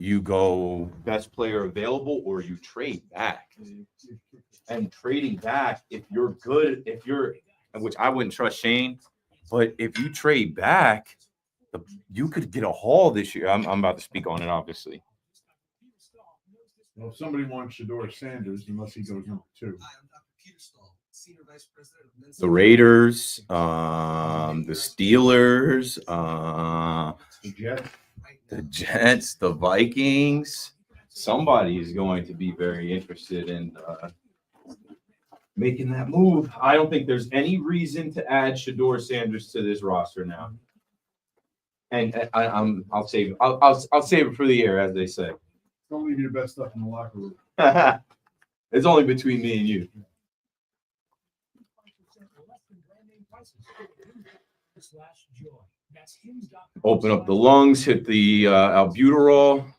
you go best player available or you trade back. And trading back, if you're good, which I wouldn't trust Shane, but if you trade back, you could get a haul this year. I'm about to speak on it, obviously. Well, if somebody wants Shedeur Sanders, unless he goes number 2. The Raiders, the Steelers, the Jets, the Vikings. Somebody is going to be very interested in making that move. I don't think there's any reason to add Shedeur Sanders to this roster now. And I'll save it for the year, as they say. Don't leave your best stuff in the locker room. It's only between me and you. Open up the lungs, hit the albuterol.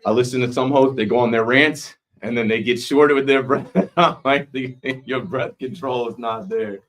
I listen to some hosts, they go on their rants, and then they get shorter with their breath. Like your breath control is not there.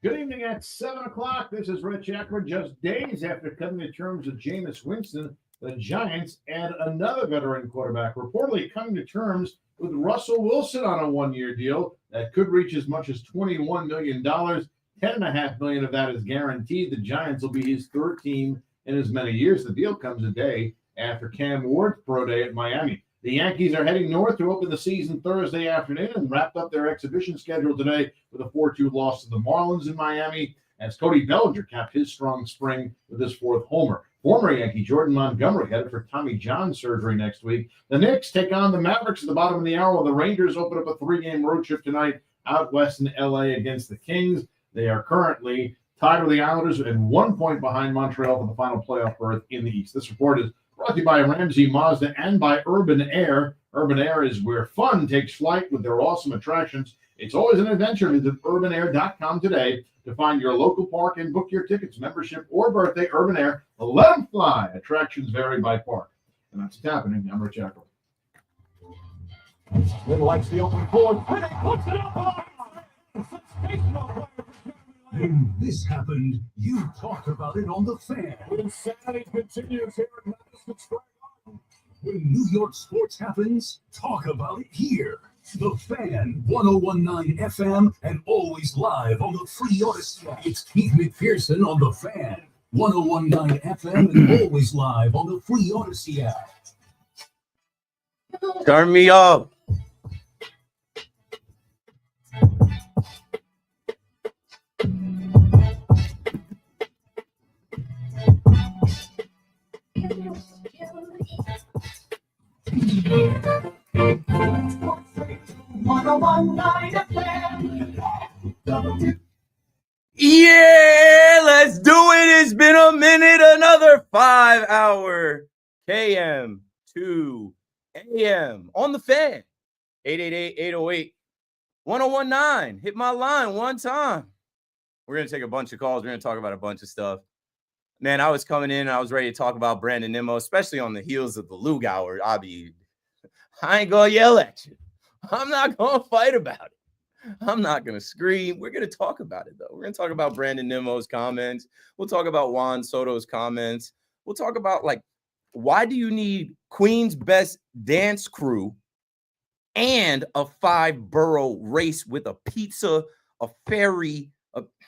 Good evening at 7 o'clock. This is Rich Eckler. Just days after coming to terms with Jameis Winston, the Giants add another veteran quarterback, reportedly coming to terms with Russell Wilson on a one-year deal that could reach as much as $21 million. $10.5 million of that is guaranteed. The Giants will be his third team in as many years. The deal comes a day after Cam Ward's pro day at Miami. The Yankees are heading north to open the season Thursday afternoon and wrapped up their exhibition schedule today with a 4-2 loss to the Marlins in Miami as Cody Bellinger capped his strong spring with his 4th homer. Former Yankee Jordan Montgomery headed for Tommy John surgery next week. The Knicks take on the Mavericks at the bottom of the hour while the Rangers open up a 3-game road trip tonight out west in L.A. against the Kings. They are currently tied with the Islanders and 1 point behind Montreal for the final playoff berth in the East. This report is brought to you by Ramsey Mazda and by Urban Air. Urban Air is where fun takes flight with their awesome attractions. It's always an adventure. Visit urbanair.com today to find your local park and book your tickets, membership, or birthday. Urban Air, let them fly. Attractions vary by park. And that's what's happening. I'm Rich Eckler. Little likes the open board. Puts it up. Sensational. When this happened, you talked about it on The Fan. When insanity continues here at Madison Square Garden. When New York sports happens, talk about it here. The Fan, 101.9 FM, and always live on the free Odyssey app. It's Keith McPherson on The Fan, 101.9 FM, and always live on the free Odyssey app. Turn me up. Yeah, let's do it. It's been a minute. Another 5-hour KM to AM on the Fan. 888-808-1019. Hit my line one time. We're going to take a bunch of calls. We're going to talk about a bunch of stuff. Man, I was coming in and I was ready to talk about Brandon Nimmo, especially on the heels of the Lug Hour. I ain't going to yell at you. I'm not going to fight about it. I'm not going to scream. We're going to talk about it, though. We're going to talk about Brandon Nimmo's comments. We'll talk about Juan Soto's comments. We'll talk about, like, why do you need Queen's Best Dance Crew and a 5-borough race with a pizza, a ferry?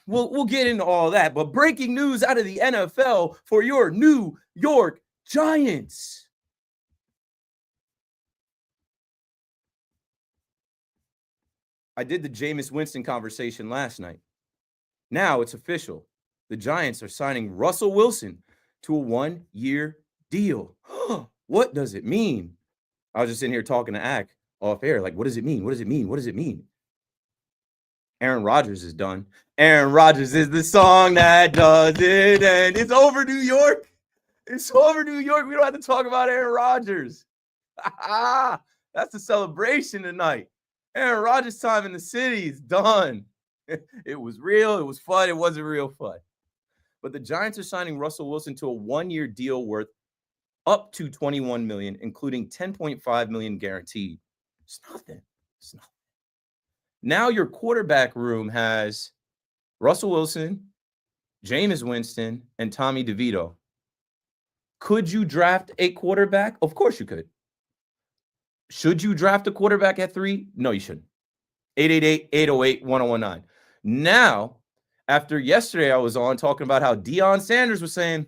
We'll get into all that. But breaking news out of the NFL for your New York Giants. I did the Jameis Winston conversation last night. Now it's official. The Giants are signing Russell Wilson to a 1-year deal. What does it mean? I was just in here talking to Ak off air. Like, what does it mean? What does it mean? What does it mean? Aaron Rodgers is done. Aaron Rodgers is the song that does it. And it's over, New York. It's over, New York. We don't have to talk about Aaron Rodgers. That's the celebration tonight. Aaron Rodgers' time in the city is done. It was real. It was fun. It wasn't real fun. But the Giants are signing Russell Wilson to a 1-year deal worth up to $21 million, including $10.5 million guaranteed. It's nothing. It's nothing. Now your quarterback room has Russell Wilson, Jameis Winston, and Tommy DeVito. Could you draft a quarterback? Of course you could. Should you draft a quarterback at 3? No, you shouldn't. 888-808-1019. Now, after yesterday, I was on talking about how Deion Sanders was saying,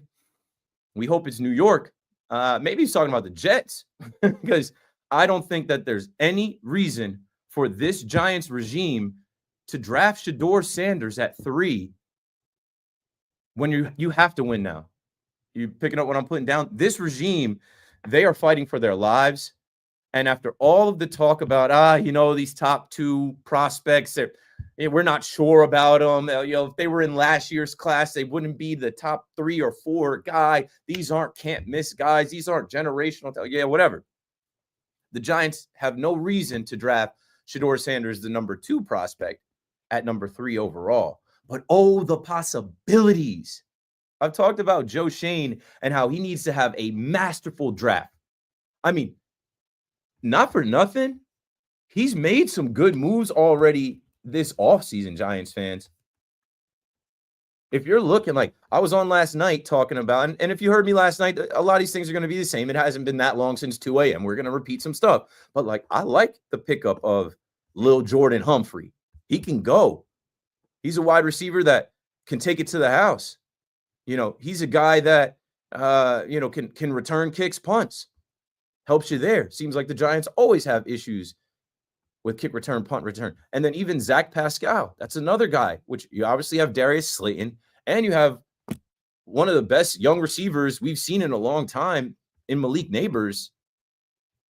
we hope it's New York. Maybe he's talking about the Jets because I don't think that there's any reason for this Giants regime to draft Shedeur Sanders at 3 when you have to win now. You picking up what I'm putting down? This regime, they are fighting for their lives. And after all of the talk about, these top 2 prospects, we're not sure about them. If they were in last year's class, they wouldn't be the top 3 or 4 guy. These aren't can't miss guys. These aren't generational. Yeah, whatever. The Giants have no reason to draft Shedeur Sanders, the number 2 prospect, at number 3 overall. But the possibilities. I've talked about Joe Schoen and how he needs to have a masterful draft. I mean, not for nothing, he's made some good moves already this offseason, Giants fans. If you're looking like I was on last night talking about, and if you heard me last night, a lot of these things are going to be the same. It hasn't been that long since 2 a.m. We're going to repeat some stuff. But I like the pickup of Lil Jordan Humphrey. He can go. He's a wide receiver that can take it to the house. He's a guy that, can return kicks, punts. Helps you there. Seems like the Giants always have issues with kick return, punt return. And then even Zach Pascal, that's another guy, which you obviously have Darius Slayton, and you have one of the best young receivers we've seen in a long time in Malik Neighbors.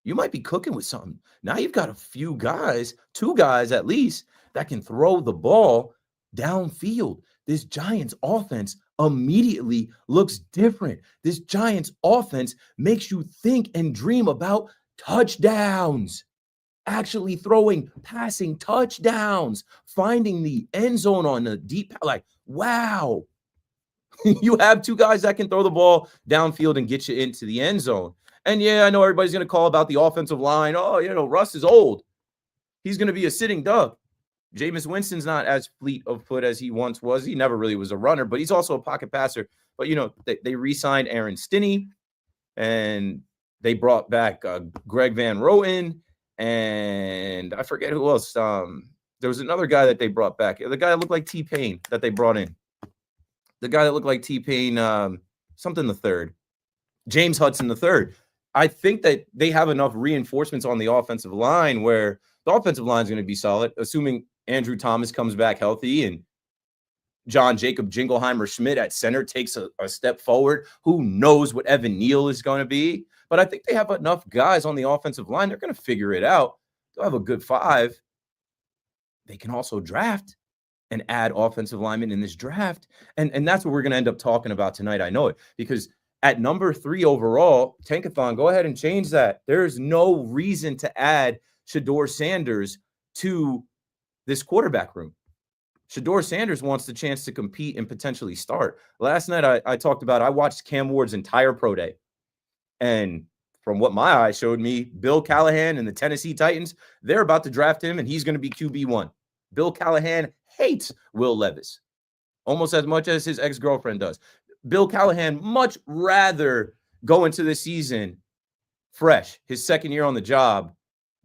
You might be cooking with something. Now you've got a few guys, 2 guys at least, that can throw the ball downfield. This Giants offense immediately looks different. This Giants offense makes you think and dream about touchdowns, actually throwing, passing touchdowns, finding the end zone on the deep. Wow. You have 2 guys that can throw the ball downfield and get you into the end zone. And yeah, I know everybody's going to call about the offensive line. Russ is old. He's going to be a sitting duck. Jameis Winston's not as fleet of foot as he once was. He never really was a runner, but he's also a pocket passer. But, they re-signed Aaron Stinney, and they brought back Greg Van Roten, and I forget who else. There was another guy that they brought back. The guy that looked like T-Pain that they brought in. The guy that looked like T-Pain, something the third. James Hudson the third. I think that they have enough reinforcements on the offensive line where the offensive line is going to be solid, assuming Andrew Thomas comes back healthy and John Jacob Jingleheimer Schmidt at center takes a step forward. Who knows what Evan Neal is going to be? But I think they have enough guys on the offensive line. They're going to figure it out. They'll have a good 5. They can also draft and add offensive linemen in this draft. And that's what we're going to end up talking about tonight. I know it, because at number 3 overall, Tankathon, go ahead and change that. There's no reason to add Shedeur Sanders to this quarterback room. Shedeur Sanders wants the chance to compete and potentially start. Last night, I talked about, I watched Cam Ward's entire pro day. And from what my eyes showed me, Bill Callahan and the Tennessee Titans, they're about to draft him, and he's going to be QB1. Bill Callahan hates Will Levis almost as much as his ex-girlfriend does. Bill Callahan much rather go into the season fresh, his second year on the job,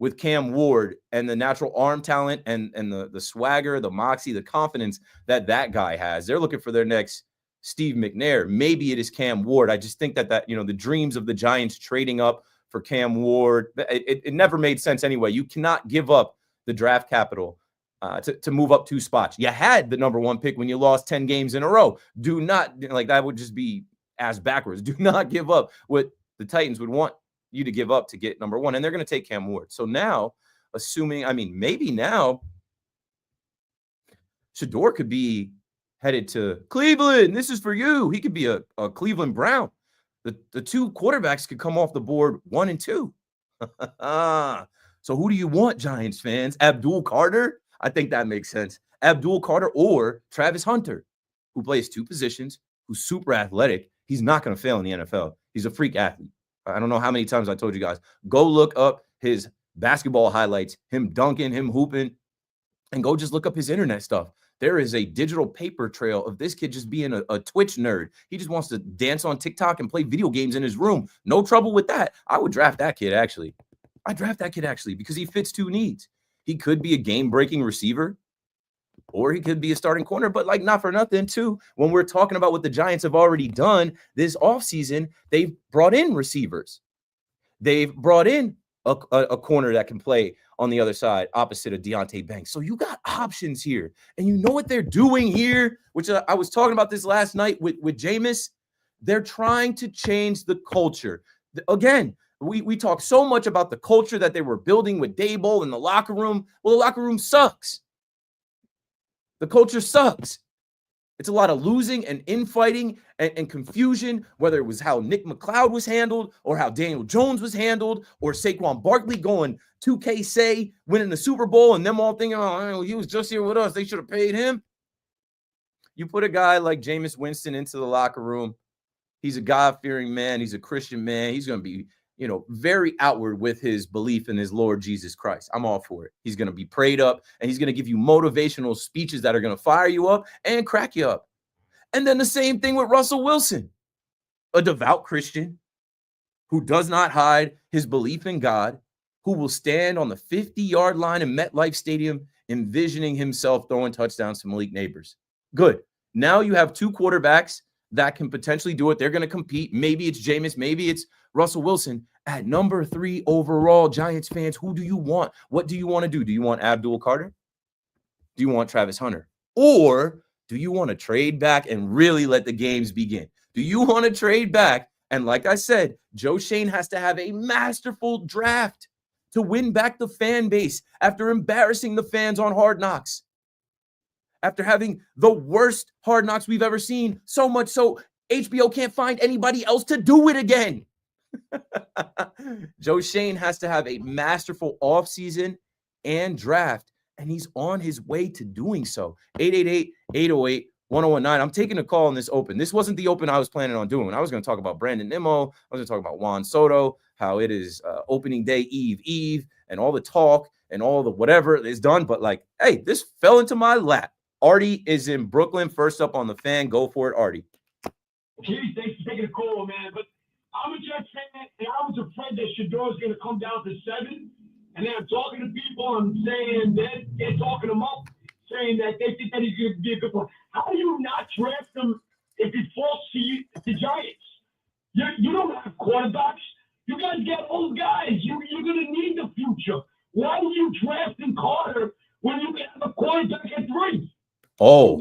with Cam Ward and the natural arm talent and the swagger, the moxie, the confidence that guy has. They're looking for their next Steve McNair. Maybe it is Cam Ward. I just think that the dreams of the Giants trading up for Cam Ward, it never made sense anyway. You cannot give up the draft capital to move up 2 spots. You had the number 1 pick when you lost 10 games in a row. Do not, that would just be ass backwards. Do not give up what the Titans would want you to give up to get number 1. And they're going to take Cam Ward. So now, maybe now Shedeur could be headed to Cleveland. This is for you. He could be a Cleveland Brown. The 2 quarterbacks could come off the board 1 and 2. So who do you want, Giants fans? Abdul Carter? I think that makes sense. Abdul Carter or Travis Hunter, who plays 2 positions, who's super athletic. He's not going to fail in the NFL. He's a freak athlete. I don't know how many times I told you guys, go look up his basketball highlights, him dunking, him hooping, and go just look up his internet stuff. There is a digital paper trail of this kid just being a Twitch nerd. He just wants to dance on TikTok and play video games in his room. No trouble with that. I would draft that kid, actually. I draft that kid, actually, because he fits two needs. He could be a game-breaking receiver, or he could be a starting corner, but like not for nothing too. When we're talking about what the Giants have already done this offseason, they've brought in receivers. They've brought in a corner that can play on the other side opposite of Deonte Banks. So you got options here. And you know what they're doing here, which I was talking about this last night with Jameis. They're trying to change the culture. Again, we talk so much about the culture that they were building with Daboll in the locker room. Well, the locker room sucks. The culture sucks. It's a lot of losing and infighting and confusion, whether it was how Nick McLeod was handled or how Daniel Jones was handled or Saquon Barkley going 2K say winning the Super Bowl and them all thinking, oh, he was just here with us. They should have paid him. You put a guy like Jameis Winston into the locker room. He's a God-fearing man. He's a Christian man. He's going to be, very outward with his belief in his Lord Jesus Christ. I'm all for it. He's going to be prayed up, and he's going to give you motivational speeches that are going to fire you up and crack you up. And then the same thing with Russell Wilson, a devout Christian who does not hide his belief in God, who will stand on the 50-yard line in MetLife Stadium, envisioning himself throwing touchdowns to Malik Neighbors. Good. Now you have two quarterbacks that can potentially do it. They're going to compete. Maybe it's Jameis. Maybe it's Russell Wilson. At number 3 overall, Giants fans, who do you want? What do you want to do? Do you want Abdul Carter? Do you want Travis Hunter? Or do you want to trade back and really let the games begin? Do you want to trade back? And like I said, Joe Schoen has to have a masterful draft to win back the fan base after embarrassing the fans on Hard Knocks. After having the worst Hard Knocks we've ever seen, so much so HBO can't find anybody else to do it again. Joe Schoen has to have a masterful offseason and draft, and he's on his way to doing so. 888-808-1019. I'm taking a call on this open. This wasn't the open I was planning on doing. I was going to talk about Brandon Nimmo. I was going to talk about Juan Soto, how it is opening day eve, and all the talk and all the whatever is done. But hey, this fell into my lap. Artie is in Brooklyn. First up on the Fan. Go for it, Artie. Keith, thanks for taking a call, man. But I'm a Jets fan, and I was afraid that Shedor's going to come down to 7. And then I'm talking to people, I'm saying they're talking him up, saying that they think that he's going to be a good player. How do you not draft him if he falls to the Giants? You don't have quarterbacks. You guys get old guys. You're going to need the future. Why are you drafting Carter when you can have a quarterback at 3? I'll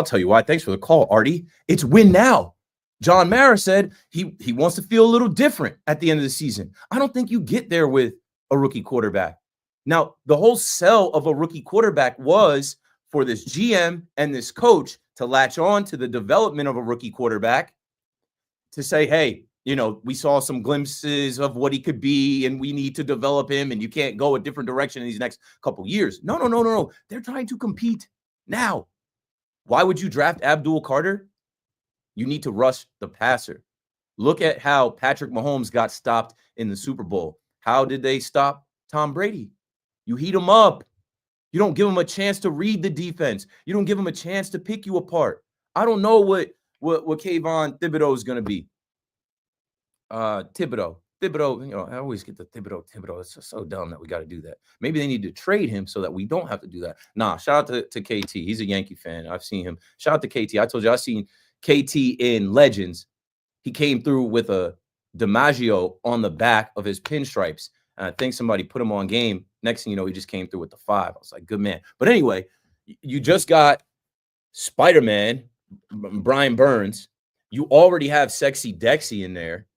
tell you why. Thanks for the call, Artie. It's win now. John Mara said he wants to feel a little different at the end of the season. I don't think you get there with a rookie quarterback. Now, the whole sell of a rookie quarterback was for this GM and this coach to latch on to the development of a rookie quarterback to say, hey, we saw some glimpses of what he could be, and we need to develop him, and you can't go a different direction in these next couple years. No. They're trying to compete now. Why would you draft Abdul Carter? You need to rush the passer. Look at how Patrick Mahomes got stopped in the Super Bowl. How did they stop Tom Brady? You heat him up. You don't give him a chance to read the defense. You don't give him a chance to pick you apart. I don't know what Kayvon Thibodeau is going to be. Thibodeau, I always get the Thibodeau. It's just so dumb that we got to do that. Maybe they need to trade him so that we don't have to do that. Nah, shout out to KT. He's a Yankee fan. I've seen him. Shout out to KT. I told you I've seen KT in Legends. He came through with a DiMaggio on the back of his pinstripes. And I think somebody put him on game. Next thing you know, he just came through with the 5. I was like, good man. But anyway, you just got Spider-Man, Brian Burns. You already have Sexy Dexy in there.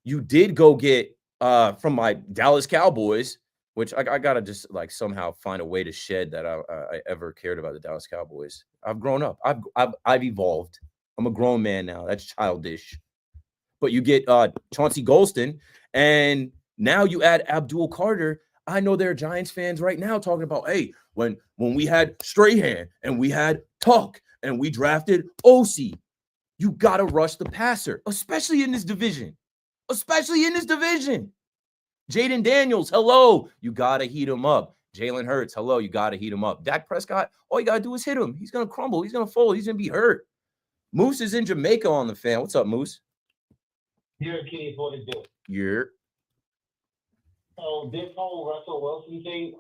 You did go get from my Dallas Cowboys, which I got to just somehow find a way to shed that I ever cared about the Dallas Cowboys. I've grown up. I've evolved. I'm a grown man now. That's childish. But you get Chauncey Golston, and now you add Abdul Carter. I know there are Giants fans right now talking about, hey, when we had Strahan and we had Tuck and we drafted OC, you got to rush the passer, especially in this division. especially in this division. Jaden Daniels, hello. You got to heat him up. Jalen Hurts, hello. You got to heat him up. Dak Prescott, all you got to do is hit him. He's going to crumble. He's going to fold. He's going to be hurt. Moose is in Jamaica on the fan. What's up, Moose? Here, Keith, what it do? You're. So this whole Russell Wilson thing,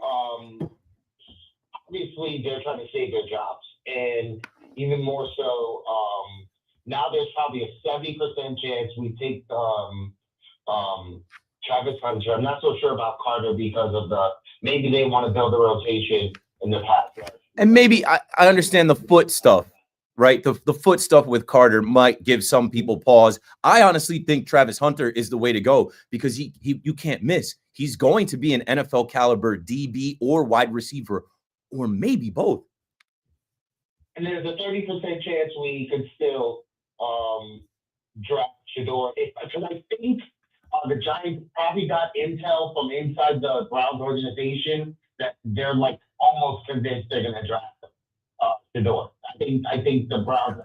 obviously they're trying to save their jobs, and even more so, now there's probably a 70% chance we take Travis Hunter. I'm not so sure about Carter because of maybe they want to build a rotation in the pass. And maybe I understand the foot stuff, right? The foot stuff with Carter might give some people pause. I honestly think Travis Hunter is the way to go because you can't miss. He's going to be an NFL caliber DB or wide receiver, or maybe both. And there's a 30% chance we could still draft Shedeur. Because I think the Giants probably got intel from inside the Browns organization that they're like almost convinced they're going to draft Shedeur. I think the Browns.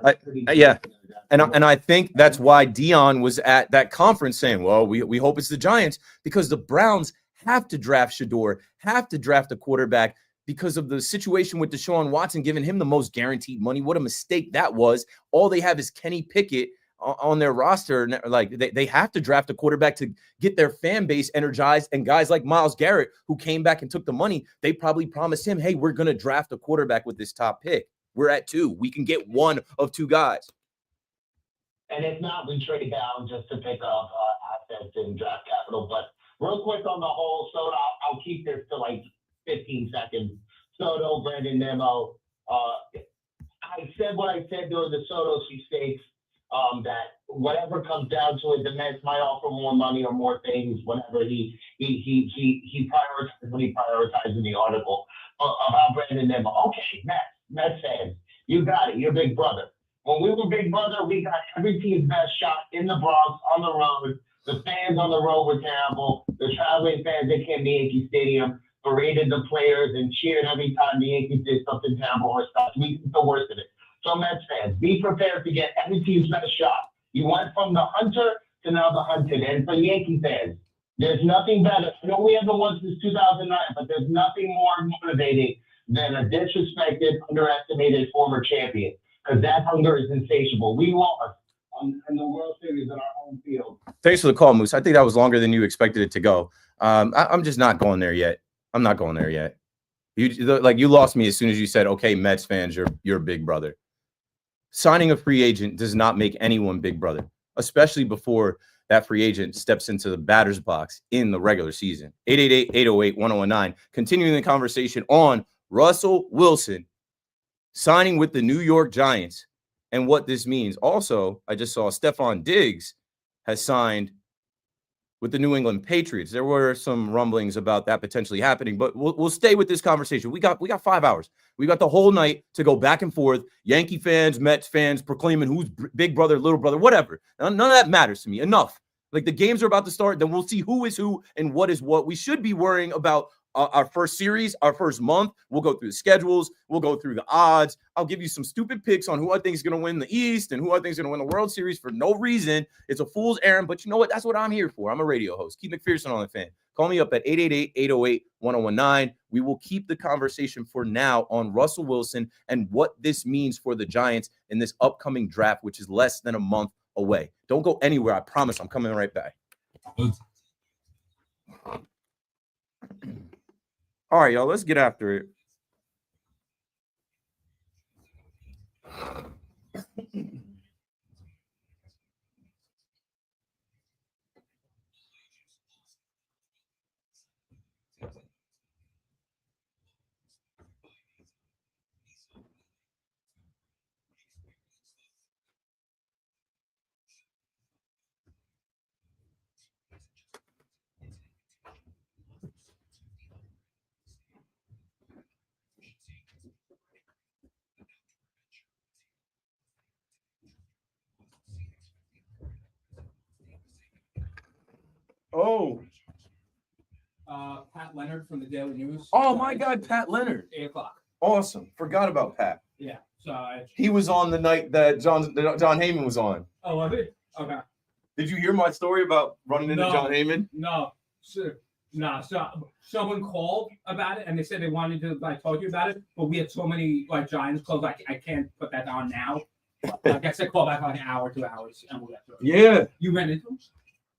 And I think that's why Dion was at that conference saying, well, we hope it's the Giants because the Browns have to draft Shedeur, have to draft a quarterback because of the situation with Deshaun Watson, giving him the most guaranteed money. What a mistake that was. All they have is Kenny Pickett on their roster. Like they have to draft a quarterback to get their fan base energized. And guys like Myles Garrett, who came back and took the money, they probably promised him, hey, we're going to draft a quarterback with this top pick. We're at 2. We can get one of 2 guys. And if not, we trade down just to pick up assets and draft capital. But real quick on the whole Soto, I'll keep this to like 15 seconds. Soto, Brandon Nimmo. I said what I said during the Soto sweepstakes, that whatever comes down to it, the Mets might offer more money or more things whenever he prioritizes when he prioritizes in the article about Brandon Nimmo. Okay, Mets fans, you got it. You're big brother. When we were big brother, we got every team's best shot in the Bronx, on the road. The fans on the road were terrible. The traveling fans that came to Yankee Stadium berated the players and cheered every time the Yankees did something terrible or stuff. We took the worst of it. So Mets fans, be prepared to get every team's best shot. You went from the hunter to now the hunted. And for Yankee fans, there's nothing better. I know we haven't won since 2009, but there's nothing more motivating than a disrespected, underestimated former champion. Because that hunger is insatiable. We lost in the World Series in our home field. Thanks for the call, Moose. I think that was longer than you expected it to go. I'm just not going there yet. I'm not going there yet. You lost me as soon as you said, okay, Mets fans, you're big brother. Signing a free agent does not make anyone big brother, especially before that free agent steps into the batter's box in the regular season. 888-808-1019. Continuing the conversation on Russell Wilson signing with the New York Giants and what this means. Also, I just saw Stephon Diggs has signed with the New England Patriots. There were some rumblings about that potentially happening, but we'll stay with this conversation. We got 5 hours. We got the whole night to go back and forth. Yankee fans, Mets fans proclaiming who's big brother, little brother, whatever. None of that matters to me. Enough. Like the games are about to start, then we'll see who is who and what is what. We should be worrying about our first series, our first month. We'll go through the schedules. We'll go through the odds. I'll give you some stupid picks on who I think is going to win the East and who I think is going to win the World Series for no reason. It's a fool's errand, but you know what? That's what I'm here for. I'm a radio host. Keith McPherson on the Fan. Call me up at 888-808-1019. We will keep the conversation for now on Russell Wilson and what this means for the Giants in this upcoming draft, which is less than a month away. Don't go anywhere. I promise I'm coming right back. All right, y'all, let's get after it. Oh. Pat Leonard from the Daily News. Oh, my God, Pat Leonard. 8 o'clock. Awesome. Forgot about Pat. Yeah. So he was on the night that John Heyman was on. Oh, was it? Okay. Did you hear my story about running into No. John Heyman? No, sir. No, so someone called about it and they said they wanted to like talk to you about it, but we had so many like Giants clothes, like I can't put that on now. Like I said, call back like an hour, 2 hours, and we'll get to it. Yeah. You ran into him?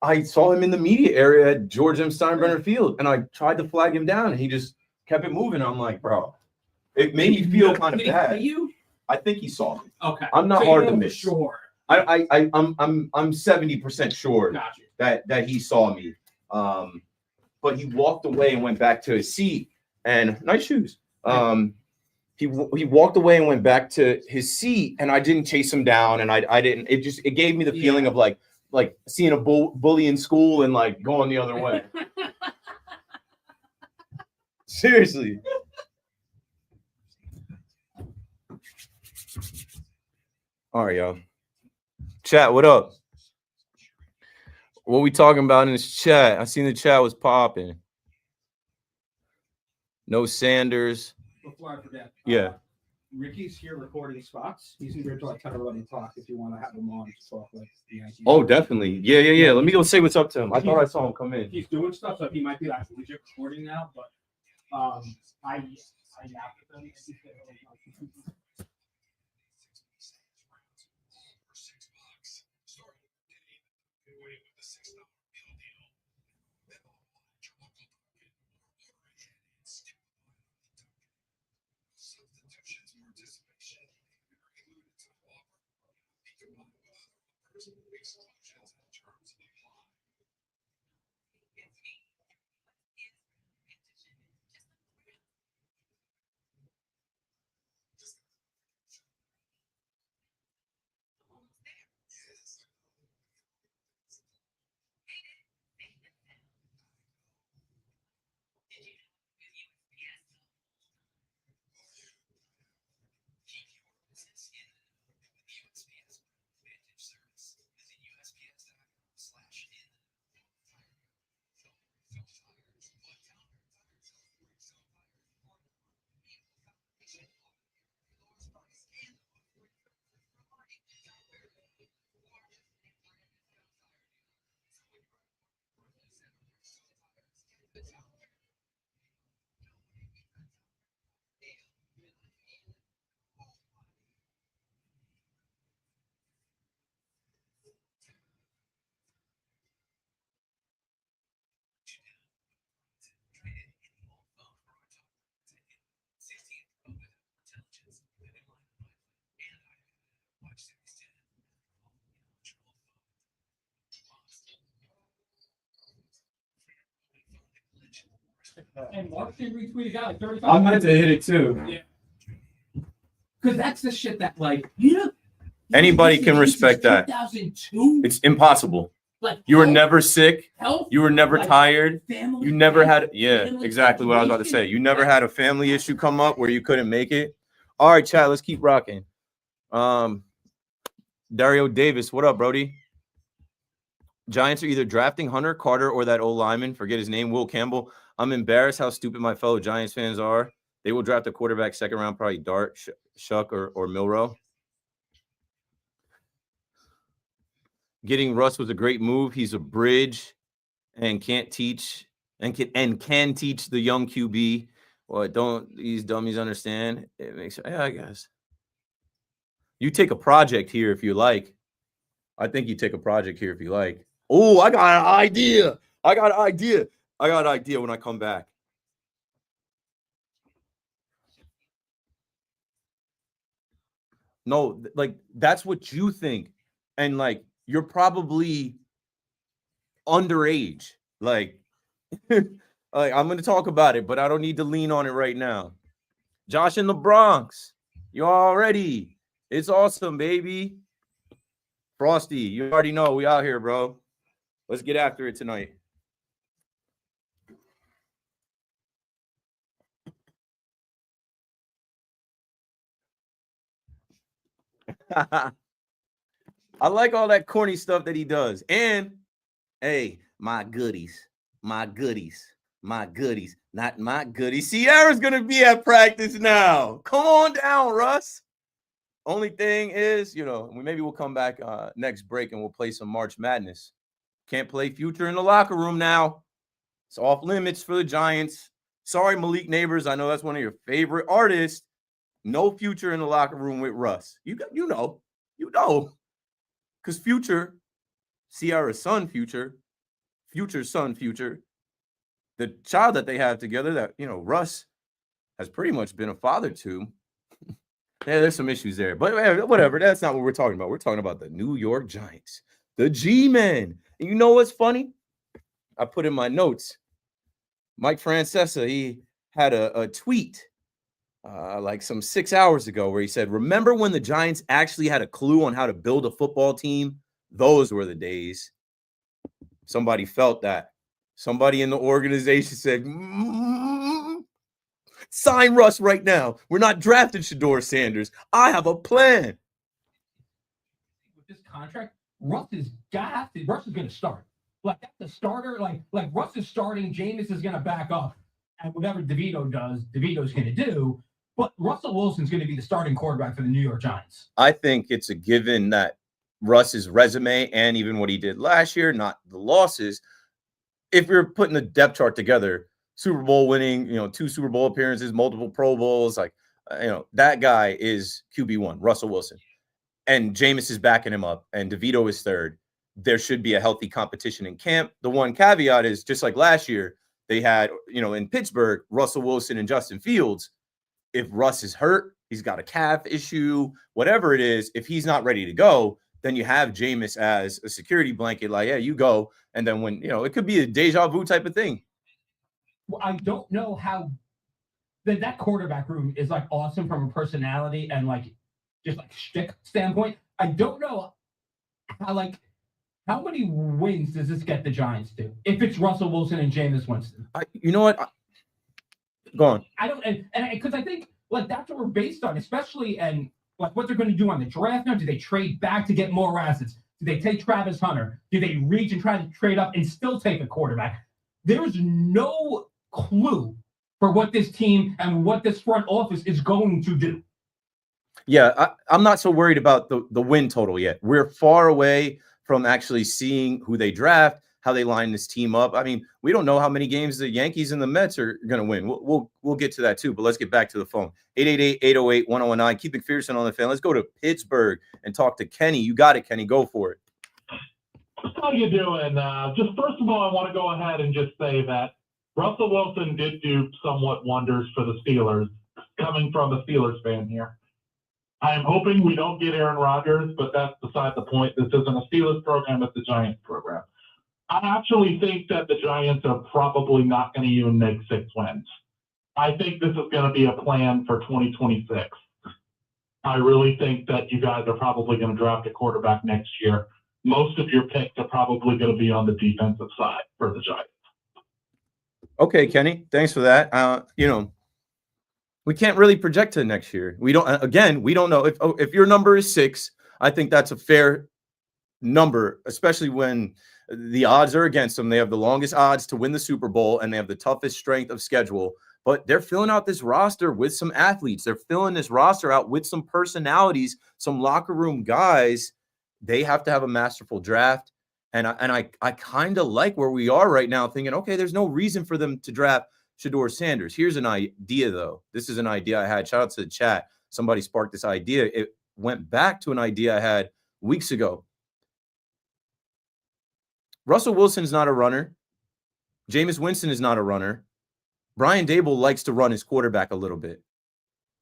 I saw him in the media area at George M. Steinbrenner Field, and I tried to flag him down, and he just kept it moving. I'm like, bro, it made me feel kind of Did he hit bad. you? I think he saw me. Okay. I'm not So you hard know to for miss. Sure. I'm 70% sure Got you. that he saw me. But he walked away and went back to his seat, and nice shoes. He walked away and went back to his seat, and I didn't chase him down, and I didn't. It gave me the feeling of like seeing a bully in school and like going the other way. Seriously. All right, y'all. Chat, what up? What we talking about in this chat? I seen the chat was popping. No Sanders. Before I forget. Yeah. Ricky's here recording spots. He's here till like 10 or 11 o'clock if you want to have him on to talk like the Yankees. Oh, definitely. Yeah. Let me go say what's up to him. I thought I saw him come in. He's doing stuff, so he might be like legit recording now, but I yapped with him and he said, and Mark did retweet a guy like 35. I meant to hit it too. Yeah. Because that's the shit that like Anybody can respect that. 2002. It's impossible. Like You were health- never sick. health, You were never like, tired. family, You never had, family exactly what I was about to say. You never had a family issue come up where you couldn't make it. All right, chat, let's keep rocking. Dario Davis, what up, Brody? Giants are either drafting Hunter Carter or that old lineman, forget his name, Will Campbell. I'm embarrassed how stupid my fellow Giants fans are. They will draft a quarterback second round, probably Dart, Shuck, or Milrow. Getting Russ was a great move. He's a bridge and can't teach and can teach the young QB. Well, don't these dummies understand? It makes, yeah, I guess. You take a project here if you like. I think you take a project here if you like. Oh, I got an idea. I got an idea when I come back. No, like that's what you think. And like you're probably underage. Like, like I'm gonna talk about it, but I don't need to lean on it right now. Josh in the Bronx. You already. It's awesome, baby. Frosty, you already know we out here, bro. Let's get after it tonight. I like all that corny stuff that he does. And hey, my goodies, not my goodies. Sierra's gonna be at practice now. Come on down, Russ. Only thing is, maybe we'll come back next break and we'll play some March Madness. Can't play Future in the locker room now. It's off limits for the Giants. Sorry, Malik Neighbors. I know that's one of your favorite artists. No Future in the locker room with Russ. You know. Because Future, Ciara's son, Future's son, Future, the child that they have together that, Russ has pretty much been a father to. Yeah, there's some issues there. But whatever. That's not what we're talking about. We're talking about the New York Giants, the G-Men. And you know what's funny? I put in my notes. Mike Francesa, he had a tweet like some 6 hours ago where he said, remember when the Giants actually had a clue on how to build a football team? Those were the days. Somebody felt that. Somebody in the organization said, sign Russ right now. We're not drafting Shedeur Sanders. I have a plan. With this contract, Russ is going to start. Like, that's the starter. Like Russ is starting. Jameis is going to back up. And whatever DeVito does, DeVito's going to do. But Russell Wilson's going to be the starting quarterback for the New York Giants. I think it's a given that Russ's resume and even what he did last year, not the losses, if you're putting the depth chart together, Super Bowl winning, 2 Super Bowl appearances, multiple Pro Bowls, that guy is QB1, Russell Wilson. And Jameis is backing him up, and DeVito is third. There should be a healthy competition in camp. The one caveat is, just like last year, they had, in Pittsburgh, Russell Wilson and Justin Fields. If Russ is hurt, he's got a calf issue, whatever it is, if he's not ready to go, then you have Jameis as a security blanket, like, yeah, you go. And then when, it could be a deja vu type of thing. Well, I don't know how that quarterback room is like awesome from a personality and just shtick standpoint. I don't know how many wins does this get the Giants to if it's Russell Wilson and Jameis Winston? You know what? Go on. I don't, and because I think that's what we're based on, especially and what they're going to do on the draft now. Do they trade back to get more assets? Do they take Travis Hunter? Do they reach and try to trade up and still take a quarterback? There's no clue for what this team and what this front office is going to do. Yeah, I'm not so worried about the win total yet. We're far away from actually seeing who they draft, how they line this team up. I mean, we don't know how many games the Yankees and the Mets are going to win. We'll get to that too, but let's get back to the phone. 888-808-1019. Keep McPherson on the fan. Let's go to Pittsburgh and talk to Kenny. You got it, Kenny. Go for it. How you doing? Just first of all, I want to go ahead and just say that Russell Wilson did do somewhat wonders for the Steelers, coming from a Steelers fan here. I am hoping we don't get Aaron Rodgers, but that's beside the point. This isn't a Steelers program, it's a Giants program. I actually think that the Giants are probably not going to even make 6 wins. I think this is going to be a plan for 2026. I really think that you guys are probably going to draft a quarterback next year. Most of your picks are probably going to be on the defensive side for the Giants. Okay, Kenny, thanks for that. We can't really project to next year. We don't know if your number is 6. I think that's a fair number, especially when the odds are against them. They have the longest odds to win the Super Bowl, and they have the toughest strength of schedule. But they're filling out this roster with some athletes. They're filling this roster out with some personalities, some locker room guys. They have to have a masterful draft. And I kind of like where we are right now, thinking, okay, there's no reason for them to draft Shedeur Sanders. Here's an idea, though. This is an idea I had. Shout out to the chat. Somebody sparked this idea. It went back to an idea I had weeks ago. Russell Wilson is not a runner. Jameis Winston is not a runner. Brian Daboll likes to run his quarterback a little bit.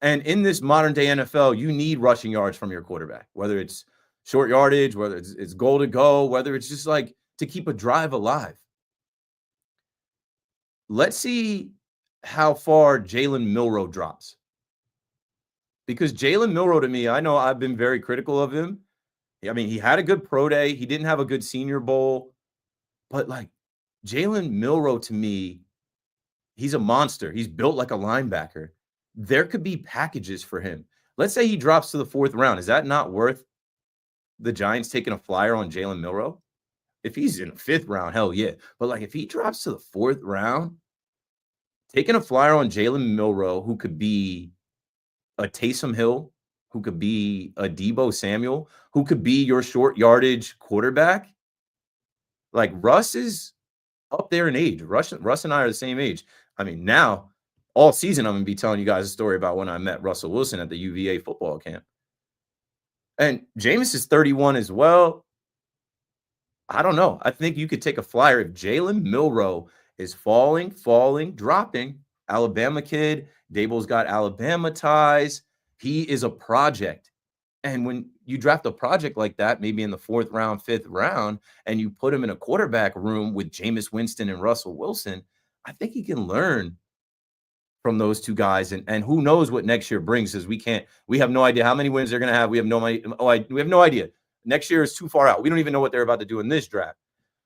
And in this modern day NFL, you need rushing yards from your quarterback, whether it's short yardage, whether it's goal to go, whether it's just like to keep a drive alive. Let's see how far Jalen Milroe drops. Because Jalen Milroe, to me, I know I've been very critical of him. I mean, he had a good pro day. He didn't have a good Senior Bowl. But Jalen Milroe, to me, he's a monster. He's built like a linebacker. There could be packages for him. Let's say he drops to the 4th round. Is that not worth the Giants taking a flyer on Jalen Milroe? If he's in the 5th round, hell yeah. But if he drops to the 4th round, taking a flyer on Jalen Milroe, who could be a Taysom Hill who could be a Deebo Samuel, who could be your short yardage quarterback. Like Russ is up there in age. Russ and I are the same age. I mean, now all season I'm gonna be telling you guys a story about when I met Russell Wilson at the UVA football camp. And Jameis is 31 as well. I don't know. I think you could take a flyer if Jalen Milroe is falling, dropping. Alabama kid. Daboll's got Alabama ties. He is a project. And when you draft a project like that, maybe in the 4th round, 5th round, and you put him in a quarterback room with Jameis Winston and Russell Wilson, I think he can learn from those two guys. And who knows what next year brings, because we have no idea how many wins they're going to have. We have no idea. Next year is too far out. We don't even know what they're about to do in this draft.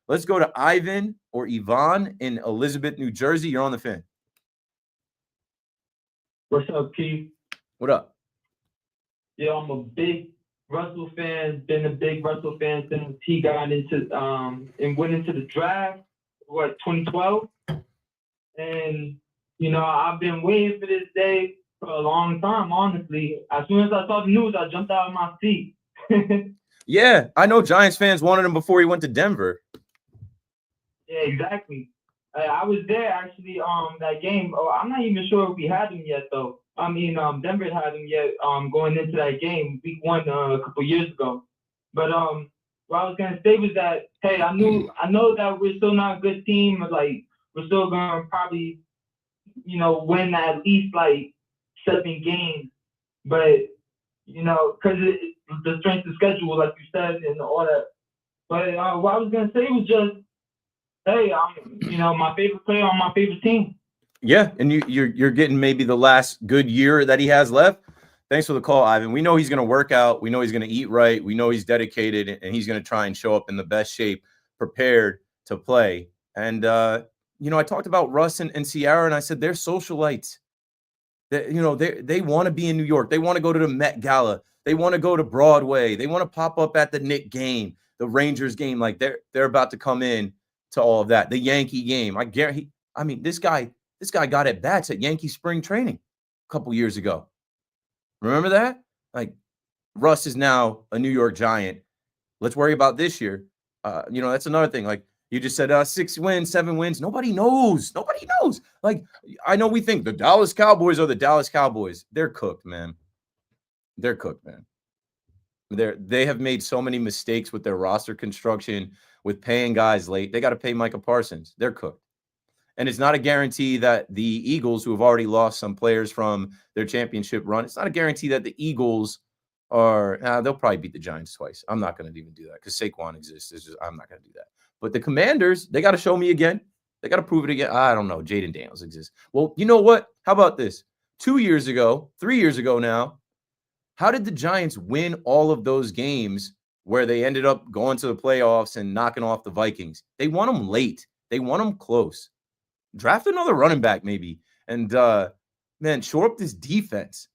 Let's go to Ivan or Yvonne in Elizabeth, New Jersey. You're on the Fan. What's up, Keith? What up? Yeah, I'm a big Russell fan. Been a big Russell fan since he got into and went into the draft. 2012? And I've been waiting for this day for a long time. Honestly, as soon as I saw the news, I jumped out of my seat. Yeah, I know Giants fans wanted him before he went to Denver. Yeah, exactly. I was there actually. That game. Oh, I'm not even sure if we had him yet though. I mean, Denver had him yet. Going into that game, week 1 a couple years ago. But what I was gonna say was that hey, I know that we're still not a good team. Like we're still gonna probably, win at least like 7 games. But because the strength of schedule, like you said, and all that. But what I was gonna say was just, hey, my favorite player on my favorite team. Yeah, and you're getting maybe the last good year that he has left. Thanks for the call, Ivan. We know he's going to work out. We know he's going to eat right. We know he's dedicated, and he's going to try and show up in the best shape, prepared to play. And I talked about Russ and Ciara, and I said they're socialites. They want to be in New York. They want to go to the Met Gala. They want to go to Broadway. They want to pop up at the Knicks game, the Rangers game. Like they're about to come in to all of that. The Yankee game. I guarantee. I mean, this guy got at bats at Yankee spring training a couple years ago. Remember that? Like Russ is now a New York Giant. Let's worry about this year. That's another thing. Like you just said, 6 wins, 7 wins. Nobody knows. Like I know we think the Dallas Cowboys are the Dallas Cowboys. They're cooked, man. They have made so many mistakes with their roster construction, with paying guys late. They got to pay Micah Parsons. They're cooked. And it's not a guarantee that the Eagles, who have already lost some players from their championship run, it's not a guarantee that the Eagles are, they'll probably beat the Giants twice. I'm not going to even do that because Saquon exists. I'm not going to do that. But the Commanders, they got to show me again. They got to prove it again. I don't know. Jaden Daniels exists. Well, you know what? How about this? 3 years ago now, how did the Giants win all of those games where they ended up going to the playoffs and knocking off the Vikings? They won them late. They won them close. Draft another running back maybe. And, shore up this defense.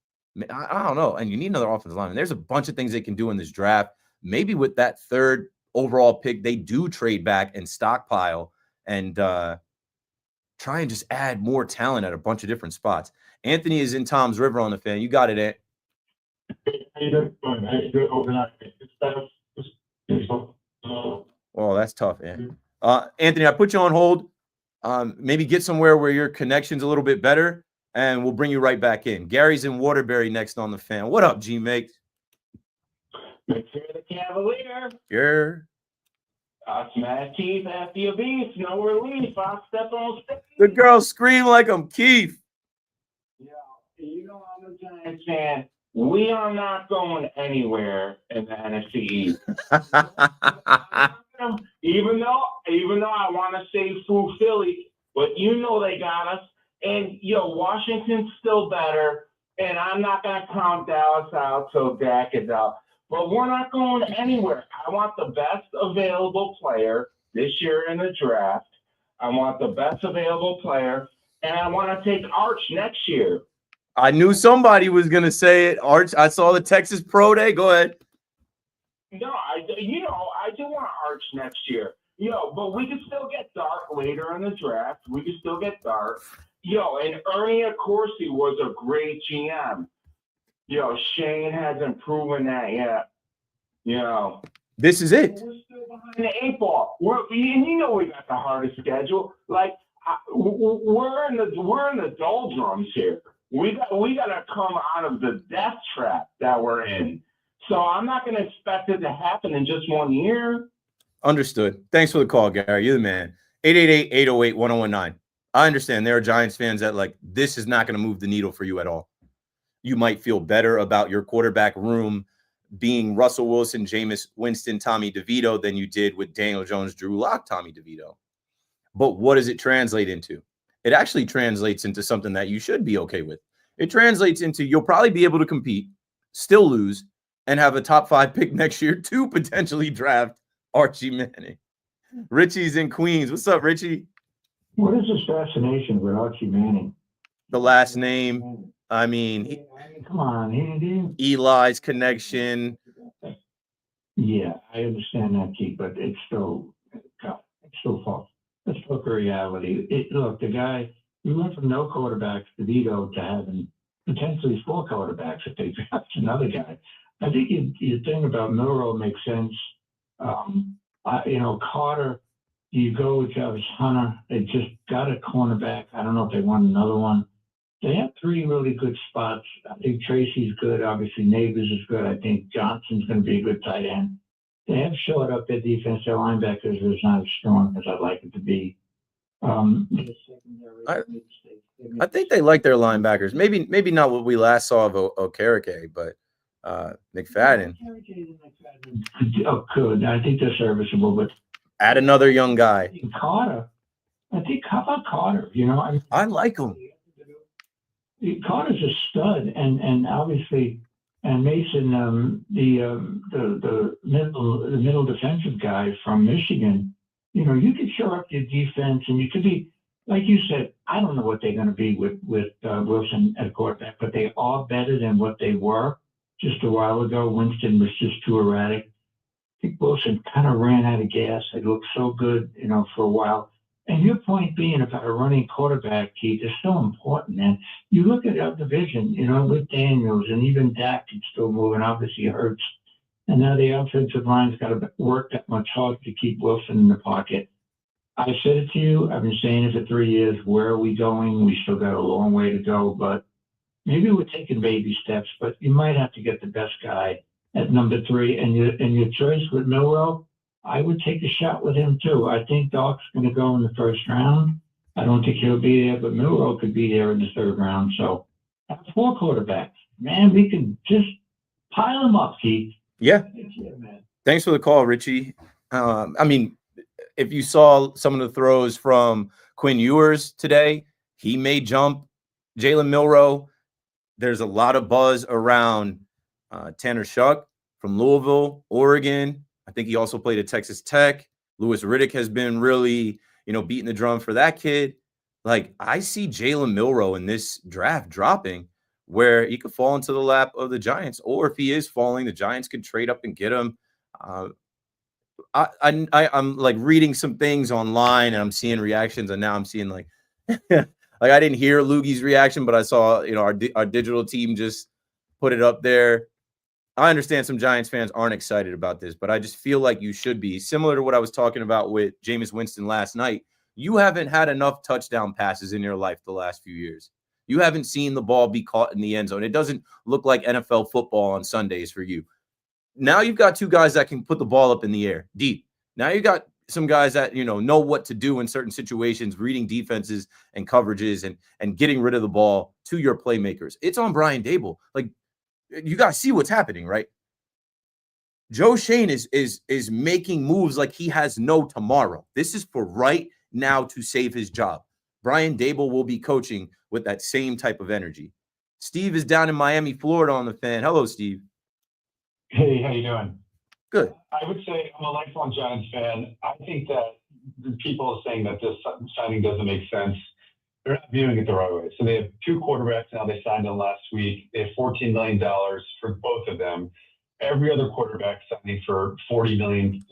I don't know. And you need another offensive lineman. There's a bunch of things they can do in this draft. Maybe with that 3rd overall pick, they do trade back and stockpile and try and just add more talent at a bunch of different spots. Anthony is in Tom's River on the Fan. You got it, Ant. Oh, that's tough, Ant. Anthony, I put you on hold. Maybe get somewhere where your connection's a little bit better, and we'll bring you right back in. Gary's in Waterbury next on the Fan. What up, G-Make? Make sure the Cavalier. Yeah. Smash Keith after your beats. No relief. I step on stage. The girls scream like I'm Keith. Yeah, I'm a Giants fan. We are not going anywhere in the NFC East. Even though I want to say through Philly, but they got us. And Washington's still better. And I'm not gonna count Dallas out till Dak is out. But we're not going anywhere. I want the best available player this year in the draft. I want the best available player, and I want to take Arch next year. I knew somebody was gonna say it. Arch, I saw the Texas Pro Day. Go ahead. No, I do want Arch next year. But we can still get Dark later in the draft. We can still get Dark. And Ernie Accorsi was a great GM. Shane hasn't proven that yet. This is it. We're still behind the 8 ball. We got the hardest schedule. Like we're in the doldrums here. We got to come out of the death trap that we're in. So I'm not going to expect it to happen in just 1 year. Understood. Thanks for the call, Gary. You're the man. 888-808-1019. I understand there are Giants fans that like this is not going to move the needle for you at all. You might feel better about your quarterback room being Russell Wilson, Jameis Winston, Tommy DeVito than you did with Daniel Jones, Drew Lock, Tommy DeVito. But what does it translate into? It actually translates into something that you should be okay with. It translates into you'll probably be able to compete, still lose, and have a top 5 pick next year to potentially draft Archie Manning. Richie's in Queens. What's up, Richie? What is this fascination with Archie Manning? The last name. I mean, Come on, Eli's connection. Yeah, I understand that, Keith, but it's still false. Let's look at reality. Look, the guy, we went from no quarterbacks, DeVito, to having potentially 4 quarterbacks if they draft another guy. I think your thing about Milroe makes sense. Carter, you go with Travis Hunter. They just got a cornerback. I don't know if they want another one. They have 3 really good spots. I think Tracy's good. Obviously, Neighbors is good. I think Johnson's going to be a good tight end. They have showed up their defense. Their linebackers is not as strong as I'd like it to be. I think they like their linebackers. Maybe not what we last saw of Okereke, but McFadden. Oh, good. I think they're serviceable, but add another young guy. Carter. How about Carter? I like him. Carter's a stud, and obviously, and Mason, the middle defensive guy from Michigan. You could shore up your defense, and you could be, like you said. I don't know what they're going to be with Wilson at quarterback, but they are better than what they were just a while ago. Winston was just too erratic. I think Wilson kind of ran out of gas. It looked so good, for a while. And your point being about a running quarterback, Keith, is so important. And you look at our division, with Daniels and even Dak is still moving. Obviously, Hurts. And now the offensive line's got to work that much harder to keep Wilson in the pocket. I said it to you. I've been saying it for 3 years. Where are we going? We still got a long way to go, but maybe we're taking baby steps. But you might have to get the best guy at number 3. And your choice with Milroe, I would take a shot with him too. I think Doc's going to go in the first round. I don't think he'll be there, but Milroe could be there in the 3rd round. So 4 quarterbacks, man, we can just pile them up, Keith. Yeah. Man. Thanks for the call, Richie. If you saw some of the throws from Quinn Ewers today, he may jump Jalen Milroe. There's a lot of buzz around Tanner Shuck from Louisville, Oregon. I think he also played at Texas Tech. Louis Riddick has been really, beating the drum for that kid. Like, I see Jalen Milroe in this draft dropping where he could fall into the lap of the Giants. Or if he is falling, the Giants could trade up and get him. I'm like reading some things online and I'm seeing reactions, and now I'm seeing like I didn't hear Loogie's reaction, but I saw, our digital team just put it up there. I understand some Giants fans aren't excited about this, but I just feel like you should be. Similar to what I was talking about with Jameis Winston last night, you haven't had enough touchdown passes in your life the last few years. You haven't seen the ball be caught in the end zone. It doesn't look like NFL football on Sundays for you. Now you've got 2 guys that can put the ball up in the air deep. Now you got some guys that, know what to do in certain situations, reading defenses and coverages and getting rid of the ball to your playmakers. It's on Brian Daboll. Like, you got to see what's happening, right? Joe Schoen is making moves like he has no tomorrow. This is for right now to save his job. Brian Daboll will be coaching with that same type of energy. Steve is down in Miami, Florida on the Fan. Hello, Steve. Hey, how you doing? Good. I would say I'm a lifelong Giants fan. I think that the people are saying that this signing doesn't make sense. They're not viewing it the right way. So they have 2 quarterbacks now. They signed them last week. They have $14 million for both of them. Every other quarterback signing for $40 million.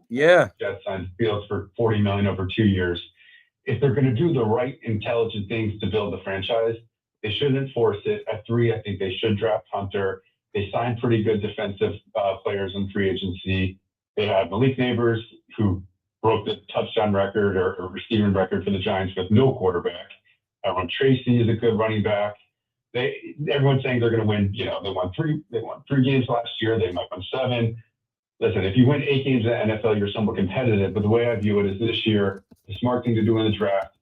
Yeah. Jets signed Fields for $40 million over 2 years. If they're going to do the right intelligent things to build the franchise, They shouldn't enforce it. At 3, I think they should draft Hunter. They signed pretty good defensive players in free agency. They have Malik Neighbors, who broke the touchdown record or receiving record for the Giants with no quarterback. Aaron Tracy is a good running back. Everyone's saying they're going to win. They won 3 games last year. They might win 7. Listen, if you win 8 games in the NFL, you're somewhat competitive. But the way I view it is this year, the smart thing to do in the draft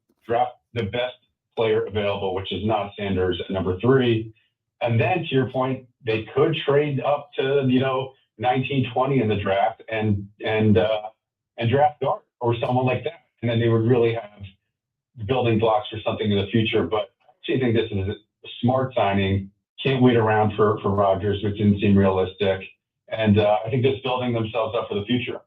the best player available, which is not Sanders at number 3. And then to your point, they could trade up to, 19, 20 in the draft and draft guard or someone like that. And then they would really have building blocks for something in the future. But I actually think this is a smart signing. Can't wait around for Rodgers, which didn't seem realistic. And I think just building themselves up for the future.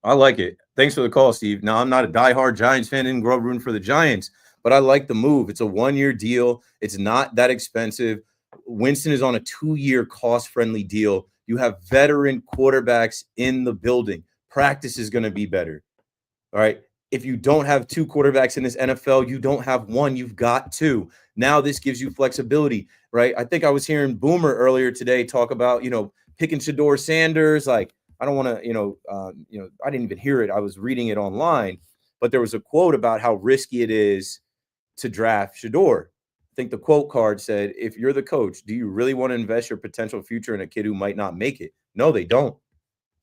I like it. Thanks for the call, Steve. Now, I'm not a diehard Giants fan, didn't grow up rooting for the Giants, but I like the move. It's a 1-year deal. It's not that expensive. Winston is on a 2-year cost-friendly deal. You have veteran quarterbacks in the building. Practice is going to be better. All right. If you don't have 2 quarterbacks in this NFL, you don't have 1. You've got 2. Now this gives you flexibility, right? I think I was hearing Boomer earlier today talk about, picking Shedeur Sanders. Like, I don't want to, I didn't even hear it. I was reading it online, but there was a quote about how risky it is to draft Shedeur. I think the quote card said, if you're the coach, do you really want to invest your potential future in a kid who might not make it? No, they don't.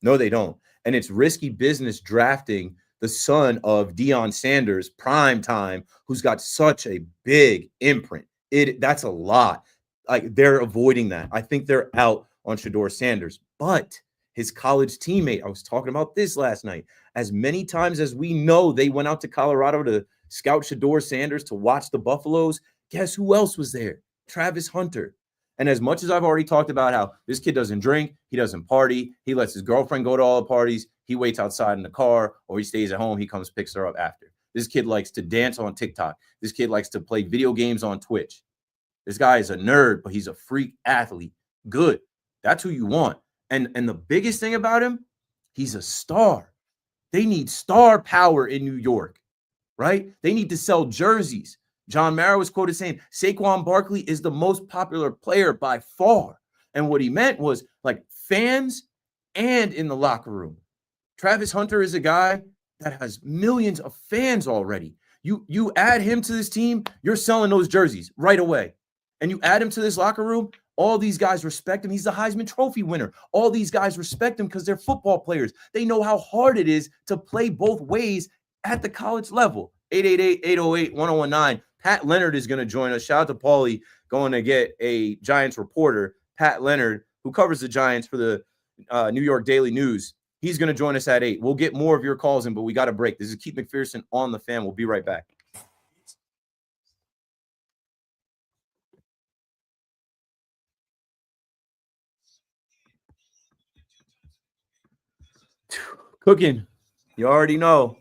No, they don't. And it's risky business drafting the son of Deion Sanders, prime time, who's got such a big imprint. That's a lot. Like, they're avoiding that. I think they're out on Shedeur Sanders, but his college teammate, I was talking about this last night, as many times as we know they went out to Colorado to scout Shedeur Sanders to watch the Buffaloes, guess who else was there? Travis Hunter. And as much as I've already talked about how this kid doesn't drink, he doesn't party, he lets his girlfriend go to all the parties, he waits outside in the car, or he stays at home, he comes picks her up after. This kid likes to dance on TikTok. This kid likes to play video games on Twitch. This guy is a nerd, but he's a freak athlete. Good. That's who you want. And the biggest thing about him, he's a star. They need star power in New York, right? They need to sell jerseys. John Mara was quoted saying, Saquon Barkley is the most popular player by far. And what he meant was like fans and in the locker room. Travis Hunter is a guy that has millions of fans already. You add him to this team, you're selling those jerseys right away. And you add him to this locker room, all these guys respect him. He's the Heisman Trophy winner. All these guys respect him because they're football players. They know how hard it is to play both ways at the college level. 888-808-1019. Pat Leonard is going to join us. Shout out to Paulie going to get a Giants reporter, Pat Leonard, who covers the Giants for the New York Daily News. He's going to join us at 8. We'll get more of your calls in, but we got a break. This is Keith McPherson on The Fan. We'll be right back. Cooking. You already know.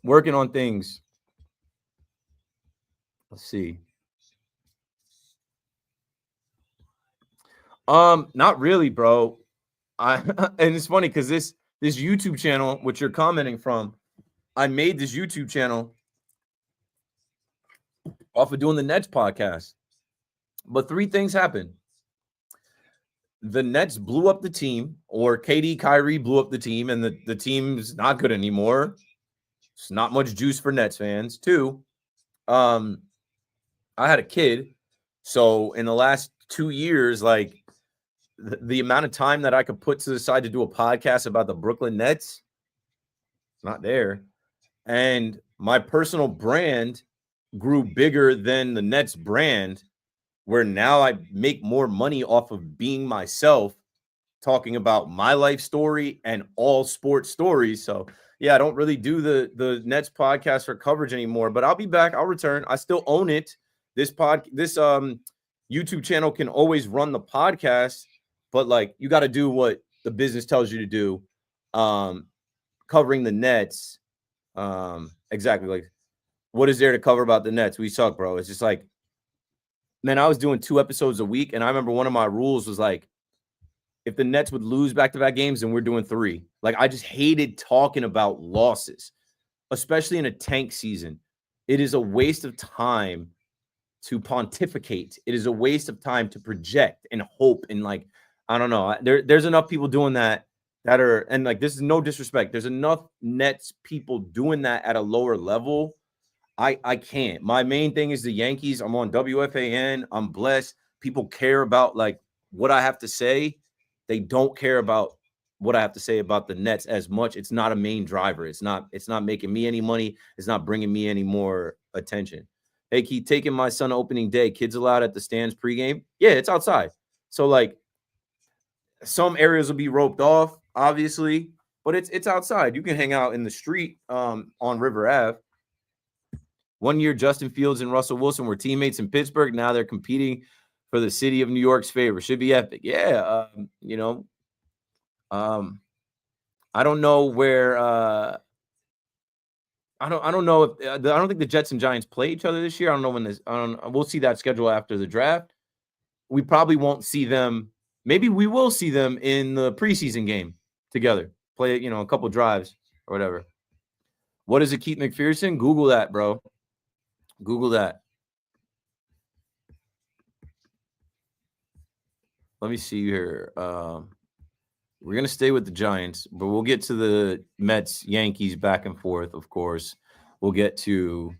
Working on things. Let's see. Not really, bro. And it's funny because this YouTube channel, which you're commenting from, I made this YouTube channel off of doing the Nets podcast. But 3 things happened. The Nets blew up the team, or KD, Kyrie blew up the team, and the team's not good anymore. It's not much juice for Nets fans. 2, I had a kid. So in the last 2 years, like the amount of time that I could put to the side to do a podcast about the Brooklyn Nets, it's not there. And my personal brand grew bigger than the Nets brand, where now I make more money off of being myself, talking about my life story and all sports stories. So yeah, I don't really do the Nets podcast for coverage anymore, but I'll be back. I'll return. I still own it. This YouTube channel can always run the podcast, but like you got to do what the business tells you to do. Covering the Nets. Exactly. Like, what is there to cover about the Nets? We suck, bro. It's just like, man, I was doing 2 episodes a week, and I remember one of my rules was like, if the Nets would lose back-to-back games, then we're doing 3. Like, I just hated talking about losses, especially in a tank season. It is a waste of time to pontificate. It is a waste of time to project and hope and like, I don't know. There's enough people doing that are, and like, this is no disrespect. There's enough Nets people doing that at a lower level. I can't. My main thing is the Yankees. I'm on WFAN. I'm blessed. People care about like what I have to say. They don't care about what I have to say about the Nets as much. It's not a main driver. It's not making me any money. It's not bringing me any more attention. Hey, keep taking my son opening day. Kids allowed at the stands pregame. Yeah, it's outside. So like some areas will be roped off, obviously, but it's outside. You can hang out in the street on River Ave. 1 year, Justin Fields and Russell Wilson were teammates in Pittsburgh. Now they're competing for the city of New York's favor. Should be epic. Yeah, I don't know where. I don't know if I don't think the Jets and Giants play each other this year. I don't know when this. We'll see that schedule after the draft. We probably won't see them. Maybe we will see them in the preseason game together. Play, a couple drives or whatever. What is a Keith McPherson? Google that, bro. Google that. Let me see here. We're going to stay with the Giants, but we'll get to the Mets, Yankees back and forth, of course. We'll get to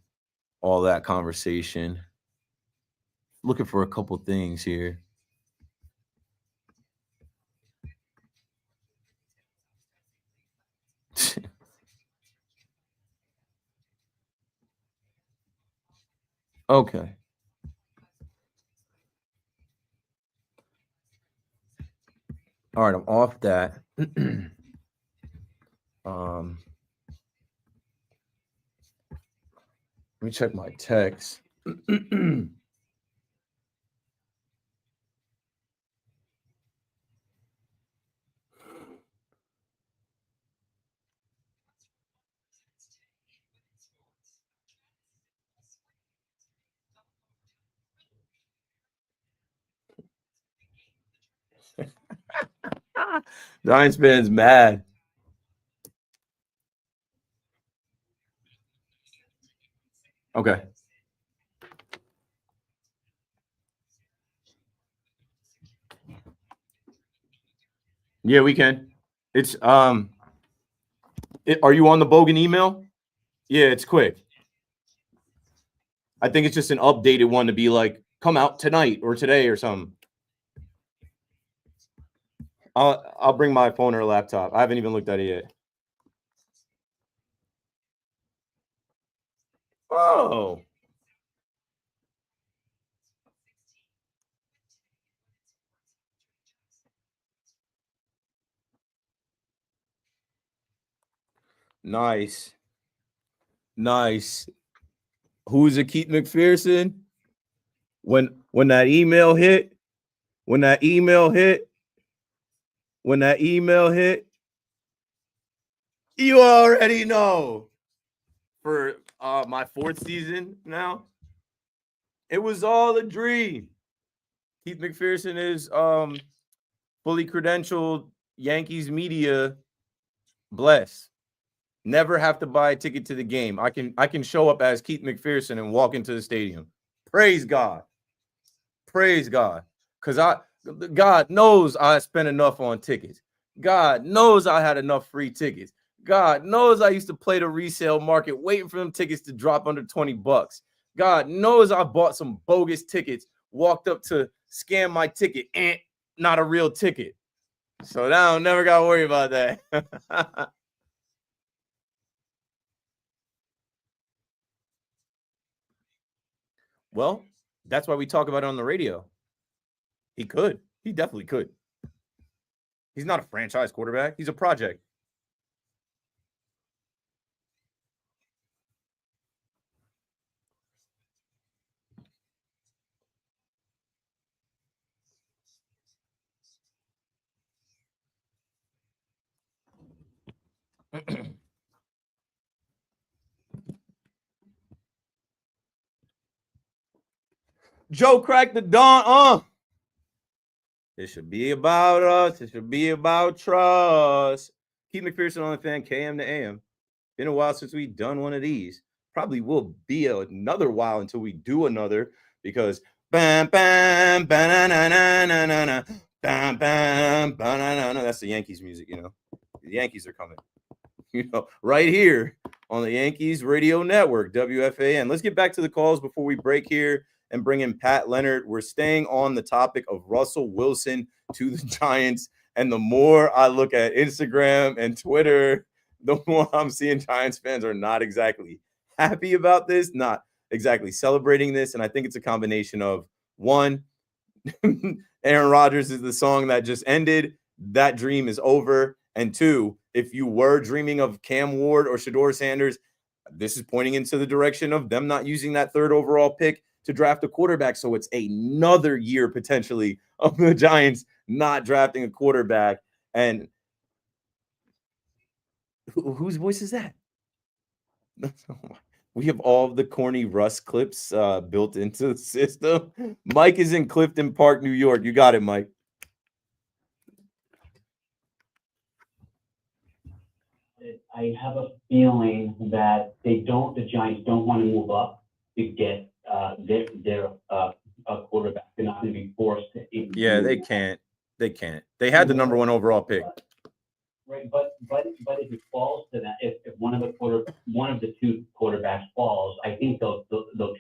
all that conversation. Looking for a couple things here. Okay. All right, I'm off that. Let me check my text. Giants fans mad. Okay. Yeah, we can. It's are you on the Bogan email? Yeah, it's quick. I think it's just an updated one to be like, come out tonight or today or something. I'll bring my phone or laptop. I haven't even looked at it yet. Oh. Nice. Nice. Who's a Keith McPherson? When that email hit, you already know. For my fourth season now, it was all a dream. Keith McPherson is fully credentialed Yankees media. Bless. Never have to buy a ticket to the game. I can show up as Keith McPherson and walk into the stadium. Praise God. Praise God. Because God knows I spent enough on tickets. God knows I had enough free tickets. God knows I used to play the resale market waiting for them tickets to drop under $20. God knows I bought some bogus tickets, walked up to scan my ticket, and not a real ticket. So now I never got to worry about that. Well, that's why we talk about it on the radio. He could. He definitely could. He's not a franchise quarterback. He's a project. Joe cracked the dawn. It should be about us. It should be about trust. Keith McPherson on the fan, KM to AM. Been a while since we've done one of these. Probably will be another while until we do another. because bam, bam, ba-na-na-na-na-na-na, bam, bam, ba-na-na-na. That's the Yankees music, you know. The Yankees are coming, you know, right here on the Yankees Radio Network, WFAN. Let's get back to the calls before we break here and bring in Pat Leonard. We're staying on the topic of Russell Wilson to the Giants. And the more I look at Instagram and Twitter, the more I'm seeing Giants fans are not exactly happy about this, not exactly celebrating this. And I think it's a combination of, one, Aaron Rodgers is the song that just ended. That dream is over. And two, if you were dreaming of Cam Ward or Shedeur Sanders, this is pointing into the direction of them not using that third overall pick to draft a quarterback. So it's another year potentially of the Giants not drafting a quarterback. And whose voice is that? We have all of the corny Russ clips built into the system. Mike is in Clifton Park, New York. You got it, Mike. I have a feeling that the Giants don't want to move up to get their quarterback. They're not going to be forced to. Yeah, they can't. They can't. They had the number one overall pick. Right, but if it falls to that, if one of the two quarterbacks falls, I think they'll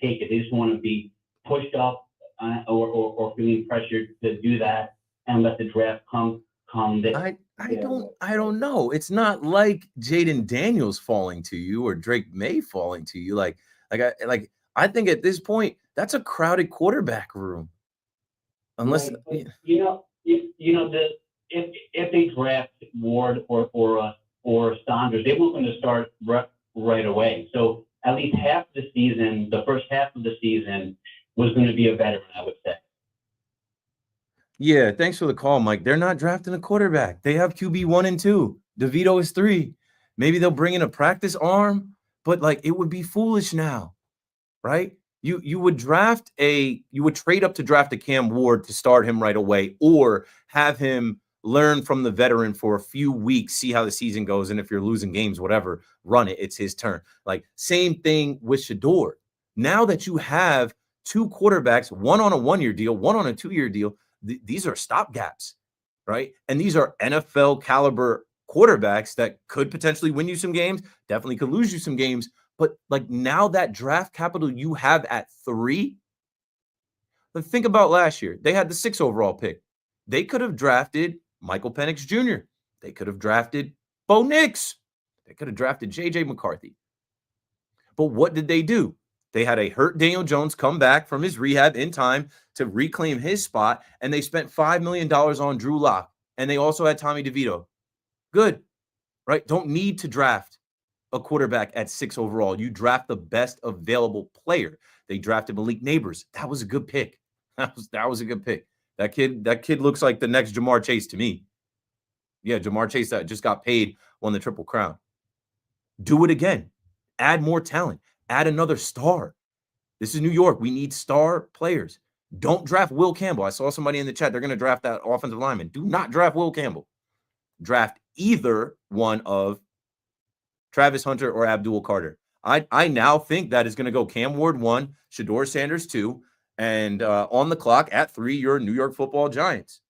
take it. They just want to be pushed up or feeling pressured to do that and let the draft come. I don't know. It's not like Jaden Daniels falling to you or Drake May falling to you. I think at this point that's a crowded quarterback room. Unless right, if they draft Ward or Saunders, they want them to start right away. So at least half the season, the first half of the season, was going to be a veteran, I would say. Yeah, thanks for the call, Mike. They're not drafting a quarterback. They have QB 1 and 2. DeVito is 3. Maybe they'll bring in a practice arm, but it would be foolish now, right? You would trade up to draft a Cam Ward to start him right away, or have him learn from the veteran for a few weeks, see how the season goes, and if you're losing games, whatever, run it. It's his turn. Same thing with Shedeur. Now that you have two quarterbacks, one on a 1-year deal, one on a 2-year deal, these are stopgaps, right? And these are NFL caliber quarterbacks that could potentially win you some games, definitely could lose you some games. But now that draft capital you have at 3, think about last year. They had the 6 overall pick. They could have drafted Michael Penix Jr. They could have drafted Bo Nix. They could have drafted J.J. McCarthy. But what did they do? They had a hurt Daniel Jones come back from his rehab in time to reclaim his spot, and they spent $5 million on Drew Lock, and they also had Tommy DeVito. Good, right? Don't need to draft a quarterback at 6 overall. You draft the best available player. They drafted Malik Neighbors. That was a good pick. That was a good pick. That kid looks like the next Jamar Chase to me. Yeah, Jamar Chase that just got paid, won the Triple Crown. Do it again. Add more talent. Add another star. This is New York. We need star players. Don't draft Will Campbell. I saw somebody in the chat. They're going to draft that offensive lineman. Do not draft Will Campbell. Draft either one of Travis Hunter or Abdul Carter. I now think that is going to go Cam Ward 1, Shedeur Sanders 2, and on the clock at 3, your New York Football Giants.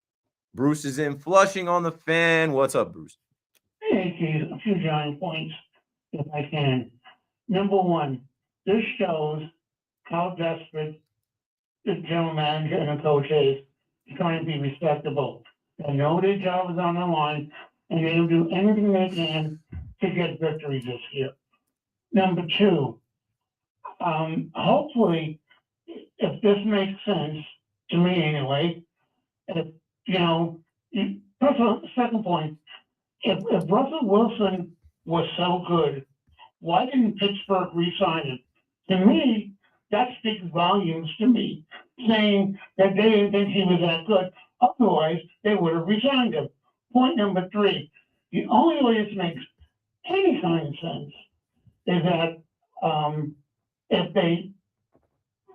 Bruce is in Flushing on the Fan. What's up, Bruce? Hey, Keith, a few Giant points, if I can. Number one, this shows how desperate the general manager and the coach is trying to be respectable. They know their job is on the line, and they'll do anything they can to get victories this year. Number two, hopefully, if this makes sense, to me anyway, second point, if Russell Wilson was so good, why didn't Pittsburgh re-sign him? To me, that speaks volumes to me, saying that they didn't think he was that good. Otherwise, they would have re-signed him. Point number 3, the only way this makes any kind of sense is that if they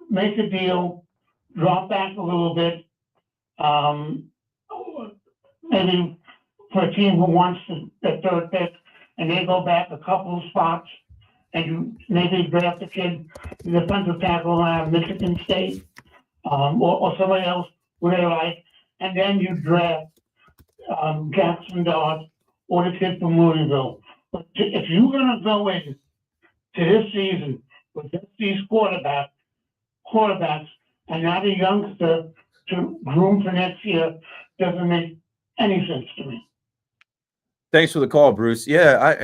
make a deal, drop back a little bit, maybe for a team who wants the third pick, and they go back a couple of spots, and you maybe draft a kid, the defensive tackle out of Michigan State, or somebody else who they like, and then you draft Jackson Dart or the kid from Louisville. But if you're gonna go in to this season with just these quarterbacks, and not a youngster to groom for next year, doesn't make any sense to me. Thanks for the call, Bruce. Yeah,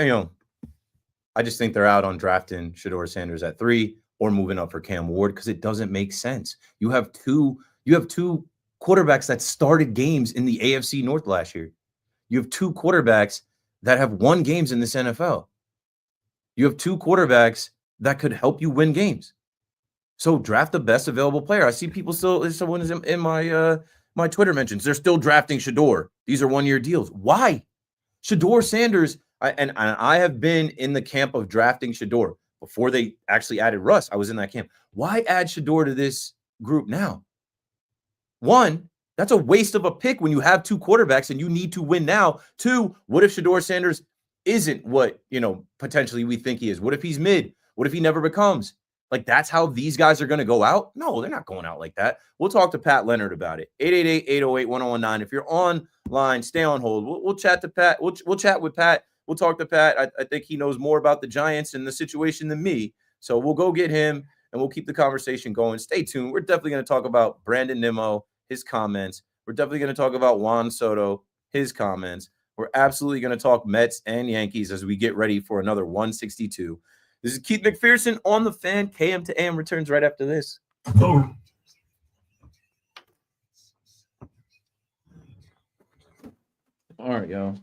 I just think they're out on drafting Shedeur Sanders at 3 or moving up for Cam Ward because it doesn't make sense. You have two quarterbacks that started games in the AFC North last year. You have 2 quarterbacks that have won games in this NFL. You have 2 quarterbacks that could help you win games. So draft the best available player. I see people still, someone is in my my Twitter mentions, they're still drafting Shedeur. These are 1-year deals. Why? Shedeur Sanders, I have been in the camp of drafting Shedeur before they actually added Russ. I was in that camp. Why add Shedeur to this group now? 1, that's a waste of a pick when you have 2 quarterbacks and you need to win now. 2, what if Shedeur Sanders isn't what, potentially we think he is? What if he's mid? What if he never becomes? Like, that's how these guys are going to go out? No, they're not going out like that. We'll talk to Pat Leonard about it. 888-808-1019. If you're online, stay on hold. We'll chat to Pat. We'll chat with Pat. We'll talk to Pat. I think he knows more about the Giants and the situation than me. So we'll go get him, and we'll keep the conversation going. Stay tuned. We're definitely going to talk about Brandon Nimmo, his comments. We're definitely going to talk about Juan Soto, his comments. We're absolutely going to talk Mets and Yankees as we get ready for another 162. This is Keith McPherson on the Fan. KM to AM returns right after this. Oh. All right, y'all.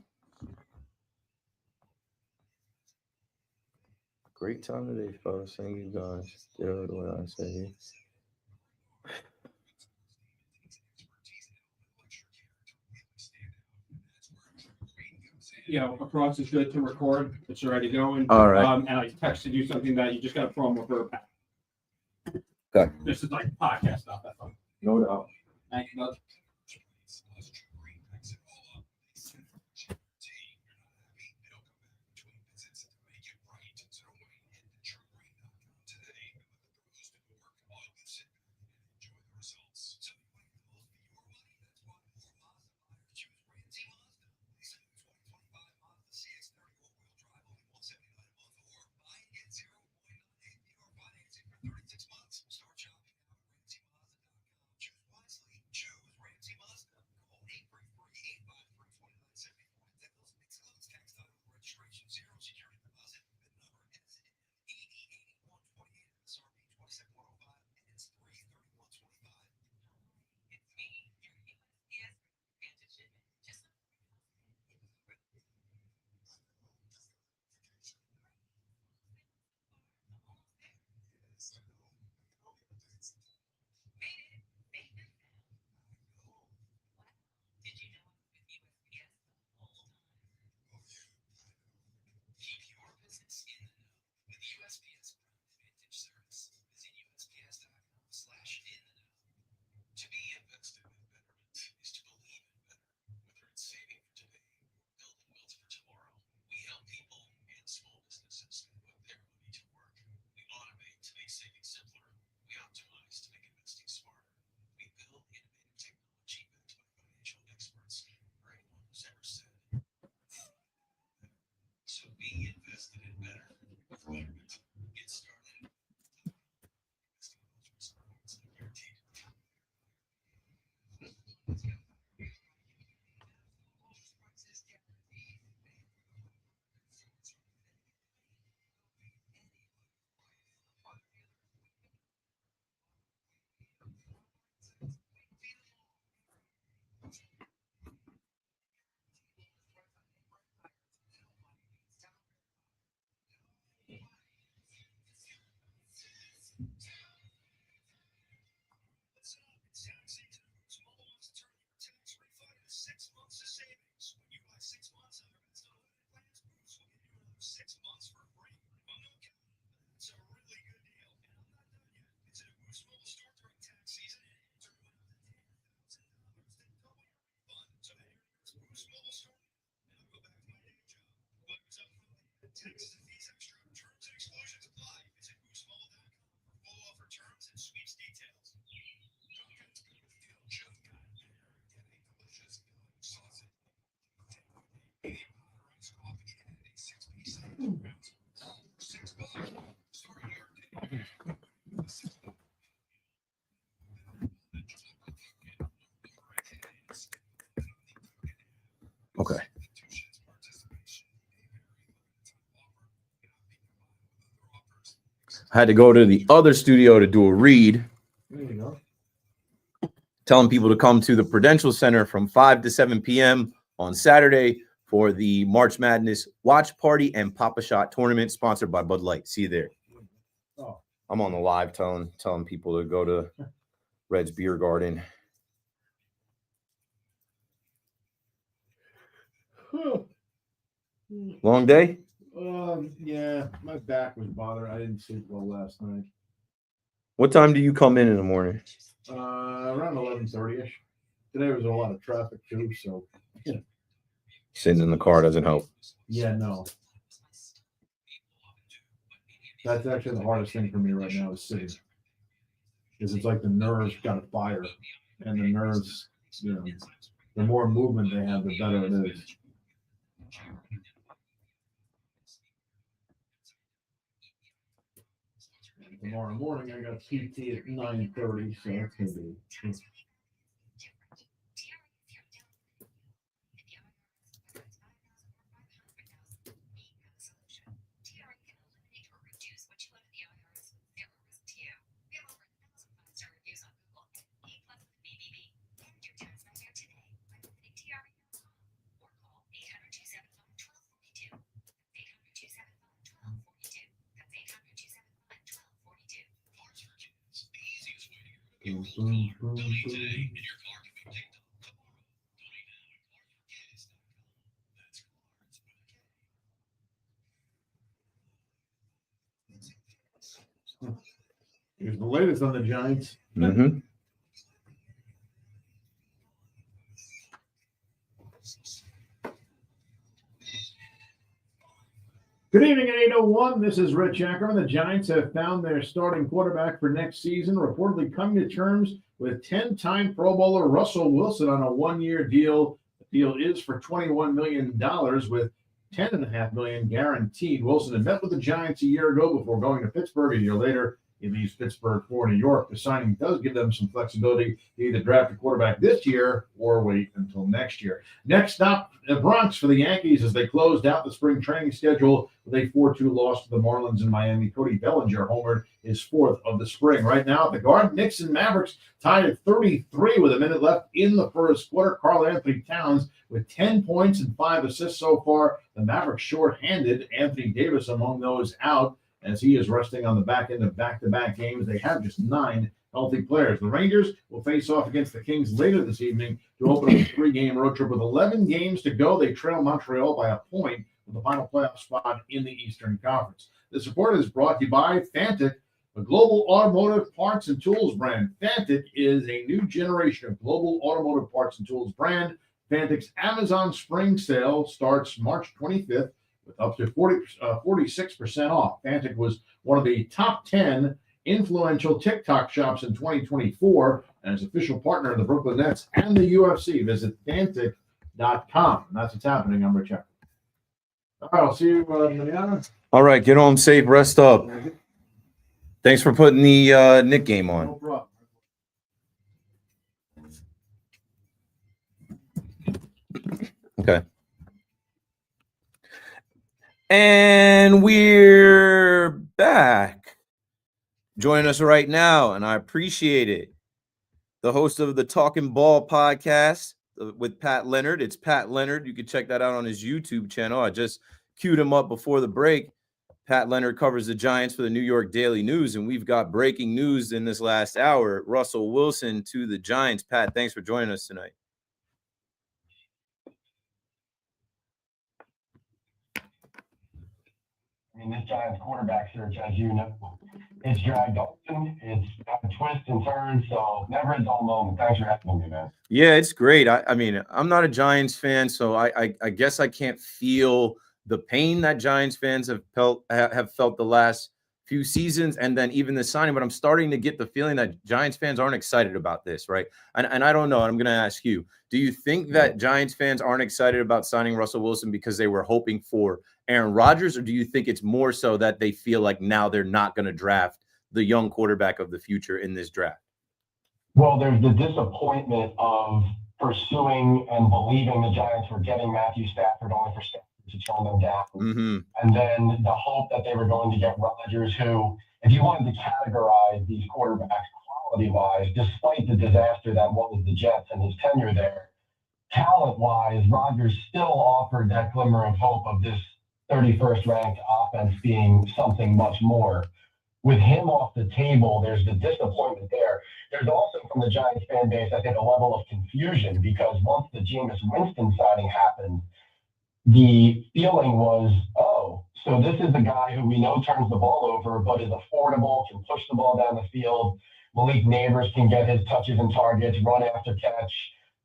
Great time today, fellas. Thank you guys. Did what I say here. Across is good to record. It's already going. All right. And I texted you something that you just got a promo for. Okay. This is like podcast stuff. That's all. No doubt. Thank you, bud. I had to go to the other studio to do a read, There you go. telling people to come to the Prudential Center from 5 to 7 p.m. on Saturday for the March Madness Watch Party and Papa Shot Tournament sponsored by Bud Light. See you there. Oh. I'm on the live telling people to go to Red's Beer Garden. Long day? Yeah, my back was bothering. I didn't sleep well last night. What time do you come in the morning? Around 11:30ish. Today was a lot of traffic too, so Sitting in the car doesn't help. yeah, no. That's actually the hardest thing for me right now is sitting. Because it's like the nerves got a fire. And the nerves, you know, the more movement they have, the better it is. And tomorrow morning I got PT at 9:30, so that's gonna be boom, boom, boom, boom. Here's the latest on the Giants. Mm-hmm. Good evening at 8:01. This is Rich Ackerman. The Giants have found their starting quarterback for next season, reportedly coming to terms with 10-time Pro Bowler Russell Wilson on a one-year deal. The deal is for $21 million with $10.5 million guaranteed. Wilson had met with the Giants a year ago before going to Pittsburgh. A year later, he leaves Pittsburgh for New York. The signing does give them some flexibility to either draft a quarterback this year or wait until next year. Next up, the Bronx for the Yankees as they closed out the spring training schedule with a 4-2 loss to the Marlins in Miami. Cody Bellinger homered his fourth of the spring. Right now at the Garden, Knicks and Mavericks tied at 33 with a minute left in the first quarter. Karl Anthony Towns with 10 points and 5 assists so far. The Mavericks short-handed. Anthony Davis among those out, as he is resting on the back end of back-to-back games. They have just 9 healthy players. The Rangers will face off against the Kings later this evening to open a 3-game road trip. With 11 games to go, they trail Montreal by a point with the final playoff spot in the Eastern Conference. This report is brought to you by Fantic, a global automotive parts and tools brand. Fantic is a new generation of global automotive parts and tools brand. Fantic's Amazon Spring Sale starts March 25th. with up to 46% off. Fantic was one of the top 10 influential TikTok shops in 2024 and is official partner of the Brooklyn Nets and the UFC. Visit Fantic.com. And that's what's happening. I'm Rich Ackerman. All right, I'll see you manana. All right, get home safe, rest up. Thanks for putting the Knick game on. No problem. Okay. And we're back. Joining us right now, and I appreciate it. The host of the Talking Ball podcast with Pat Leonard. It's Pat Leonard. You can check that out on his YouTube channel. I just queued him up before the break. Pat Leonard covers the Giants for the New York Daily News, and we've got breaking news in this last hour. Russell Wilson to the Giants. Pat, thanks for joining us tonight. I mean, this Giants quarterback search, as you know, it's dragged on. It's got twists and turns, so never a dull moment. Thanks for having me, man. Yeah, it's great. I mean, I'm not a Giants fan, so I guess I can't feel the pain that Giants fans have felt the last few seasons, and then even the signing. But I'm starting to get the feeling that Giants fans aren't excited about this, right? And I don't know. I'm going to ask you: do you think that Giants fans aren't excited about signing Russell Wilson because they were hoping for Aaron Rodgers, or do you think it's more so that they feel like now they're not going to draft the young quarterback of the future in this draft? Well, there's the disappointment of pursuing and believing the Giants were getting Matthew Stafford only for Stafford to turn them down. Mm-hmm. And then the hope that they were going to get Rodgers, who if you wanted to categorize these quarterbacks quality-wise, despite the disaster that was the Jets and his tenure there, talent-wise, Rodgers still offered that glimmer of hope of this 31st ranked offense being something much more. With him off the table, there's the disappointment there. There's also from the Giants fan base, I think, a level of confusion because once the Jameis Winston signing happened, the feeling was, oh, so this is the guy who we know turns the ball over, but is affordable, can push the ball down the field. Malik Neighbors can get his touches and targets, run after catch.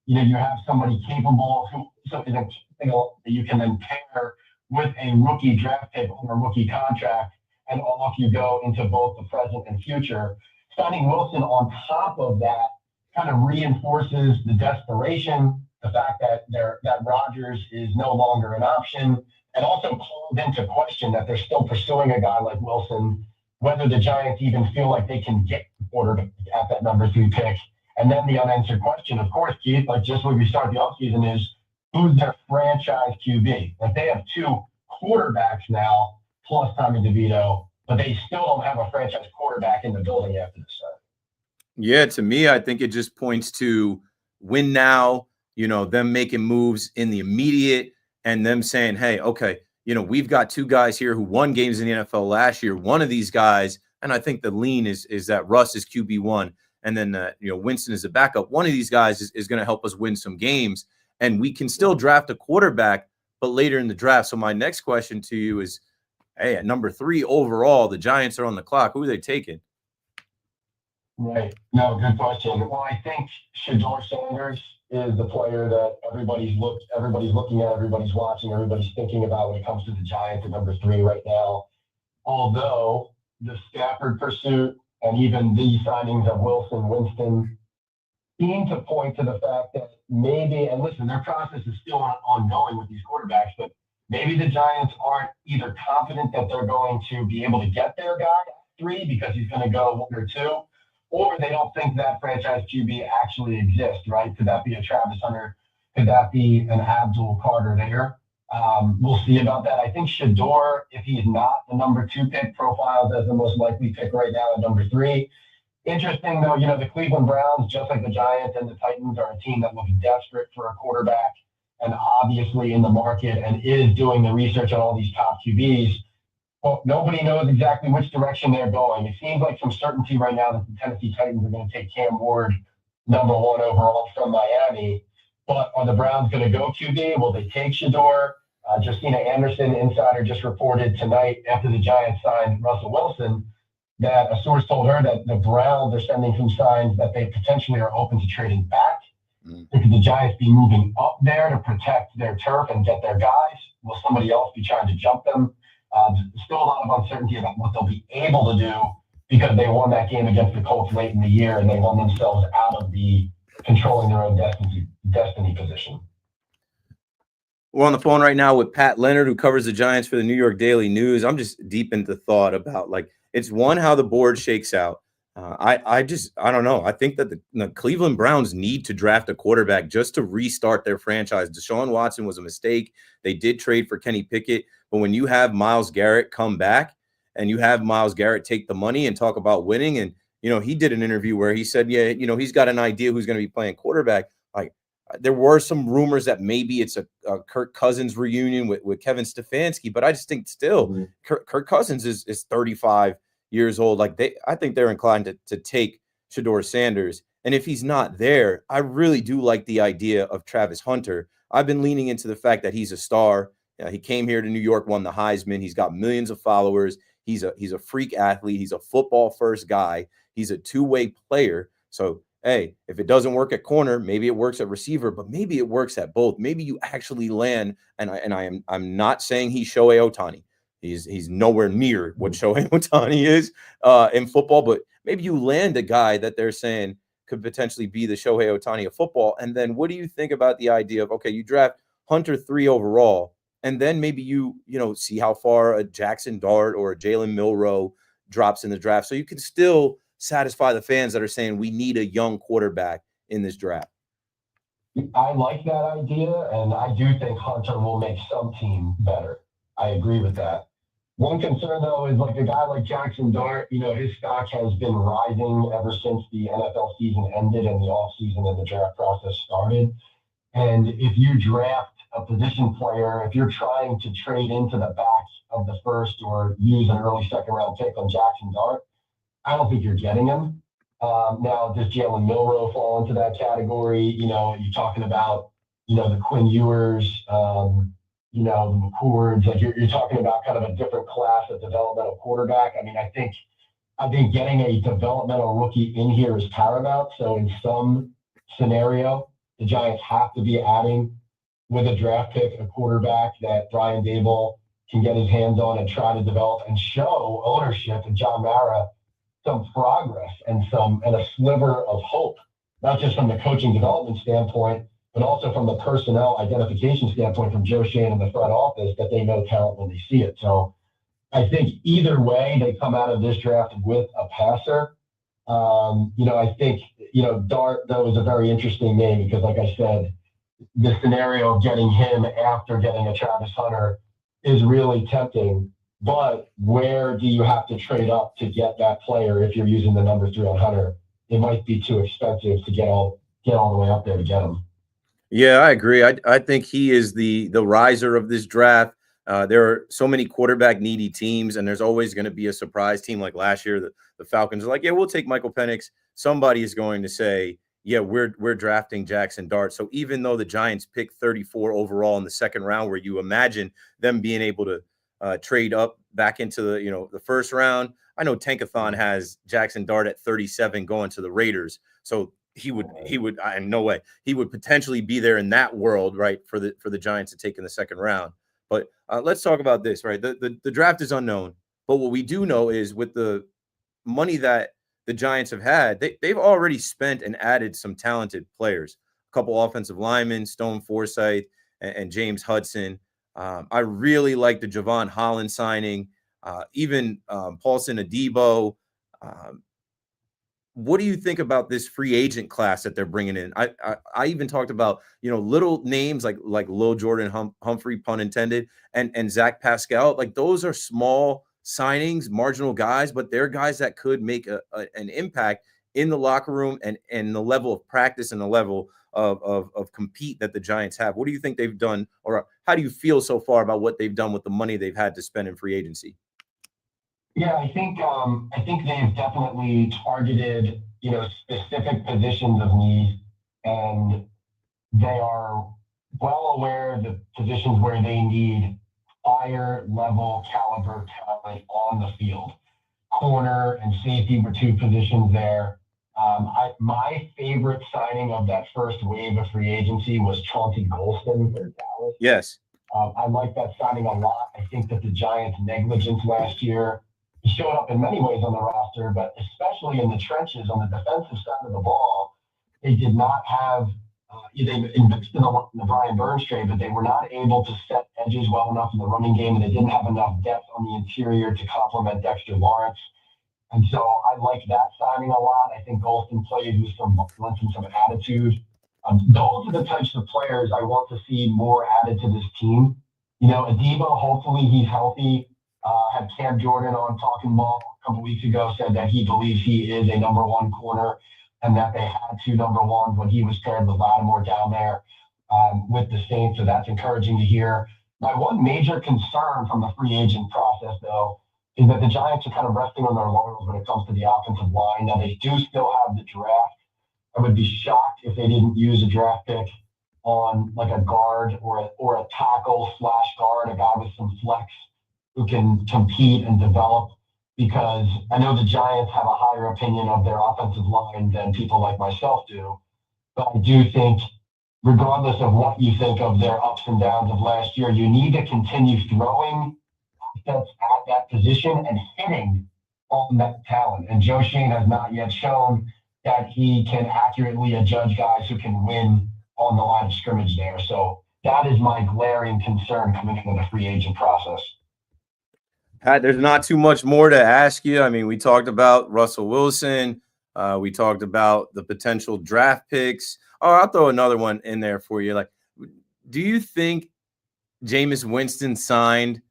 You know, you have somebody capable who so is a that you can then pair with a rookie draft pick on a rookie contract, and off you go into both the present and future. Signing Wilson on top of that kind of reinforces the desperation, the fact that Rodgers is no longer an option, and also calls into question that they're still pursuing a guy like Wilson, whether the Giants even feel like they can get the quarterback at that number 3 pick. And then the unanswered question, of course, Keith, like just when we start the offseason is, who's their franchise QB? Like they have 2 quarterbacks now, plus Tommy DeVito, but they still don't have a franchise quarterback in the building after this season. Yeah, to me, I think it just points to win now, you know, them making moves in the immediate and them saying, hey, okay, you know, we've got 2 guys here who won games in the NFL last year. One of these guys, and I think the lean is that Russ is QB1 and then, you know, Winston is a backup. One of these guys is going to help us win some games, and we can still draft a quarterback, but later in the draft. So my next question to you is, hey, at number 3 overall, the Giants are on the clock. Who are they taking? Right. No, good question. Well, I think Shedeur Sanders is the player that everybody's looking at, everybody's watching, everybody's thinking about when it comes to the Giants at number 3 right now. Although the Stafford pursuit and even the signings of Wilson, Winston seem to point to the fact that maybe, and listen, their process is still ongoing with these quarterbacks, but maybe the Giants aren't either confident that they're going to be able to get their guy at 3 because he's going to go 1 or 2, or they don't think that franchise QB actually exists, right? Could that be a Travis Hunter? Could that be an Abdul Carter there? We'll see about that. I think Shedeur, if he's not the number 2 pick, profiles as the most likely pick right now at number 3. Interesting, though, you know, the Cleveland Browns, just like the Giants and the Titans, are a team that looks desperate for a quarterback and obviously in the market and is doing the research on all these top QBs. Well, nobody knows exactly which direction they're going. It seems like some certainty right now that the Tennessee Titans are going to take Cam Ward number 1 overall from Miami. But are the Browns going to go QB? Will they take Shedeur? Justina Anderson, insider, just reported tonight after the Giants signed Russell Wilson that a source told her that the Browns are sending some signs that they potentially are open to trading back. Could the Giants be moving up there to protect their turf and get their guys? Will somebody else be trying to jump them? Still a lot of uncertainty about what they'll be able to do because they won that game against the Colts late in the year and they won themselves out of the controlling their own destiny position. We're on the phone right now with Pat Leonard, who covers the Giants for the New York Daily News. I'm just deep into thought about, like, it's one, how the board shakes out. I don't know. I think that the Cleveland Browns need to draft a quarterback just to restart their franchise. Deshaun Watson was a mistake. They did trade for Kenny Pickett. But when you have Myles Garrett come back and you have Myles Garrett take the money and talk about winning, and, you know, he did an interview where he said, yeah, you know, he's got an idea who's going to be playing quarterback. Like, there were some rumors that maybe it's a Kirk Cousins reunion with Kevin Stefanski, but I just think still Kirk Cousins is 35 years old. Like, I think they're inclined to take Shedeur Sanders. And if he's not there, I really do like the idea of Travis Hunter. I've been leaning into the fact that he's a star. He came here to New York, won the Heisman. He's got millions of followers. He's a freak athlete. He's a football first guy. He's a 2-way player. So, hey, if it doesn't work at corner, maybe it works at receiver, but maybe it works at both. Maybe you actually land. And I'm not saying he's Shohei Ohtani. He's nowhere near what Shohei Ohtani is in football, but maybe you land a guy that they're saying could potentially be the Shohei Ohtani of football. And then what do you think about the idea of, okay, you draft Hunter 3 overall, and then maybe you see how far a Jackson Dart or a Jalen Milroe drops in the draft, so you can still satisfy the fans that are saying we need a young quarterback in this draft. I like that idea, and I do think Hunter will make some team better. I agree with that. One concern, though, is like a guy like Jackson Dart, his stock has been rising ever since the NFL season ended and the offseason and the draft process started. And if you draft a position player, if you're trying to trade into the back of the first or use an early second round pick on Jackson Dart, I don't think you're getting him. Now, does Jalen Milroe fall into that category? You're talking about, the Quinn Ewers, the McCourds. Like you're talking about kind of a different class of developmental quarterback. I mean, I think getting a developmental rookie in here is paramount. So in some scenario, the Giants have to be adding with a draft pick a quarterback that Brian Daboll can get his hands on and try to develop and show ownership and John Mara some progress and a sliver of hope, not just from the coaching development standpoint, but also from the personnel identification standpoint from Joe Schoen in the front office that they know talent when they see it. So I think either way, they come out of this draft with a passer. I think, Dart, though, is a very interesting name because, like I said, the scenario of getting him after getting a Travis Hunter is really tempting. But where do you have to trade up to get that player if you're using the number 3 on Hunter? It might be too expensive to get all the way up there to get him. Yeah, I agree. I think he is the riser of this draft. There are so many quarterback needy teams, and there's always going to be a surprise team like last year. The Falcons are like, yeah, we'll take Michael Penix. Somebody is going to say, yeah, we're drafting Jackson Dart. So even though the Giants picked 34 overall in the second round, where you imagine them being able to trade up back into the first round, I know Tankathon has Jackson Dart at 37 going to the Raiders. So he would in no way he would potentially be there in that world, right, for the Giants to take in the second round. But let's talk about this, right? The draft is unknown, but what we do know is with the money that the Giants have had, they've already spent and added some talented players, a couple offensive linemen, Stone Forsythe and James Hudson. I really like the Javon Holland signing, even Paulson Adebo. What do you think about this free agent class that they're bringing in? I even talked about, little names like Lil Jordan Humphrey, pun intended, and Zach Pascal. Like those are small signings, marginal guys, but they're guys that could make an impact in the locker room and the level of practice and the level of compete that the Giants have. What do you think they've done, or how do you feel so far about what they've done with the money they've had to spend in free agency? Yeah, I think they've definitely targeted, specific positions of need, and they are well aware of the positions where they need higher level caliber talent on the field. Corner and safety were two positions there. My favorite signing of that first wave of free agency was Chauncey Golston for Dallas. Yes. I like that signing a lot. I think that the Giants' negligence last year showed up in many ways on the roster, but especially in the trenches on the defensive side of the ball, they did not have, they invested in the Brian Burns trade, but they were not able to set edges well enough in the running game, and they didn't have enough depth on the interior to complement Dexter Lawrence. And so I like that signing a lot. I think Golston plays with some violence and some attitude. Those are the types of players I want to see more added to this team. Adebo, hopefully he's healthy. Had Cam Jordan on Talking Ball a couple weeks ago, said that he believes he is a number 1 corner and that they had 2 number 1s when he was paired with Lattimore down there with the Saints. So that's encouraging to hear. My one major concern from the free agent process, though, is that the Giants are kind of resting on their laurels when it comes to the offensive line. Now, they do still have the draft. I would be shocked if they didn't use a draft pick on like a guard or a tackle / guard, a guy with some flex who can compete and develop, because I know the Giants have a higher opinion of their offensive line than people like myself do. But I do think, regardless of what you think of their ups and downs of last year, you need to continue throwing assets at that position and hitting on that talent. And Joe Schoen has not yet shown that he can accurately adjudge guys who can win on the line of scrimmage there. So that is my glaring concern coming into the free agent process. Pat, there's not too much more to ask you. I mean, we talked about Russell Wilson. We talked about the potential draft picks. Oh, I'll throw another one in there for you. Like, do you think Jameis Winston signed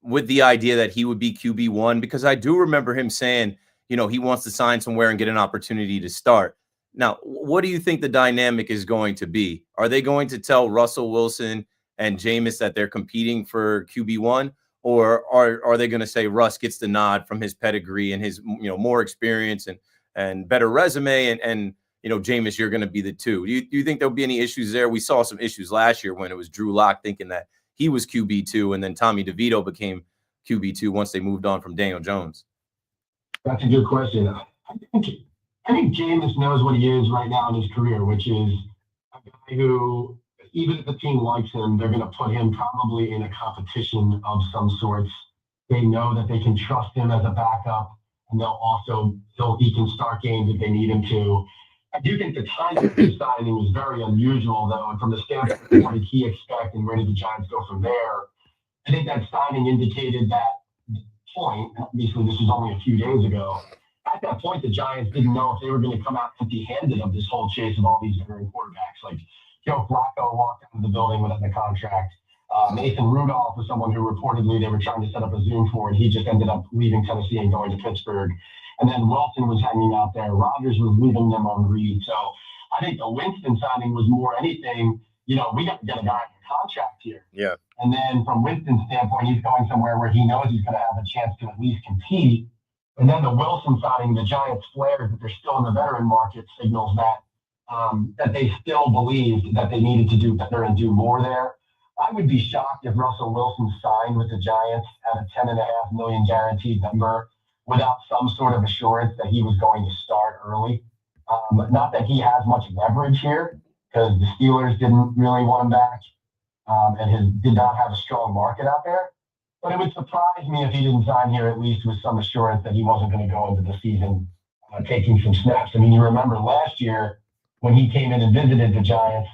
with the idea that he would be QB1, because I do remember him saying, you know, he wants to sign somewhere and get an opportunity to start. Now, what do you think the dynamic is going to be? Are they going to tell Russell Wilson and Jameis that they're competing for QB1, or are they going to say Russ gets the nod from his pedigree and his, you know, more experience and better resume, and you know, Jameis, you're going to be the 2? Do you think there'll be any issues there? We saw some issues last year when it was Drew Lock thinking that he was QB2, and then Tommy DeVito became QB2 once they moved on from Daniel Jones. That's a good question. I think Jameis knows what he is right now in his career, which is a guy who, even if the team likes him, they're going to put him probably in a competition of some sorts. They know that they can trust him as a backup, and he can start games if they need him to. I do think the timing of his signing was very unusual, though, and from the standpoint of what did he expect and where did the Giants go from there, I think that signing indicated that point. Obviously, this was only a few days ago. At that point, the Giants didn't know if they were going to come out empty-handed of this whole chase of all these veteran quarterbacks. Like Joe Flacco walked out of the building without the contract. Mason Rudolph was someone who reportedly they were trying to set up a Zoom for, and he just ended up leaving Tennessee and going to Pittsburgh. And then Wilson was hanging out there. Rodgers was leaving them on Reed. So I think the Winston signing was more anything, you know, we got to get a guy on a contract here. Yeah. And then from Winston's standpoint, he's going somewhere where he knows he's going to have a chance to at least compete. And then the Wilson signing, the Giants flared that they're still in the veteran market, signals that that they still believed that they needed to do better and do more there. I would be shocked if Russell Wilson signed with the Giants at a $10.5 million guaranteed number without some sort of assurance that he was going to start early. Not that he has much leverage here, because the Steelers didn't really want him back and did not have a strong market out there. But it would surprise me if he didn't sign here at least with some assurance that he wasn't going to go into the season taking some snaps. I mean, you remember last year when he came in and visited the Giants,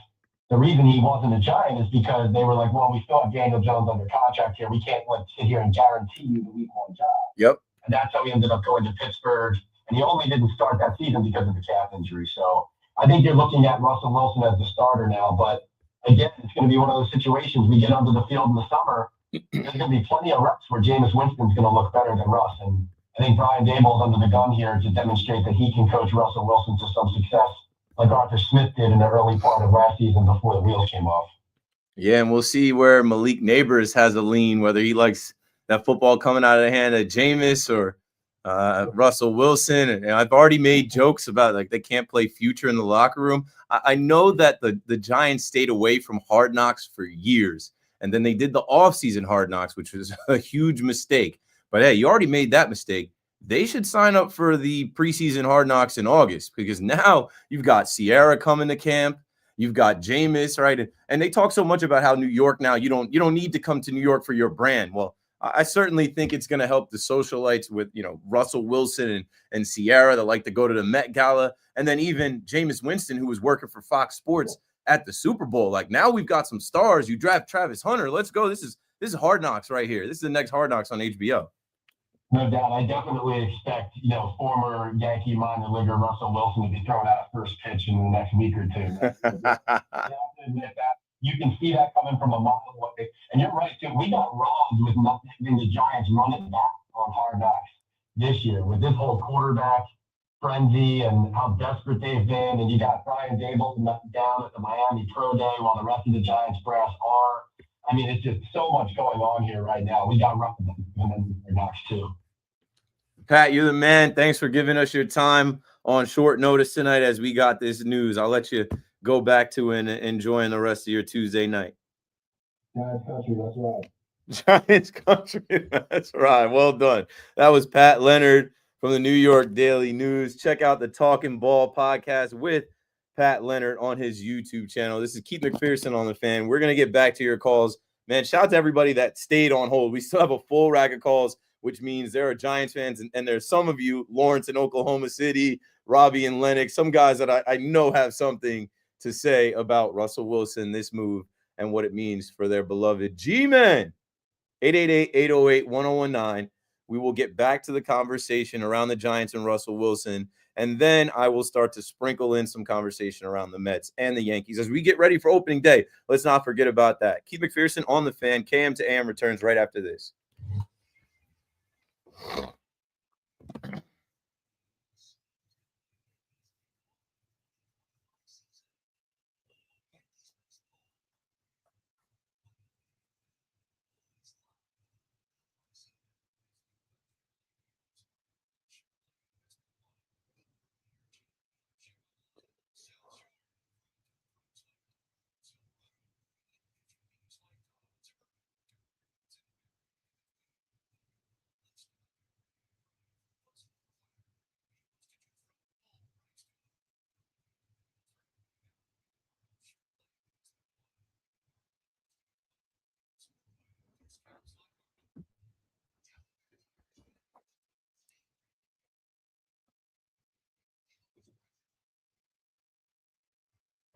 the reason he wasn't a Giant is because they were like, well, we still have Daniel Jones under contract here. We can't sit here and guarantee you the week 1 job. Yep. And that's how he ended up going to Pittsburgh. And he only didn't start that season because of the calf injury. So I think you're looking at Russell Wilson as the starter now. But again, it's going to be one of those situations we get onto the field in the summer. There's going to be plenty of reps where Jameis Winston's going to look better than Russ. And I think Brian Daboll's under the gun here to demonstrate that he can coach Russell Wilson to some success, like Arthur Smith did in the early part of last season before the wheels came off. Yeah, and we'll see where Malik Neighbors has a lean, whether he likes that football coming out of the hand of Jameis or Russell Wilson. And I've already made jokes about, like, they can't play future in the locker room. I know that the Giants stayed away from Hard Knocks for years, and then they did the offseason Hard Knocks, which was a huge mistake. But, hey, you already made that mistake. They should sign up for the preseason Hard Knocks in August, because now you've got Sierra coming to camp. You've got Jameis, right? And they talk so much about how New York now, you don't need to come to New York for your brand. Well, I certainly think it's going to help the socialites with, you know, Russell Wilson and Sierra that like to go to the Met Gala. And then even Jameis Winston, who was working for Fox Sports at the Super Bowl. Like, now we've got some stars. You draft Travis Hunter. Let's go. This is Hard Knocks right here. This is the next Hard Knocks on HBO. No doubt. I definitely expect, you know, former Yankee minor leaguer Russell Wilson to be thrown out first pitch in the next week or two. You can see that coming from a mile away. And you're right, too. We got robbed with not having the Giants running back on Hard Knocks this year with this whole quarterback frenzy and how desperate they've been. And you got Brian Daboll down at the Miami Pro Day while the rest of the Giants brass are. I mean, it's just so much going on here right now. We got robbed with Hard Knocks, too. Pat, you're the man. Thanks for giving us your time on short notice tonight as we got this news. I'll let you go back to and enjoying the rest of your Tuesday night. Giants country, that's right. Giants country, that's right. Well done. That was Pat Leonard from the New York Daily News. Check out the Talking Ball podcast with Pat Leonard on his YouTube channel. This is Keith McPherson on The Fan. We're going to get back to your calls. Man, shout out to everybody that stayed on hold. We still have a full rack of calls, which means there are Giants fans, and there's some of you, Lawrence in Oklahoma City, Robbie and Lennox, some guys that I know have something to say about Russell Wilson, this move, and what it means for their beloved G-Men. 888-808-1019. We will get back to the conversation around the Giants and Russell Wilson, and then I will start to sprinkle in some conversation around the Mets and the Yankees as we get ready for opening day. Let's not forget about that. Keith McPherson on The Fan. KM to AM returns right after this.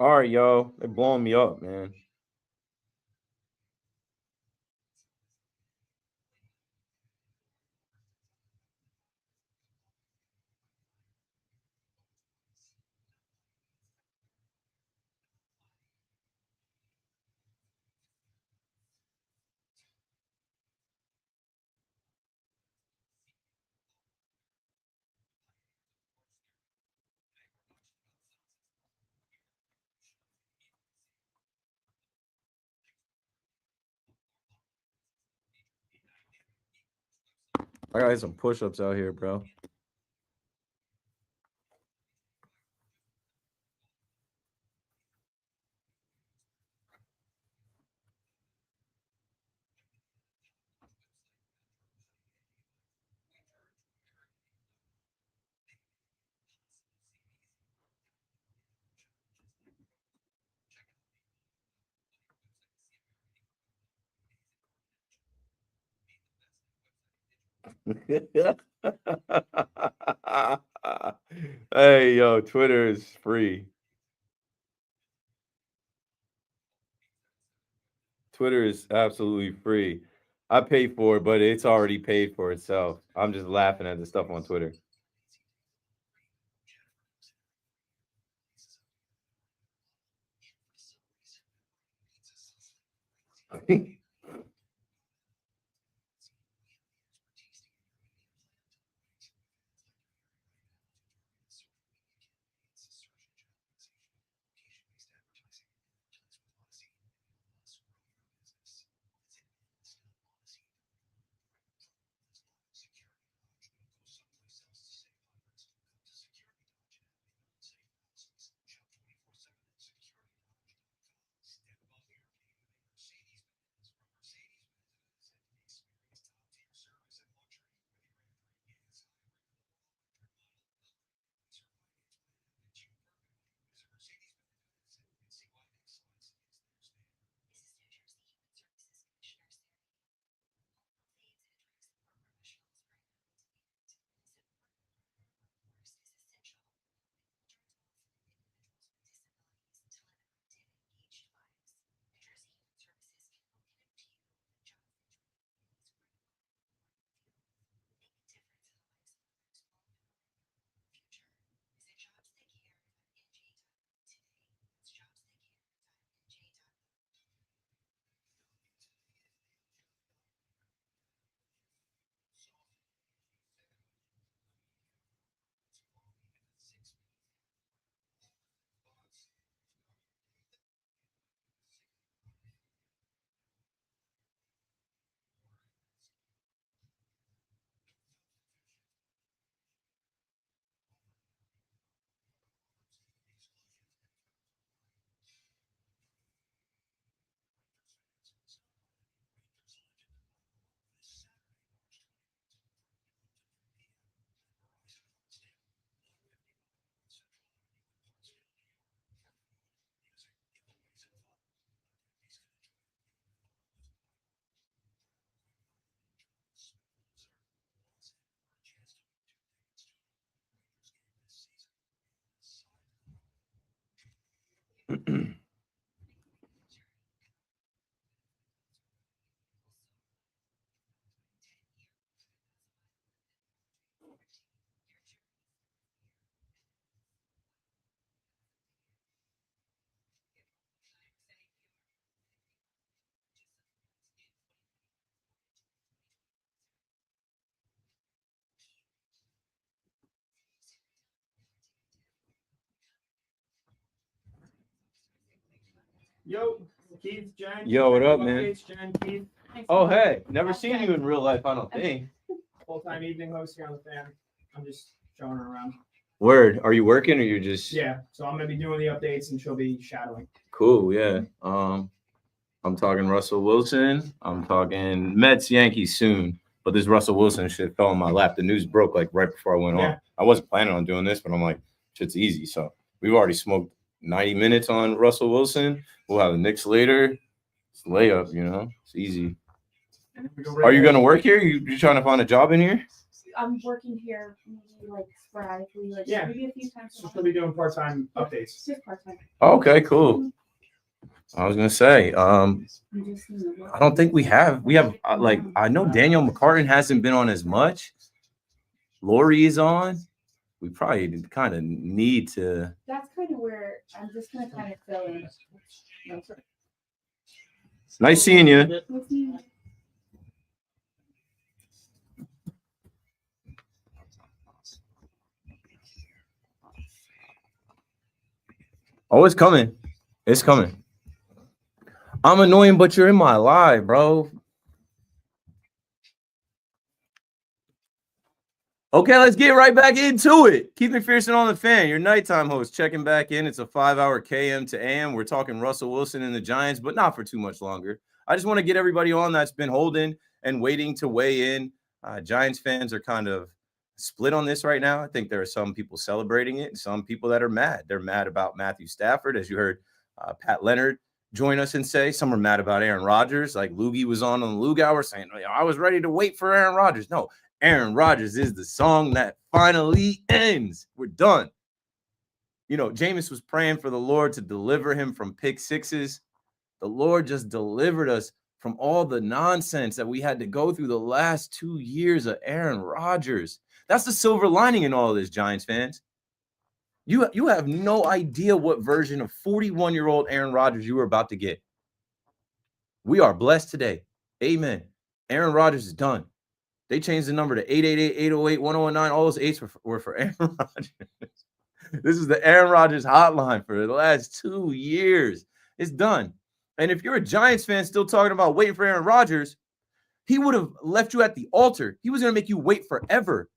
All right, yo. They're blowing me up, man. I got some push-ups out here, bro. Hey, yo, Twitter is free. Twitter is absolutely free. I pay for it, but it's already paid for itself. I'm just laughing at the stuff on Twitter. Yo, Keith, Jen. Yo, what up, man? Updates, Jen, Keith. Oh, hey, never seen you in real life, I don't think. Full-time evening host here on the fan. I'm just showing her around. Word, are you working or you're just Yeah, so I'm gonna be doing the updates and she'll be shadowing. cool? Yeah. I'm talking Russell Wilson. I'm talking Mets, Yankees soon. But this Russell Wilson shit fell in my lap. The news broke like right before I went on. I wasn't planning on doing this, but I'm like, shit's easy. So we've already smoked 90 minutes on Russell Wilson. We'll have the Knicks later. It's a layup, you know. It's easy. Are you gonna work here? You trying to find a job in here? I'm working here maybe like sporadically, like Yeah. maybe a few times. So she'll be doing part-time updates. Just part-time. Okay, cool. I was gonna say, I don't think we have like I know Daniel McCartan hasn't been on as much. Lori is on. We probably kind of need to. That's kind of where I'm just gonna kind of fill in. Nice seeing you. Nice seeing you. Oh, it's coming. It's coming. I'm annoying, but you're in my live, bro. Okay, let's get right back into it. Keith McPherson on the fan, your nighttime host, checking back in. It's a 5-hour KM to AM. We're talking Russell Wilson and the Giants, but not for too much longer. I just want to get everybody on that's been holding and waiting to weigh in. Giants fans are kind of split on this right now. I think there are some people celebrating it and some people that are mad. They're mad about Matthew Stafford, as you heard Pat Leonard join us and say. Some are mad about Aaron Rodgers, like Loogie was on the Lug Hour saying, I was ready to wait for Aaron Rodgers. No, Aaron Rodgers is the song that finally ends. We're done. You know, Jameis was praying for the Lord to deliver him from pick sixes. The Lord just delivered us from all the nonsense that we had to go through the last 2 years of Aaron Rodgers. That's the silver lining in all of this, Giants fans. You have no idea what version of 41-year-old Aaron Rodgers you were about to get. We are blessed today. Amen. Aaron Rodgers is done. They changed the number to 888-808-1019. All those eights were for Aaron Rodgers. This is the Aaron Rodgers hotline for the last 2 years. It's done. And if you're a Giants fan still talking about waiting for Aaron Rodgers, he would have left you at the altar. He was going to make you wait forever.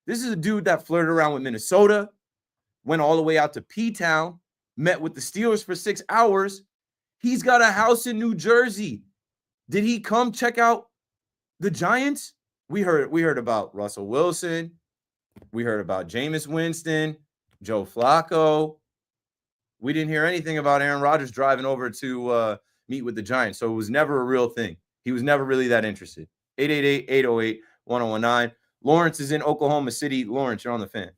This is a dude that flirted around with Minnesota, went all the way out to P-Town, met with the Steelers for 6 hours. He's got a house in New Jersey. Did he come check out the Giants? We heard about Russell Wilson. We heard about Jameis Winston, Joe Flacco. We didn't hear anything about Aaron Rodgers driving over to meet with the Giants. So it was never a real thing. He was never really that interested. 888-808-1019. Lawrence is in Oklahoma City. Lawrence, you're on the fan.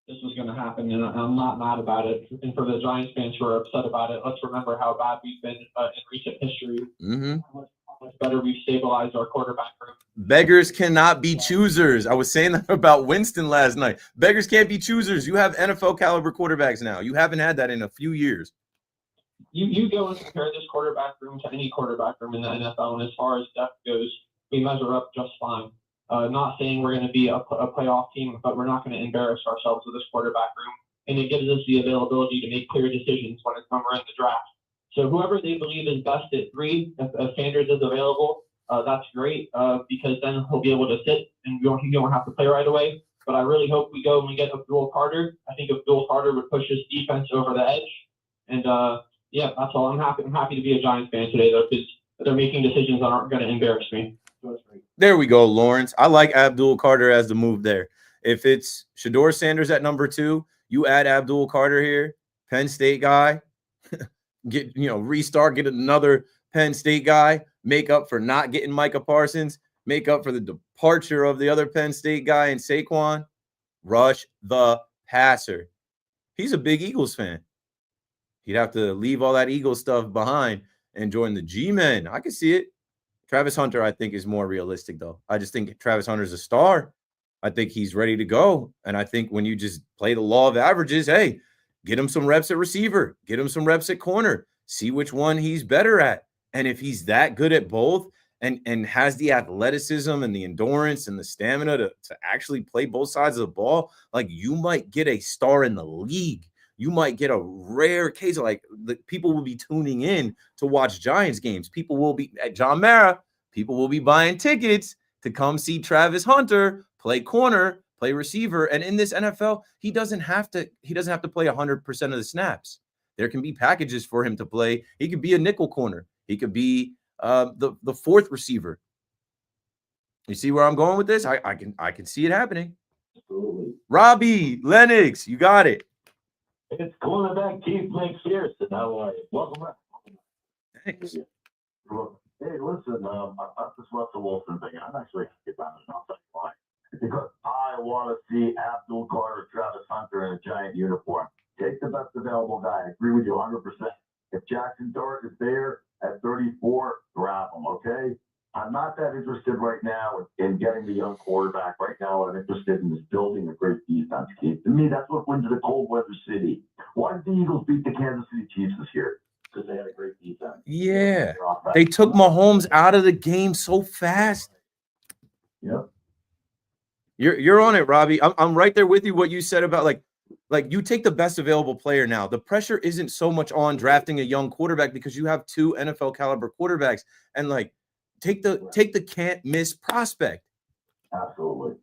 This was going to happen, and I'm not mad about it. And for the Giants fans who are upset about it, let's remember how bad we've been in recent history. How much better we've stabilized our quarterback room. Beggars cannot be choosers. I was saying that about Winston last night. Beggars can't be choosers. You have NFL caliber quarterbacks now. You haven't had that in a few years. You go and compare this quarterback room to any quarterback room in the NFL, and as far as depth goes, we measure up just fine. Not saying we're going to be a playoff team, but we're not going to embarrass ourselves with this quarterback room. And it gives us the availability to make clear decisions when we're in the draft. So whoever they believe is best at 3, if Sanders is available, that's great because then he'll be able to sit and you don't have to play right away. But I really hope we go and we get Abdul Carter. I think Abdul Carter would push his defense over the edge. And yeah, that's all. I'm happy to be a Giants fan today, though, because they're making decisions that aren't going to embarrass me. There we go, Lawrence. I like Abdul Carter as the move there. If it's Shedeur Sanders at number 2, you add Abdul Carter here, Penn State guy, restart, get another Penn State guy, make up for not getting Micah Parsons, make up for the departure of the other Penn State guy in Saquon, rush the passer. He's a big Eagles fan. He'd have to leave all that Eagles stuff behind and join the G-Men. I can see it. Travis Hunter, I think, is more realistic, though. I just think Travis Hunter's a star. I think he's ready to go. And I think when you just play the law of averages, hey, get him some reps at receiver, get him some reps at corner, see which one he's better at. And if he's that good at both and has the athleticism and the endurance and the stamina to actually play both sides of the ball, like you might get a star in the league. you might get a rare case of like the people will be tuning in to watch Giants games. People will be at John Mara. People will be buying tickets to come see Travis Hunter play corner, play receiver. And in this NFL, he doesn't have to play 100% of the snaps. There can be packages for him to play. He could be a nickel corner. He could be the fourth receiver. You see where I'm going with this? I can see it happening. Absolutely. Robbie Lennox, you got it. It's cornerback Keith McPherson. How are you? Welcome back. Thanks. Hey, listen, this Russell Wilson thing, I'm actually happy about it. I'll tell you why. Because I want to see Abdul Carter, Travis Hunter in a Giant uniform. Take the best available guy. I agree with you 100%. If Jackson Dart is there at 34, grab him, okay? I'm not that interested right now in getting the young quarterback. Right now, what I'm interested in is building a great defense, Keith. To me, that's what wins in a cold weather city. Why did the Eagles beat the Kansas City Chiefs this year? Because they had a great defense. Yeah. They took Mahomes out of the game so fast. Yep. You're on it, Robbie. I'm right there with you. What you said about like you take the best available player now. The pressure isn't so much on drafting a young quarterback because you have 2 NFL caliber quarterbacks, and like take the can't miss prospect. Absolutely.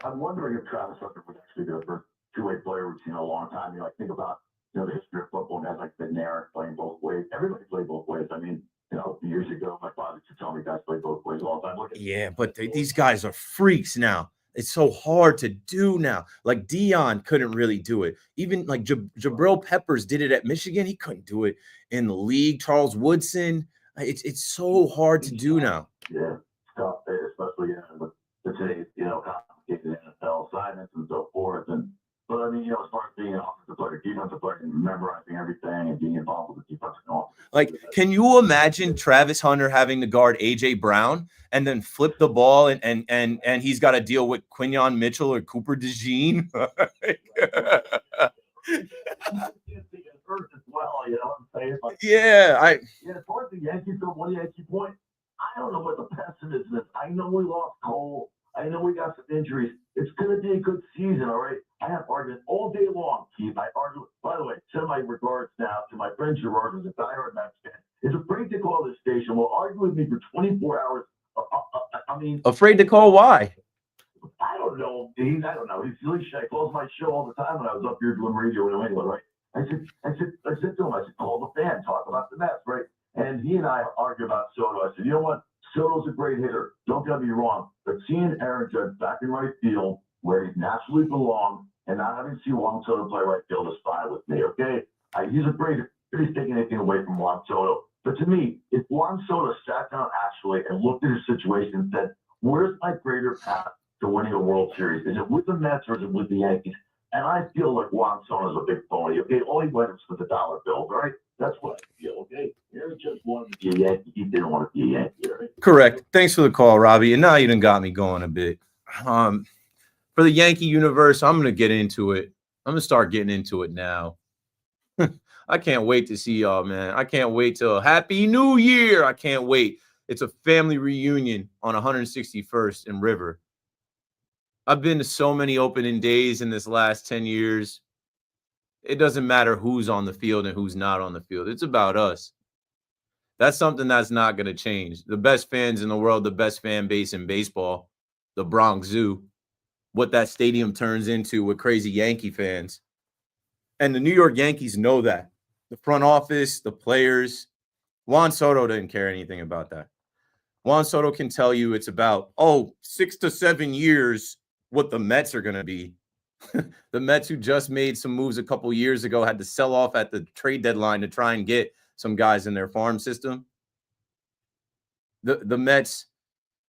I'm wondering if Travis Hunter would actually be the first two-way player we've seen in a long time. You know, like think about the history of football, guys like Bednarik playing both ways. Everybody played both ways. I mean, years ago, my father used to tell me guys play both ways all the time. Yeah, but these guys are freaks now. It's so hard to do now. Like Dion couldn't really do it. Even like Jabril Peppers did it at Michigan. He couldn't do it in the league. Charles Woodson. It's so hard to do now. Yeah, tough, especially with today's complicated NFL assignments and so forth. But I mean, as far as being an offensive player, defensive player, and memorizing everything and being involved with the defensive offense. Like, can you imagine Travis Hunter having to guard AJ Brown and then flip the ball and he's got to deal with Quinyon Mitchell or Cooper DeJean? Yeah, as far as the Yankees go, one Yankee point, I don't know what the pessimism is. I know we lost Cole. I know we got some injuries. It's going to be a good season, all right? I have argued all day long, Keith. I argue. By the way, send my regards now to my friend Gerard, who's a diehard Mets fan. Is afraid to call this station. Will argue with me for 24 hours. I mean, afraid to call why? I don't know. I don't know. He's I calls my show all the time when I was up here doing radio in New England, right? I said to him, I said, call the fan, talk about the Mets, right? And he and I argue about Soto. I said, you know what? Soto's a great hitter. Don't get me wrong. But seeing Aaron Judge back in right field where he naturally belongs and not having to see Juan Soto play right field is fine with me, okay? He's a great hitter. He's taking anything away from Juan Soto. But to me, if Juan Soto sat down actually and looked at his situation and said, where's my greater path to winning a World Series? Is it with the Mets or is it with the Yankees? And I feel like Juan Soto's a big phony, okay? All he went was for the dollar bill, all right? That's what I feel, okay? Aaron just wanted to be a Yankee. He didn't want to be a Yankee, right? Correct. Thanks for the call, Robbie. And now you done got me going a bit. For the Yankee universe, I'm going to get into it. I'm going to start getting into it now. I can't wait to see y'all, man. I can't wait till Happy New Year. I can't wait. It's a family reunion on 161st and River. I've been to so many opening days in this last 10 years. It doesn't matter who's on the field and who's not on the field. It's about us. That's something that's not going to change. The best fans in the world, the best fan base in baseball, the Bronx Zoo, what that stadium turns into with crazy Yankee fans. And the New York Yankees know that. The front office, the players. Juan Soto didn't care anything about that. Juan Soto can tell you it's about, 6 to 7 years what the Mets are going to be. The Mets, who just made some moves a couple years ago, had to sell off at the trade deadline to try and get some guys in their farm system. The Mets,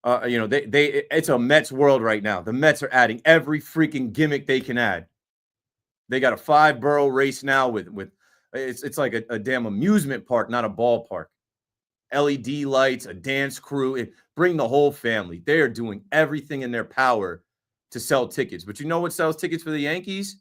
it's a Mets world right now. The Mets are adding every freaking gimmick they can add. They got a 5-borough race now with it's like a damn amusement park, not a ballpark. LED lights, a dance crew, bring the whole family. They are doing everything in their power to sell tickets. But you know what sells tickets for the Yankees?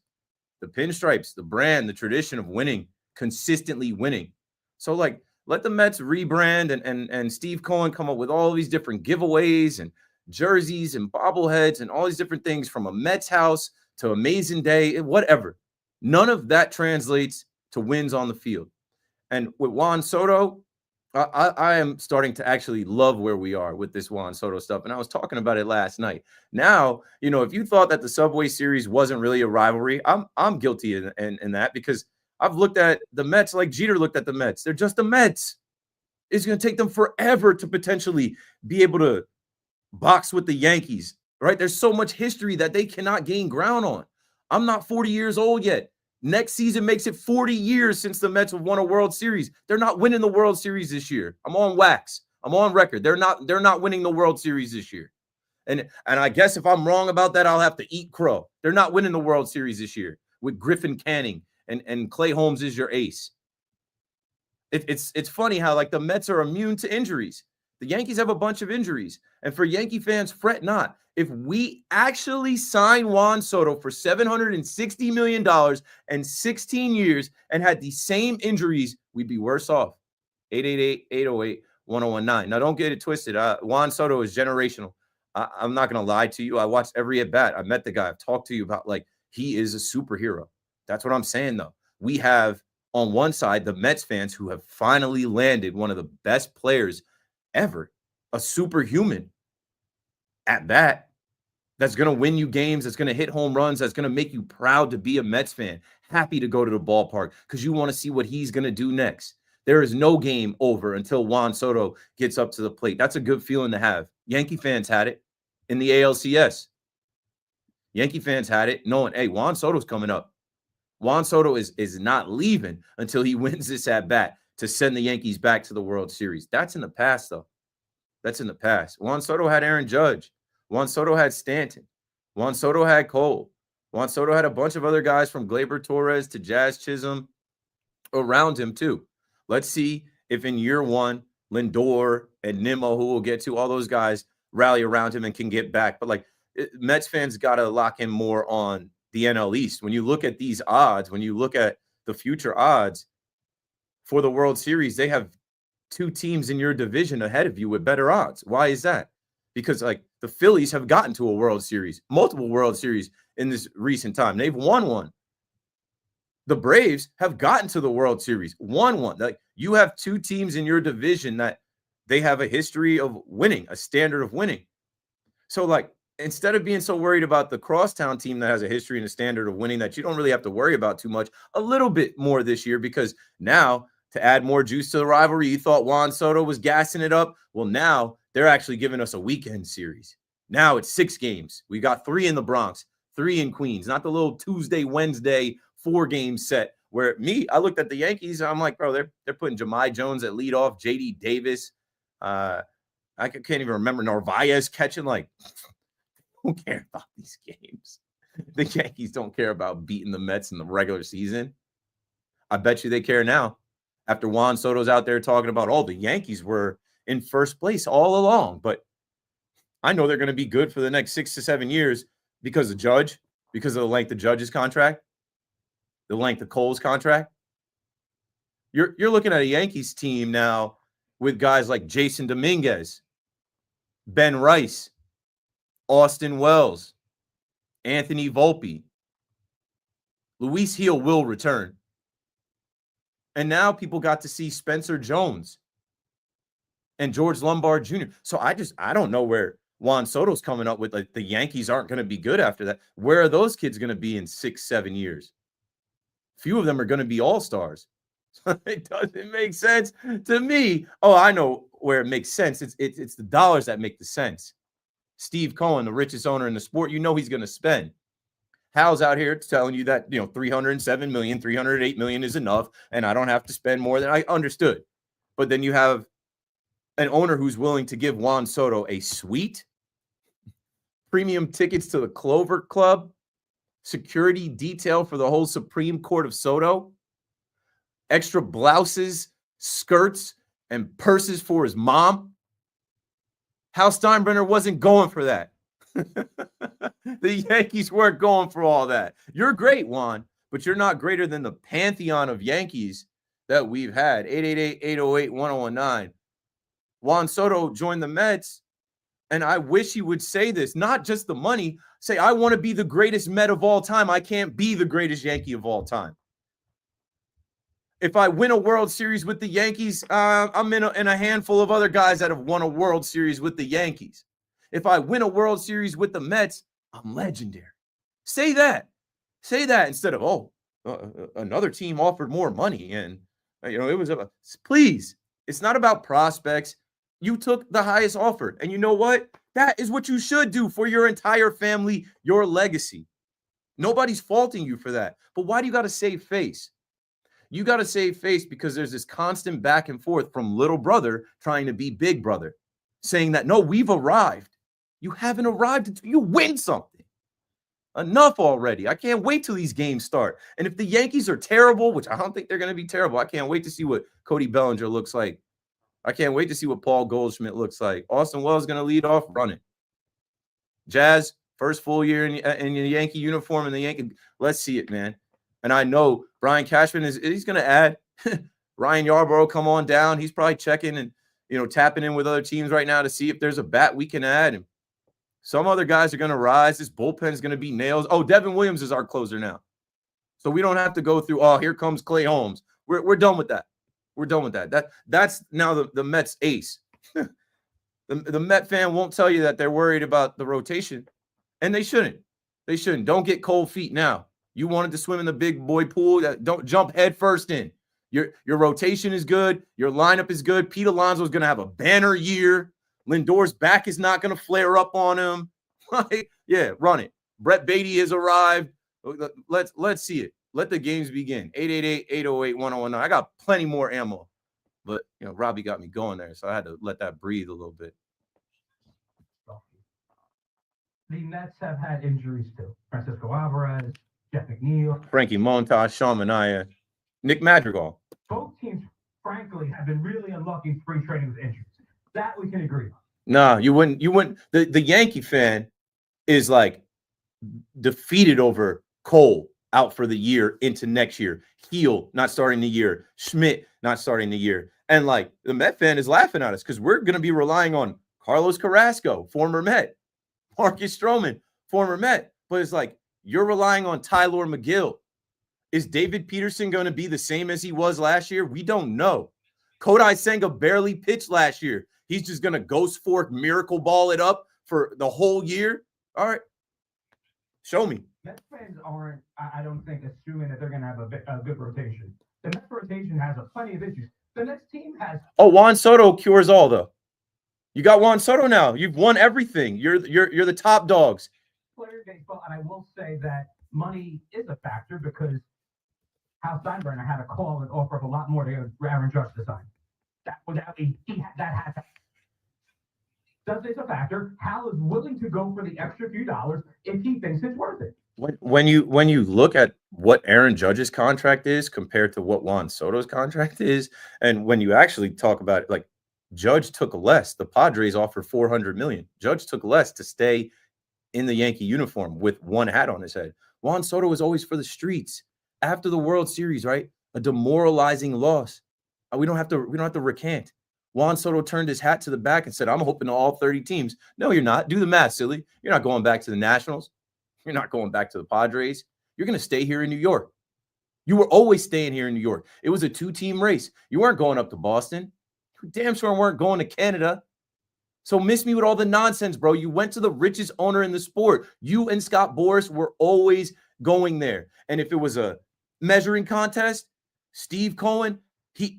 The pinstripes, the brand, the tradition of winning, consistently winning. So, let the Mets rebrand and Steve Cohen come up with all these different giveaways and jerseys and bobbleheads and all these different things, from a Mets house to Amazing Day, whatever. None of that translates to wins on the field. And with Juan Soto, I am starting to actually love where we are with this Juan Soto stuff. And I was talking about it last night. Now, if you thought that the Subway Series wasn't really a rivalry, I'm guilty in that, because I've looked at the Mets like Jeter looked at the Mets. They're just the Mets. It's going to take them forever to potentially be able to box with the Yankees, right? There's so much history that they cannot gain ground on. I'm not 40 years old yet. Next season makes it 40 years since the Mets have won a World Series. They're not winning the World Series this year. I'm on wax. I'm on record. They're not winning the World Series this year. And I guess if I'm wrong about that, I'll have to eat crow. They're not winning the World Series this year with Griffin Canning and Clay Holmes is your ace. It's funny how like the Mets are immune to injuries. The Yankees have a bunch of injuries. And for Yankee fans, fret not. If we actually sign Juan Soto for $760 million and 16 years and had the same injuries, we'd be worse off. 888-808-1019. Now, don't get it twisted. Juan Soto is generational. I'm not going to lie to you. I watched every at-bat. I met the guy. I've talked to you about, like, he is a superhero. That's what I'm saying, though. We have, on one side, the Mets fans who have finally landed one of the best players ever, a superhuman at bat that's going to win you games, that's going to hit home runs, that's going to make you proud to be a Mets fan, happy to go to the ballpark because you want to see what he's going to do next. There is no game over until Juan Soto gets up to the plate. That's a good feeling to have. Yankee fans had it in the ALCS. Yankee fans had it knowing, hey, Juan Soto's coming up. Juan Soto is not leaving until he wins this at bat to send the Yankees back to the World Series. That's in the past, though. That's in the past. Juan Soto had Aaron Judge. Juan Soto had Stanton. Juan Soto had Cole. Juan Soto had a bunch of other guys from Gleyber Torres to Jazz Chisholm around him, too. Let's see if in year one, Lindor and Nimmo, who we'll get to, all those guys rally around him and can get back. But, like, Mets fans got to lock in more on the NL East. When you look at these odds, when you look at the future odds for the World Series, they have two teams in your division ahead of you with better odds. Why is that? Because, like, the Phillies have gotten to a World Series, multiple World Series in this recent time. They've won one. The Braves have gotten to the World Series, won one. Like, you have two teams in your division that they have a history of winning, a standard of winning. So, like, instead of being so worried about the crosstown team that has a history and a standard of winning that you don't really have to worry about too much, a little bit more this year, because now to add more juice to the rivalry, you thought Juan Soto was gassing it up. Well, now they're actually giving us a weekend series. Now it's 6 games. We got 3 in the Bronx, 3 in Queens, not the little Tuesday, Wednesday 4-game set where I looked at the Yankees. I'm like, bro, they're putting Jahmai Jones at leadoff, J.D. Davis. I can't even remember Narvaez catching. Like, don't care about these games. The Yankees don't care about beating the Mets in the regular season. I bet you they care now. After Juan Soto's out there talking about, the Yankees were in first place all along. But I know they're going to be good for the next 6 to 7 years because of Judge, because of the length of Judge's contract, the length of Cole's contract. You're looking at a Yankees team now with guys like Jason Dominguez, Ben Rice, Austin Wells, Anthony Volpe. Luis Gil will return. And now people got to see Spencer Jones and George Lombard Jr. So I don't know where Juan Soto's coming up with. Like, the Yankees aren't going to be good after that. Where are those kids going to be in 6-7 years? Few of them are going to be all-stars. It doesn't make sense to me. Oh, I know where it makes sense. It's the dollars that make the sense. Steve Cohen, the richest owner in the sport, he's going to spend. Hal's out here telling you that, $307 million, $308 million is enough, and I don't have to spend more than I understood. But then you have an owner who's willing to give Juan Soto a suite, premium tickets to the Clover Club, security detail for the whole Supreme Court of Soto, extra blouses, skirts, and purses for his mom. Hal Steinbrenner wasn't going for that. The Yankees weren't going for all that. You're great, Juan, but you're not greater than the pantheon of Yankees that we've had. 888-808-1019. Juan Soto joined the Mets And I wish he would say this, not just the money. Say, I want to be the greatest Met of all time. I can't be the greatest Yankee of all time. If I win a World Series with the Yankees, I'm in a handful of other guys that have won a World Series with the Yankees. If I win a World Series with the Mets, I'm legendary. Say that. Say that instead of, another team offered more money. And, it was please, it's not about prospects. You took the highest offer. And you know what? That is what you should do for your entire family, your legacy. Nobody's faulting you for that. But why do you got to save face? You got to save face because there's this constant back and forth from little brother trying to be big brother, saying that, no, we've arrived. You haven't arrived until you win something. Enough already. I can't wait till these games start. And if the Yankees are terrible, which I don't think they're going to be terrible, I can't wait to see what Cody Bellinger looks like. I can't wait to see what Paul Goldschmidt looks like. Austin Wells is going to lead off running. Jazz, first full year in the Yankee uniform, and the Yankee. Let's see it, man. And I know Brian Cashman he's going to add Ryan Yarbrough come on down. He's probably checking and, tapping in with other teams right now to see if there's a bat we can add. And some other guys are going to rise. This bullpen is going to be nails. Oh, Devin Williams is our closer now. So we don't have to go through, here comes Clay Holmes. We're done with that. We're done with that. That's now the Mets ace. The Met fan won't tell you that they're worried about the rotation, and they shouldn't. They shouldn't. Don't get cold feet now. You wanted to swim in the big boy pool. Don't jump head first in. Your rotation is good. Your lineup is good. Pete Alonso is going to have a banner year. Lindor's back is not going to flare up on him. Yeah, run it. Brett Beatty has arrived. Let's see it. Let the games begin. 888-808-1019. I got plenty more ammo. But, Robbie got me going there, so I had to let that breathe a little bit. The Mets have had injuries too. Francisco Alvarez, Jeff McNeil. Frankie Montas, Sean Manaea, Nick Madrigal. Both teams, frankly, have been really unlucky in spring training with injuries. That we can agree on. No, you wouldn't. The Yankee fan is like defeated over Cole out for the year into next year. Heel not starting the year. Schmidt not starting the year. And like the Met fan is laughing at us because we're going to be relying on Carlos Carrasco, former Met, Marcus Stroman, former Met. But it's like you're relying on Tyler McGill. Is David Peterson going to be the same as he was last year? We don't know. Kodai Senga barely pitched last year. He's just going to ghost fork miracle ball it up for the whole year. All right. Show me. Mets fans aren't, I don't think, assuming that they're going to have a good rotation. The Mets rotation has plenty of issues. The next team has. Oh, Juan Soto cures all, though. You got Juan Soto now. You've won everything. You're the top dogs. Player baseball, and I will say that money is a factor because Hal Steinbrenner had a call and offer of a lot more to Aaron Judge to sign. That has to. Does it's a factor? Hal is willing to go for the extra few dollars if he thinks it's worth it. When you look at what Aaron Judge's contract is compared to what Juan Soto's contract is, and when you actually talk about it, like Judge took less, the Padres offered $400 million. Judge took less to stay in the Yankee uniform with one hat on his head. Juan Soto was always for the streets. After the World Series, right? A demoralizing loss. We don't have to recant. Juan Soto turned his hat to the back and said, I'm hoping to all 30 teams. No, you're not. Do the math, silly. You're not going back to the Nationals. You're not going back to the Padres. You're going to stay here in New York. You were always staying here in New York. It was a 2-team race. You weren't going up to Boston. You damn sure weren't going to Canada. So miss me with all the nonsense, bro. You went to the richest owner in the sport. You and Scott Boras were always going there. And if it was a measuring contest, Steve Cohen, he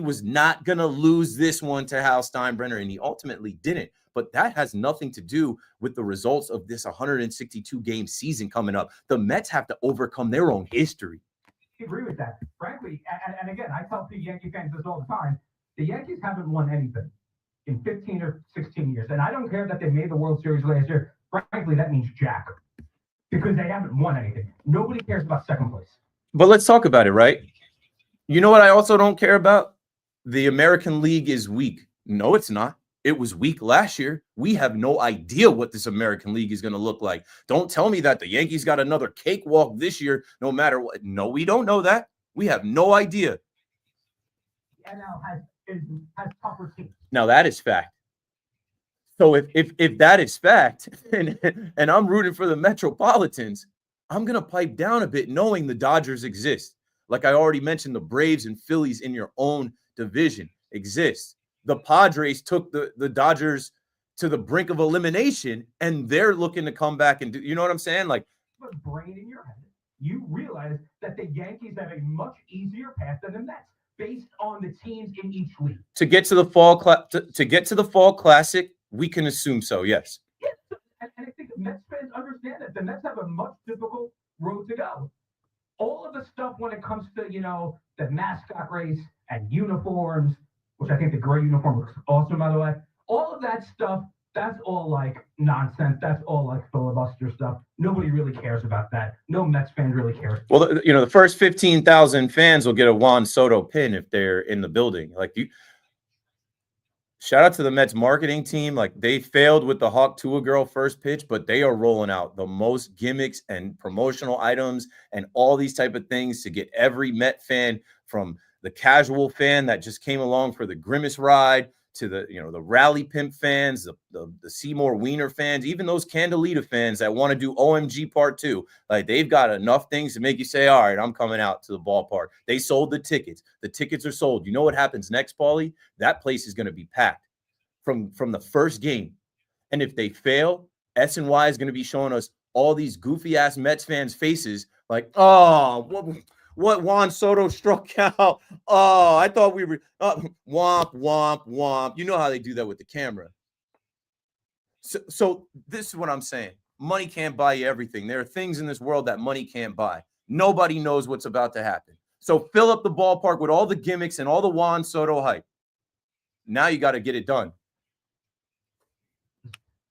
was not going to lose this one to Hal Steinbrenner, and he ultimately didn't. But that has nothing to do with the results of this 162-game season coming up. The Mets have to overcome their own history. I agree with that. Frankly, and again, I tell the Yankee fans this all the time, the Yankees haven't won anything in 15 or 16 years. And I don't care that they made the World Series last year. Frankly, that means jack. Because they haven't won anything. Nobody cares about second place. But let's talk about it, right? You know what I also don't care about? The American League is weak. No, it's not. It was weak last year. We have no idea what this American League is going to look like. Don't tell me that the Yankees got another cakewalk this year, no matter what. No, we don't know that. We have no idea. The NL has tougher teams. Now, that is fact. So if that is fact, and I'm rooting for the Metropolitans, I'm gonna pipe down a bit, knowing the Dodgers exist. Like I already mentioned, the Braves and Phillies in your own division exist. The Padres took the Dodgers to the brink of elimination, and they're looking to come back and do. You know what I'm saying? Like, But brain in your head, you realize that the Yankees have a much easier path than the Mets, based on the teams in each league. to get to the fall to get to the fall classic, we can assume so. Yes. Yes, and I think the Mets fans understand that the Mets have a much difficult road to go. All of the stuff when it comes to, the mascot race and uniforms, which I think the gray uniform looks awesome, by the way. All of that stuff, that's all like nonsense. That's all like filibuster stuff. Nobody really cares about that. No Mets fan really cares. Well, the first 15,000 fans will get a Juan Soto pin if they're in the building. Shout out to the Mets marketing team. Like, they failed with the Hawk to a Girl first pitch, but they are rolling out the most gimmicks and promotional items and all these type of things to get every Met fan, from the casual fan that just came along for the Grimace ride to the Rally Pimp fans, the Seymour Wiener fans, even those Candelita fans that want to do OMG Part 2. Like, they've got enough things to make you say, all right, I'm coming out to the ballpark. They sold the tickets. The tickets are sold. You know what happens next, Paulie? That place is going to be packed from the first game. And if they fail, SNY is going to be showing us all these goofy-ass Mets fans' faces like, oh, what Juan Soto struck out. Oh, I thought we were womp, womp, womp. You know how they do that with the camera. So this is what I'm saying. Money can't buy you everything. There are things in this world that money can't buy. Nobody knows what's about to happen. So fill up the ballpark with all the gimmicks and all the Juan Soto hype. Now you got to get it done.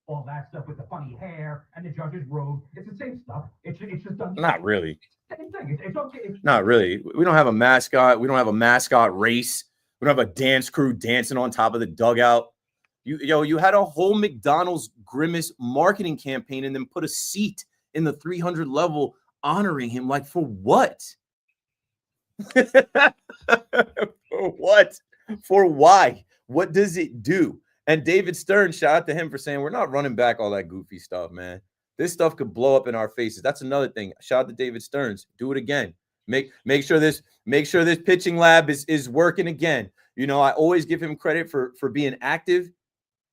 All that stuff with the funny hair and the judge's robe. It's the same stuff. It's just done. Not really. Same thing. It's okay. Not really. We don't have a mascot. We don't have a mascot race. We don't have a dance crew dancing on top of the dugout. You had a whole McDonald's Grimace marketing campaign and then put a seat in the 300 level honoring him. Like, for what? For what? For why? What does it do? And David Stern, shout out to him for saying, we're not running back all that goofy stuff, man. This stuff could blow up in our faces. That's another thing. Shout out to David Stearns. Do it again. Make sure this pitching lab is working again. I always give him credit for being active,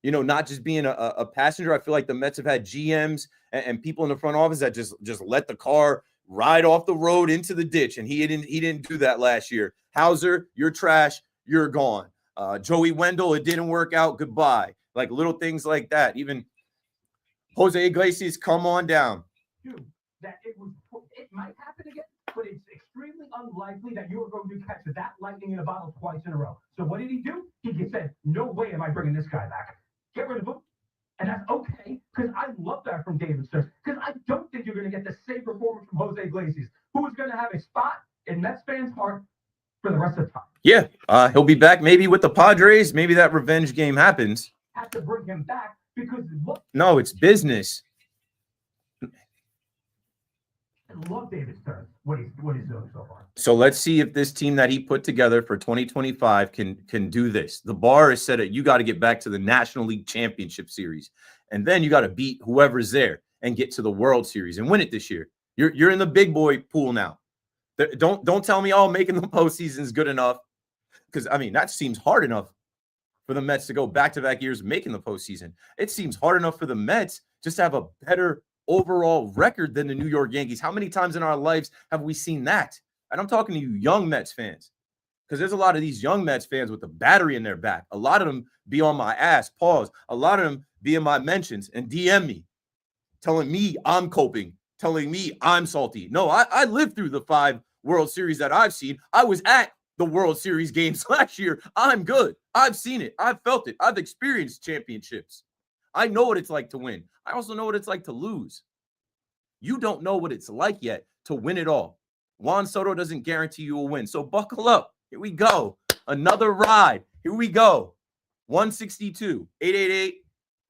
not just being a passenger. I feel like the Mets have had GMs and people in the front office that just let the car ride off the road into the ditch. And he didn't do that last year. Hauser, you're trash. You're gone. Joey Wendell, it didn't work out. Goodbye. Like, little things like that. Even Jose Iglesias, come on down. Dude, it might happen again, but it's extremely unlikely that you're going to catch that lightning in a bottle twice in a row. So what did he do? He just said, no way am I bringing this guy back. Get rid of him. And that's okay, because I love that from David Stearns, because I don't think you're going to get the same performance from Jose Iglesias, who is going to have a spot in Mets fans' heart for the rest of the time. Yeah, he'll be back maybe with the Padres. Maybe that revenge game happens. Have to bring him back because look. No, it's business. I love David Stearns, what he's doing so far. So let's see if this team that he put together for 2025 can do this. The bar is set at you got to get back to the National League Championship Series, and then you got to beat whoever's there and get to the World Series and win it this year. You're in the big boy pool now. Don't tell me making the postseason is good enough, because that seems hard enough for the Mets to go back-to-back years making the postseason. It seems hard enough for the Mets just to have a better overall record than the New York Yankees. How many times in our lives have we seen that? And I'm talking to you young Mets fans, because there's a lot of these young Mets fans with the battery in their back. A lot of them be on my ass, pause. A lot of them be in my mentions and DM me, telling me I'm coping, telling me I'm salty. No, I lived through the 5 World Series that I've seen. I was at the World Series games last year. I'm good. I've seen it. I've felt it. I've experienced championships. I know what it's like to win. I also know what it's like to lose. You don't know what it's like yet to win it all. Juan Soto doesn't guarantee you a win. So buckle up. Here we go. Another ride. Here we go. 162,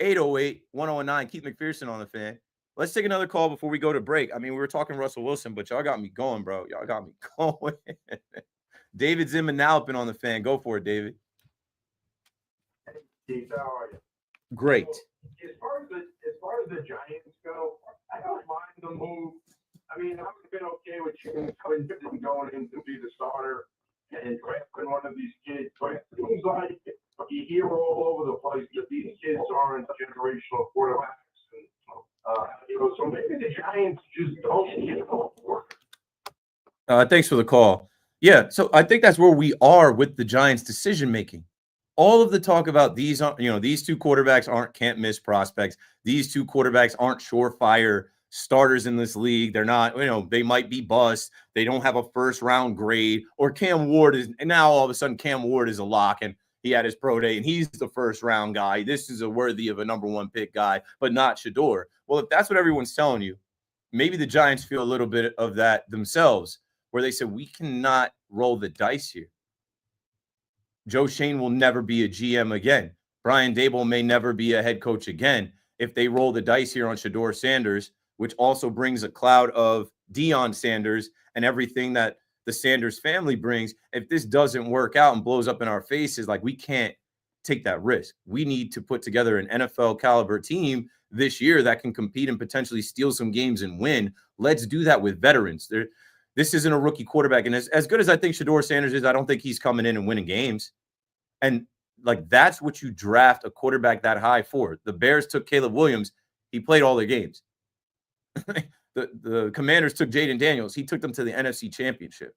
888-808-1009. Keith McPherson on the Fan. Let's take another call before we go to break. We were talking Russell Wilson, but y'all got me going, bro. Y'all got me going. David Zimmermanalpin on the Fan. Go for it, David. Hey, Keith, how are you? Great. As far as the Giants go, I don't mind the move. I mean, I would have been okay with James Clinton going in to be the starter and drafting one of these kids, but it seems like you hear all over the place that these kids aren't generational quarterbacks. And, so maybe the Giants just don't get work. Thanks for the call. Yeah, so I think that's where we are with the Giants' decision making. All of the talk about these two quarterbacks can't miss prospects. These two quarterbacks aren't surefire starters in this league. They're not, they might be bust. They don't have a first round grade. Or Cam Ward is, and now all of a sudden Cam Ward is a lock and he had his pro day and he's the first round guy. This is a worthy of a number one pick guy, but not Shedeur. Well, if that's what everyone's telling you, maybe the Giants feel a little bit of that themselves, where they said, we cannot roll the dice here. Joe Schoen will never be a GM again. Brian Daboll may never be a head coach again. If they roll the dice here on Shedeur Sanders, which also brings a cloud of Deion Sanders and everything that the Sanders family brings, if this doesn't work out and blows up in our faces, like, we can't take that risk. We need to put together an NFL caliber team this year that can compete and potentially steal some games and win. Let's do that with veterans. This isn't a rookie quarterback. And as good as I think Shedeur Sanders is, I don't think he's coming in and winning games. And that's what you draft a quarterback that high for. The Bears took Caleb Williams. He played all their games. The Commanders took Jaden Daniels. He took them to the NFC Championship.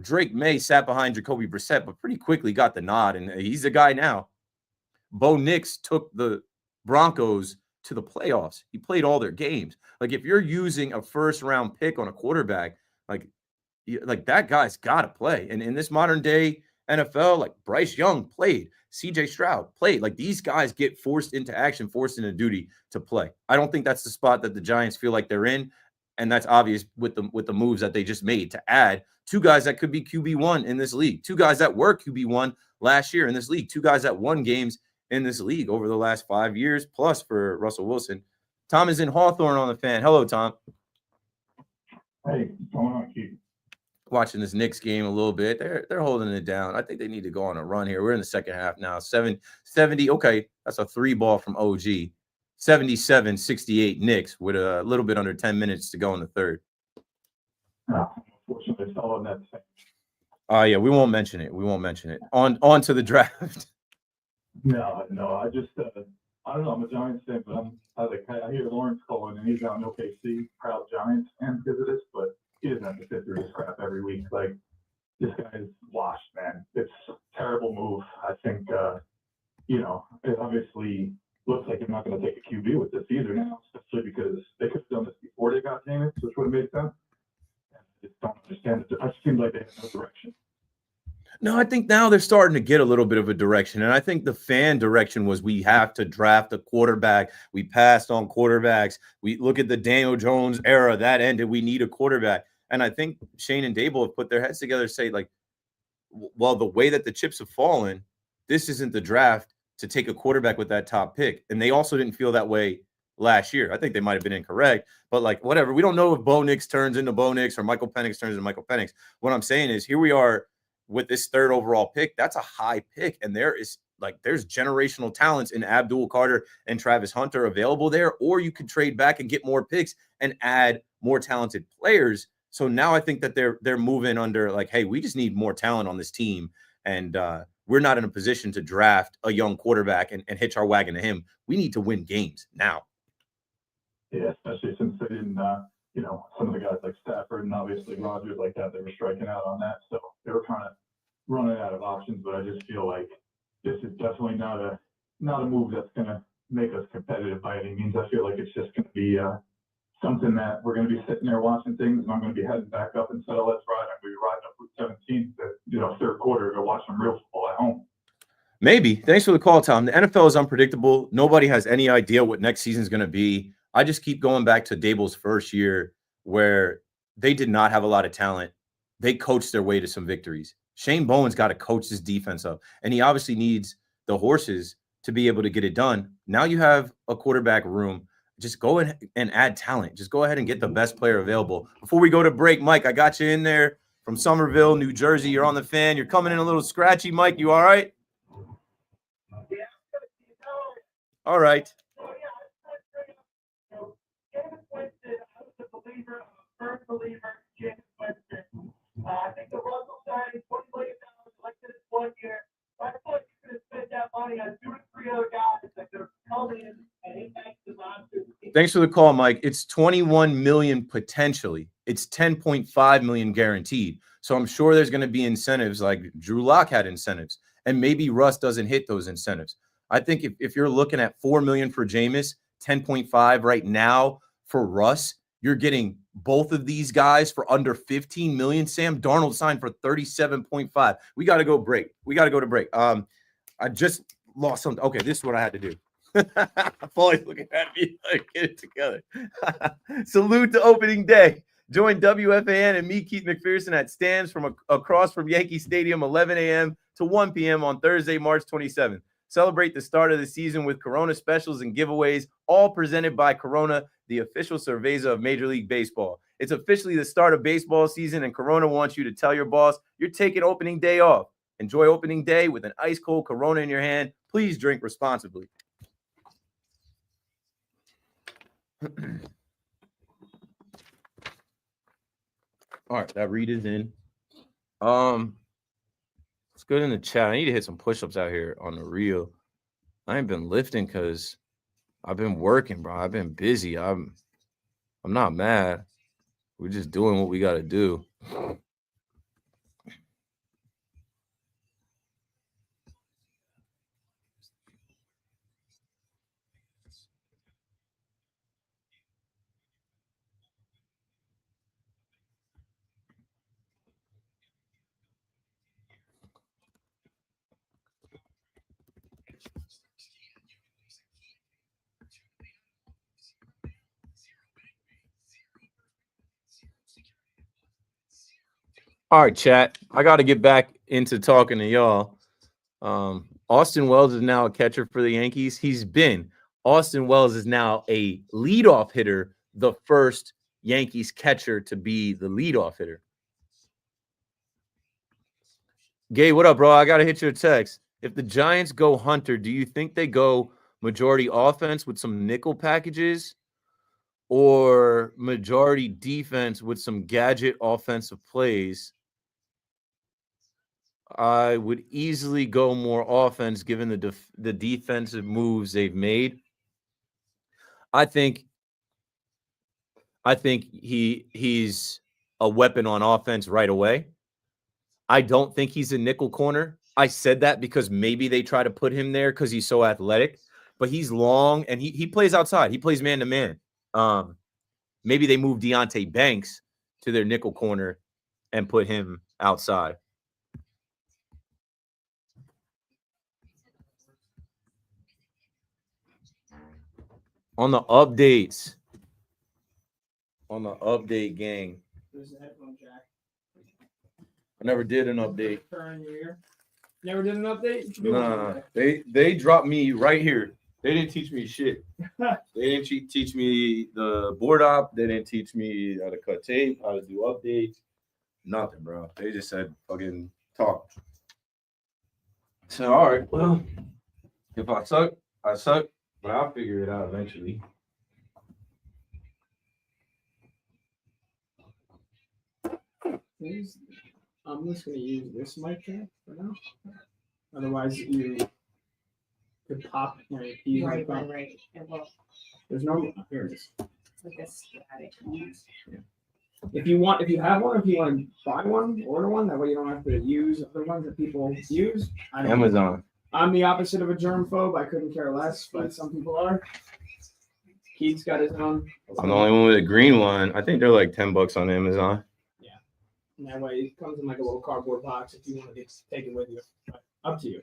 Drake May sat behind Jacoby Brissett, but pretty quickly got the nod, and he's the guy now. Bo Nix took the Broncos to the playoffs. He played all their games. Like, if you're using a first-round pick on a quarterback, like that guy's got to play. And in this modern day NFL, like, Bryce Young played, CJ Stroud played. Like, these guys get forced into action, forced into duty to play. I don't think that's the spot that the Giants feel like they're in, and that's obvious with the moves that they just made to add two guys that could be QB1 in this league, two guys that were QB1 last year in this league, two guys that won games in this league over the last 5 years plus for Russell Wilson. Tom is in Hawthorne on the Fan. Hello, Tom. Hey, what's going on, Keith? Watching this Knicks game a little bit. They're holding it down. I think they need to go on a run here. We're in the second half now. 70. Okay, that's a 3-ball from OG. 77-68 Knicks with a little bit under 10 minutes to go in the third. Unfortunately, it's all on that thing. Yeah, we won't mention it. On to the draft. No, I just, I don't know. I'm a Giants fan, but I hear Lawrence calling, and he's out in OKC, proud Giants fan because of this, but he doesn't have to sit through this crap every week. Like, this guy is washed, man. It's a terrible move. I think, it obviously looks like they're not going to take a QB with this either now, especially because they could have done this before they got Jameis, which would have made sense. I just don't understand it. It seems like they have no direction. No, I think now they're starting to get a little bit of a direction. And I think the fan direction was we have to draft a quarterback. We passed on quarterbacks. We look at the Daniel Jones era. That ended. We need a quarterback. And I think Shane and Daboll have put their heads together to say, like, well, the way that the chips have fallen, this isn't the draft to take a quarterback with that top pick. And they also didn't feel that way last year. I think they might have been incorrect, but like, whatever. We don't know if Bo Nix turns into Bo Nix or Michael Penix turns into Michael Penix. What I'm saying is, here we are with this third overall pick. That's a high pick. And there's generational talents in Abdul Carter and Travis Hunter available there, or you could trade back and get more picks and add more talented players. So now I think that they're moving under like, hey, we just need more talent on this team. And we're not in a position to draft a young quarterback and hitch our wagon to him. We need to win games now. Yeah, especially since they didn't, some of the guys like Stafford and obviously Rodgers like that, they were striking out on that. So they were kind of running out of options, but I just feel like this is definitely not a move that's going to make us competitive by any means. I feel like it's just going to be something that we're going to be sitting there watching things, and I'm going to be heading back up and say, oh, let's ride. I'm going to be riding up Route 17, third quarter, to watch some real football at home. Maybe. Thanks for the call, Tom. The NFL is unpredictable. Nobody has any idea what next season is going to be. I just keep going back to Daboll's first year where they did not have a lot of talent. They coached their way to some victories. Shane Bowen's got to coach his defense up, and he obviously needs the horses to be able to get it done. Now you have a quarterback room. Just go and add talent. Just go ahead and get the best player available. Before we go to break, Mike, I got you in there from Somerville, New Jersey. You're on the Fan. You're coming in a little scratchy, Mike. You all right? All right. I think the Russell signing $20 million elected his 1 year. I thought you could have spent that money on 2 to 3 other guys that could have come in and impact the monster. Thanks for the call, Mike. It's 21 million potentially. It's 10.5 million guaranteed. So I'm sure there's going to be incentives like Drew Lock had incentives, and maybe Russ doesn't hit those incentives. I think if you're looking at 4 million for Jameis, 10.5 right now for Russ, you're getting both of these guys for under 15 million. Sam Darnold signed for 37.5. We got to go break. We got to go to break. I just lost something. Okay, this is what I had to do. Paulie's looking at me like, get it together. Salute to opening day. Join WFAN and me, Keith McPherson, at stands from across from Yankee Stadium, 11 a.m. to 1 p.m. on Thursday, March 27th. Celebrate the start of the season with Corona specials and giveaways, all presented by Corona, the official cerveza of Major League Baseball. It's officially the start of baseball season, and Corona wants you to tell your boss you're taking opening day off. Enjoy opening day with an ice-cold Corona in your hand. Please drink responsibly. All right, that read is in. It's good in the chat. I need to hit some push-ups out here on the reel. I ain't been lifting because I've been working, bro. I've been busy. I'm not mad. We're just doing what we got to do. All right, chat. I got to get back into talking to y'all. Austin Wells is now a catcher for the Yankees. Austin Wells is now a leadoff hitter, the first Yankees catcher to be the leadoff hitter. Gay, what up, bro? I got to hit your text. If the Giants go Hunter, do you think they go majority offense with some nickel packages or majority defense with some gadget offensive plays? I would easily go more offense given the defensive moves they've made. I think he's a weapon on offense right away. I don't think he's a nickel corner. I said that because maybe they try to put him there because he's so athletic, but he's long and he plays outside. He plays man-to-man. Maybe they move Deonte Banks to their nickel corner and put him outside. On the updates. On the update, gang. There's the headphone jack. I never did an update. Turn your ear. Never did an update? Nah, they dropped me right here. They didn't teach me shit. They didn't teach me the board op. They didn't teach me how to cut tape, how to do updates. Nothing, bro. They just said fucking talk. So, all right, well, if I suck, I suck, but I'll figure it out eventually. I'm just going to use this mic jack for now. Otherwise, you could pop my keys. Right. It will. There's no. Here it is. Like a static. Yeah. If you have one, if you want to buy one, order one. That way you don't have to use other ones that people use. Amazon. I'm the opposite of a germphobe. I couldn't care less, but some people are. Keith's got his own. I'm the only one with a green one. I think they're like $10 on Amazon. Yeah. And that way it comes in like a little cardboard box if you want to take it with you. But up to you.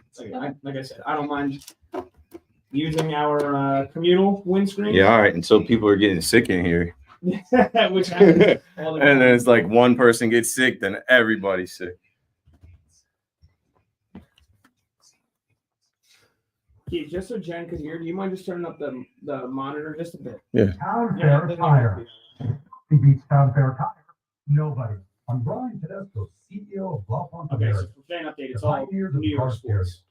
Like I said, I don't mind using our communal windscreen. Yeah, all right. Until people are getting sick in here. Which happens all the time. And then it's like one person gets sick, then everybody's sick. Keith, just so Jen could hear, do you mind just turning up the monitor just a bit? Yeah. Town Fair Tire. Who beats Town Fair Tire? Nobody. I'm Brian Tedesco, CEO of Bluff on Okay, so for fan update, it's all New York sports.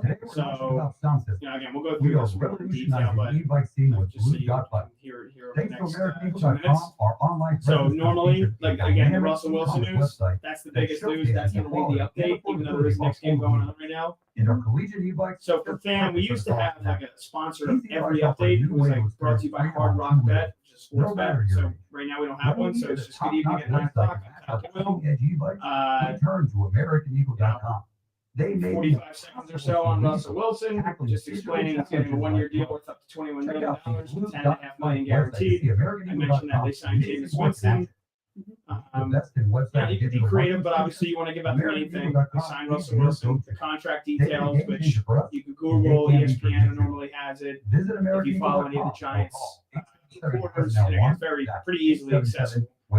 Today we're talking about sound systems. again, we'll go We through are this in more detail, revolutionizing but the e-bike scene with just so Blue you Dot can Bike. hear over the Thanks to next 2 AmericanEagle.com, minutes. our online So presence normally, features like a again, the dynamic Russell Wilson e-commerce news, website that's the that biggest news. showcases That's the going to be the quality update, even though there is next game going on right now. in our collegiate e-bike. So for fan, we used to have like a sponsor of every update. It was like brought to you by Hard Rock Bet, which is sports bet. So right now we don't have one, so it's just good evening at 9 o'clock. Turn to AmericanEagle.com. They made 45 seconds or so on Russell Wilson, just explaining he's getting a 1-year deal worth up to $21 million, $10.5 million guaranteed. I mentioned that they signed Jameis Winston. You can be creative, but obviously you want to give out the main thing. They signed Russell Wilson, the contract details, which you can Google. ESPN normally has it. If you follow any of the Giants reporters, and it's pretty easily accessible. A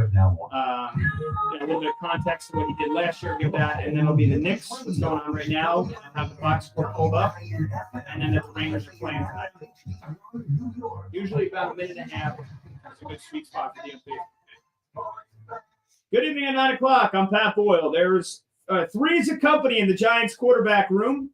little bit of context to what he did last year, give that, and then it'll be the Knicks, what's going on right now. I'll have the box score pulled up, and then the Rangers are playing tonight. Usually about a minute and a half. That's a good sweet spot for DMP. Good evening at 9 o'clock. I'm Pat Boyle. There's three's a company in the Giants quarterback room,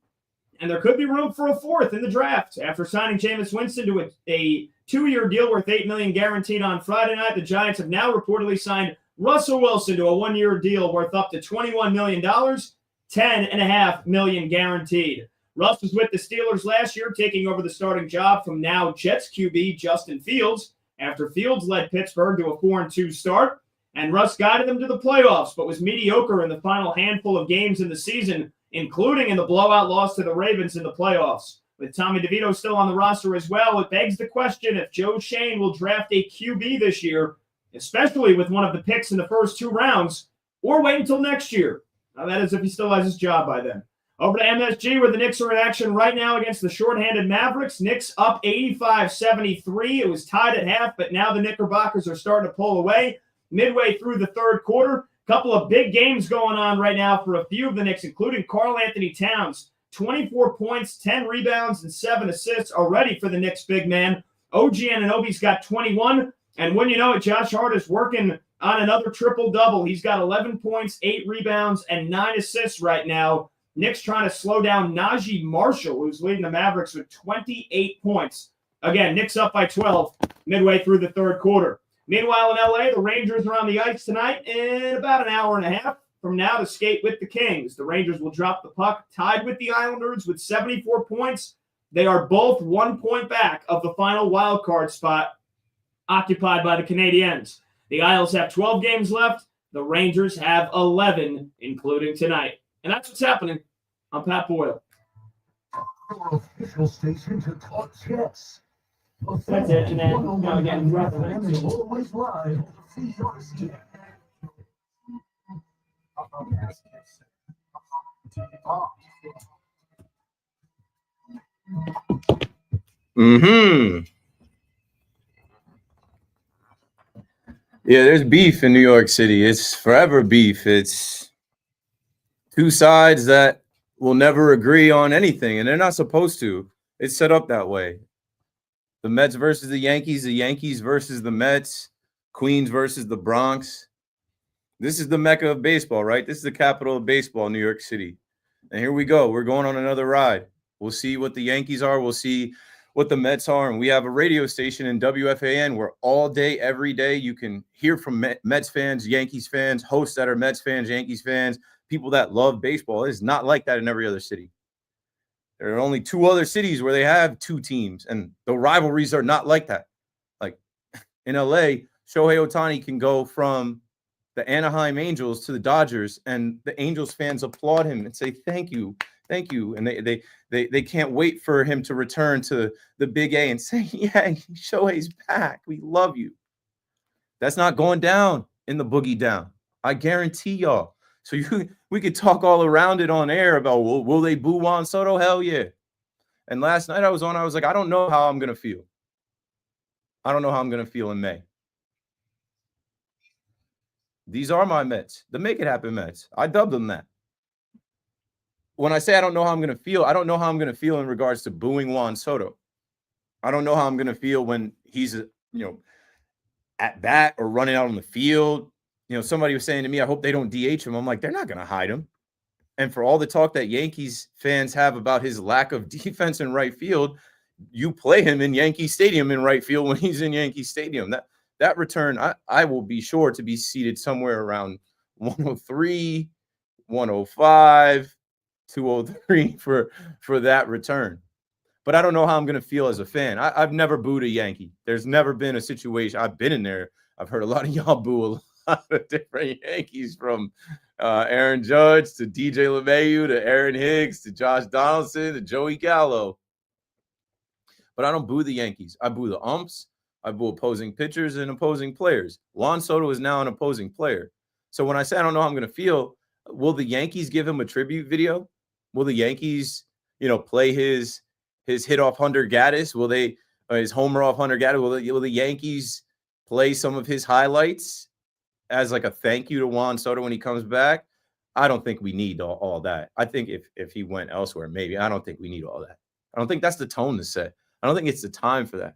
and there could be room for a fourth in the draft. After signing Jameis Winston to a 2-year deal worth $8 million guaranteed on Friday night, the Giants have now reportedly signed Russell Wilson to a 1-year deal worth up to $21 million, $10.5 million guaranteed. Russ was with the Steelers last year, taking over the starting job from now Jets QB Justin Fields, after Fields led Pittsburgh to a 4-2 start. And Russ guided them to the playoffs, but was mediocre in the final handful of games in the season, including in the blowout loss to the Ravens in the playoffs. With Tommy DeVito still on the roster as well, it begs the question if Joe Schoen will draft a QB this year, especially with one of the picks in the first 2 rounds, or wait until next year. Now, that is if he still has his job by then. Over to MSG, where the Knicks are in action right now against the shorthanded Mavericks. Knicks up 85-73. It was tied at half, but now the Knickerbockers are starting to pull away. Midway through the third quarter, a couple of big games going on right now for a few of the Knicks, including Karl Anthony Towns. 24 points, 10 rebounds, and 7 assists already for the Knicks big man. OG Anunoby's got 21. And when you know it, Josh Hart is working on another triple-double. He's got 11 points, 8 rebounds, and 9 assists right now. Knicks trying to slow down Najee Marshall, who's leading the Mavericks with 28 points. Again, Knicks up by 12 midway through the third quarter. Meanwhile, in LA, the Rangers are on the ice tonight in about an hour and a half from now to skate with the Kings. The Rangers will drop the puck, tied with the Islanders with 74 points. They are both 1 point back of the final wild card spot occupied by the Canadiens. The Isles have 12 games left. The Rangers have 11, including tonight. And that's what's happening. I'm Pat Boyle. Your official station to talk Jets. That's it, and then again, always live. Yeah, there's beef in New York City. It's forever beef. It's two sides that will never agree on anything, and they're not supposed to. It's set up that way. The Mets versus the Yankees versus the Mets, Queens versus the Bronx. This is the mecca of baseball, right? This is the capital of baseball, New York City. And here we go. We're going on another ride. We'll see what the Yankees are. We'll see what the Mets are. And we have a radio station in WFAN where all day, every day, you can hear from Mets fans, Yankees fans, hosts that are Mets fans, Yankees fans, people that love baseball. It's not like that in every other city. There are only 2 other cities where they have 2 teams, and the rivalries are not like that. Like in LA, Shohei Ohtani can go from the Anaheim Angels to the Dodgers, and the Angels fans applaud him and say, thank you. And they can't wait for him to return to the Big A and say, yeah, Shohei's back. We love you. That's not going down in the Boogie Down. I guarantee y'all. So we could talk all around it on air about, will they boo Juan Soto? Hell yeah. And last night I was like, I don't know how I'm going to feel. I don't know how I'm going to feel in May. These are my Mets, the Make It Happen Mets. I dubbed them that. When I say I don't know how I'm going to feel, I don't know how I'm going to feel in regards to booing Juan Soto. I don't know how I'm going to feel when he's, at bat or running out on the field. Somebody was saying to me, I hope they don't DH him. I'm like, they're not going to hide him. And for all the talk that Yankees fans have about his lack of defense in right field, you play him in Yankee Stadium in right field when he's in Yankee Stadium. That return, I will be sure to be seated somewhere around 103, 105, 203 for that return. But I don't know how I'm going to feel as a fan. I've never booed a Yankee. There's never been a situation. I've been in there. I've heard a lot of y'all boo a lot of different Yankees, from Aaron Judge to DJ LeMahieu to Aaron Hicks to Josh Donaldson to Joey Gallo. But I don't boo the Yankees. I boo the umps. I boo opposing pitchers and opposing players. Juan Soto is now an opposing player. So when I say I don't know how I'm going to feel, will the Yankees give him a tribute video? Will the Yankees, play his hit off Hunter Gaddis? Will they his homer off Hunter Gaddis? Will the Yankees play some of his highlights as like a thank you to Juan Soto when he comes back? I don't think we need all that. I think if he went elsewhere, maybe. I don't think we need all that. I don't think that's the tone to set. I don't think it's the time for that.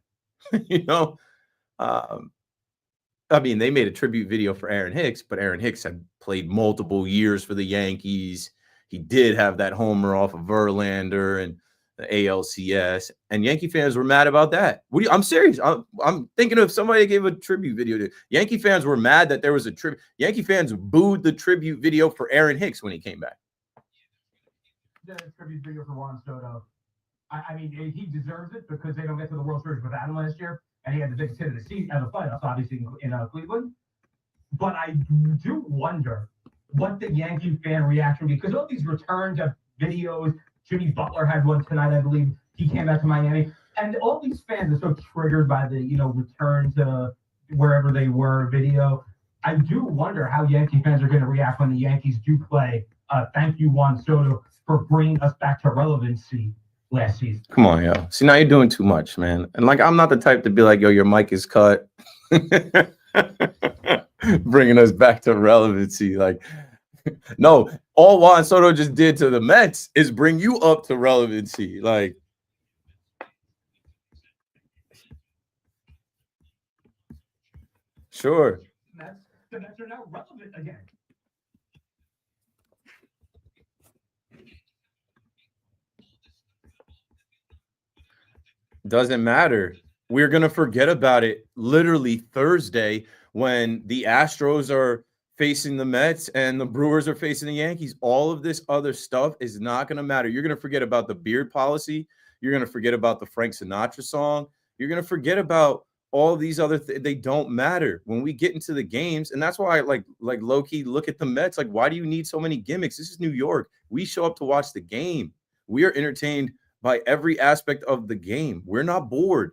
I mean, they made a tribute video for Aaron Hicks, but Aaron Hicks had played multiple years for the Yankees. He did have that homer off of Verlander and the ALCS, and Yankee fans were mad about that. I'm serious. I'm thinking of somebody gave a tribute video to Yankee fans were mad that there was a tribute. Yankee fans booed the tribute video for Aaron Hicks when he came back. The tribute video for Juan Soto. I mean, he deserves it because they don't get to the World Series without him last year, and he had the biggest hit of the season of the playoffs, obviously in Cleveland. But I do wonder what the Yankee fan reaction will be, because all these returns of videos. Jimmy Butler had one tonight, I believe. He came back to Miami, and all these fans are so triggered by the return to wherever they were video. I do wonder how Yankee fans are going to react when the Yankees do play. Thank you, Juan Soto, for bringing us back to relevancy last season. Come on, yo. See, now you're doing too much, man. And I'm not the type to be like, yo, your mic is cut. Bringing us back to relevancy. No, all Juan Soto just did to the Mets is bring you up to relevancy. Sure. The Mets are now relevant again. Doesn't matter. We're going to forget about it literally Thursday when the Astros are facing the Mets and the Brewers are facing the Yankees. All of this other stuff is not going to matter. You're going to forget about the beard policy. You're going to forget about the Frank Sinatra song. You're going to forget about all these other things. They don't matter when we get into the games. And that's why I like low-key look at the Mets. Why do you need so many gimmicks? This is New York. We show up to watch the game. We are entertained by every aspect of the game. We're not bored.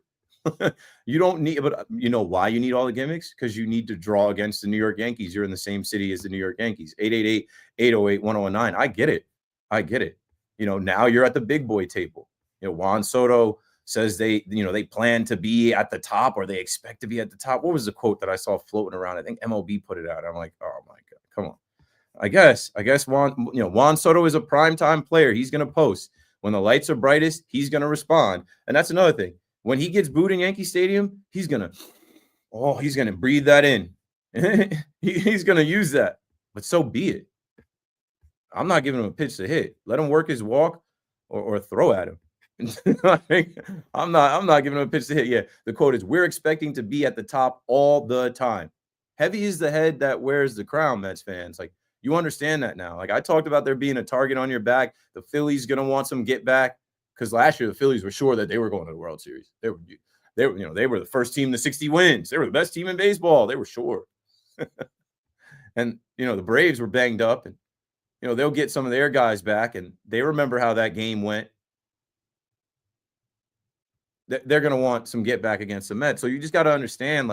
You don't need, but you know why you need all the gimmicks? Because you need to draw against the New York Yankees. You're in the same city as the New York Yankees. 888-808-1019. I get it. Now you're at the big boy table. Juan Soto says they plan to be at the top, or they expect to be at the top. What was the quote that I saw floating around? I think MLB put it out. I'm like, oh my God, come on. I guess Juan Soto is a primetime player. He's going to post. When the lights are brightest, he's going to respond. And that's another thing. When he gets booed in Yankee Stadium, he's going to breathe that in. He's going to use that. But so be it. I'm not giving him a pitch to hit. Let him work his walk or throw at him. I'm not giving him a pitch to hit. Yeah, the quote is, we're expecting to be at the top all the time. Heavy is the head that wears the crown, Mets fans. You understand that now. I talked about there being a target on your back. The Phillies going to want some get back. Because last year the Phillies were sure that they were going to the World Series. They were the first team to 60 wins. They were the best team in baseball. They were sure. And the Braves were banged up, and they'll get some of their guys back, and they remember how that game went. They're going to want some get back against the Mets. So you just got to understand,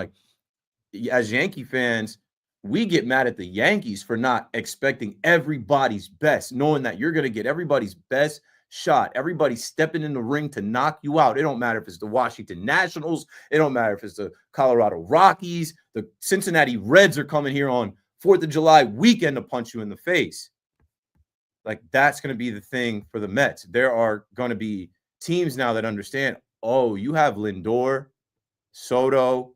as Yankee fans, we get mad at the Yankees for not expecting everybody's best, knowing that you're going to get everybody's best shot. Everybody stepping in the ring to knock you out. It don't matter if it's the Washington Nationals. It don't matter if it's the Colorado Rockies. The Cincinnati Reds are coming here on 4th of July weekend to punch you in the face. That's going to be the thing for the Mets. There are going to be teams now that understand, oh, you have Lindor, Soto,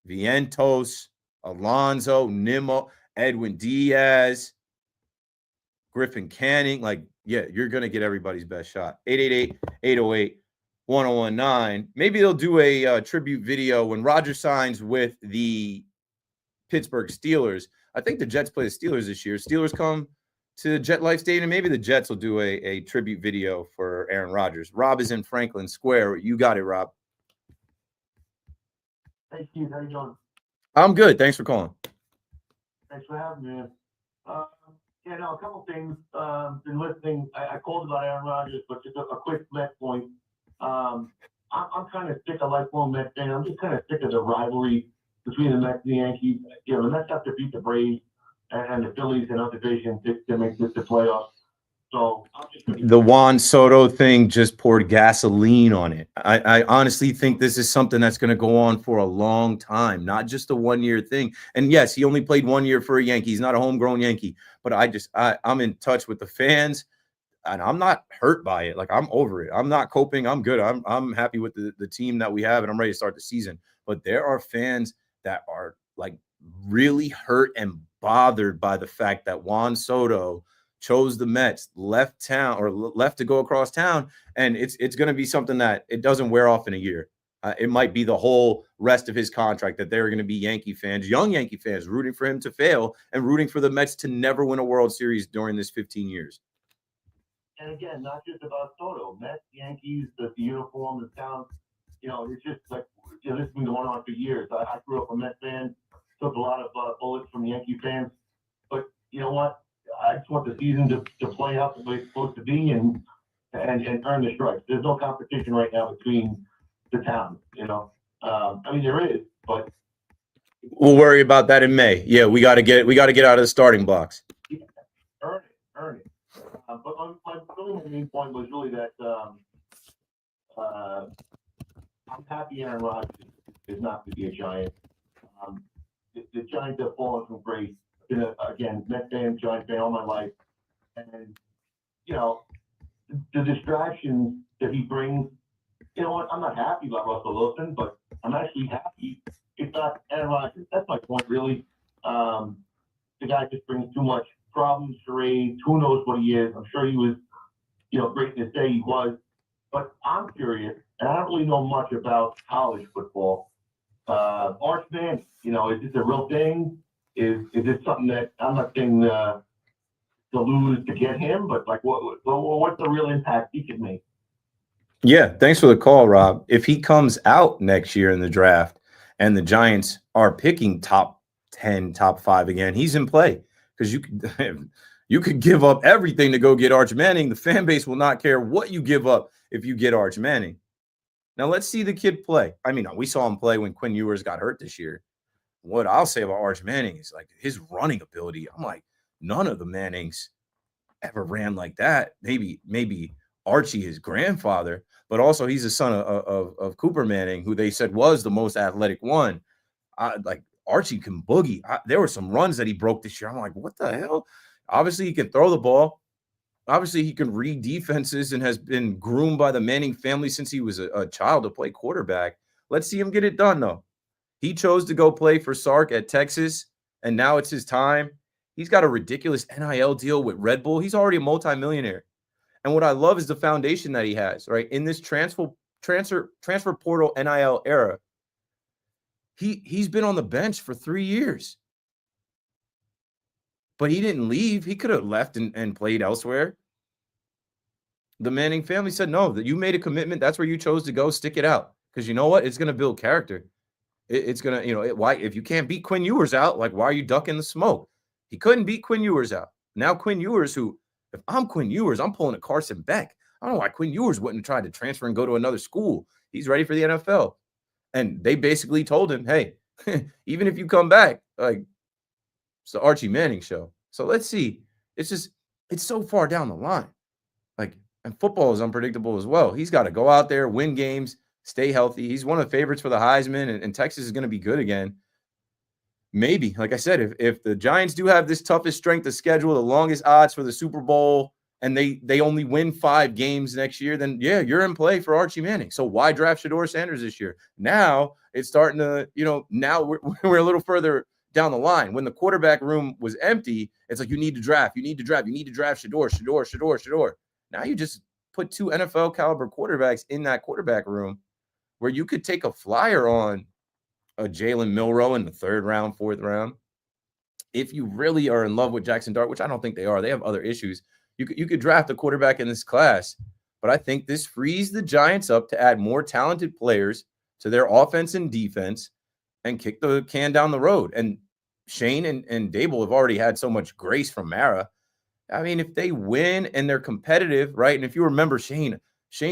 Vientos, Alonso, Nimmo, Edwin Diaz, Griffin Canning. Like, yeah, you're going to get everybody's best shot. 888-808-1019. Maybe they'll do a tribute video when Roger signs with the Pittsburgh Steelers. I think the Jets play the Steelers this year. Steelers come to Jet Life Stadium. Maybe the Jets will do a tribute video for Aaron Rodgers. Rob is in Franklin Square. You got it, Rob. Hey, Steve, how you doing? I'm good. Thanks for calling. Thanks for having me. A couple things. Been listening. I called about Aaron Rodgers, but just a quick Mets point. I'm kind of sick of lifelong Mets fan. I'm just kind of sick of the rivalry between the Mets and the Yankees. The Mets have to beat the Braves and the Phillies in our division to make this the playoffs. So the Juan Soto thing just poured gasoline on it. I honestly think this is something that's going to go on for a long time, not just a 1-year thing. And yes, he only played 1 year for a Yankee. He's not a homegrown Yankee, but I'm in touch with the fans and I'm not hurt by it. Like, I'm over it. I'm not coping. I'm good. I'm happy with the team that we have and I'm ready to start the season. But there are fans that are like really hurt and bothered by the fact that Juan Soto chose the Mets, left town or left to go across town. And it's going to be something that it doesn't wear off in a year. It might be the whole rest of his contract that they're going to be Yankee fans, young Yankee fans, rooting for him to fail and rooting for the Mets to never win a World Series during this 15 years. And again, not just about Soto, Mets, Yankees, the uniform, the town. It's just like, this has been going on for years. I grew up a Mets fan, took a lot of bullets from Yankee fans. But you know what? I just want the season to play out the way it's supposed to be and earn the stripes. There's no competition right now between the towns, there is, but we'll worry about that in May. Yeah, we got to get out of the starting blocks. Earn it. But my main point was really that I'm happy Aaron Rodgers is not to be a Giant. The Giants have fallen from grace. Been again, Mets fan, Giant fan all my life, and the distractions that he brings. I'm not happy about Russell Wilson, but I'm actually happy it's not Aaron Rodgers. That's my point, really. The guy just brings too much problems, charades. Who knows what he is? I'm sure he was, great to say he was, but I'm curious, and I don't really know much about college football. Arch Manning, is this a real thing? Is this something that I'm not saying to lose to get him, but like what's the real impact he could make? Yeah, thanks for the call, Rob. If he comes out next year in the draft and the Giants are picking top 10, top 5 again, he's in play because you could give up everything to go get Arch Manning. The fan base will not care what you give up if you get Arch Manning. Now let's see the kid play. I mean, we saw him play when Quinn Ewers got hurt this year. What I'll say about Arch Manning is like his running ability. I'm like, none of the Mannings ever ran like that. Maybe Archie, his grandfather, but also he's the son of Cooper Manning, who they said was the most athletic one. Like Archie can boogie. There were some runs that he broke this year. I'm like, what the hell? Obviously, he can throw the ball. Obviously, he can read defenses and has been groomed by the Manning family since he was a child to play quarterback. Let's see him get it done, though. He chose to go play for Sark at Texas, and now it's his time. He's got a ridiculous NIL deal with Red Bull. He's already a multimillionaire. And what I love is the foundation that he has, right? In this transfer portal NIL era, he's been on the bench for 3 years. But he didn't leave. He could have left and played elsewhere. The Manning family said, no, that you made a commitment. That's where you chose to go. Stick it out. Because you know what? It's going to build character. It's going to, why, if you can't beat Quinn Ewers out, like, why are you ducking the smoke? He couldn't beat Quinn Ewers out. Now Quinn Ewers, who, if I'm Quinn Ewers, I'm pulling a Carson Beck. I don't know why Quinn Ewers wouldn't try to transfer and go to another school. He's ready for the NFL. And they basically told him, hey, even if you come back, like, it's the Archie Manning show. So let's see. It's so far down the line. Like, and football is unpredictable as well. He's got to go out there, win games, stay healthy. He's one of the favorites for the Heisman, and Texas is going to be good again. Maybe, like I said, if the Giants do have this toughest strength of schedule, the longest odds for the Super Bowl, and they only win 5 games next year, then yeah, you're in play for Archie Manning. So why draft Shedeur Sanders this year? Now it's starting to, now we're a little further down the line. When the quarterback room was empty, it's like, you need to draft Shedeur. Now you just put 2 NFL caliber quarterbacks in that quarterback room where you could take a flyer on a Jalen Milroe in the 3rd round, 4th round. If you really are in love with Jackson Dart, which I don't think they are, they have other issues. You could draft a quarterback in this class, but I think this frees the Giants up to add more talented players to their offense and defense and kick the can down the road. And Shane and Dable have already had so much grace from Mara. I mean, if they win and they're competitive, right? And if you remember Shane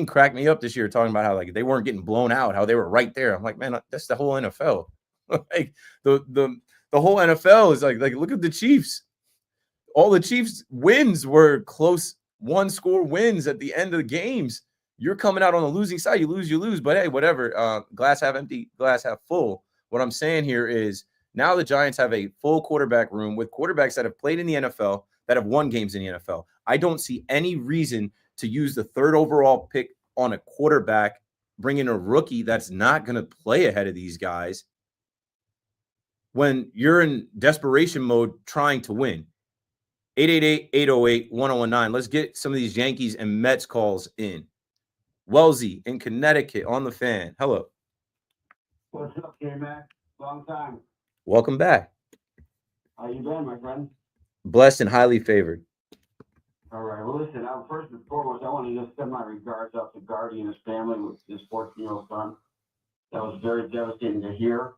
cracked me up this year talking about how like they weren't getting blown out, how they were right there. I'm like, man, that's the whole NFL. Like the whole NFL is like look at the Chiefs. All the Chiefs wins were close 1-score wins at the end of the games. You're coming out on the losing side. You lose. But hey, whatever. Glass half empty, glass half full. What I'm saying here is now the Giants have a full quarterback room with quarterbacks that have played in the NFL, that have won games in the NFL. I don't see any reason to use the 3rd overall pick on a quarterback, bring in a rookie that's not going to play ahead of these guys when you're in desperation mode trying to win. 888-808-1019. Let's get some of these Yankees and Mets calls in. Wellesley in Connecticut on the Fan. Hello. What's up, K-Mac? Long time. Welcome back. How you been, my friend? Blessed and highly favored. All right. Well, listen, first and foremost, I want to just send my regards out to Gardy and his family with his 14-year-old son. That was very devastating to hear.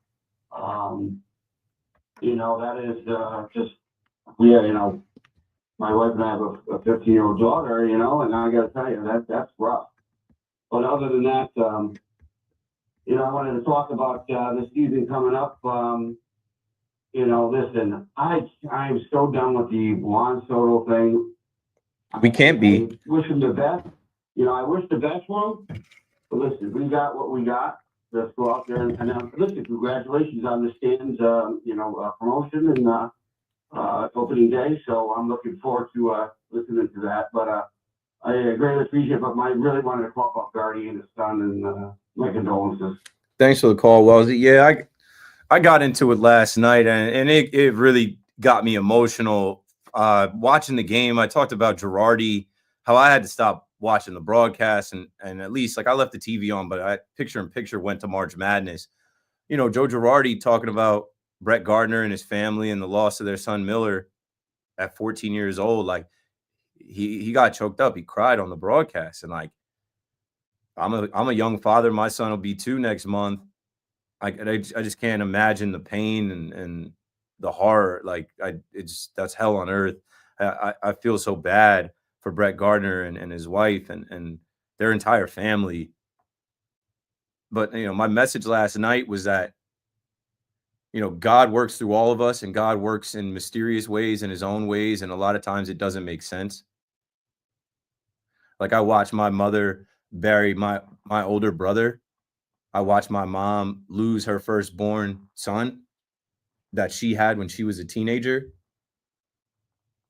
That is just, my wife and I have a 15-year-old daughter, and I got to tell you, that's rough. But other than that, I wanted to talk about the season coming up. Listen, I'm so done with the Juan Soto thing. We can't be. I wish him the best. I wish the best for him. But listen, we got what we got. Let's go out there and listen. Congratulations on the Stan's, promotion and opening day. So I'm looking forward to listening to that. But I greatly appreciate it. But I really wanted to call about Gardy and his son and my condolences. Thanks for the call, Wellesley. Yeah, I got into it last night, and it really got me emotional. Watching the game, I talked about Girardi, how I had to stop watching the broadcast, and at least I left the TV on, but I picture went to March Madness. Joe Girardi talking about Brett Gardner and his family and the loss of their son Miller at 14 years old. Like he got choked up. He cried on the broadcast, and I'm a young father. My son will be 2 next month. I just can't imagine the pain and the horror. That's hell on earth. I feel so bad for Brett Gardner and his wife and their entire family. But, my message last night was that, God works through all of us, and God works in mysterious ways, in his own ways. And a lot of times it doesn't make sense. I watched my mother bury my older brother. I watched my mom lose her firstborn son that she had when she was a teenager.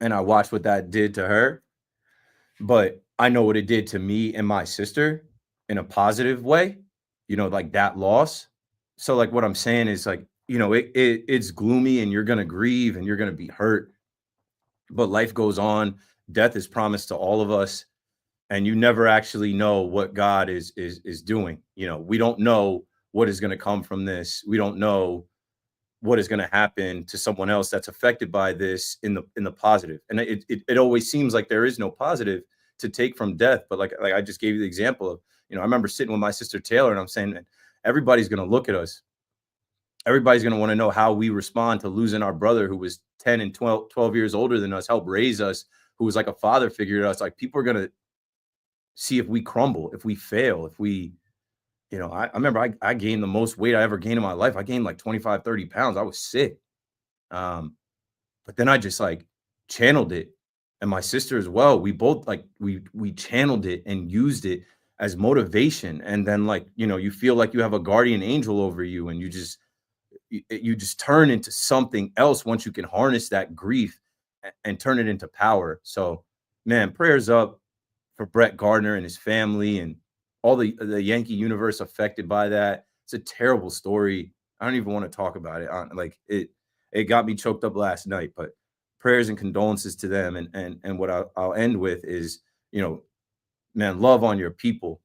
And I watched what that did to her. But I know what it did to me and my sister in a positive way, that loss. So what I'm saying is it's gloomy and you're going to grieve and you're going to be hurt. But life goes on. Death is promised to all of us. And you never actually know what God is doing. We don't know what is going to come from this. We don't know what is going to happen to someone else that's affected by this in the positive. And it always seems like there is no positive to take from death. But like I just gave you the example of, I remember sitting with my sister Taylor, and I'm saying, man, everybody's going to look at us. Everybody's going to want to know how we respond to losing our brother who was 10 and 12 years older than us, helped raise us, who was like a father figure to us. People are going to see if we crumble, if we fail, if we, I remember I gained the most weight I ever gained in my life. I gained 25, 30 pounds. I was sick. But then I just channeled it. And my sister as well. We both we channeled it and used it as motivation. And then you feel like you have a guardian angel over you, and you just turn into something else once you can harness that grief and turn it into power. So, man, prayers up for Brett Gardner and his family and all the Yankee universe affected by that. It's a terrible story. I don't even want to talk about it. it got me choked up last night. But prayers and condolences to them. And what I'll end with is, man, love on your people,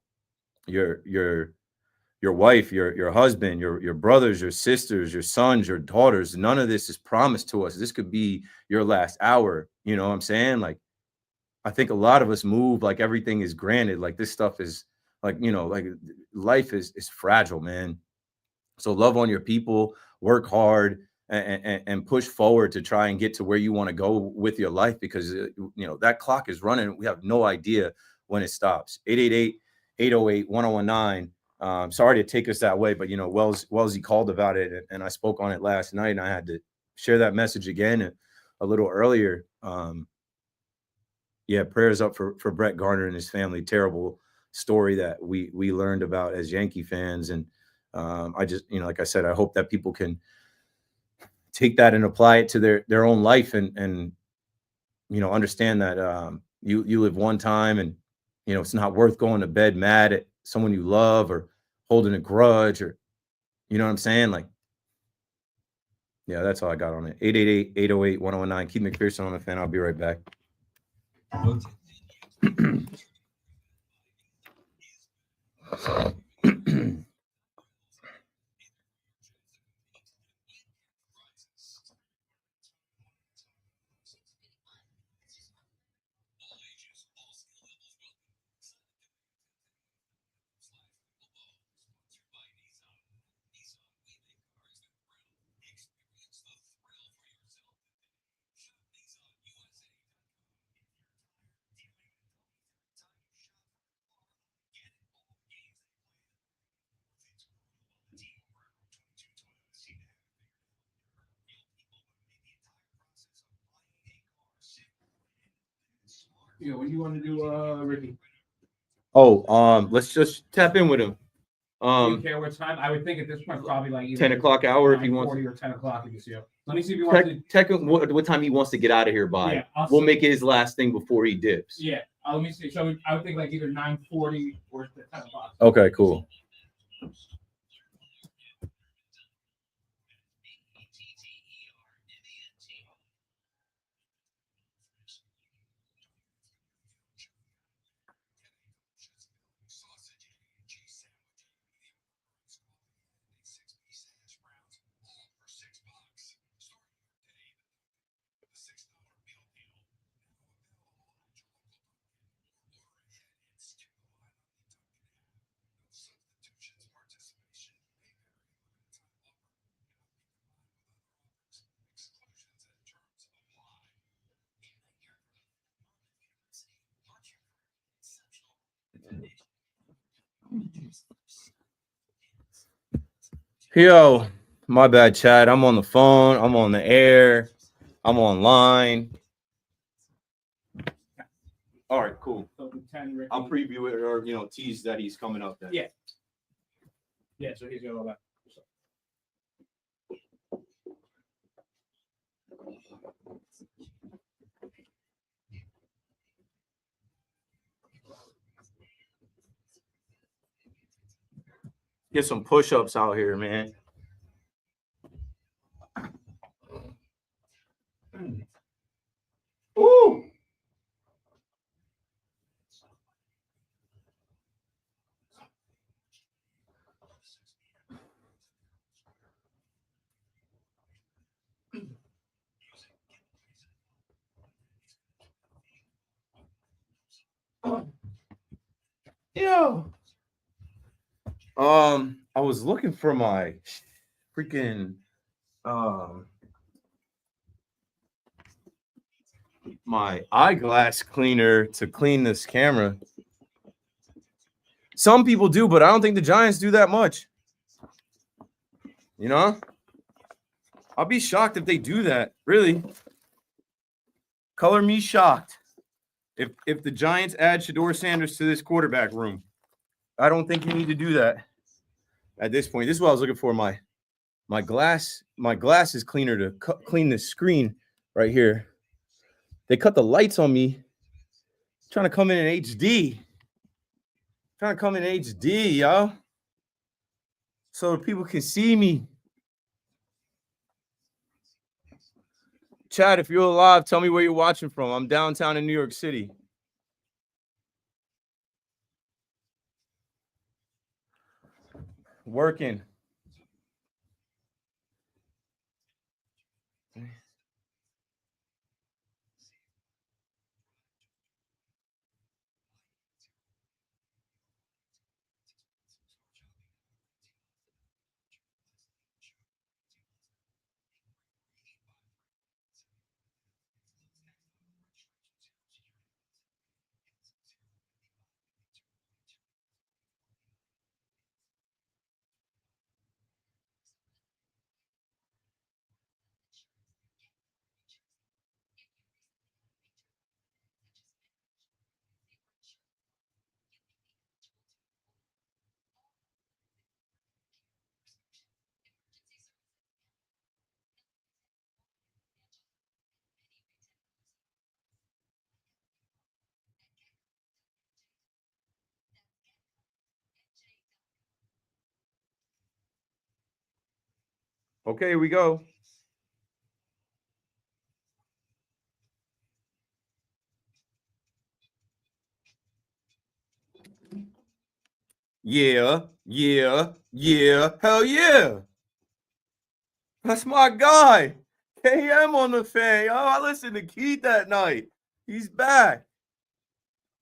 your wife, your husband, your brothers, your sisters, your sons, your daughters. None of this is promised to us. This could be your last hour. You know what I'm saying? Like, I think a lot of us move like everything is granted. Like this stuff is like, like life is fragile, man. So love on your people, work hard, and push forward to try and get to where you want to go with your life, because that clock is running. We have no idea when it stops. 888-808-1019. Sorry to take us that way, but Wellesley called about it, and I spoke on it last night, and I had to share that message again a little earlier. Yeah, prayers up for Brett Gardner and his family. Terrible story that we learned about as Yankee fans, and I just, like I said, I hope that people can take that and apply it to their own life, and understand that you live one time, and it's not worth going to bed mad at someone you love or holding a grudge, or you know what I'm saying? Like, yeah, that's all I got on it. 888-808-1019. Keith McPherson on the Fan. I'll be right back. Yeah, what do you want to do, Ricky? Oh, let's just tap in with him. Do you care what time? I would think at this point probably like either 10 o'clock hour if he wants. 9:40 or 10 o'clock if you see him. Let me see if you want to. Check what time he wants to get out of here by. Yeah, we'll make it his last thing before he dips. Yeah, let me see. So I would think like either 9:40 or 10 o'clock. Okay, cool. Yo, my bad, Chad. I'm on the phone. I'm on the air. I'm online. All right, cool. So the 10, Ricky. I'll preview it or tease that he's coming up then. Yeah. Yeah, so he's got all that. Get some push-ups out here, man. Ooh. Yo. I was looking for my freaking my eyeglass cleaner to clean this camera. Some people do, but I don't think the Giants do that much. I'll be shocked if they do that. Really. Color me shocked. If the Giants add Shedeur Sanders to this quarterback room, I don't think you need to do that at this point. This is what I was looking for. My glasses cleaner to clean the screen right here. They cut the lights on me. Trying to come in HD. Trying to come in HD, y'all. So people can see me. Chad, if you're alive, tell me where you're watching from. I'm downtown in New York City. Working. Okay, here we go. Yeah, yeah, yeah, hell yeah. That's my guy. KM on the fan. Oh, I listened to Keith that night. He's back.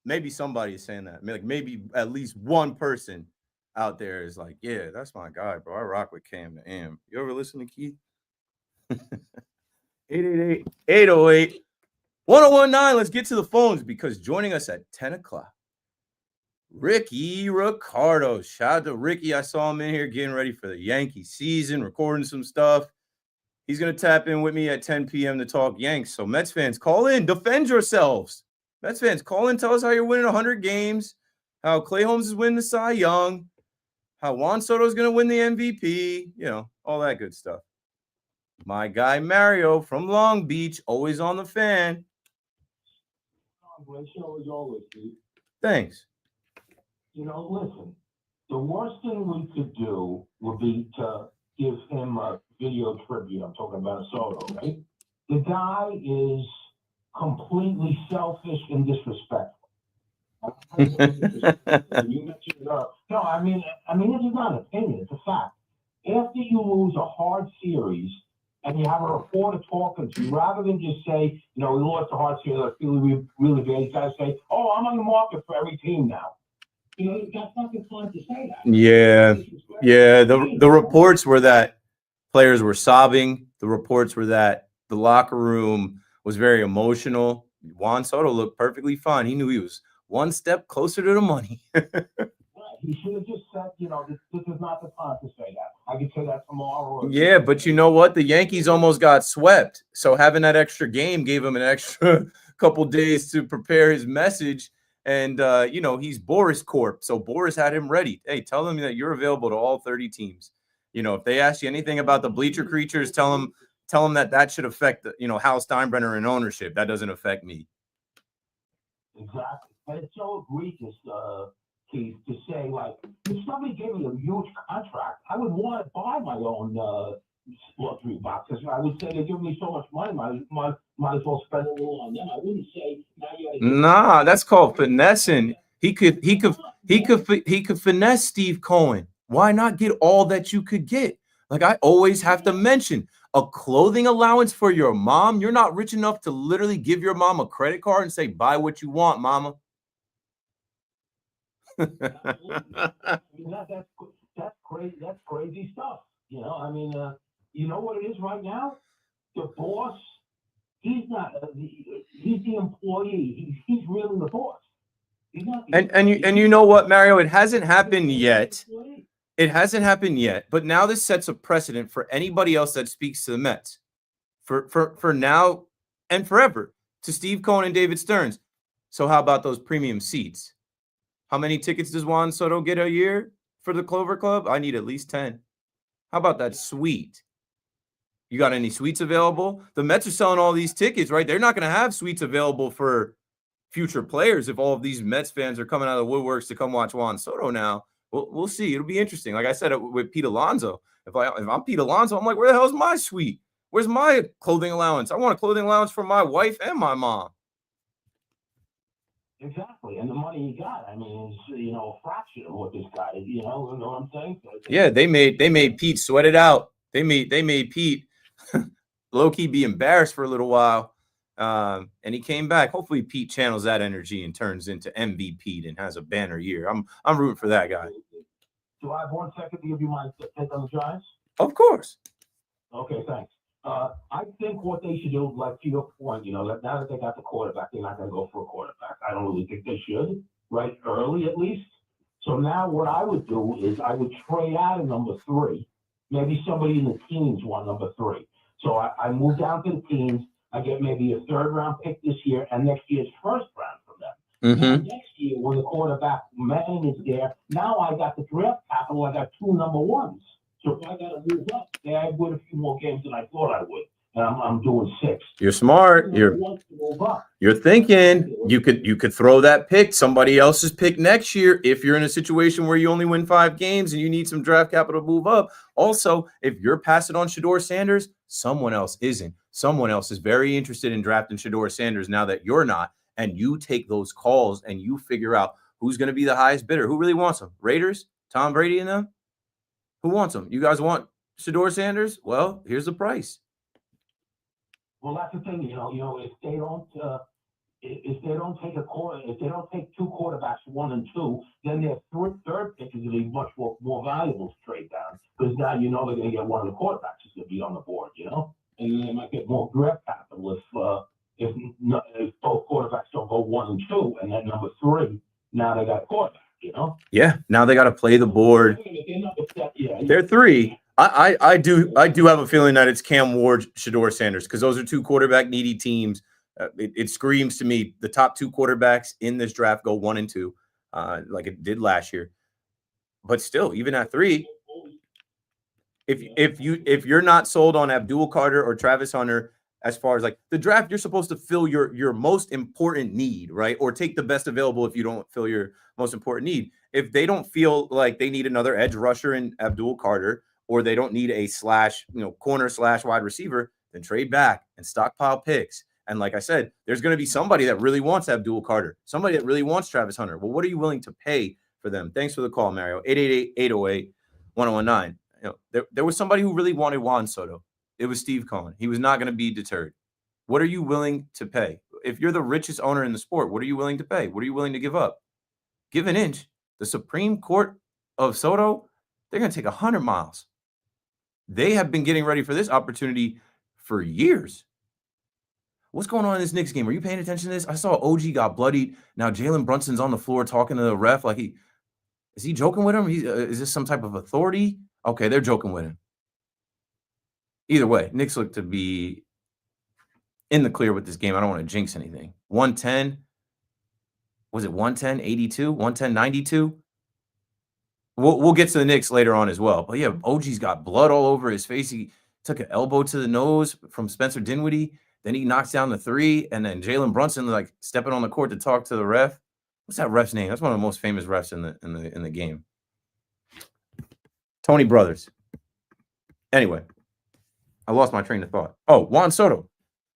Maybe somebody is saying that. Like maybe at least one person out there is like, yeah, that's my guy, bro. I rock with KM to M. You ever listen to Keith? 888-808-1019. Let's get to the phones because joining us at 10 o'clock, Ricky Ricardo. Shout out to Ricky. I saw him in here getting ready for the Yankee season, recording some stuff. He's going to tap in with me at 10 p.m. to talk Yanks. So Mets fans, call in. Defend yourselves. Mets fans, call in. Tell us how you're winning 100 games, how Clay Holmes is winning the Cy Young, how Juan Soto is going to win the MVP, you know, all that good stuff. My guy Mario from Long Beach, always on the fan. Great show as always, Steve. Thanks. You know, listen, the worst thing we could do would be to give him a video tribute. I'm talking about Soto, right? The guy is completely selfish and disrespectful. You mentioned, no, I mean, this is not an opinion, it's a fact. After you lose a hard series and you have a reporter talking to you, rather than just say, you know, we lost a hard series, I feel really bad, you gotta say, oh, I'm on the market for every team now. You know, you've got fucking time to say that. Yeah. The reports were that players were sobbing. The reports were that the locker room was very emotional. Juan Soto looked perfectly fine. He knew he was one step closer to the money. He should have just said, you know, this is not the time to say that. I could say that tomorrow. Yeah, but you know what? The Yankees almost got swept. So having that extra game gave him an extra couple days to prepare his message. And, you know, he's Boris Corp. So Boris had him ready. Hey, tell them that you're available to all 30 teams. You know, if they ask you anything about the bleacher creatures, tell them that should affect, you know, Hal Steinbrenner and ownership. That doesn't affect me. Exactly. And it's so egregious, Keith, to say, like, if somebody gave me a huge contract, I would want to buy my own luxury boxes. I would say they're giving me so much money, might as well spend a little on them. I wouldn't say, Nah, that's called finessing. He could finesse Steve Cohen. Why not get all that you could get? Like I always have to mention, a clothing allowance for your mom. You're not rich enough to literally give your mom a credit card and say, buy what you want, mama. That's crazy. That's crazy stuff. You know, I mean, you know what it is right now? The boss, he's not. He's the employee. He's really the boss. He's not. And you know what, Mario? It hasn't happened yet. It hasn't happened yet. But now this sets a precedent for anybody else that speaks to the Mets, for now and forever, to Steve Cohen and David Stearns. So how about those premium seats? How many tickets does Juan Soto get a year for the Clover Club? I need at least 10. How about that suite? You got any suites available? The Mets are selling all these tickets, right? They're not going to have suites available for future players if all of these Mets fans are coming out of the woodworks to come watch Juan Soto now. We'll see. It'll be interesting. Like I said with Pete Alonso, if I'm Pete Alonso, I'm like, where the hell is my suite? Where's my clothing allowance? I want a clothing allowance for my wife and my mom. Exactly, and the money he got, I mean, is a fraction of what this guy, you know what I'm saying? So Yeah, they made Pete sweat it out. They made Pete low key be embarrassed for a little while, and he came back. Hopefully, Pete channels that energy and turns into MVP and has a banner year. I'm rooting for that guy. Do I have 1 second to give you my take on the Giants? Of course. Okay, thanks. I think what they should do, like to your point, now that they got the quarterback, they're not going to go for a quarterback. I don't really think they should, right? Early at least. So now what I would do is I would trade out of number 3. Maybe somebody in the teens want number 3. So I move down to the teens. I get maybe a 3rd round pick this year and next year's 1st round from them. Mm-hmm. Next year, when the quarterback Manning is there, now I got the draft capital. I got 2 number 1s. So if I got to move up, I win a few more games than I thought I would, and I'm doing 6. You're smart. You're thinking you could throw that pick, somebody else's pick next year if you're in a situation where you only win 5 games and you need some draft capital to move up. Also, if you're passing on Shedeur Sanders, someone else isn't. Someone else is very interested in drafting Shedeur Sanders now that you're not, and you take those calls and you figure out who's going to be the highest bidder. Who really wants him? Raiders? Tom Brady and them? Who wants him? You guys want Shedeur Sanders? Well, here's the price. Well, that's the thing, if they don't take if they don't take 2 quarterbacks, 1 and 2, then their 3rd pick is going to be much more valuable to trade down because now they're going to get one of the quarterbacks is going to be on the board, and then they might get more draft capital if both quarterbacks don't go 1 and 2, and then number 3 now they got a quarterback. Yeah, now they got to play the board. They're 3. I do have a feeling that it's Cam Ward, Shedeur Sanders, because those are 2 quarterback needy teams. It screams to me the top 2 quarterbacks in this draft go 1 and 2, like it did last year. But still, even at 3, if you're not sold on Abdul Carter or Travis Hunter, as far as like the draft, you're supposed to fill your most important need, right? Or take the best available if you don't fill your most important need. If they don't feel like they need another edge rusher in Abdul Carter, or they don't need a corner / wide receiver, then trade back and stockpile picks. And like I said, there's going to be somebody that really wants Abdul Carter, somebody that really wants Travis Hunter. Well, what are you willing to pay for them? Thanks for the call, Mario. 888-808-1019. There was somebody who really wanted Juan Soto. It was Steve Cohen. He was not going to be deterred. What are you willing to pay? If you're the richest owner in the sport, what are you willing to pay? What are you willing to give up? Give an inch. The Supreme Court of Soto, they're going to take 100 miles. They have been getting ready for this opportunity for years. What's going on in this Knicks game? Are you paying attention to this? I saw OG got bloodied. Now Jalen Brunson's on the floor talking to the ref. Like is he joking with him? Is this some type of authority? Okay, they're joking with him. Either way, Knicks look to be in the clear with this game. I don't want to jinx anything. 110. Was it 110, 82, 110, 92? We'll get to the Knicks later on as well. But yeah, OG's got blood all over his face. He took an elbow to the nose from Spencer Dinwiddie. Then he knocks down the 3. And then Jalen Brunson like stepping on the court to talk to the ref. What's that ref's name? That's one of the most famous refs in the game. Tony Brothers. Anyway, I lost my train of thought. Oh, Juan Soto.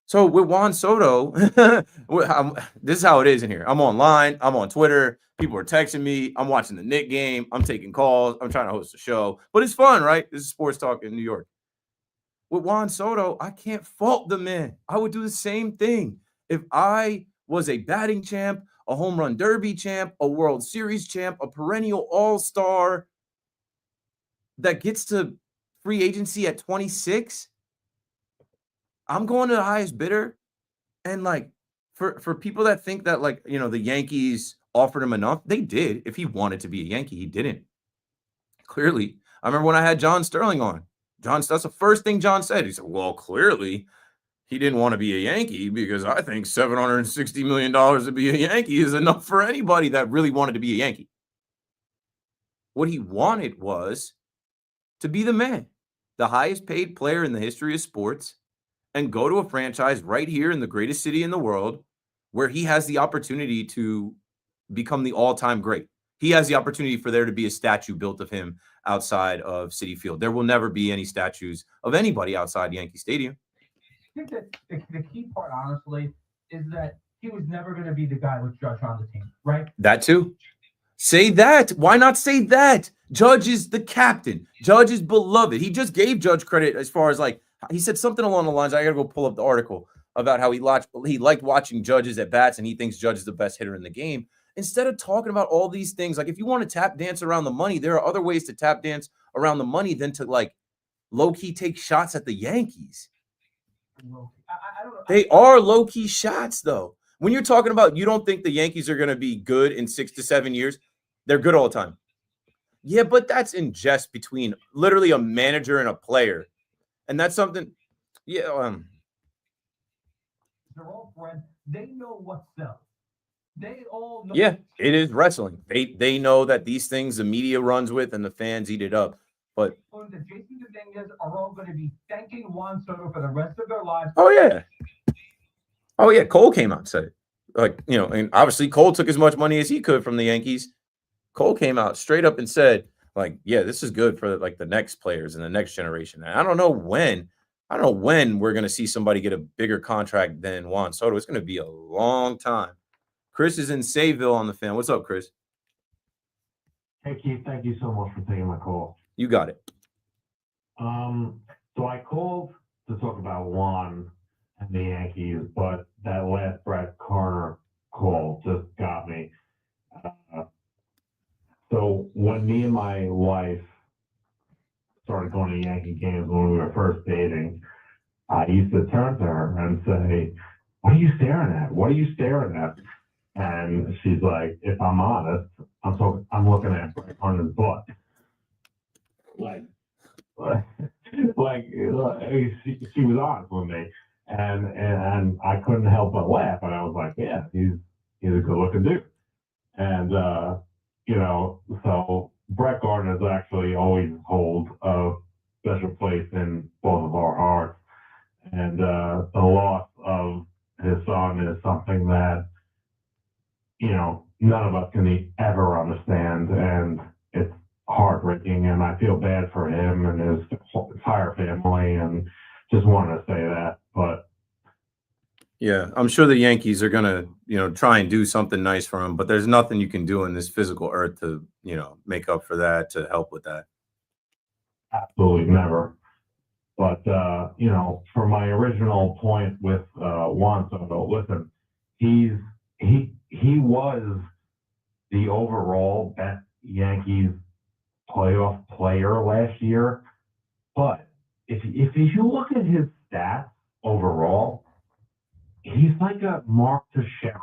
So with Juan Soto, this is how it is in here. I'm online. I'm on Twitter. People are texting me. I'm watching the Knicks game. I'm taking calls. I'm trying to host a show. But it's fun, right? This is sports talk in New York. With Juan Soto, I can't fault the man. I would do the same thing. If I was a batting champ, a home run derby champ, a World Series champ, a perennial all-star that gets to free agency at 26, I'm going to the highest bidder. And like for people that think that like, the Yankees offered him enough, they did. If he wanted to be a Yankee, he didn't. Clearly. I remember when I had John Sterling on. That's the first thing John said. He said, well, clearly he didn't want to be a Yankee because I think $760 million to be a Yankee is enough for anybody that really wanted to be a Yankee. What he wanted was to be the man, the highest paid player in the history of sports, and go to a franchise right here in the greatest city in the world where he has the opportunity to become the all-time great. He has the opportunity for there to be a statue built of him outside of Citi Field. There will never be any statues of anybody outside Yankee Stadium. think that the key part, honestly, is that he was never going to be the guy with Judge on the team, right? That too. Say that. Why not say that? Judge is the captain. Judge is beloved. He just gave Judge credit as far as like, he said something along the lines. I got to go pull up the article about how he liked watching Judge's at bats and he thinks Judge is the best hitter in the game. Instead of talking about all these things, like if you want to tap dance around the money, there are other ways to tap dance around the money than to like low-key take shots at the Yankees. They are low-key shots, though. When you're talking about you don't think the Yankees are going to be good in 6 to 7 years, they're good all the time. Yeah, but that's in jest between literally a manager and a player. And that's something, yeah. They're all friends. They know what sells. They all know. Yeah, it is wrestling. They know that these things the media runs with and the fans eat it up. But the Jason Dominguez are all going to be thanking Juan Soto for the rest of their lives. oh yeah, Cole came out and said it. Like, you know, and obviously Cole took as much money as he could from the Yankees. Cole came out straight up and said, like, yeah, this is good for like the next players and the next generation. And I don't know when we're going to see somebody get a bigger contract than Juan Soto. It's going to be a long time. Chris is in Sayville on the Fan. What's up, Chris? Hey, Keith, thank you so much for taking my call. You got it. So I called to talk about Juan and the Yankees, but that last Brett Carter call just got me. So when me and my wife started going to Yankee games when we were first dating, I used to turn to her and say, "What are you staring at? What are you staring at?" And she's like, "If I'm honest, I'm looking at Brett Carter's butt." She was honest with me, and I couldn't help but laugh. And I was like, "Yeah, he's a good-looking dude." And you know, so Brett Gardner has actually always hold a special place in both of our hearts. And the loss of his son is something that, you know, none of us can ever understand, and it's heartbreaking, and I feel bad for him and his entire family, and just wanted to say that. But yeah, I'm sure the Yankees are gonna, you know, try and do something nice for him, but there's nothing you can do in this physical earth to, you know, make up for that, to help with that. absolutely never. But you know, for my original point with Juan Soto, listen, he was the overall best Yankees playoff player last year. But if you look at his stats overall, he's like a Mark Teixeira,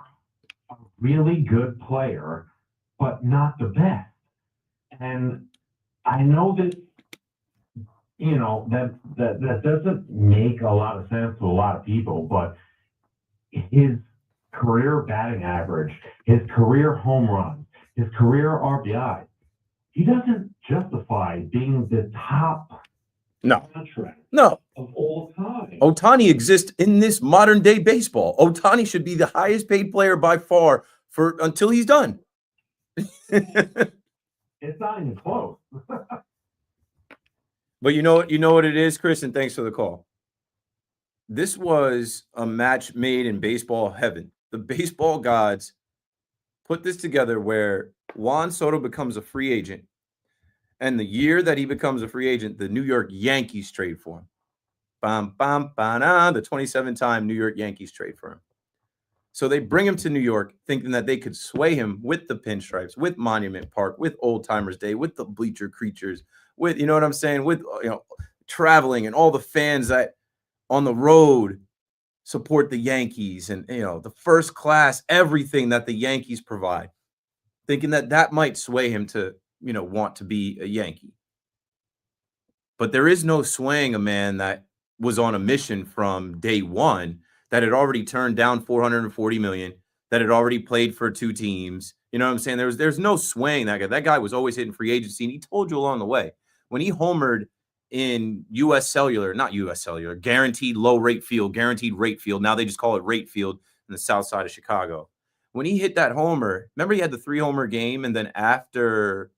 a really good player, but not the best. And I know that, you know, that doesn't make a lot of sense to a lot of people, but his career batting average, his career home runs, his career RBI, he doesn't justify being the top contract No. of all time. Ohtani exists in this modern day baseball. Ohtani should be the highest paid player by far until he's done. It's not even close. But you know what it is, Chris, and thanks for the call. This was a match made in baseball heaven. The baseball gods put this together where Juan Soto becomes a free agent. And the year that he becomes a free agent, the New York Yankees trade for him. Bam, bam, bam, the 27-time New York Yankees trade for him. So they bring him to New York thinking that they could sway him with the pinstripes, with Monument Park, with Old Timers Day, with the bleacher creatures, with, you know what I'm saying, with, you know, traveling and all the fans that on the road support the Yankees and, you know, the first class, everything that the Yankees provide, thinking that that might sway him to, you know, want to be a Yankee. But there is no swaying a man that was on a mission from day one, that had already turned down $440 million, that had already played for 2 teams. You know what I'm saying? There's no swaying that guy. That guy was always hitting free agency, and he told you along the way. When he homered in guaranteed low rate field, guaranteed rate field. Now they just call it rate field in the south side of Chicago. When he hit that homer, remember he had the 3-homer game, and then after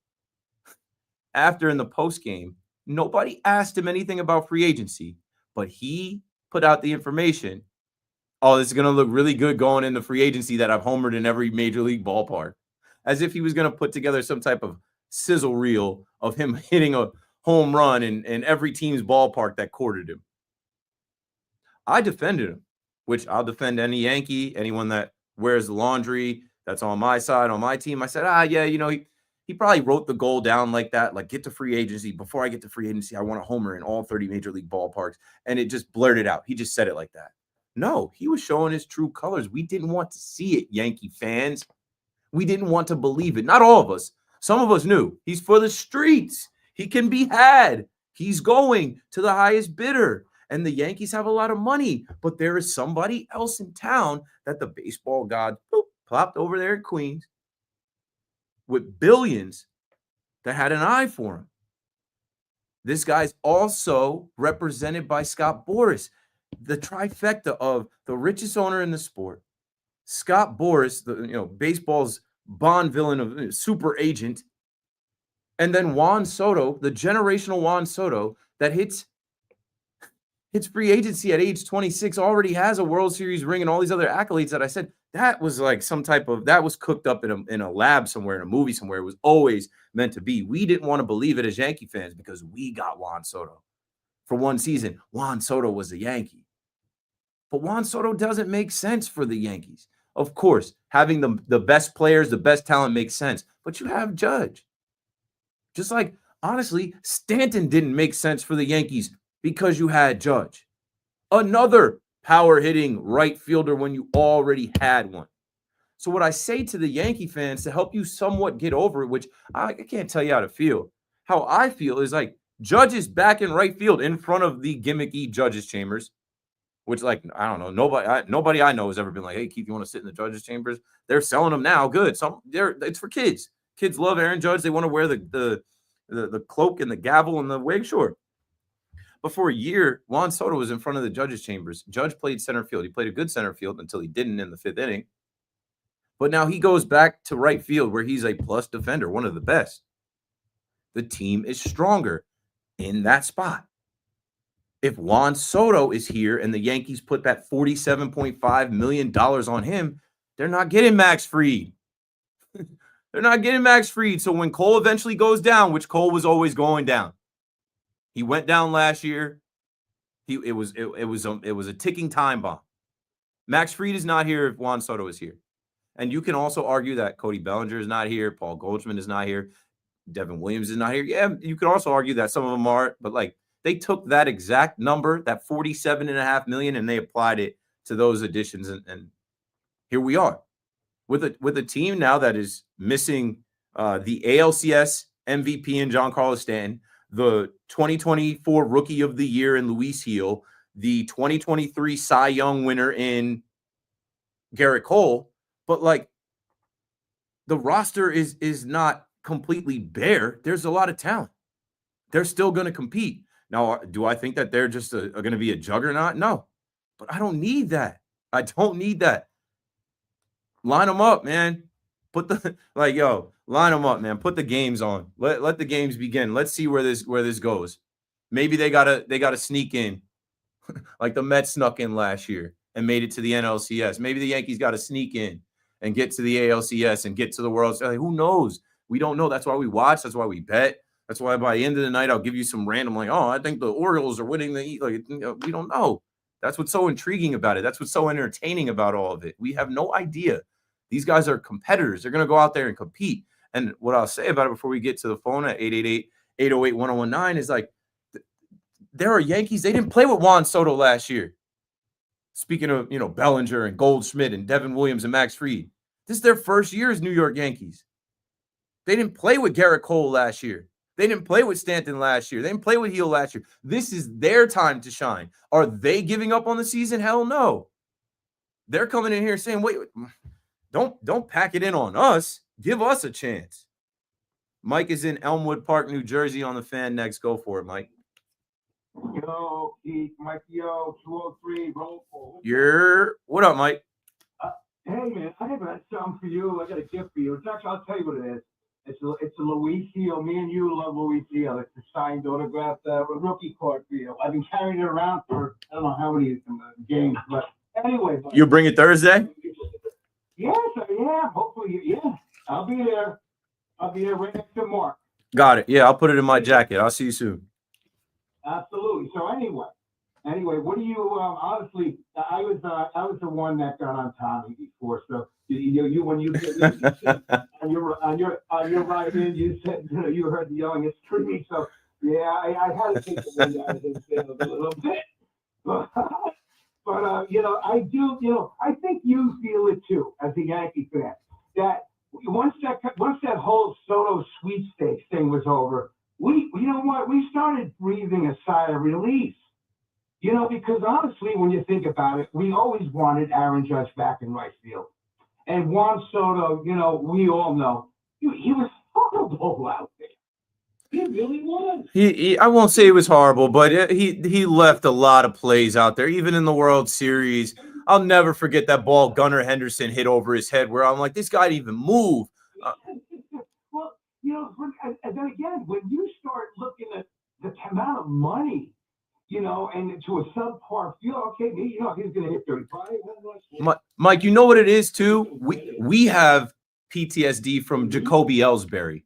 in the post game, nobody asked him anything about free agency, but he put out the information. Oh, this is going to look really good going into free agency that I've homered in every major league ballpark. As if he was going to put together some type of sizzle reel of him hitting a home run in every team's ballpark that courted him. I defended him, which I'll defend any Yankee, anyone that wears the laundry that's on my side, on my team. I said, yeah, you know, he probably wrote the goal down like that, like get to free agency. Before I get to free agency, I want a homer in all 30 major league ballparks. And it just blurted out. He just said it like that. No, he was showing his true colors. We didn't want to see it, Yankee fans. We didn't want to believe it. Not all of us. Some of us knew. He's for the streets. He can be had. He's going to the highest bidder. And the Yankees have a lot of money. But there is somebody else in town that the baseball god plopped over there in Queens with billions that had an eye for him. This guy's also represented by Scott Boras, the trifecta of the richest owner in the sport, Scott Boras, baseball's Bond villain of super agent, and then Juan Soto, the generational Juan Soto that hits free agency at age 26, already has a World Series ring and all these other accolades that I said that was like that was cooked up in a lab somewhere, in a movie somewhere. It was always meant to be. We didn't want to believe it as Yankee fans because we got Juan Soto. For one season, Juan Soto was a Yankee. But Juan Soto doesn't make sense for the Yankees. Of course, having the best players, the best talent makes sense. But you have Judge. Just like, honestly, Stanton didn't make sense for the Yankees because you had Judge. Another power-hitting right fielder when you already had one. So what I say to the Yankee fans to help you somewhat get over it, which I can't tell you how to feel. How I feel is like Judge is back in right field in front of the gimmicky Judges Chambers. Which, like, I don't know, nobody I know has ever been like, hey, Keith, you want to sit in the Judges Chambers? They're selling them now. Good. It's for kids. Kids love Aaron Judge. They want to wear the cloak and the gavel and the wig. Sure. But for a year, Juan Soto was in front of the Judges Chambers. Judge played center field. He played a good center field until he didn't in the 5th inning. But now he goes back to right field where he's a plus defender, one of the best. The team is stronger in that spot. If Juan Soto is here and the Yankees put that $47.5 million on him, they're not getting Max Fried. They're not getting Max Fried. So when Cole eventually goes down, which Cole was always going down, he went down last year. It was a ticking time bomb. Max Fried is not here if Juan Soto is here. And you can also argue that Cody Bellinger is not here, Paul Goldschmidt is not here, Devin Williams is not here. Yeah, you can also argue that some of them are, but like, they took that exact number, that $47.5 million, and they applied it to those additions, and here we are with a team now that is missing the ALCS MVP in Giancarlo Stanton, the 2024 Rookie of the Year in Luis Gil, the 2023 Cy Young winner in Garrett Cole, but like the roster is not completely bare. There's a lot of talent. They're still going to compete. Now, do I think that they're just going to be a juggernaut? No, but I don't need that. I don't need that. Line them up, man. Line them up, man. Put the games on. Let the games begin. Let's see where this goes. Maybe they gotta sneak in, like the Mets snuck in last year and made it to the NLCS. Maybe the Yankees got to sneak in and get to the ALCS and get to the World Series. Who knows? We don't know. That's why we watch. That's why we bet. That's why by the end of the night, I'll give you some random, like, oh, I think the Orioles are winning the, like, we don't know. That's what's so intriguing about it. That's what's so entertaining about all of it. We have no idea. These guys are competitors. They're going to go out there and compete. And what I'll say about it before we get to the phone at 888-808-1019 is like, there are Yankees. They didn't play with Juan Soto last year. Speaking of, Bellinger and Goldschmidt and Devin Williams and Max Fried. This is their first year as New York Yankees. They didn't play with Garrett Cole last year. They didn't play with Stanton last year. They didn't play with Gil last year. This is their time to shine. Are they giving up on the season? Hell no. They're coming in here saying, wait, don't pack it in on us. Give us a chance. Mike is in Elmwood Park, New Jersey on the Fan next. Go for it, Mike. Yo, Keith, Mike, 203, roll call. What up, Mike? Hey, man, I have something for you. I got a gift for you. It's actually, I'll tell you what it is. It's a Luis Seal. Me and you love Luis Seal. It's a signed, autographed rookie card for you. I've been carrying it around for I don't know how many games, but anyway. You bring it Thursday? Yes, yeah. Hopefully, yeah. I'll be there. I'll be there right next to Mark. Got it. Yeah, I'll put it in my jacket. I'll see you soon. Absolutely. So anyway, what do you? Honestly, I was the one that got on Tommy before. So you when you on your right end, you said you heard the yelling. It's screaming. So yeah, I had to take the wind out of his sails a little bit. But I do. I think you feel it too as a Yankee fan. That once that whole Soto sweepstakes thing was over, we started breathing a sigh of relief. Because honestly, when you think about it, we always wanted Aaron Judge back in right field. And Juan Soto, we all know, he was horrible out there. He really was. I won't say it was horrible, but he left a lot of plays out there, even in the World Series. I'll never forget that ball Gunnar Henderson hit over his head where I'm like, this guy didn't even move. Well, and then again, when you start looking at the amount of money, and to a subpar field, okay, he's going to hit 35. Mike, you know what it is too? We have PTSD from Jacoby Ellsbury.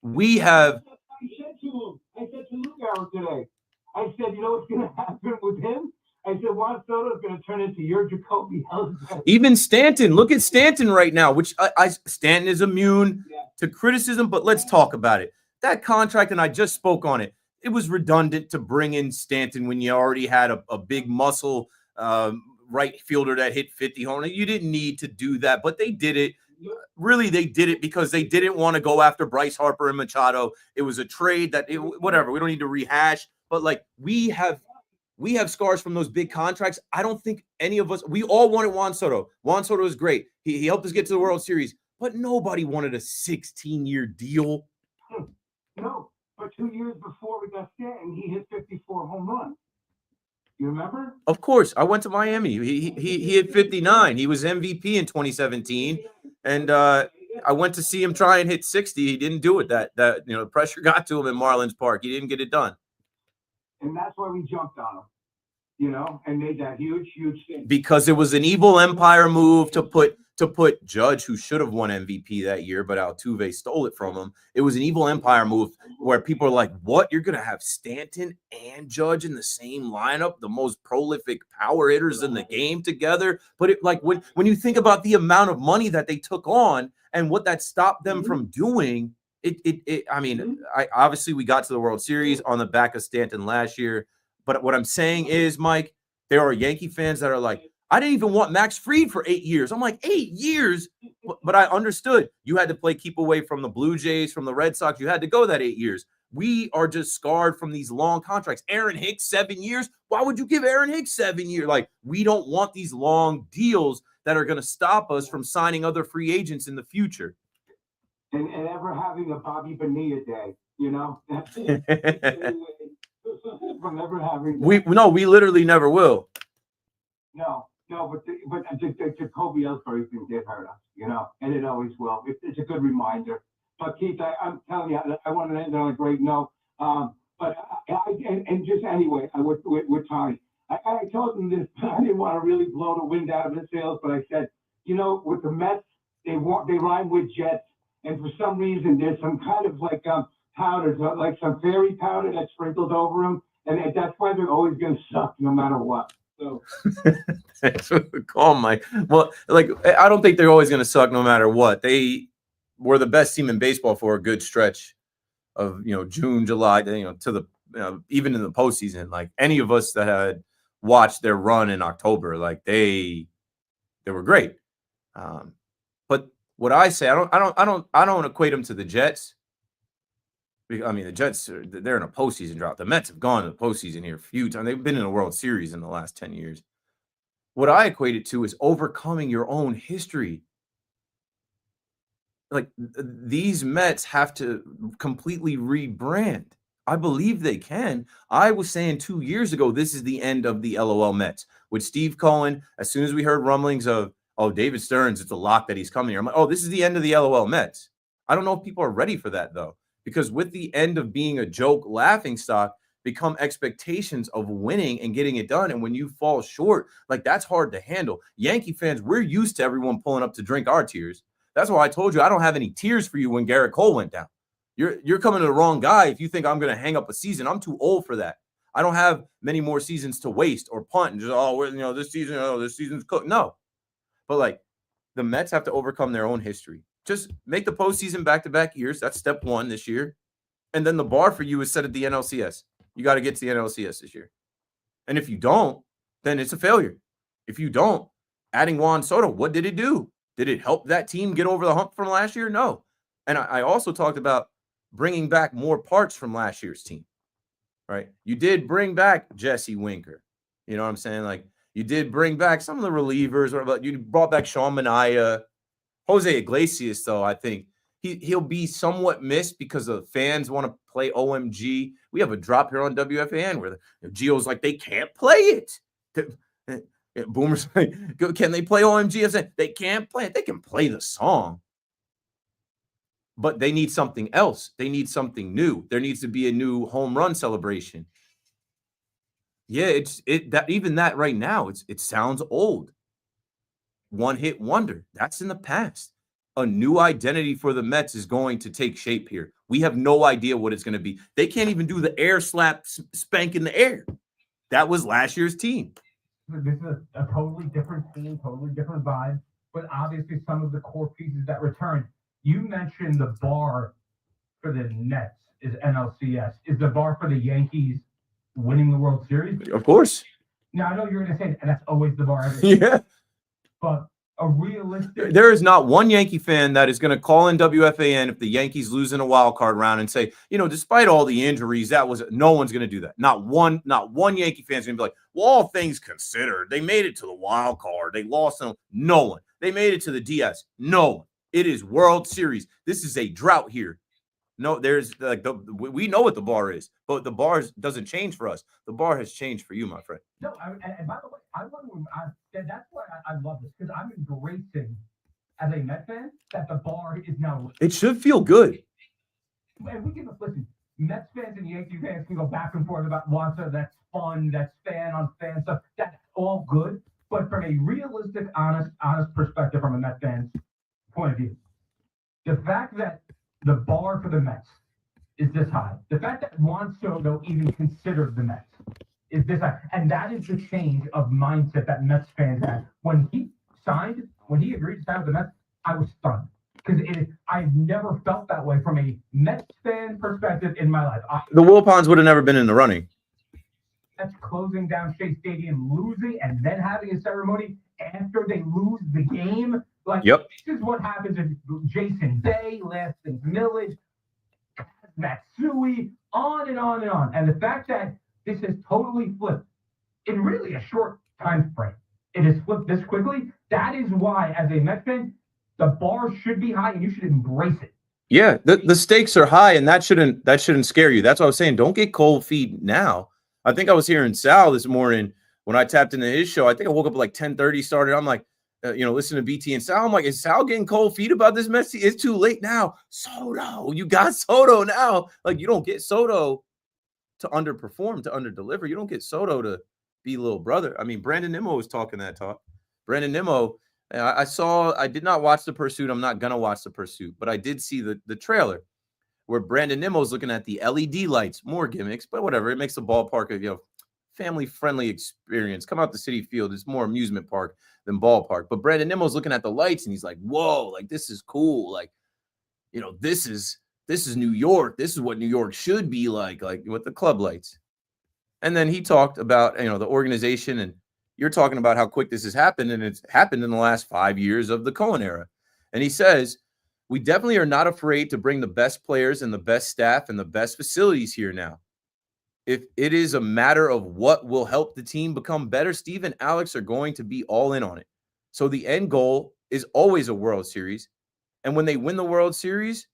We have. I said to Luke Howard today, I said, you know what's going to happen with him? I said, Juan Soto is going to turn into your Jacoby Ellsbury. Even Stanton. Look at Stanton right now, which Stanton is immune to criticism, but let's talk about it. That contract, and I just spoke on it. It was redundant to bring in Stanton when you already had a big muscle right fielder that hit 50 home runs. You didn't need to do that, but they did it. Really, they did it because they didn't want to go after Bryce Harper and Machado. It was a trade whatever. We don't need to rehash, but we have scars from those big contracts. I don't think any of us, we all wanted Juan Soto. Juan Soto was great. He helped us get to the World Series, but nobody wanted a 16-year deal. No. But 2 years before we got Stanton, he hit 54 home runs. You remember? Of course. I went to Miami. He hit 59. He was MVP in 2017. And I went to see him try and hit 60. He didn't do it. The pressure got to him in Marlins Park. He didn't get it done. And that's why we jumped on him, and made that huge thing. Because it was an evil empire move to put Judge, who should have won MVP that year, but Altuve stole it from him. It was an evil empire move where people are like, what? You're going to have Stanton and Judge in the same lineup, the most prolific power hitters in the game together. But when you think about the amount of money that they took on and what that stopped them from doing, obviously we got to the World Series on the back of Stanton last year. But what I'm saying is, Mike, there are Yankee fans that are like, I didn't even want Max Fried for 8 years. I'm like, 8 years? But I understood. You had to keep away from the Blue Jays, from the Red Sox. You had to go that 8 years. We are just scarred from these long contracts. Aaron Hicks, 7 years? Why would you give Aaron Hicks 7 years? We don't want these long deals that are going to stop us from signing other free agents in the future. And ever having a Bobby Bonilla day, That's it. From ever having that. We literally never will. No, but Jacoby Ellsbury thing did hurt us, and it always will. It's a good reminder. But Keith, I'm telling you, I want to end on a great note. But with Tommy, I told him this. I didn't want to really blow the wind out of his sails, but I said, with the Mets, they rhyme with Jets, and for some reason there's some kind of powders, like some fairy powder that's sprinkled over them, and that's why they're always going to suck no matter what. So. Call Mike. Well, I don't think they're always going to suck no matter what. They were the best team in baseball for a good stretch of June, July, to the even in the postseason. Like any of us that had watched their run in October, they were great. But what I say, I don't equate them to the Jets. I mean, the Jets, they're in a postseason drought. The Mets have gone to the postseason here a few times. They've been in a World Series in the last 10 years. What I equate it to is overcoming your own history. These Mets have to completely rebrand. I believe they can. I was saying 2 years ago, this is the end of the LOL Mets. With Steve Cohen, as soon as we heard rumblings of, David Stearns, it's a lock that he's coming here. I'm like, this is the end of the LOL Mets. I don't know if people are ready for that, though, because with the end of being a joke, laughing stock, become expectations of winning and getting it done. And when you fall short, like, that's hard to handle. Yankee fans, we're used to everyone pulling up to drink our tears. That's why I told you I don't have any tears for you when Garrett Cole went down. You're coming to the wrong guy if you think I'm going to hang up a season. I'm too old for that. I don't have many more seasons to waste or punt and just, this season's cooked. No. But, like, the Mets have to overcome their own history. Just make the postseason back-to-back years. That's step one this year. And then the bar for you is set at the NLCS. You got to get to the NLCS this year. And if you don't, then it's a failure. If you don't, adding Juan Soto, what did it do? Did it help that team get over the hump from last year? No. And I also talked about bringing back more parts from last year's team, right? You did bring back Jesse Winker. You know what I'm saying? Like, you did bring back some of the relievers, but you brought back Sean Manaea. Jose Iglesias, though, I think he'll be somewhat missed because the fans want to play OMG. We have a drop here on WFAN where Gio's like, they can't play it. Boomer's like, can they play OMG? I said, they can't play it. They can play the song, but they need something else. They need something new. There needs to be a new home run celebration. Yeah, even that right now, it sounds old. One hit wonder. That's in the past. A new identity for the Mets is going to take shape here. We have no idea what it's going to be. They can't even do the air slap spank in the air. That was last year's team. This is a totally different team, totally different vibe, but obviously some of the core pieces that return. You mentioned the bar for the Nets is NLCS. Is the bar for the Yankees winning the World Series? Of course. Now, I know you're going to say that's always the bar. Yeah. But a realistic... There is not one Yankee fan that is going to call in WFAN if the Yankees lose in a wild card round and say, despite all the injuries, no one's going to do that. Not one Yankee fan's going to be like, well, all things considered, they made it to the wild card. They lost them. No one. They made it to the DS. No one. It is World Series. This is a drought here. No, there's we know what the bar is, but the bar doesn't change for us. The bar has changed for you, my friend. No, and by the way, that's why I love this, because I'm embracing, as a Met fan, that the bar is now. It should feel good. And we can listen. Mets fans and Yankee fans can go back and forth about Wanta. That's fun. That's fan on fan stuff. That's all good. But from a realistic, honest perspective, from a Met fan's point of view, the fact that the bar for the Mets is this high. The fact that Juan Soto even considered the Mets is this high. And that is the change of mindset that Mets fans had. When he agreed to sign with the Mets, I was stunned. Because I've never felt that way from a Mets fan perspective in my life. The Wilpons would have never been in the running. That's closing down Shea Stadium, losing, and then having a ceremony after they lose the game. Yep. This is what happens if Jason Bay, Lasting Millage, Matsui, on and on and on. And the fact that this has totally flipped in really a short time frame, it has flipped this quickly. That is why, as a Mets fan, the bar should be high and you should embrace it. Yeah, the stakes are high, and that shouldn't scare you. That's what I was saying. Don't get cold feet now. I think I was hearing Sal this morning when I tapped into his show. I think I woke up at like 10:30, started. I'm like, listening to BT and Sal. I'm like, is Sal getting cold feet about this mess? It's too late now. Soto, you got Soto now. Like, you don't get Soto to underperform, to underdeliver. You don't get Soto to be little brother. I mean, Brandon Nimmo was talking that talk. Brandon Nimmo, I did not watch The Pursuit. I'm not going to watch The Pursuit, but I did see the trailer where Brandon Nimmo's looking at the LED lights, more gimmicks, but whatever. It makes the ballpark a family-friendly experience. Come out to Citi Field. It's more amusement park than ballpark. But Brandon Nimmo's looking at the lights and he's like, whoa, like, this is cool. Like, this is New York. This is what New York should be like with the club lights. And then he talked about, the organization, and you're talking about how quick this has happened, and it's happened in the last 5 years of the Cohen era. And he says, we definitely are not afraid to bring the best players and the best staff and the best facilities here now. If it is a matter of what will help the team become better, Steve and Alex are going to be all in on it. So the end goal is always a World Series. And when they win the World Series,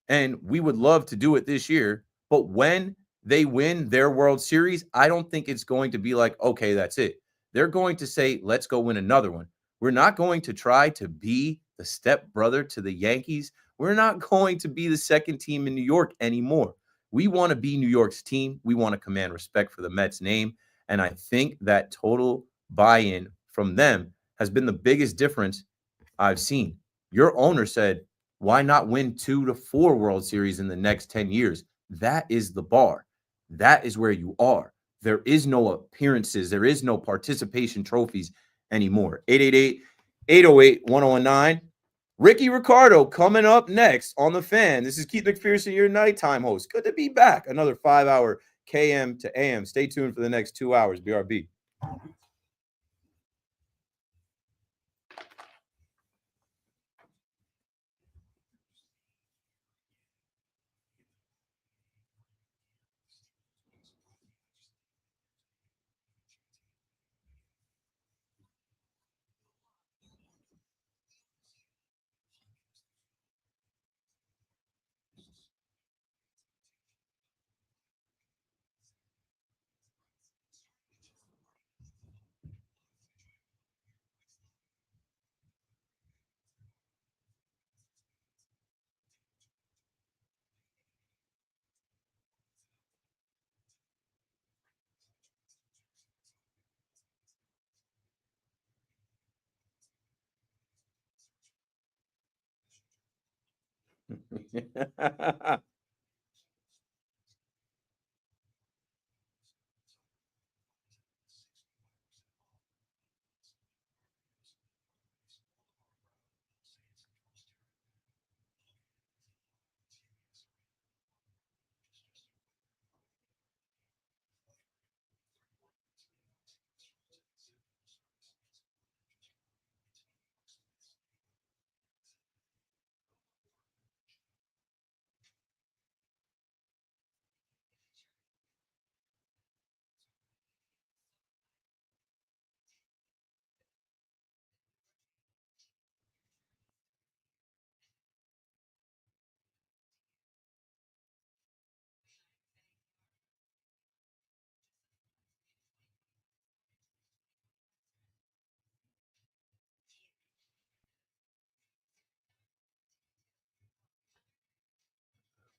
and we would love to do it this year, but when they win their World Series, I don't think it's going to be like, okay, that's it. They're going to say, let's go win another one. We're not going to try to be the stepbrother to the Yankees. We're not going to be the second team in New York anymore. We want to be New York's team. We want to command respect for the Mets name. And I think that total buy-in from them has been the biggest difference I've seen. Your owner said, why not win 2 to 4 World Series in the next 10 years? That is the bar. That is where you are. There is no appearances. There is no participation trophies anymore. 888-808-1019. Ricky Ricardo coming up next on The Fan. This is Keith McPherson, your nighttime host. Good to be back. Another 5-hour KM to AM. Stay tuned for the next 2 hours. BRB.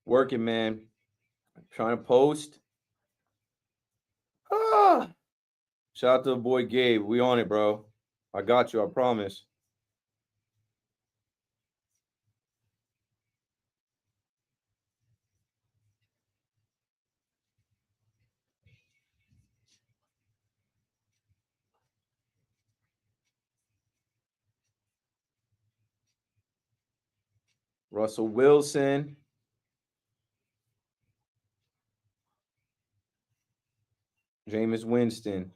Working, man. Trying to post. Shout out to the boy Gabe. We on it, bro. I got you. I promise. Russell Wilson. Jameis Winston.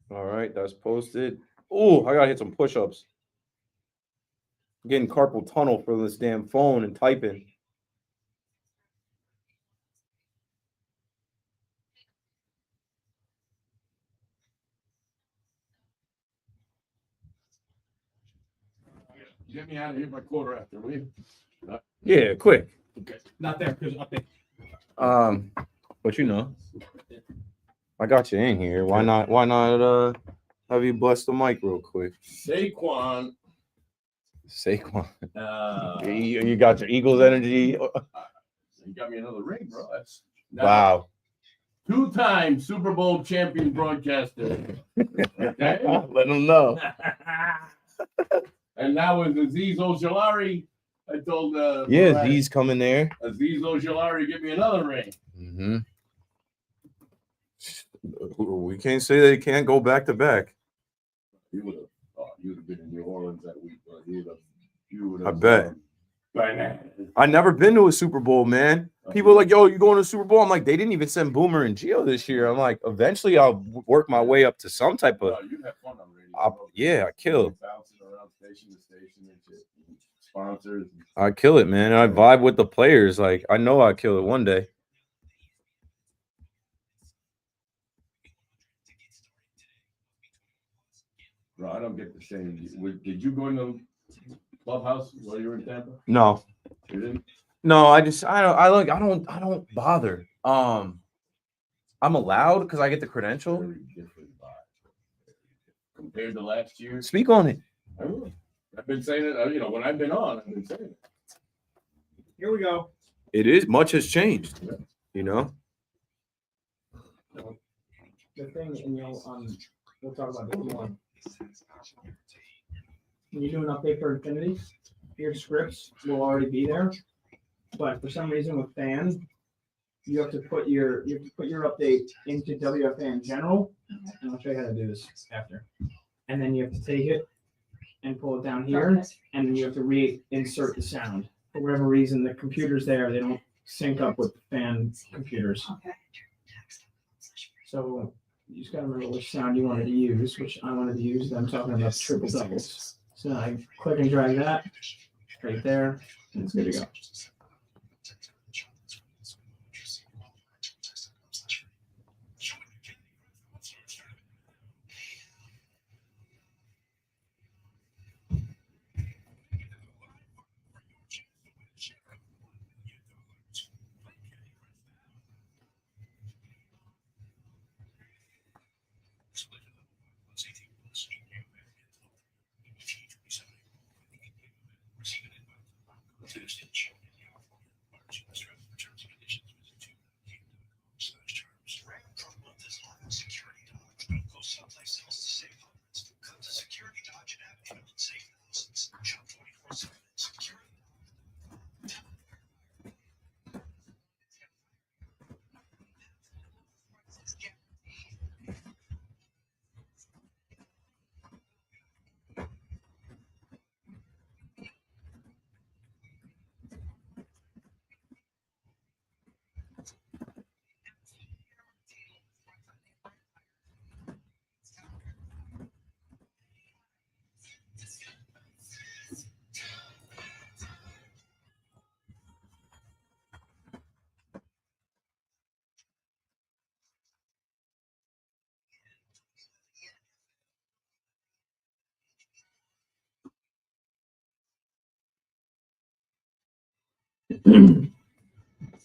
All right, that's posted. Oh, I gotta hit some push-ups. I'm getting carpal tunnel for this damn phone and typing. Get me out of here by quarter after, will you? Yeah, quick. Okay. Not there, because up there. But you know, I got you in here. Why not have you bless the mic real quick? Saquon. You got your Eagles energy. You got me another ring, bro. That's Wow. 2-time Super Bowl champion broadcaster. Okay? Let them know. And now with Azeez Ojulari, I told Z's coming there. Azeez Ojulari, give me another ring. Mm-hmm. We can't say they can't go back to back. You would have been in New Orleans that week, but you would I have. bet. Bananas. I never been to a Super Bowl, man. People are like, yo, you going to a Super Bowl? I'm like, they didn't even send Boomer and Gio this year. I'm like, eventually I'll work my way up to some type of. You had fun already. I kill. Bouncing around station to station and shit. Sponsors. I kill it, man. I vibe with the players. Like, I know I kill it one day. Bro, I don't get the same. Did you go in the clubhouse while you were in Tampa? No. You didn't? No, I don't bother. I'm allowed because I get the credential. Very different vibe compared to last year. Speak on it. I will. I've been saying it. When I've been on, I've been saying it. Here we go. It is much has changed. You know. The thing, and we'll talk about this more. When you do an update for Infinity, your scripts will already be there, but for some reason with Fan, you have to put your update into WFAN General, and I'll show you how to do this after. And then you have to take it and pull it down here, and then you have to reinsert the sound. For whatever reason, the computers there, they don't sync up with Fan computers. Okay. So you just gotta remember which sound you wanted to use, which I wanted to use. I'm talking about triple doubles. So I click and drag that right there, and it's good to go.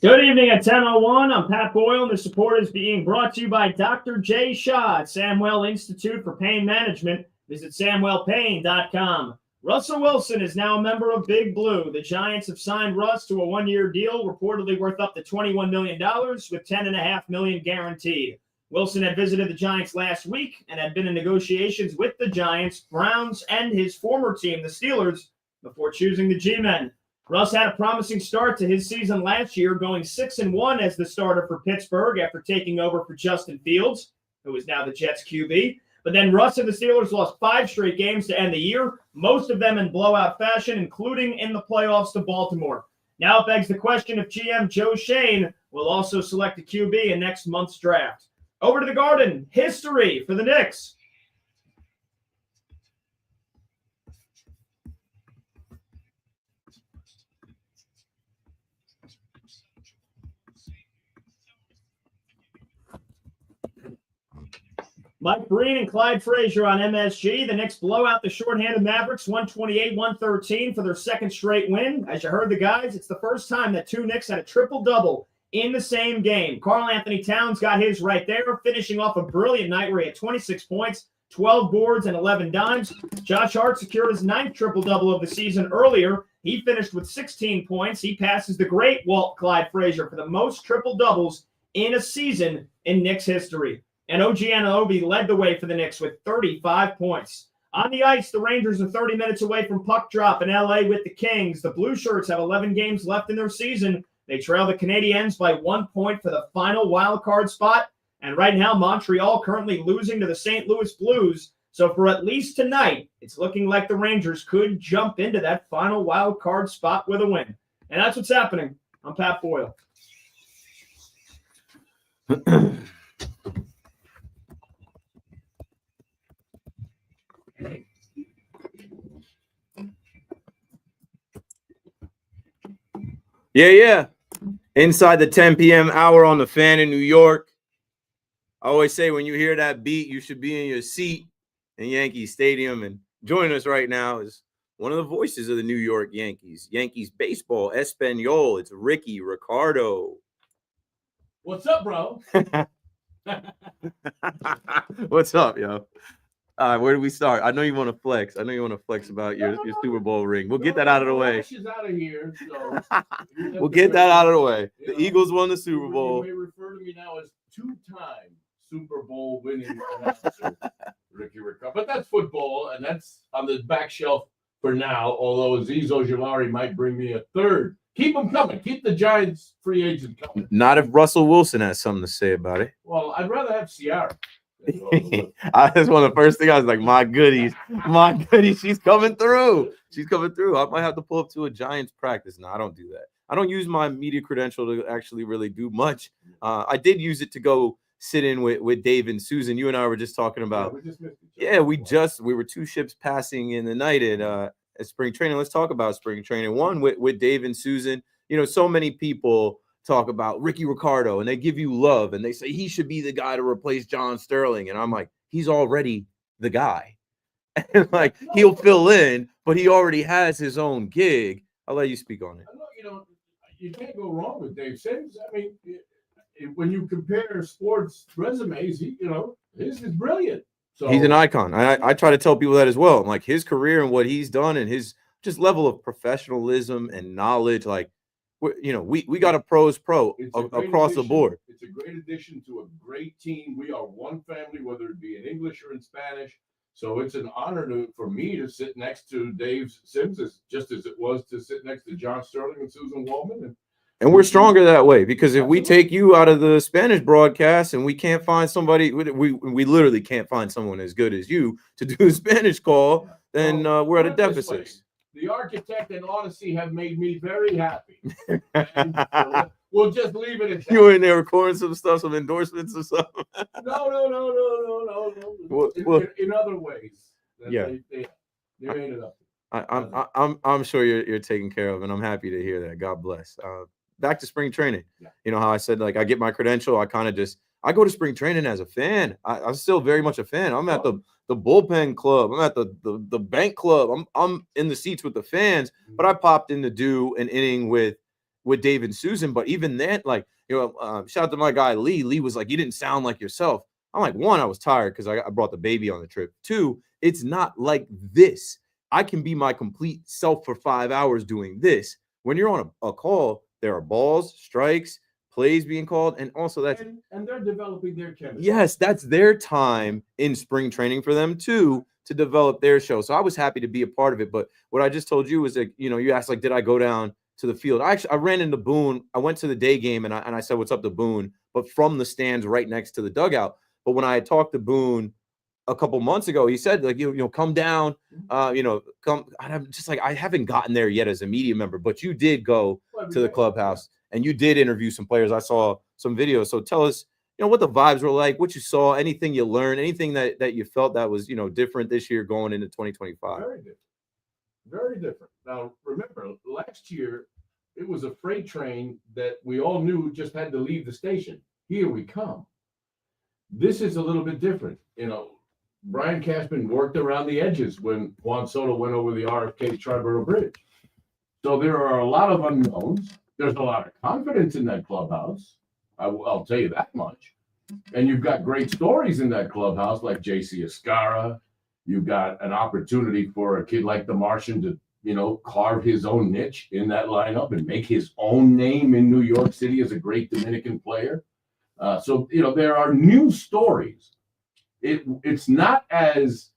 Good evening at 10:01. I'm Pat Boyle, and the support is being brought to you by Dr. J. Shaw at Samwell Institute for Pain Management. Visit SamwellPain.com. Russell Wilson is now a member of Big Blue. The Giants have signed Russ to a one-year deal, reportedly worth up to $21 million, with $10.5 million guaranteed. Wilson had visited the Giants last week and had been in negotiations with the Giants, Browns, and his former team, the Steelers, before choosing the G-Men. Russ had a promising start to his season last year, going 6-1 as the starter for Pittsburgh after taking over for Justin Fields, who is now the Jets QB. But then Russ and the Steelers lost 5 straight games to end the year, most of them in blowout fashion, including in the playoffs to Baltimore. Now it begs the question if GM Joe Shane will also select a QB in next month's draft. Over to the Garden, history for the Knicks. Mike Breen and Clyde Frazier on MSG. The Knicks blow out the shorthanded Mavericks 128-113 for their second straight win. As you heard the guys, it's the first time that 2 Knicks had a triple-double in the same game. Karl Anthony Towns got his right there, finishing off a brilliant night where he had 26 points, 12 boards, and 11 dimes. Josh Hart secured his 9th triple-double of the season earlier. He finished with 16 points. He passes the great Walt Clyde Frazier for the most triple-doubles in a season in Knicks history. And OG Anunoby led the way for the Knicks with 35 points. On the ice, the Rangers are 30 minutes away from puck drop in L.A. with the Kings. The Blue Shirts have 11 games left in their season. They trail the Canadiens by 1 point for the final wild card spot. And right now, Montreal currently losing to the St. Louis Blues. So for at least tonight, it's looking like the Rangers could jump into that final wild card spot with a win. And that's what's happening. I'm Pat Boyle. Yeah. Inside the 10 p.m. hour on the Fan in New York. I always say when you hear that beat, you should be in your seat in Yankee Stadium. And joining us right now is one of the voices of the New York Yankees. Yankees baseball, Espanol. It's Ricky Ricardo. What's up, bro? What's up, yo? All right, where do we start? I know you want to flex. I know you want to flex about your Super Bowl ring. We'll get that out of the way. She's out of here. So We'll get that out of the way. The Eagles won the Super Bowl. You may refer to me now as two-time Super Bowl winning announcer, Ricky Ricardo. But that's football, and that's on the back shelf for now, although Azeez Ojulari might bring me a third. Keep them coming. Keep the Giants free agent coming. Not if Russell Wilson has something to say about it. Well, I'd rather have Ciara. That's one of the first things I was like, my goodies, she's coming through. She's coming through. I might have to pull up to a Giants practice. No, I don't do that. I don't use my media credential to actually really do much. I did use it to go sit in with Dave and Susan. You and I were just talking about. We were two ships passing in the night at spring training. Let's talk about spring training. One with Dave and Susan. You know, so many people talk about Ricky Ricardo and they give you love and they say he should be the guy to replace John Sterling. And I'm like, he's already the guy. And like he'll fill in, but he already has his own gig. I'll let you speak on it. You know, you can't go wrong with Dave Sims. I mean, when you compare sports resumes, his is brilliant. So he's an icon. I try to tell people that as well. I'm like his career and what he's done and his just level of professionalism and knowledge, like we got a pro across the board. It's a great addition to a great team. We are one family, whether it be in English or in Spanish. So it's an honor for me to sit next to Dave Sims, just as it was to sit next to John Sterling and Susan Waldman. And we're stronger that way because if we take you out of the Spanish broadcast and we can't find somebody, we literally can't find someone as good as you to do a Spanish call, then we're at a deficit. The architect and Odyssey have made me very happy. And, we'll just leave it at that. You were in there recording some stuff, some endorsements or something. No. In other ways. Yeah. They made it up. I'm sure you're taken care of, and I'm happy to hear that. God bless. Back to spring training. Yeah. You know how I said like I get my credential. I go to spring training as a fan. I'm still very much a fan. I'm at the bullpen club. I'm at the bank club. I'm in the seats with the fans. But I popped in to do an inning with Dave and Susan. But even then, like shout out to my guy Lee. Lee was like, "You didn't sound like yourself." I'm like, one, I was tired because I brought the baby on the trip. Two, it's not like this. I can be my complete self for 5 hours doing this. When you're on a call, there are balls, strikes, plays being called, and also that's and they're developing their chemistry. Yes, that's their time in spring training for them too to develop their show. So I was happy to be a part of it. But what I just told you was that you asked like, did I go down to the field? I ran into Boone. I went to the day game and I said, "What's up to Boone?" But from the stands right next to the dugout. But when I had talked to Boone a couple months ago, he said like come down, come. I'm just like I haven't gotten there yet as a media member, but you did go to the clubhouse and you did interview some players. I saw some videos. So tell us, what the vibes were like, what you saw, anything you learned, anything that you felt that was different this year going into 2025. Very different. Very different. Now remember, last year it was a freight train that we all knew just had to leave the station. Here we come. This is a little bit different. Brian Cashman worked around the edges when Juan Soto went over the RFK Triborough Bridge. So there are a lot of unknowns. There's a lot of confidence in that clubhouse. I'll tell you that much. And you've got great stories in that clubhouse like J.C. Escara. You've got an opportunity for a kid like the Martian to, carve his own niche in that lineup and make his own name in New York City as a great Dominican player. So there are new stories. It's not as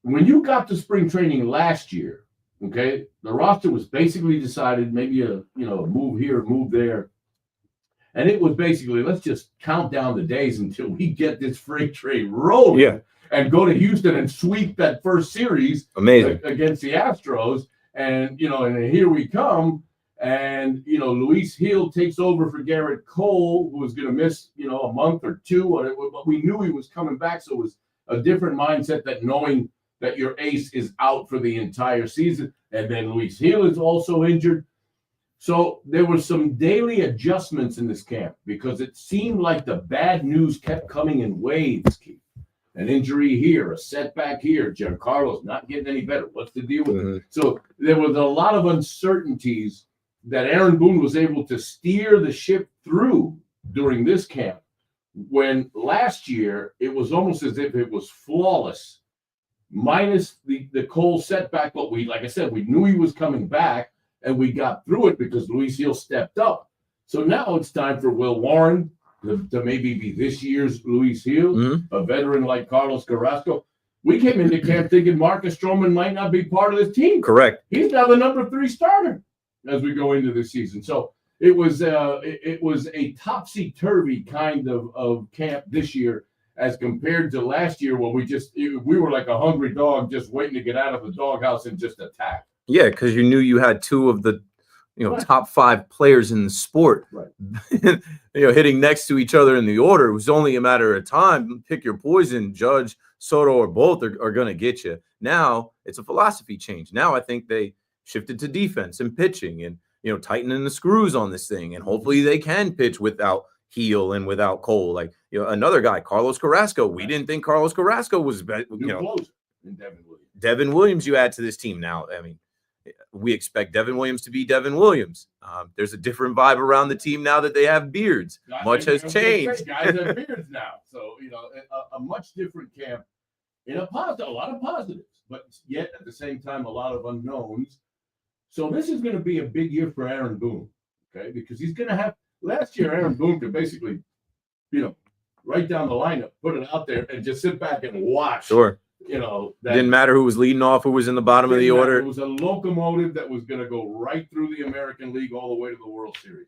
when you got to spring training last year, okay, the roster was basically decided, maybe a move here, move there. And it was basically, let's just count down the days until we get this freight train rolling and go to Houston and sweep that first series against the Astros. And, and here we come. And, Luis Hill takes over for Garrett Cole, who was going to miss, a month or two. But we knew he was coming back. So it was a different mindset that knowing that your ace is out for the entire season. And then Luis Hill is also injured. So there were some daily adjustments in this camp because it seemed like the bad news kept coming in waves, Keith. an injury here, a setback here. Giancarlo's not getting any better. What's the deal with Mhm. it? So there was a lot of uncertainties that Aaron Boone was able to steer the ship through during this camp, when last year it was almost as if it was flawless, minus the Cole setback. But like I said, we knew he was coming back, and we got through it because Luis Hill stepped up. So now it's time for Will Warren to maybe be this year's Luis Hill, a veteran like Carlos Carrasco. We came into camp thinking Marcus Stroman might not be part of this team. Correct. He's now the number 3 starter as we go into the season. So it was a topsy-turvy kind of camp this year as compared to last year, where we were like a hungry dog just waiting to get out of the doghouse and just attack. Yeah, because you knew you had 2 of the Right. top 5 players in the sport, Right. hitting next to each other in the order. It was only a matter of time. Pick your poison. Judge, Soto, or both are going to get you. Now it's a philosophy change. Now I think they shifted to defense and pitching, and tightening the screws on this thing, and hopefully they can pitch without Heel and without Cole. Like another guy, Carlos Carrasco. We didn't think Carlos Carrasco was Closer in Devin Williams. Devin Williams. You add to this team now. I mean, we expect Devin Williams to be Devin Williams. There's a different vibe around the team now that they have beards. Much has changed. Guys have beards now, so a much different camp in a lot of positives, but yet at the same time a lot of unknowns. So this is going to be a big year for Aaron Boone, okay? Because he's going to have. Last year, Aaron Boone could basically, write down the lineup, put it out there, and just sit back and watch. Sure. That Didn't matter who was leading off, who was in the bottom of the order. It was a locomotive that was going to go right through the American League all the way to the World Series.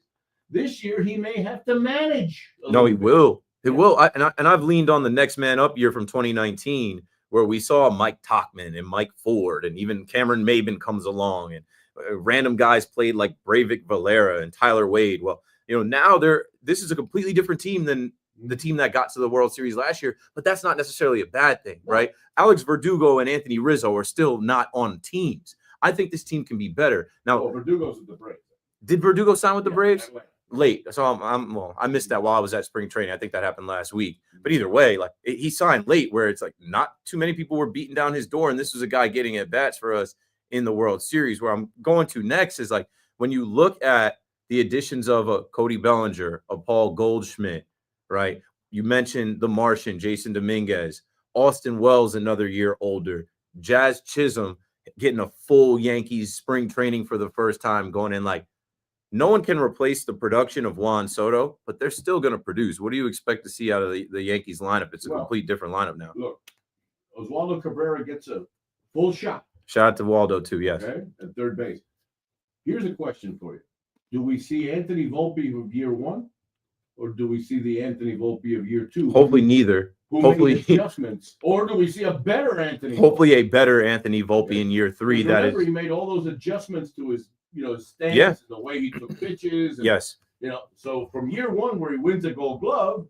This year, he may have to manage. No, he will. He will. And I've leaned on the next man up year from 2019, where we saw Mike Tauchman and Mike Ford, and even Cameron Maybin comes along, and random guys played like Breivik Valera and Tyler Wade. Well, now this is a completely different team than the team that got to the World Series last year, but that's not necessarily a bad thing, right? Alex Verdugo and Anthony Rizzo are still not on teams. I think this team can be better. Now, Verdugo's with the Braves. Did Verdugo sign with the Braves? Late. So I missed that while I was at spring training. I think that happened last week. But either way, he signed late, where it's like not too many people were beating down his door, and this was a guy getting at bats for us in the World Series. Where I'm going to next is when you look at the additions of a Cody Bellinger, a Paul Goldschmidt, right? You mentioned the Martian, Jason Dominguez, Austin Wells, another year older, Jazz Chisholm getting a full Yankees spring training for the first time, going in no one can replace the production of Juan Soto, but they're still going to produce. What do you expect to see out of the Yankees lineup? It's a complete different lineup now. Look, Oswaldo Cabrera gets a full shot. Shout out to Waldo too, yes. Okay, at third base. Here's a question for you. Do we see Anthony Volpe of year 1, or do we see the Anthony Volpe of year 2? Hopefully neither. Hopefully adjustments, or do we see a better Anthony? Hopefully a better Anthony Volpe in year 3. Remember, he made all those adjustments to his, his stance, Yeah. and the way he took pitches. And, Yes. So from year 1, where he wins a Gold Glove,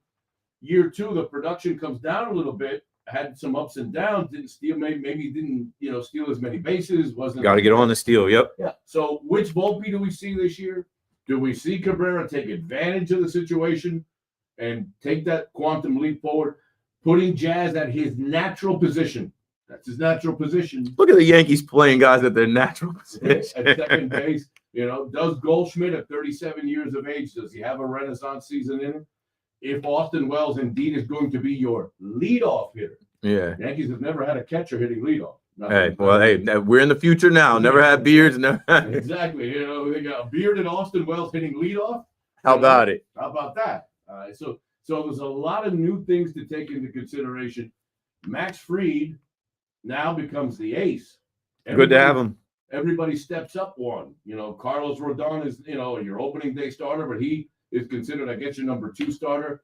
year 2, the production comes down a little bit. Had some ups and downs. Didn't steal, maybe didn't steal as many bases. Wasn't Got to get on the steal. Yep. Yeah. So which Volpe do we see this year? Do we see Cabrera take advantage of the situation and take that quantum leap forward, putting Jazz at his natural position? That's his natural position. Look at the Yankees playing guys at their natural position. At second base. Does Goldschmidt at 37 years of age, does he have a renaissance season in him? If Austin Wells indeed is going to be your leadoff hitter. Yeah. Yankees have never had a catcher hitting leadoff. Hey, we're in the future now. Never had beards. Never. Exactly. They got a bearded Austin Wells hitting leadoff. How about it? How about that? So there's a lot of new things to take into consideration. Max Fried now becomes the ace. Good to have him. Everybody steps up one. Carlos Rodon is, your opening day starter, but he is considered, I guess, your number 2 starter.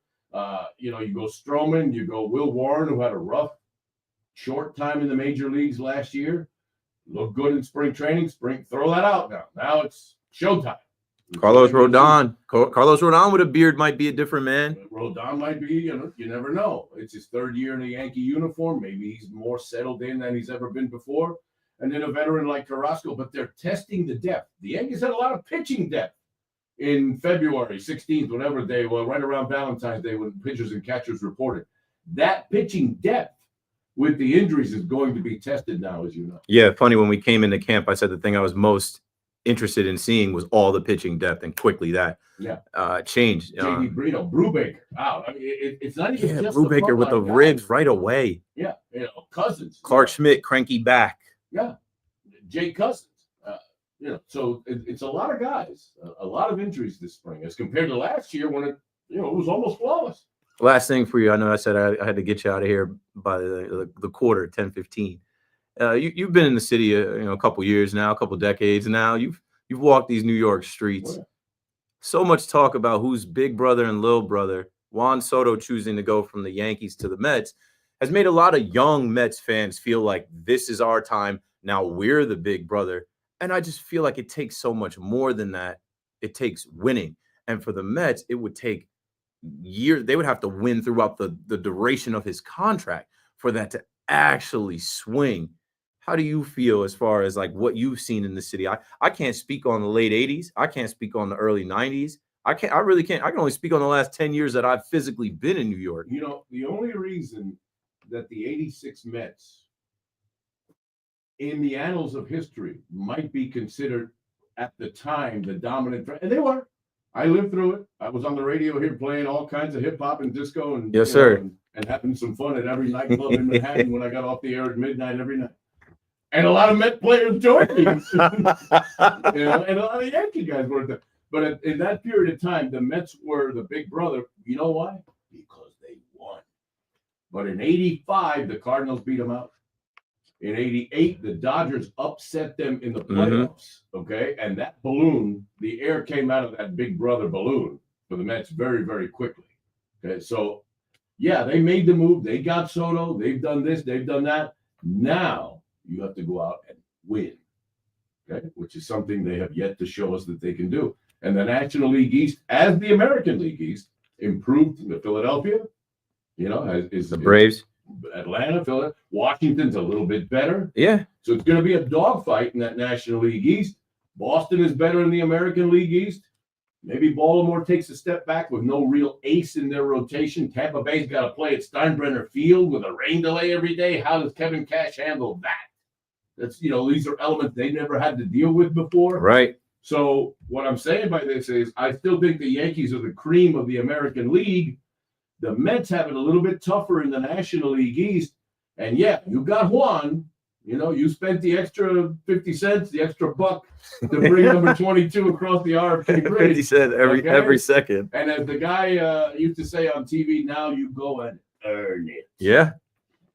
You go Stroman, you go Will Warren, who had a rough, short time in the major leagues last year. Looked good in spring training. Throw that out now. Now it's showtime. Carlos Rodon. Carlos Rodon with a beard might be a different man. Rodon might be, you never know. It's his 3rd year in a Yankee uniform. Maybe he's more settled in than he's ever been before. And then a veteran like Carrasco, but they're testing the depth. The Yankees had a lot of pitching depth in February 16th, whatever day, right around Valentine's Day, when pitchers and catchers reported. That pitching depth with the injuries is going to be tested now, as you know. Yeah, funny, when we came into camp, I said the thing I was most interested in seeing was all the pitching depth, and quickly that changed. JD Brito, Brubaker out. I mean, it's not even just Brubaker with the ribs right away. Yeah, Cousins. Clark Schmidt, cranky back. Yeah, Jake Cousins. So it's a lot of guys, a lot of injuries this spring as compared to last year when it was almost flawless. Last thing for you, I know I said I had to get you out of here by the quarter, 10:15. You've been in the city, a couple years now, a couple decades now. You've walked these New York streets. So much talk about who's big brother and little brother. Juan Soto choosing to go from the Yankees to the Mets has made a lot of young Mets fans feel like this is our time. Now we're the big brother. And I just feel like it takes so much more than that. It takes winning. And for the Mets, it would take years. They would have to win throughout the duration of his contract for that to actually swing. How do you feel as far as like what you've seen in the city? I can't speak on the late 80s. I can't speak on the early 90s. I really can't. I can only speak on the last 10 years that I've physically been in New York. The only reason that the 86 Mets in the annals of history might be considered at the time the dominant, and they were. I lived through it. I was on the radio here playing all kinds of hip hop and disco and yes, sir, and having some fun at every nightclub in Manhattan when I got off the air at midnight every night. And a lot of Met players joined me, and a lot of Yankee guys were there. But in that period of time, the Mets were the big brother. You know why? Because they won. But in '85, the Cardinals beat them out. In '88, the Dodgers upset them in the playoffs, okay? And that balloon, the air came out of that big brother balloon for the Mets very, very quickly, okay? So, yeah, they made the move. They got Soto. They've done this. They've done that. Now you have to go out and win, okay? Which is something they have yet to show us that they can do. And the National League East, as the American League East, improved in Philadelphia, is the Braves. Atlanta, Philadelphia, Washington's a little bit better. Yeah. So it's going to be a dogfight in that National League East. Boston is better in the American League East. Maybe Baltimore takes a step back with no real ace in their rotation. Tampa Bay's got to play at Steinbrenner Field with a rain delay every day. How does Kevin Cash handle that? That's, these are elements they never had to deal with before. Right. So what I'm saying by this is I still think the Yankees are the cream of the American League. The Mets have it a little bit tougher in the National League East. And yeah, you got Juan. You spent the extra 50 cents, the extra buck to bring number 22 across the RFK bridge. 50 cents every second. And as the guy used to say on TV, now you go and earn it. Yeah.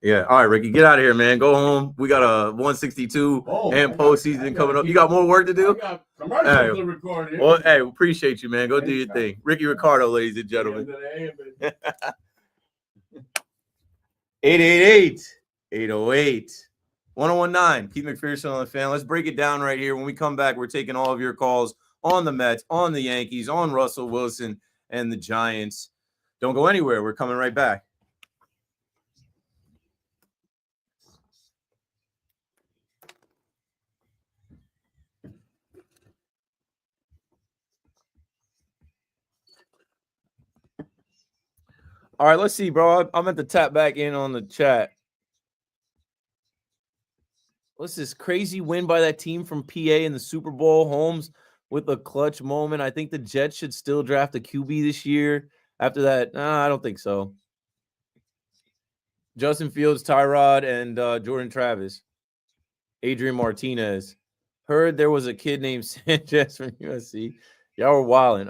Yeah. All right, Ricky, get out of here, man. Go home. We got a 162 and postseason coming up. You got more work to do? I got commercials to record here. Well, hey, appreciate you, man. Go do your thing. Ricky Ricardo, ladies and gentlemen. 888-808-1019. Keith McPherson on the Fan. Let's break it down right here. When we come back, we're taking all of your calls on the Mets, on the Yankees, on Russell Wilson and the Giants. Don't go anywhere. We're coming right back. All right, let's see, bro. I'm at the tap back in on the chat. What's this crazy win by that team from PA in the Super Bowl? Holmes with a clutch moment. I think the Jets should still draft a QB this year. After that, I don't think so. Justin Fields, Tyrod, and Jordan Travis. Adrian Martinez. Heard there was a kid named Sanchez from USC. Y'all were wilding.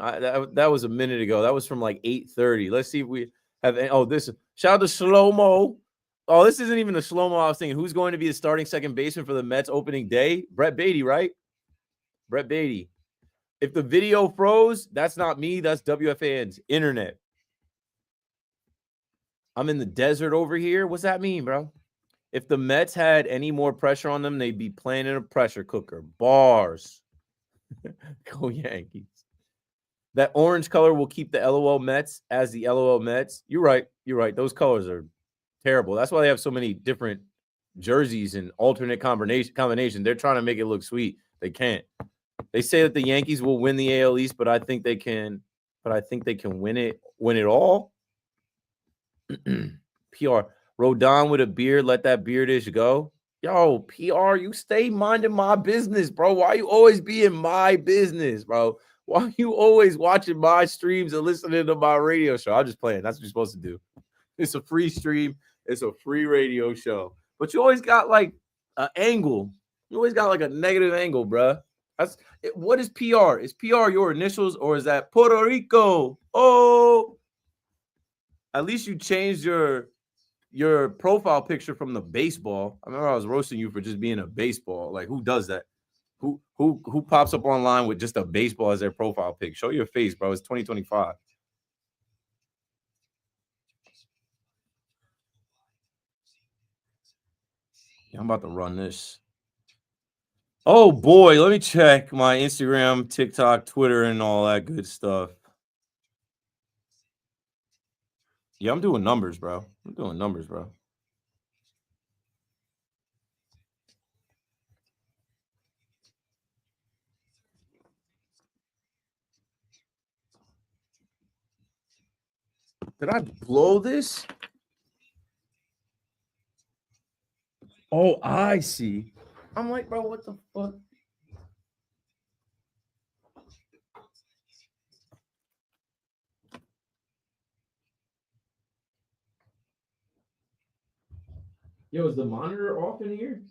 That was a minute ago. That was from like 8:30. Let's see if we have. This shout out to Shlomo. Oh, this isn't even the Shlomo I was thinking. Who's going to be the starting second baseman for the Mets opening day? Brett Beatty, right? Brett Beatty. If the video froze, that's not me. That's WFAN's internet. I'm in the desert over here. What's that mean, bro? If the Mets had any more pressure on them, they'd be playing in a pressure cooker. Bars. Go Yankees. That orange color will keep the LOL Mets as the LOL Mets. You're right. You're right. Those colors are terrible. That's why they have so many different jerseys and alternate combinations. They're trying to make it look sweet. They can't. They say that the Yankees will win the AL East, but I think they can. But I think they can win it all. PR. Rodon with a beard, let that beardish go. Yo, PR, you stay minding my business, bro. Why you always be in my business, bro? Why you always watching my streams and listening to my radio show? I'm just playing. That's what you're supposed to do. It's a free stream. It's a free radio show. But you always got like an angle. You always got like a negative angle, bro. What is PR? Is PR your initials or is that Puerto Rico? Oh, at least you changed your profile picture from the baseball. I remember I was roasting you for just being a baseball. Like, who does that? Who pops up online with just a baseball as their profile pic? Show your face, bro. It's 2025. Yeah, I'm about to run this. Oh boy, let me check my Instagram, TikTok, Twitter, and all that good stuff. Yeah, I'm doing numbers, bro. I'm doing numbers, bro. Did I blow this? Oh, I see. I'm like, bro, what the fuck? Yo, is the monitor off in here?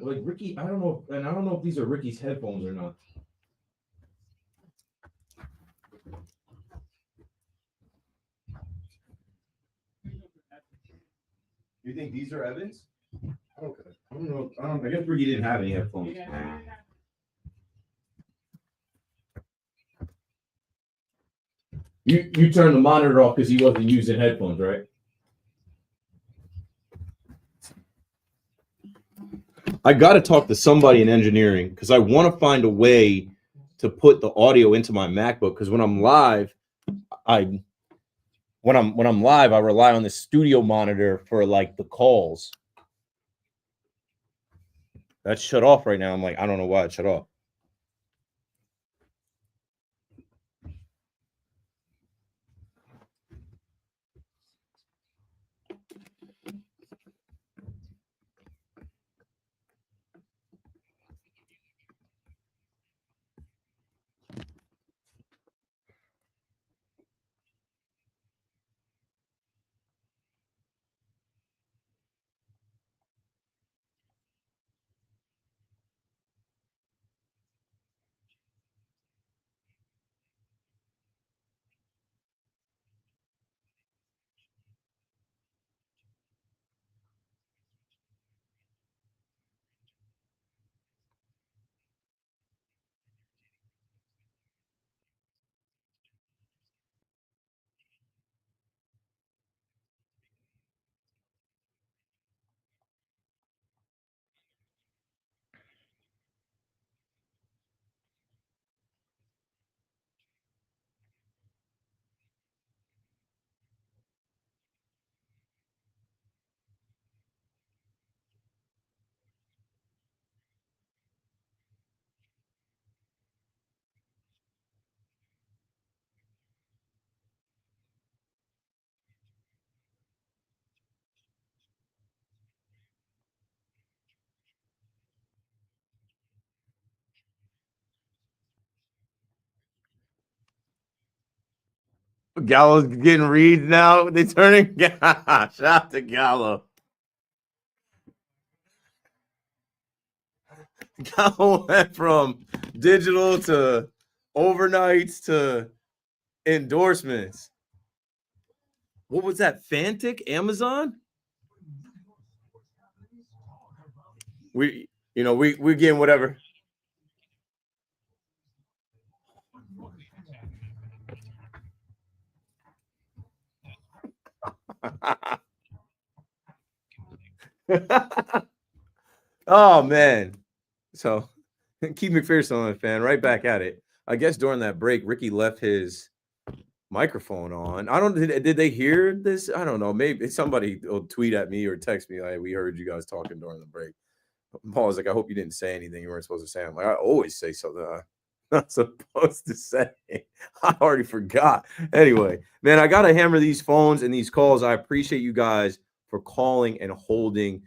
Like Ricky, I don't know, and I don't know if these are Ricky's headphones or not. You think these are Evans? Okay. I don't know. I guess Ricky didn't have any headphones. You turned the monitor off because he wasn't using headphones, right? I got to talk to somebody in engineering because I want to find a way to put the audio into my MacBook. Because when I'm live, when I'm live, I rely on the studio monitor for like the calls. That's shut off right now. I'm like, I don't know why it shut off. Gallo's getting reads now. They turning. Shout out to Gallo. Gallo went from digital to overnights to endorsements. What was that? Fantic? Amazon? We're getting whatever. Oh man. So Keith McPherson fan, right back at it. I guess during that break, Ricky left his microphone on. Did they hear this? I don't know. Maybe somebody will tweet at me or text me like, we heard you guys talking during the break. Paul was like, I hope you didn't say anything you weren't supposed to say. I'm like, I always say something I'm not supposed to say. I already forgot. Anyway, man, I gotta hammer these phones and these calls. I appreciate you guys for calling and holding.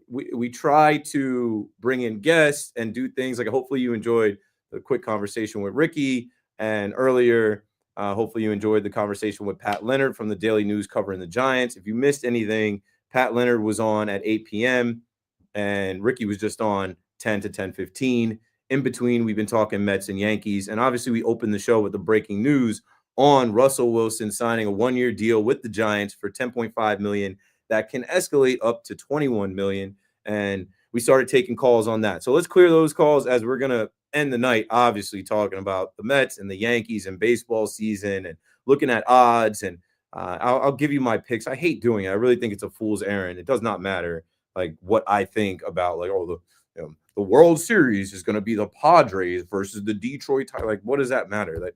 We try to bring in guests and do things like, hopefully you enjoyed the quick conversation with Ricky, and earlier, hopefully you enjoyed the conversation with Pat Leonard from the Daily News covering the Giants. If you missed anything, Pat Leonard was on at 8 p.m. and Ricky was just on 10 to 10:15. In between, we've been talking Mets and Yankees, and obviously we opened the show with the breaking news on Russell Wilson signing a one-year deal with the Giants for $10.5 million that can escalate up to $21 million, and we started taking calls on that. So let's clear those calls as we're going to end the night, obviously talking about the Mets and the Yankees and baseball season and looking at odds, and I'll give you my picks. I hate doing it. I really think it's a fool's errand. It does not matter like what I think about like, the World Series is going to be the Padres versus the Detroit Tigers. Like, what does that matter?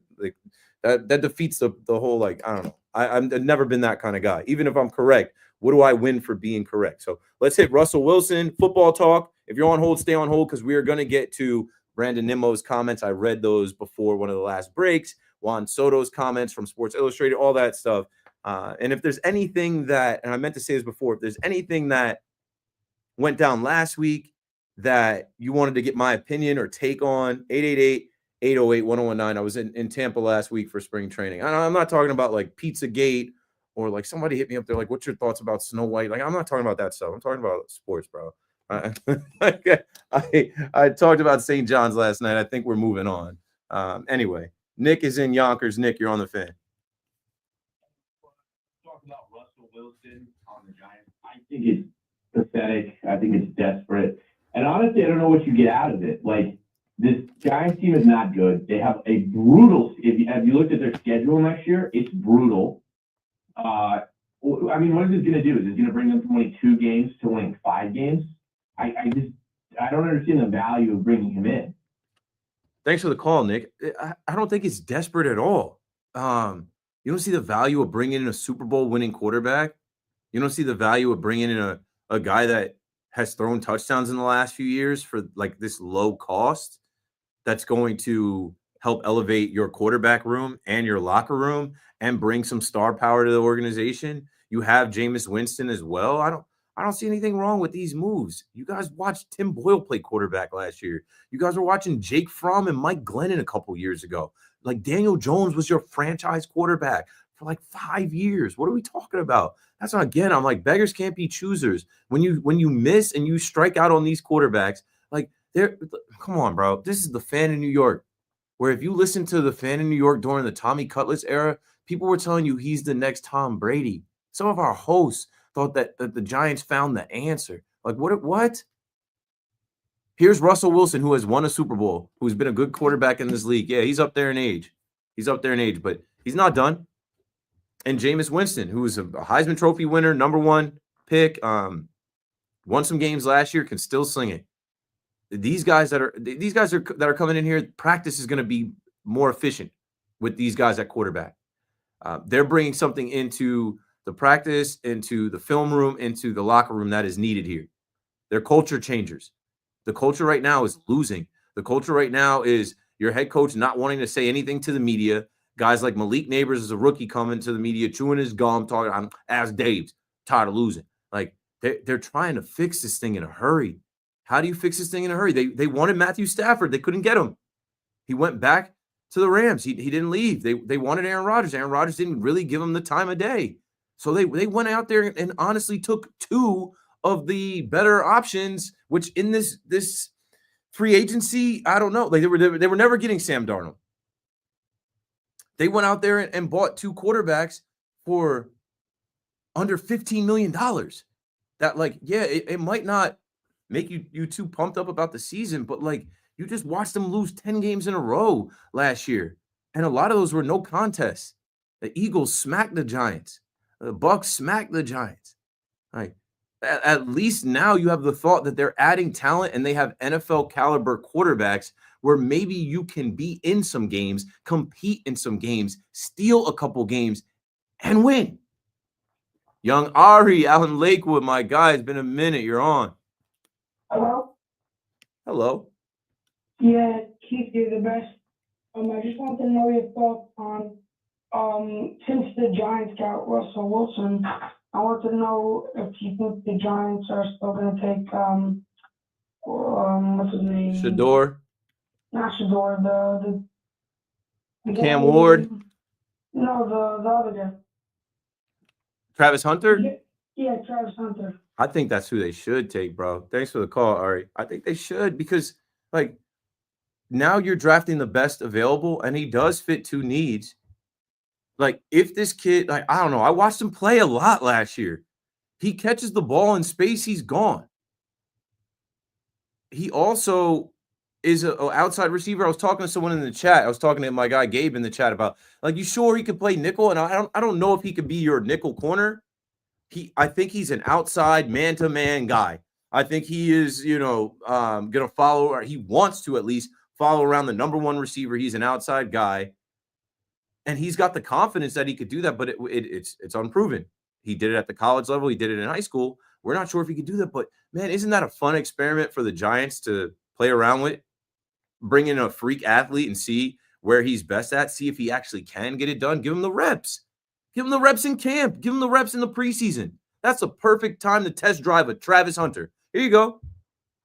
That defeats the whole, like, I don't know. I've never been that kind of guy. Even if I'm correct, what do I win for being correct? So let's hit Russell Wilson football talk. If you're on hold, stay on hold because we are going to get to Brandon Nimmo's comments. I read those before one of the last breaks. Juan Soto's comments from Sports Illustrated, all that stuff. And if there's anything that, and I meant to say this before, if there's anything that went down last week that you wanted to get my opinion or take on, 888-808-1019. I was in Tampa last week for spring training. I'm not talking about like Pizzagate or like somebody hit me up there like, what's your thoughts about Snow White? Like, I'm not talking about that stuff. I'm talking about sports, bro. I talked about St. John's last night. I think we're moving on. Anyway, Nick is in Yonkers. Nick, you're on the fan. Talk about Russell Wilson on the Giants. I think it's pathetic. I think it's desperate. And honestly, I don't know what you get out of it. Like, this Giants team is not good. They have a brutal, if you looked at their schedule next year, it's brutal. I mean, what is it going to do? Is it going to bring them from winning 2 games to winning 5 games? I don't understand the value of bringing him in. Thanks for the call, Nick. I don't think it's desperate at all. You don't see the value of bringing in a Super Bowl winning quarterback. You don't see the value of bringing in a guy that has thrown touchdowns in the last few years for like this low cost that's going to help elevate your quarterback room and your locker room and bring some star power to the organization. You have Jameis Winston as well. I don't see anything wrong with these moves. You guys watched Tim Boyle play quarterback last year. You guys were watching Jake Fromm and Mike Glennon a couple years ago. Like, Daniel Jones was your franchise quarterback for like 5 years. What are we talking about? That's not, again, I'm like, beggars can't be choosers. When you miss and you strike out on these quarterbacks, like, come on, bro. This is the Fan in New York, where if you listen to the Fan in New York during the Tommy Cutlets era, people were telling you he's the next Tom Brady. Some of our hosts thought that the Giants found the answer. Like, what? Here's Russell Wilson, who has won a Super Bowl, who's been a good quarterback in this league. Yeah, he's up there in age. But he's not done. And Jameis Winston, who is a Heisman Trophy winner, #1 pick, won some games last year, can still sling it. These guys that are coming in here, practice is going to be more efficient with these guys at quarterback. They're bringing something into the practice, into the film room, into the locker room that is needed here. They're culture changers. The culture right now is losing. The culture right now is your head coach not wanting to say anything to the media. Guys like Malik Neighbors is a rookie coming to the media, chewing his gum, talking, I'm as Dave's tired of losing. Like, they're trying to fix this thing in a hurry. How do you fix this thing in a hurry? They wanted Matthew Stafford. They couldn't get him. He went back to the Rams. He didn't leave. They wanted Aaron Rodgers. Aaron Rodgers didn't really give him the time of day. So they went out there and honestly took 2 of the better options, which in this free agency, I don't know. Like, they were never getting Sam Darnold. They went out there and bought 2 quarterbacks for under $15 million. That, like, yeah, it might not make you too pumped up about the season, but like, you just watched them lose 10 games in a row last year. And a lot of those were no contests. The Eagles smacked the Giants. The Bucs smacked the Giants. Like, at least now you have the thought that they're adding talent and they have NFL caliber quarterbacks where maybe you can be in some games, compete in some games, steal a couple games, and win. Young Ari out in Lakewood, my guy, it's been a minute. You're on. Hello? Hello. Yeah, Keith, you're the best. I just want to know your thoughts on since the Giants got Russell Wilson, I want to know if you think the Giants are still going to take what's his name? Shador, Not Shador. The Cam guy- Ward, No, the other guy. Travis Hunter. Yeah, Travis Hunter. I think that's who they should take, bro. Thanks for the call, Ari. I think they should because, like, now you're drafting the best available, and he does fit two needs. Like, if this kid, like, I don't know, I watched him play a lot last year. He catches the ball in space, he's gone. He also is an outside receiver. I was talking to someone in the chat. I was talking to my guy Gabe in the chat about, like, you sure he could play nickel? And I don't know if he could be your nickel corner. I think he's an outside man-to-man guy. I think he is, going to follow, or he wants to at least follow around the number one receiver. He's an outside guy, and he's got the confidence that he could do that, but it's unproven. He did it at the college level. He did it in high school. We're not sure if he could do that, but, man, isn't that a fun experiment for the Giants to play around with? Bring in a freak athlete and see where he's best at, see if he actually can get it done. Give him the reps. Give him the reps in camp. Give him the reps in the preseason. That's a perfect time to test drive a Travis Hunter. Here you go.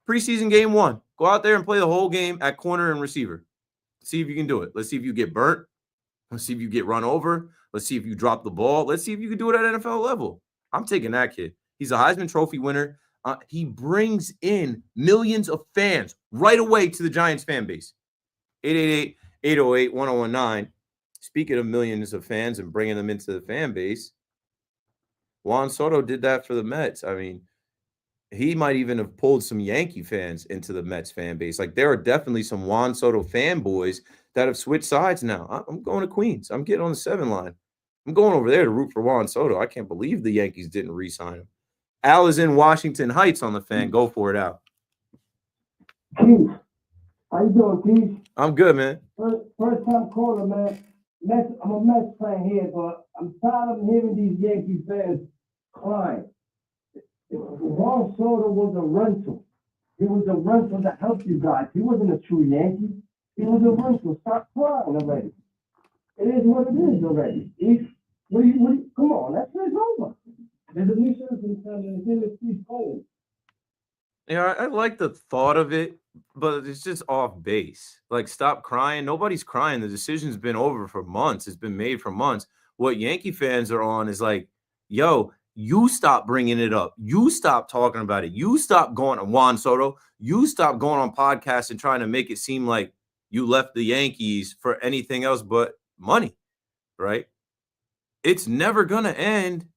Preseason game 1. Go out there and play the whole game at corner and receiver. See if you can do it. Let's see if you get burnt. Let's see if you get run over. Let's see if you drop the ball. Let's see if you can do it at NFL level. I'm taking that kid. He's a Heisman Trophy winner. He brings in millions of fans right away to the Giants fan base. 888-808-1019. Speaking of millions of fans and bringing them into the fan base, Juan Soto did that for the Mets. I mean, he might even have pulled some Yankee fans into the Mets fan base. Like, there are definitely some Juan Soto fanboys that have switched sides now. I'm going to Queens. I'm getting on the 7 line. I'm going over there to root for Juan Soto. I can't believe the Yankees didn't re-sign him. Al is in Washington Heights on the fan. Go for it, Al. Keith, how you doing, Keith? I'm good, man. First time caller, man. I'm a Mets fan here, but I'm tired of hearing these Yankee fans crying. Juan Soto was a rental. He was a rental to help you guys. He wasn't a true Yankee. He was a rental. Stop crying already. It is what it is already. Come on, that's over. There's a new service in his name is Steve Cohen. Yeah, I like the thought of it, but it's just off base. Like, stop crying. Nobody's crying. The decision's been over for months. It's been made for months. What Yankee fans are on is like, yo, you stop bringing it up. You stop talking about it. You stop going on Juan Soto. You stop going on podcasts and trying to make it seem like you left the Yankees for anything else but money, right? It's never going to end.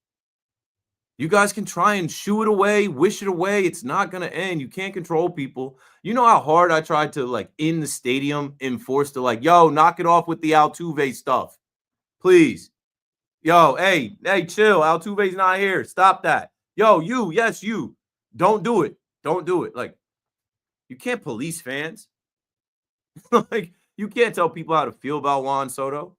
You guys can try and shoo it away, wish it away. It's not going to end. You can't control people. You know how hard I tried to, like, in the stadium enforce to, like, yo, knock it off with the Altuve stuff. Please. Yo, hey, chill. Altuve's not here. Stop that. Yo, you. Don't do it. Don't do it. Like, you can't police fans. Like, you can't tell people how to feel about Juan Soto.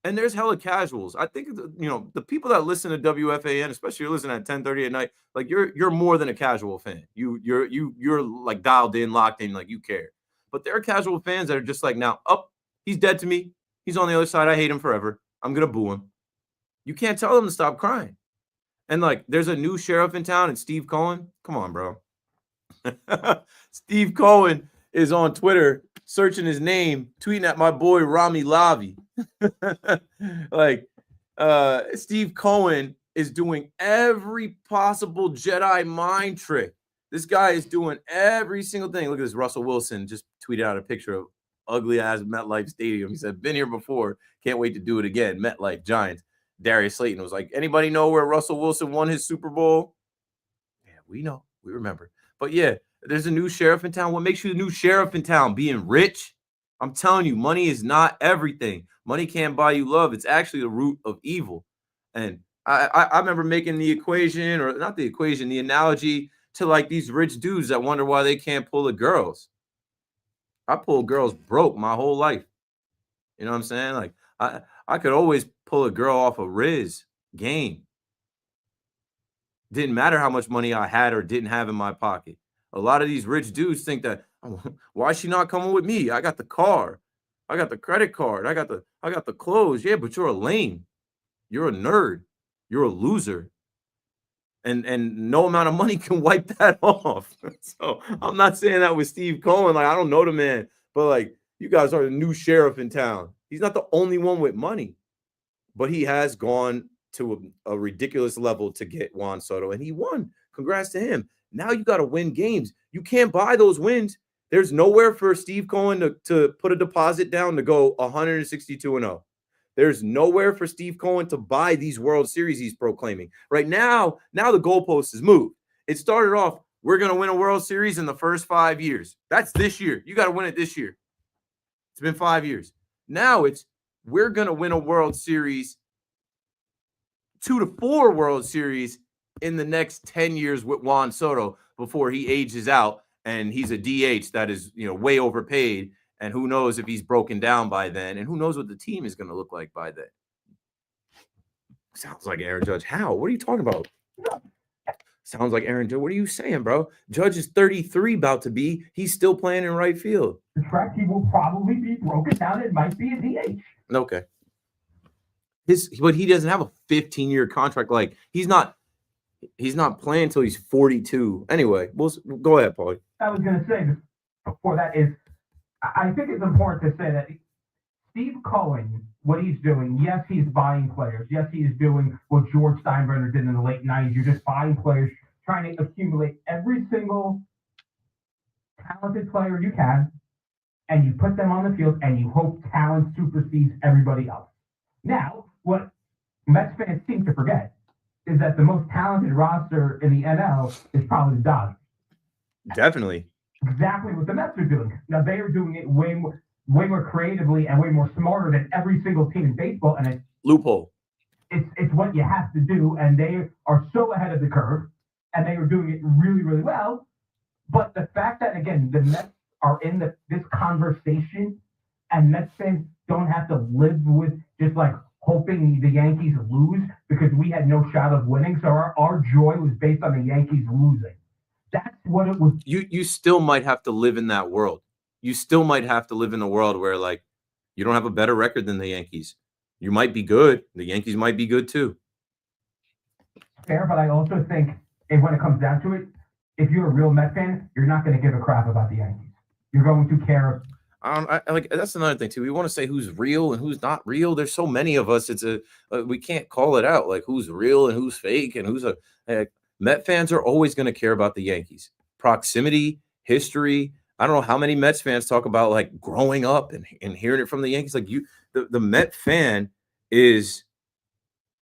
And there's hella casuals. I think, the people that listen to WFAN, especially you're listening at 10:30 at night, like, you're more than a casual fan. You're like dialed in, locked in, like, you care. But there are casual fans that are just like, now, he's dead to me. He's on the other side. I hate him forever. I'm going to boo him. You can't tell them to stop crying. And, like, there's a new sheriff in town, and Steve Cohen. Come on, bro. Steve Cohen is on Twitter searching his name, tweeting at my boy Rami Lavi. Like, Steve Cohen is doing every possible Jedi mind trick. This guy is doing every single thing. Look at this. Russell Wilson just tweeted out a picture of ugly ass MetLife Stadium. He said, been here before. Can't wait to do it again. MetLife Giants. Darius Slayton was like, anybody know where Russell Wilson won his Super Bowl? Yeah, we know. We remember. But yeah, there's a new sheriff in town. What makes you the new sheriff in town? Being rich? I'm telling you, money is not everything. Money can't buy you love. It's actually the root of evil. And I remember making the equation, or not the equation, the analogy to, like, these rich dudes that wonder why they can't pull the girls. I pulled girls broke my whole life. You know what I'm saying? Like, I could always pull a girl off a Riz game. Didn't matter how much money I had or didn't have in my pocket. A lot of these rich dudes think that, why is she not coming with me? I got the car. I got the credit card. I got the clothes. Yeah, but you're a lame. You're a nerd. You're a loser. and no amount of money can wipe that off. So I'm not saying that with Steve Cohen. Like, I don't know the man, but like, you guys are the new sheriff in town. He's not the only one with money, but he has gone to a ridiculous level to get Juan Soto, and he won. Congrats to him. Now you got to win games. You can't buy those wins. There's nowhere for Steve Cohen to put a deposit down to go 162-0. There's nowhere for Steve Cohen to buy these World Series he's proclaiming. Right now the goalpost is moved. It started off, we're going to win a World Series in the first 5 years. That's this year. You got to win it this year. It's been 5 years. Now it's, we're going to win a World Series, 2 to 4 World Series in the next 10 years with Juan Soto before he ages out and he's a DH that is, way overpaid. And who knows if he's broken down by then, and who knows what the team is going to look like by then. Sounds like Aaron Judge. How? What are you talking about? Sounds like Aaron Judge. What are you saying, bro? Judge is 33 about to be. He's still playing in right field. The track, he will probably be broken down. It might be a DH. Okay. But he doesn't have a 15-year contract. Like, he's not playing until he's 42. Anyway, we'll go ahead, Paulie. I was going to say before that is, I think it's important to say that Steve Cohen, what he's doing, yes, he's buying players. Yes, he is doing what George Steinbrenner did in the late 90s. You're just buying players, trying to accumulate every single talented player you can, and you put them on the field, and you hope talent supersedes everybody else. Now, what Mets fans seem to forget is that the most talented roster in the NL is probably the Dodgers. Definitely. Exactly what the Mets are doing. Now, they are doing it way more creatively and way more smarter than every single team in baseball. And it's loophole. It's what you have to do, and they are so ahead of the curve, and they are doing it really, really well. But the fact that, again, the Mets are in this conversation, and Mets fans don't have to live with just like hoping the Yankees lose because we had no shot of winning. So our joy was based on the Yankees losing. That's what it was. You still might have to live in that world. You still might have to live in a world where, like, you don't have a better record than the Yankees. You might be good. The Yankees might be good too. Fair, but I also think when it comes down to it, if you're a real Met fan, you're not going to give a crap about the Yankees. You're going to care. Like, that's another thing too. We want to say who's real and who's not real. There's so many of us. It's we can't call it out. Like, who's real and who's fake and who's Met fans are always going to care about the Yankees. Proximity, history. I don't know how many Mets fans talk about like growing up and hearing it from the Yankees. Like, the Met fan is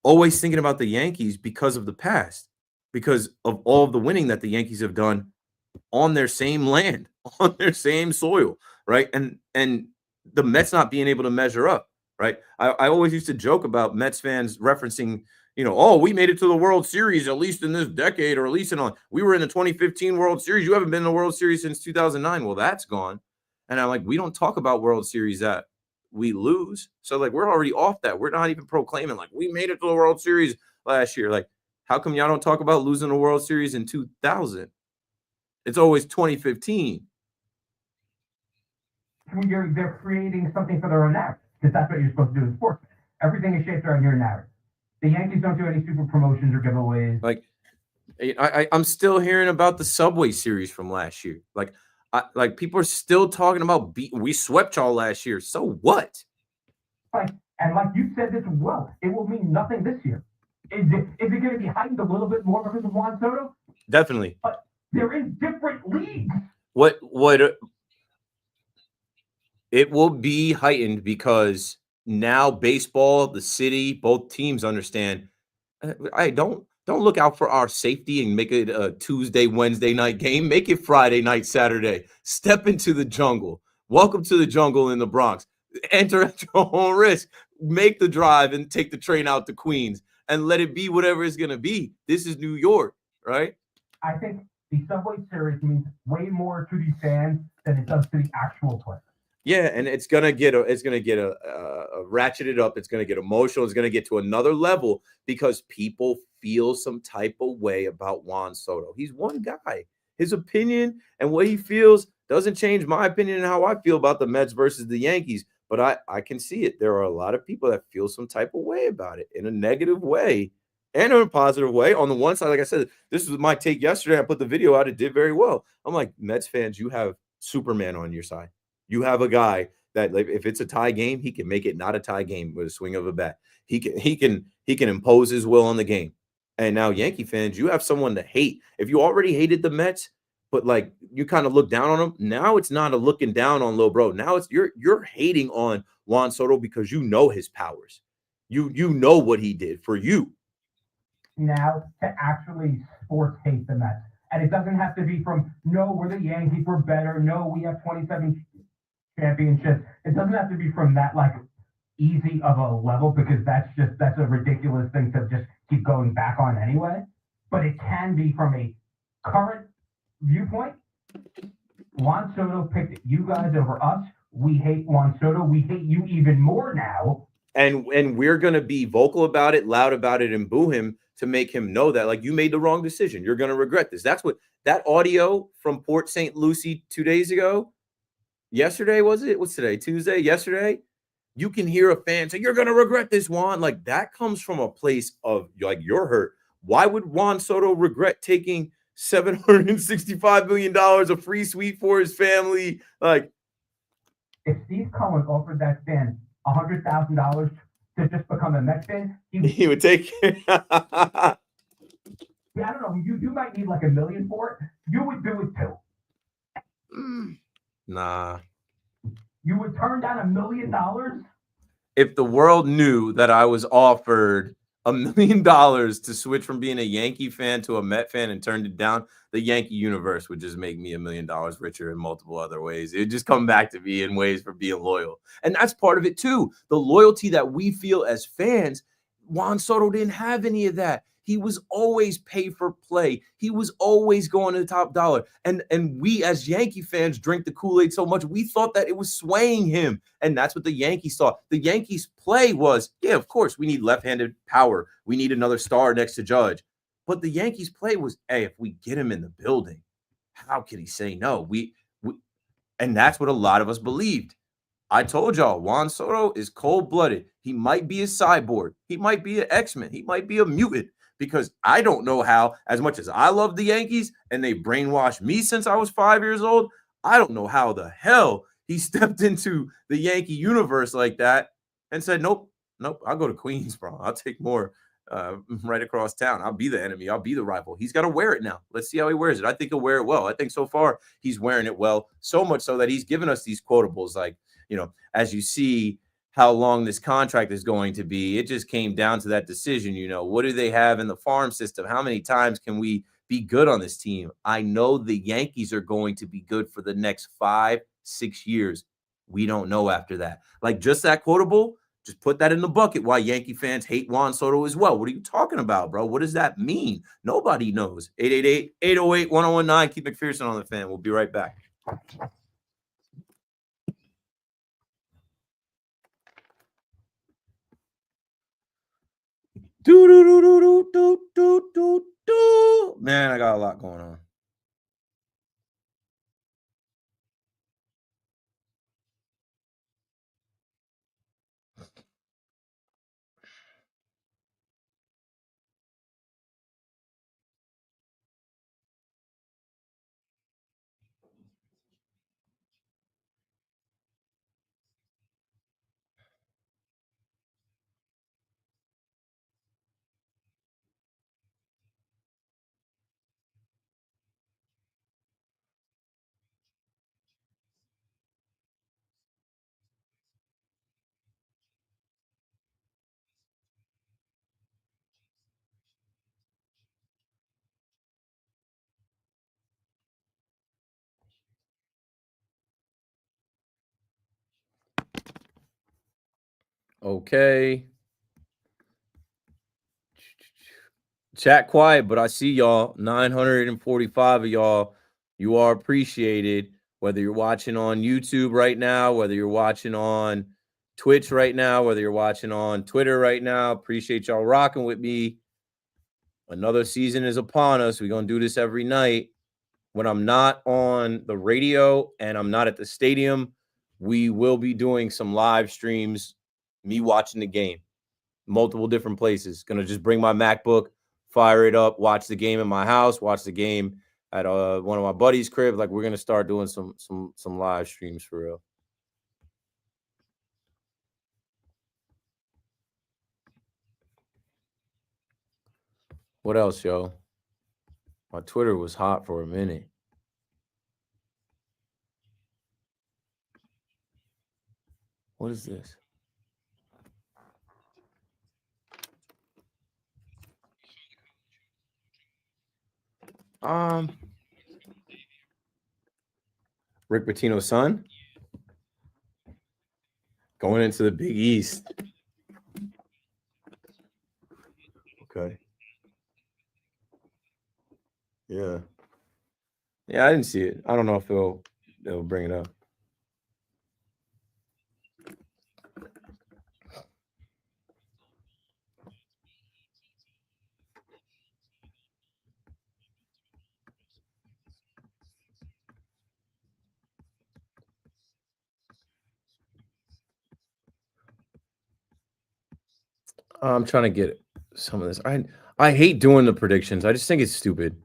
always thinking about the Yankees because of the past, because of all of the winning that the Yankees have done on their same land, on their same soil, right? And the Mets not being able to measure up, right? I always used to joke about Mets fans referencing, oh, we made it to the World Series, at least in this decade, or at least we were in the 2015 World Series. You haven't been in the World Series since 2009. Well, that's gone. And I'm like, we don't talk about World Series that we lose. So, like, we're already off that. We're not even proclaiming, like, we made it to the World Series last year. Like, how come y'all don't talk about losing the World Series in 2000? It's always 2015. They're creating something for their own narrative, because that's what you're supposed to do in sports. Everything is shaped around your narrative. The Yankees don't do any super promotions or giveaways. Like, I'm still hearing about the Subway Series from last year. Like people are still talking about we swept y'all last year. So what? And like you said this well, it will mean nothing this year. Is it going to be heightened a little bit more because of Juan Soto? Definitely. But they're in different leagues. What it will be heightened because now baseball, the city, both teams understand. I don't look out for our safety and make it a Tuesday, Wednesday night game. Make it Friday night, Saturday. Step into the jungle. Welcome to the jungle in the Bronx. Enter at your own risk. Make the drive and take the train out to Queens and let it be whatever it's going to be. This is New York, right? I think the Subway Series means way more to these fans than it does to the actual players. Yeah, and it's gonna get ratcheted up. It's gonna get emotional. It's gonna get to another level because people feel some type of way about Juan Soto. He's one guy. His opinion and what he feels doesn't change my opinion and how I feel about the Mets versus the Yankees. But I can see it. There are a lot of people that feel some type of way about it in a negative way and in a positive way. On the one side, like I said, this was my take yesterday. I put the video out. It did very well. I'm like, Mets fans, you have Superman on your side. You have a guy that, like, if it's a tie game, he can make it not a tie game with a swing of a bat. He can impose his will on the game. And now Yankee fans, you have someone to hate. If you already hated the Mets, but like you kind of look down on them, now it's not a looking down on Lil Bro. Now it's you're hating on Juan Soto because you know his powers. You know what he did for you. Now to actually sports hate the Mets. And it doesn't have to be from, no, we're the Yankees, we're better. No, we have 27 championships. It doesn't have to be from that like easy of a level, because that's a ridiculous thing to just keep going back on anyway. But it can be from a current viewpoint. Juan Soto picked you guys over us. We hate Juan Soto. We hate you even more now. And we're going to be vocal about it, loud about it, and boo him to make him know that, like, you made the wrong decision. You're going to regret this. That's what that audio from Port St. Lucie 2 days ago, yesterday, was it? What's today? Tuesday? Yesterday? You can hear a fan say, you're going to regret this, Juan. Like, that comes from a place of, like, you're hurt. Why would Juan Soto regret taking $765 million of free suite for his family? Like, if Steve Cohen offered that fan $100,000 to just become a Mets fan, he would take it. I don't know. You might need like $1 million for it. You would do it too. Nah. You would turn down $1 million? If the world knew that I was offered $1 million to switch from being a Yankee fan to a Met fan and turned it down, the Yankee universe would just make me $1 million richer in multiple other ways. It would just come back to me in ways for being loyal. And that's part of it too. The loyalty that we feel as fans. Juan Soto didn't have any of that. He was always pay for play. He was always going to the top dollar. And we as Yankee fans drink the Kool-Aid so much, we thought that it was swaying him. And that's what the Yankees thought. The Yankees play was, yeah, of course, we need left-handed power. We need another star next to Judge. But the Yankees play was, hey, if we get him in the building, how could he say no? And that's what a lot of us believed. I told y'all, Juan Soto is cold-blooded. He might be a cyborg. He might be an X-Men. He might be a mutant. Because I don't know how, as much as I love the Yankees and they brainwashed me since I was 5 years old, I don't know how the hell he stepped into the Yankee universe like that and said, nope, I'll go to Queens, bro. I'll take more right across town. I'll be the enemy. I'll be the rival. He's got to wear it now. Let's see how he wears it. I think he'll wear it well. I think so far he's wearing it well, so much so that he's given us these quotables like, you know, as you see how long this contract is going to be. It just came down to that decision. You know, what do they have in the farm system? How many times can we be good on this team? I know the Yankees are going to be good for the next 5-6 years. We don't know after that. Like, just that quotable, just put that in the bucket why Yankee fans hate Juan Soto as well. What are you talking about, bro? What does that mean? Nobody knows. 888-808-1019. Keep McPherson on the fan. We'll be right back. Man, I got a lot going on. Okay. Chat quiet, but I see y'all. 945 of y'all. You are appreciated. Whether you're watching on YouTube right now, whether you're watching on Twitch right now, whether you're watching on Twitter right now, appreciate y'all rocking with me. Another season is upon us. We're going to do this every night. When I'm not on the radio and I'm not at the stadium, we will be doing some live streams, me watching the game. multiple different places. Gonna just bring my MacBook, fire it up, watch the game in my house, watch the game at one of my buddies' crib. Like, we're gonna start doing some live streams for real. What else, yo? My Twitter was hot for a minute. What is this? Rick Pitino's son going into the Big East. Okay. Yeah. Yeah, I didn't see it. I don't know if they'll bring it up. I'm trying to get some of this. I hate doing the predictions. I just think it's stupid.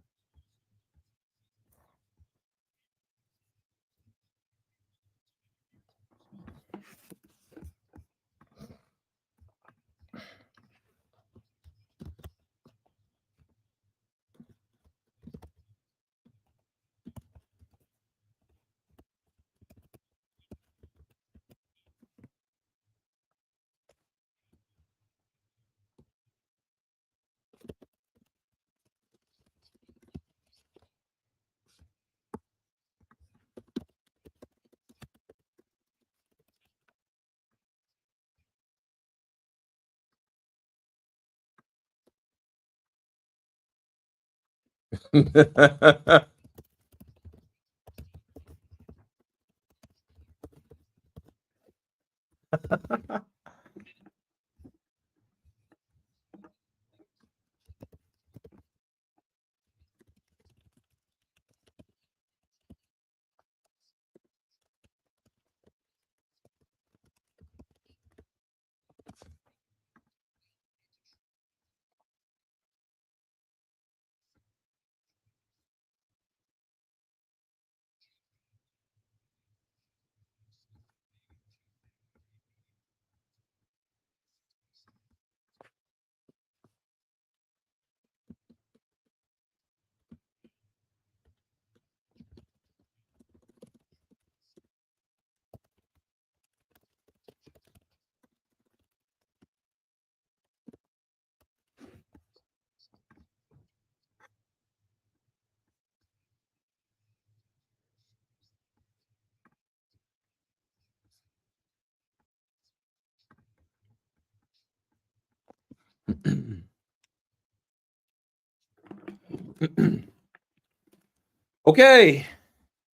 Okay.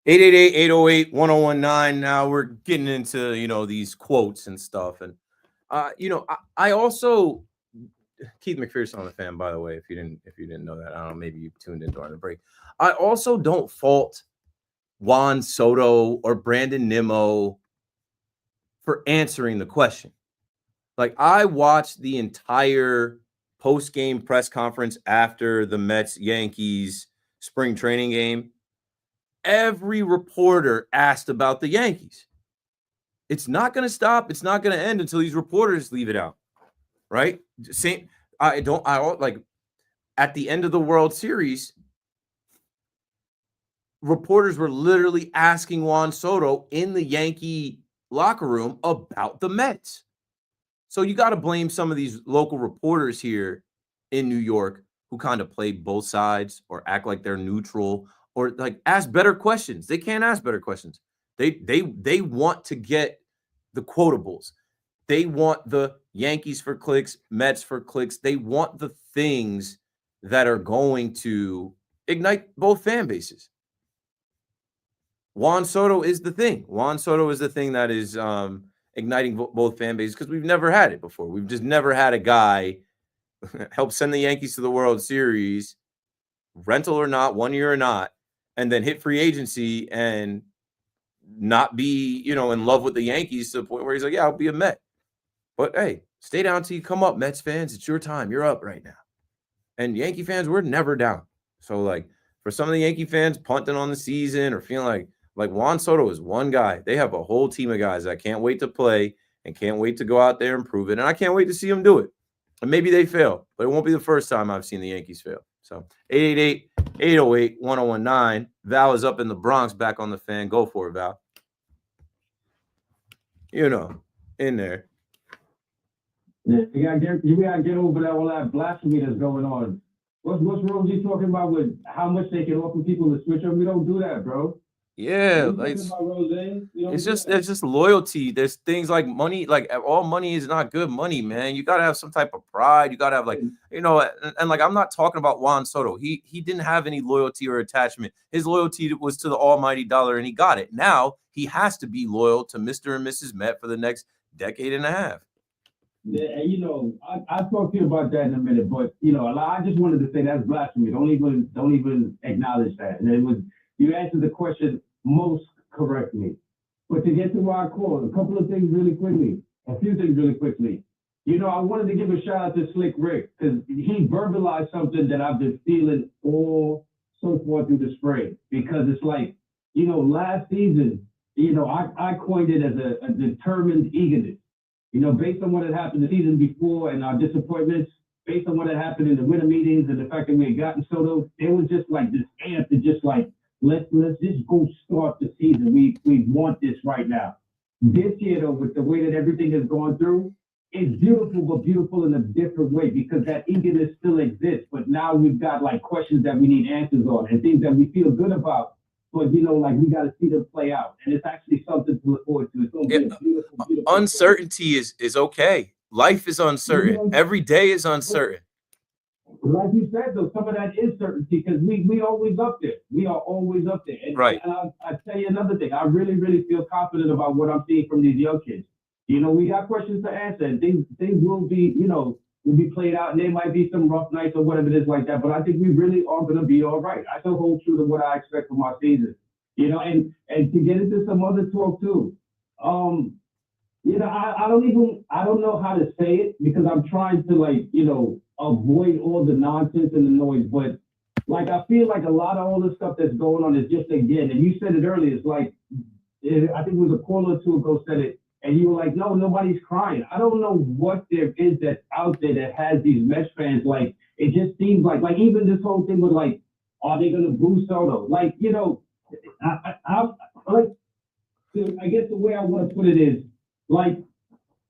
888-808-1019. Now we're getting into, these quotes and stuff. And, I also, Keith McPherson, a fan, by the way, if you didn't know that, I don't know, maybe you tuned in during the break. I also don't fault Juan Soto or Brandon Nimmo for answering the question. Like, I watched the entire post-game press conference after the Mets-Yankees spring training game. Every reporter asked about the Yankees. It's not going to stop. It's not going to end until these reporters leave it out, right? I like at the end of the World Series, reporters were literally asking Juan Soto in the Yankee locker room about the Mets. So you got to blame some of these local reporters here in New York who kind of play both sides or act like they're neutral or like ask better questions. They can't ask better questions. They want to get the quotables. They want the Yankees for clicks, Mets for clicks. They want the things that are going to ignite both fan bases. Juan Soto is the thing. Juan Soto is the thing that is igniting both fan bases because we've never had it before. We've just never had a guy help send the Yankees to the World Series, rental or not, 1 year or not, and then hit free agency and not be, in love with the Yankees to the point where he's like, yeah, I'll be a Met. But hey, Stay down till you come up, Mets fans. It's your time. You're up right now. And Yankee fans, we're never down. So, like, for some of the Yankee fans punting on the season or feeling like Juan Soto is one guy. They have a whole team of guys that can't wait to play and can't wait to go out there and prove it. And I can't wait to see them do it. And maybe they fail, but it won't be the first time I've seen the Yankees fail. So 888-808-1019. Val is up in the Bronx, back on the Fan. Go for it, Val. You know, in there. Yeah, you gotta get over that all that blasphemy that's going on. What's Rosie talking about with how much they can offer people to switch up? We don't do that, bro. Yeah, like it's just loyalty. There's things like money, like all money is not good money, man. You gotta have some type of pride. You gotta have like, you know, and like I'm not talking about Juan Soto. He didn't have any loyalty or attachment. His loyalty was to the almighty dollar, and he got it. Now he has to be loyal to Mr. and Mrs. Met for the next decade and a half. Yeah, you know, I'll talk to you about that in a minute, but you know, I just wanted to say that's blasphemy. Don't even acknowledge that. And it was, you answered the question most correctly. But to get to why I called, a couple of things really quickly, a few things really quickly. You know, I wanted to give a shout out to Slick Rick because he verbalized something that I've been feeling all so far through the spring. Because it's like, you know, last season, you know, I coined it as a determined eagerness. You know, based on what had happened the season before and our disappointments, based on what had happened in the winter meetings and the fact that we had gotten Soto, it was just like this amp to just like, let's just go start the season. We want this right now. This year, though, with the way that everything has gone through, it's beautiful, but beautiful in a different way because that eagerness still exists. But now we've got like questions that we need answers on and things that we feel good about. But, you know, like we got to see them play out. And it's actually something to look forward to. It's going to be a beautiful, beautiful uncertainty is okay. Life is uncertain. Every day is uncertain. Like you said, though, some of that is certainty because we always up there. We are always up there. And, right. And I'll tell you another thing. I really, really feel confident about what I'm seeing from these young kids. You know, we got questions to answer. And things will be, you know, will be played out. And there might be some rough nights or whatever it is like that. But I think we really are going to be all right. I still hold true to what I expect from our season. You know, and to get into some other talk, too. You know, I don't know how to say it because I'm trying to, like, you know, avoid all the nonsense and the noise. But, like, I feel like a lot of all the stuff that's going on is just, again, and you said it earlier, it's like, I think it was a caller or two ago said it, and you were like, no, nobody's crying. I don't know what there is that's out there that has these Mets fans. Like, it just seems like even this whole thing with, like, are they going to boo Soto? Like, you know, I guess the way I want to put it is, like,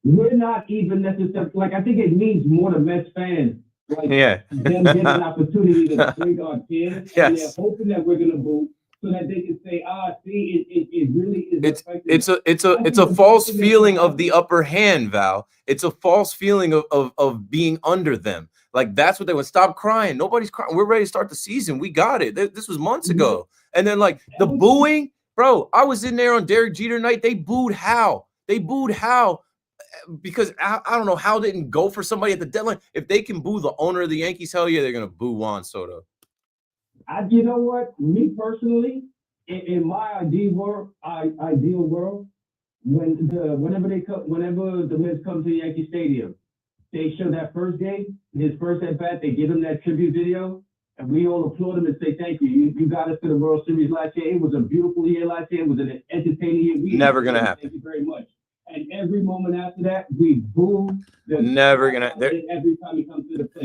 we're not even necessarily, like, I think it means more to Mets fans, like, them getting an opportunity to bring our kids, and they're hoping that we're going to boo so that they can say, see, it really is. It's a false feeling of the upper hand, Val. It's a false feeling of being under them. Like, that's what they would stop crying. Nobody's crying. We're ready to start the season. We got it. This was months ago. And then, like, the booing, bro, I was in there on Derek Jeter night. They booed Hal. Because I don't know how they didn't go for somebody at the deadline. If they can boo the owner of the Yankees, hell yeah, they're going to boo Juan Soto. You know what? Me personally, in my ideal world, whenever the Mets come to Yankee Stadium, they show that first game, his first at bat, they give him that tribute video, and we all applaud him and say thank you. You got us to the World Series last year. It was a beautiful year last year. It was an entertaining year. Never gonna happen. Thank you very much. And every moment after that, we boo. Never gonna. Every time he comes to the plate.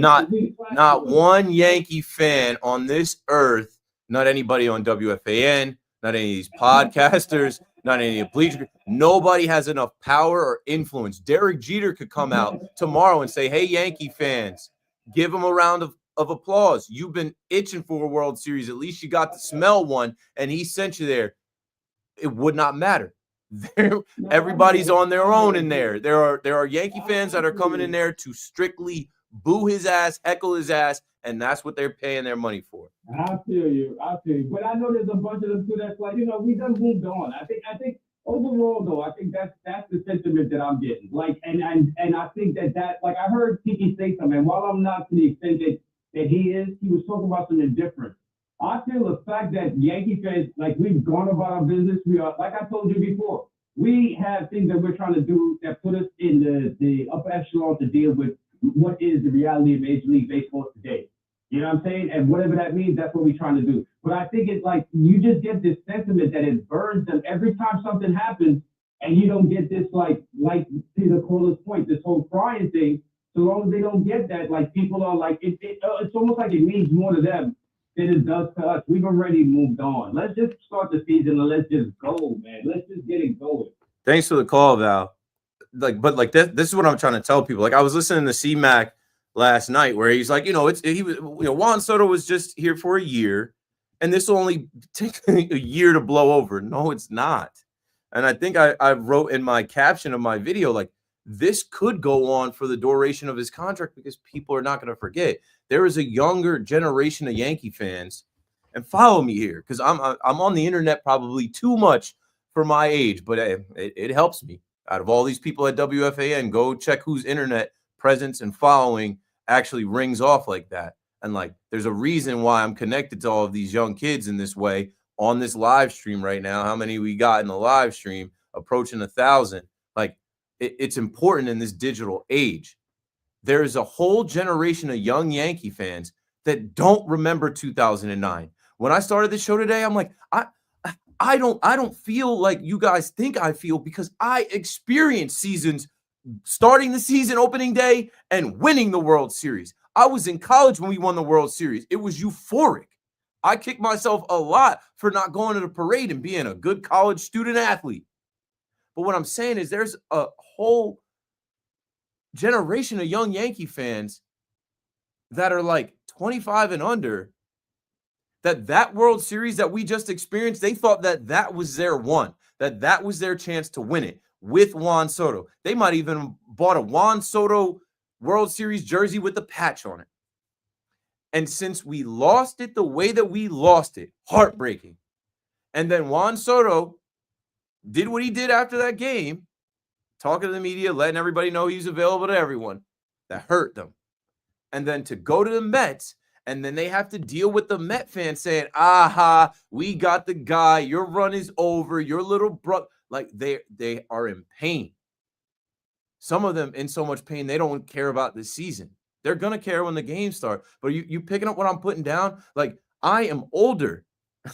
Not one Yankee fan on this earth, not anybody on WFAN, not any of these podcasters, not any of the bleachers. Nobody has enough power or influence. Derek Jeter could come out tomorrow and say, hey, Yankee fans, give him a round of applause. You've been itching for a World Series. At least you got to smell one, and he sent you there. It would not matter. Everybody's on their own in there. There are Yankee fans that are coming in there to strictly boo his ass, heckle his ass, and that's what they're paying their money for. I feel you. But I know there's a bunch of them too that's like, you know, we done moved on. I think overall though, I think that's the sentiment that I'm getting. Like, and I think that like I heard Tiki say something, and while I'm not to the extent that he was talking about some indifference. I feel the fact that Yankee fans, like, we've gone about our business. We are, like I told you before, we have things that we're trying to do that put us in the upper echelon to deal with what is the reality of Major League Baseball today. You know what I'm saying? And whatever that means, that's what we're trying to do. But I think it's like you just get this sentiment that it burns them every time something happens, and you don't get this like to the caller's point, this whole crying thing. So long as they don't get that, like people are like it's almost like it means more to them than it does to us. We've already moved on. Let's just start the season and let's just go, man. Let's just get it going. Thanks for the call, Val. This is what I'm trying to tell people. Like I was listening to C-Mac last night where he's like, Juan Soto was just here for a year, and this will only take a year to blow over. No, it's not. And I think I wrote in my caption of my video, like, this could go on for the duration of his contract because people are not going to forget. There is a younger generation of Yankee fans, and follow me here because I'm on the internet probably too much for my age, but it helps me. Out of all these people at WFAN, go check whose internet presence and following actually rings off like that. And like, there's a reason why I'm connected to all of these young kids in this way on this live stream right now. How many we got in the live stream? Approaching 1,000. Like, it's important in this digital age. There is a whole generation of young Yankee fans that don't remember 2009. When I started the show today, I'm like, I don't feel like you guys think I feel because I experienced seasons starting the season opening day and winning the World Series. I was in college when we won the World Series. It was euphoric. I kicked myself a lot for not going to the parade and being a good college student athlete. But what I'm saying is there's a whole generation of young Yankee fans that are like 25 and under that World Series that we just experienced, they thought that was their one, that was their chance to win it with Juan Soto. They might even bought a Juan Soto World Series jersey with the patch on it. And since we lost it the way that we lost it, heartbreaking. And then Juan Soto did what he did after that game, talking to the media, letting everybody know he's available to everyone. That hurt them. And then to go to the Mets, and then they have to deal with the Met fans saying, aha, we got the guy. Your run is over. Your little brother. Like, they are in pain. Some of them in so much pain, they don't care about the season. They're going to care when the games start. But you picking up what I'm putting down? Like, I am older.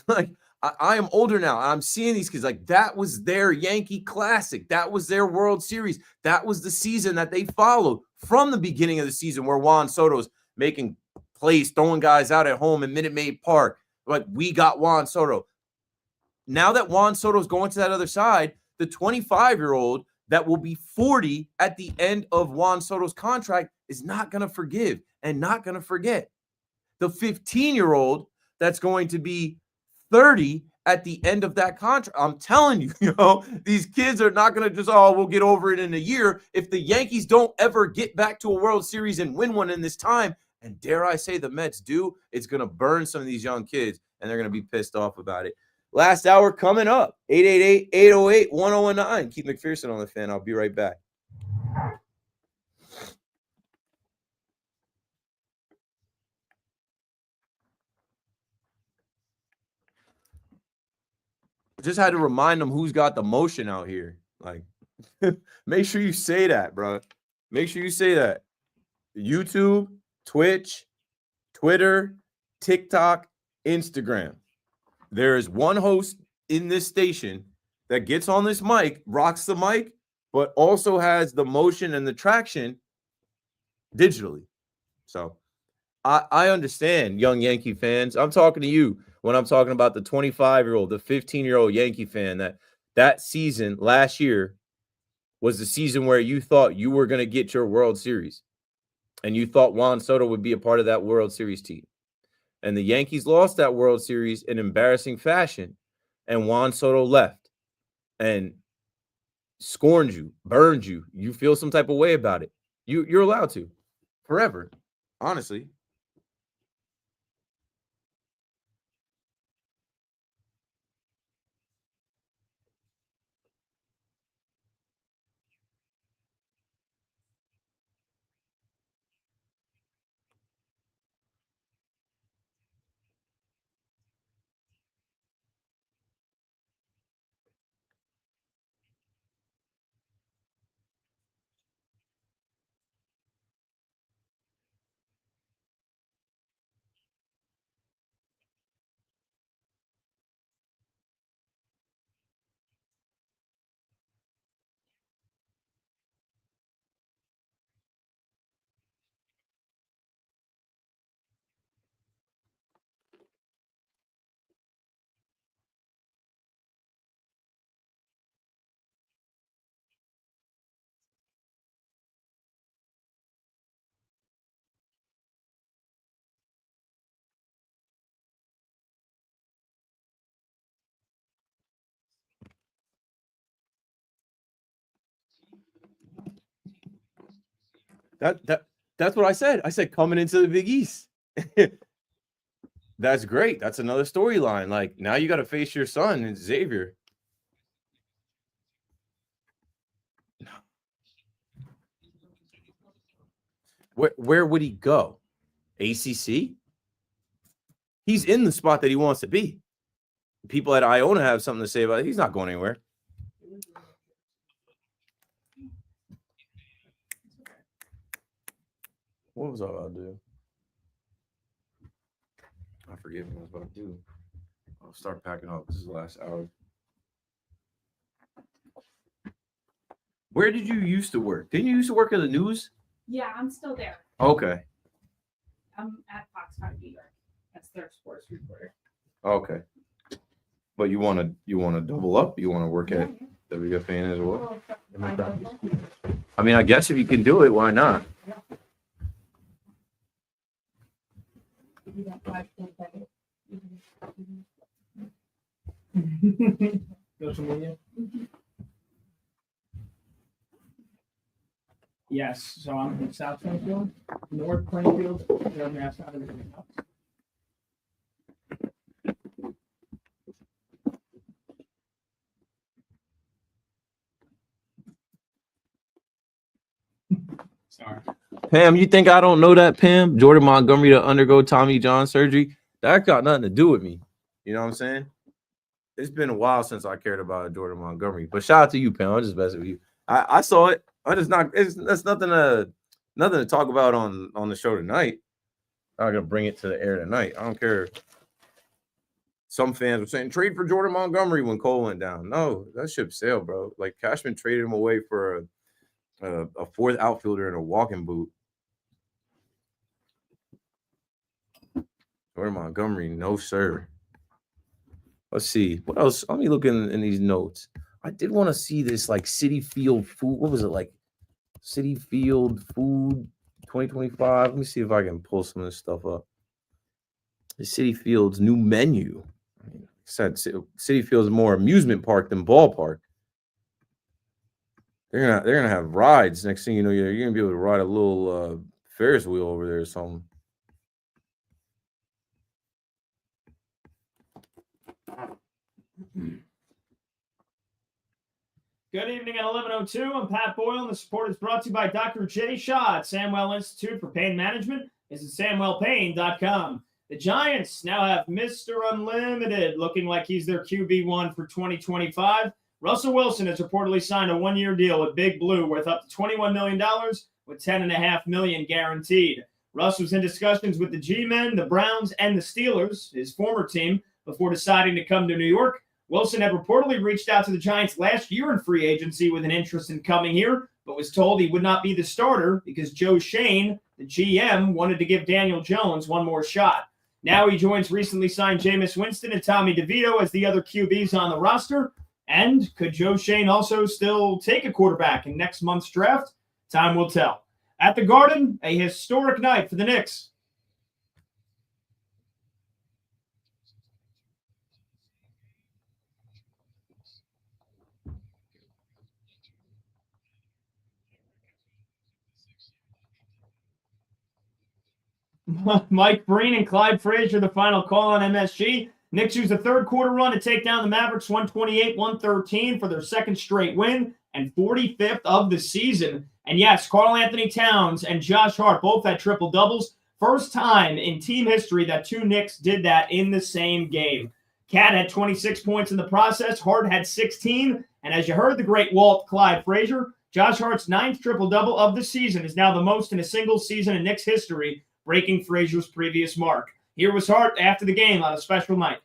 Like, I am older now. I'm seeing these kids like that was their Yankee Classic. That was their World Series. That was the season that they followed from the beginning of the season where Juan Soto's making plays, throwing guys out at home in Minute Maid Park. Like, we got Juan Soto. Now that Juan Soto's going to that other side, the 25-year-old that will be 40 at the end of Juan Soto's contract is not going to forgive and not going to forget. The 15-year-old that's going to be 30 at the end of that contract. I'm telling you, these kids are not going to just, we'll get over it in a year. If the Yankees don't ever get back to a World Series and win one in this time, and dare I say the Mets do, it's going to burn some of these young kids, and they're going to be pissed off about it. Last hour coming up, 888-808-1019. Keith McPherson on the Fan. I'll be right back. Just had to remind them who's got the motion out here. Like, make sure you say that, bro. Make sure you say that. YouTube, Twitch, Twitter, TikTok, Instagram. There is one host in this station that gets on this mic, rocks the mic, but also has the motion and the traction digitally. So I understand, young Yankee fans. I'm talking to you when I'm talking about the 25-year-old, the 15-year-old Yankee fan that season last year was the season where you thought you were going to get your World Series. And you thought Juan Soto would be a part of that World Series team. And the Yankees lost that World Series in embarrassing fashion. And Juan Soto left and scorned you, burned you. You feel some type of way about it. You're allowed to. Forever. Honestly. That's what I said. I said coming into the Big East. That's great. That's another storyline. Like now you got to face your son and Xavier. Where would he go? ACC? He's in the spot that he wants to be. People at Iona have something to say about it. He's not going anywhere. What was I about to do? I forget what I was about to do. I'll start packing up. This is the last hour. Where did you used to work? Didn't you used to work at the news? Yeah, I'm still there. Okay. I'm at Fox 5 New York. That's their sports reporter. Okay. But you want to double up? You want to work at WFAN as well? I mean, I guess if you can do it, why not? Social media? Yes, so I'm in South Plainfield, North Plainfield, and I'm outside of everything else. Sorry. Pam, you think I don't know that, Pam? Jordan Montgomery to undergo Tommy John surgery? That got nothing to do with me. You know what I'm saying? It's been a while since I cared about Jordan Montgomery. But shout out to you, Pam. I'm just messing with you. I saw it. That's nothing to talk about on the show tonight. I'm gonna bring it to the air tonight. I don't care. Some fans were saying trade for Jordan Montgomery when Cole went down. No, that ship sailed, bro. Like Cashman traded him away for a fourth outfielder in a walking boot. Jordan Montgomery, no sir. Let's see what else. Let me look in these notes. I did want to see this like City Field food. What was it like? City Field Food 2025. Let me see if I can pull some of this stuff up. The City Field's new menu. I mean, said City Field's more amusement park than ballpark. They're gonna have rides. Next thing you know, you're gonna be able to ride a little Ferris wheel over there or something. Good evening at 11:02. I'm Pat Boyle, and the support is brought to you by Dr. Jay Shaw at Samwell Institute for Pain Management. Visit SamwellPain.com. The Giants now have Mr. Unlimited, looking like he's their QB1 for 2025. Russell Wilson has reportedly signed a one-year deal with Big Blue worth up to $21 million with $10.5 million guaranteed. Russ was in discussions with the G-Men, the Browns, and the Steelers, his former team, before deciding to come to New York. Wilson had reportedly reached out to the Giants last year in free agency with an interest in coming here, but was told he would not be the starter because Joe Shane, the GM, wanted to give Daniel Jones one more shot. Now he joins recently signed Jameis Winston and Tommy DeVito as the other QBs on the roster. And could Joe Shane also still take a quarterback in next month's draft? Time will tell. At the Garden, a historic night for the Knicks. Mike Breen and Clyde Frazier, the final call on MSG. Knicks used a third quarter run to take down the Mavericks 128-113 for their second straight win and 45th of the season. And yes, Karl-Anthony Towns and Josh Hart both had triple doubles. First time in team history that two Knicks did that in the same game. Cat had 26 points in the process. Hart had 16. And as you heard the great Walt Clyde Frazier, Josh Hart's 9th triple-double of the season is now the most in a single season in Knicks history, breaking Frazier's previous mark. Here was Hart after the game on a special night.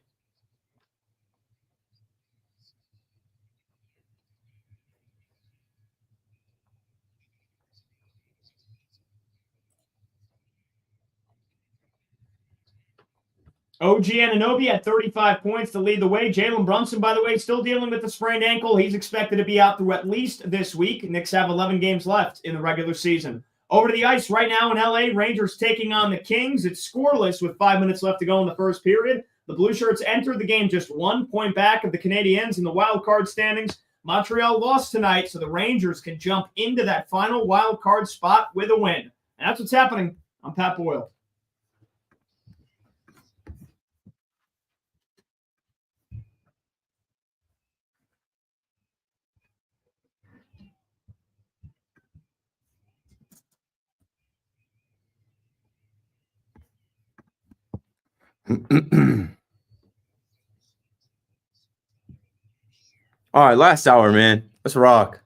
OG Anunoby had 35 points to lead the way. Jalen Brunson, by the way, still dealing with the sprained ankle. He's expected to be out through at least this week. Knicks have 11 games left in the regular season. Over to the ice right now in LA, Rangers taking on the Kings. It's scoreless with 5 minutes left to go in the first period. The Blue Shirts entered the game just 1 point back of the Canadiens in the wild card standings. Montreal lost tonight, so the Rangers can jump into that final wild card spot with a win. And that's what's happening. I'm Pat Boyle. All right, last hour, man. Let's rock.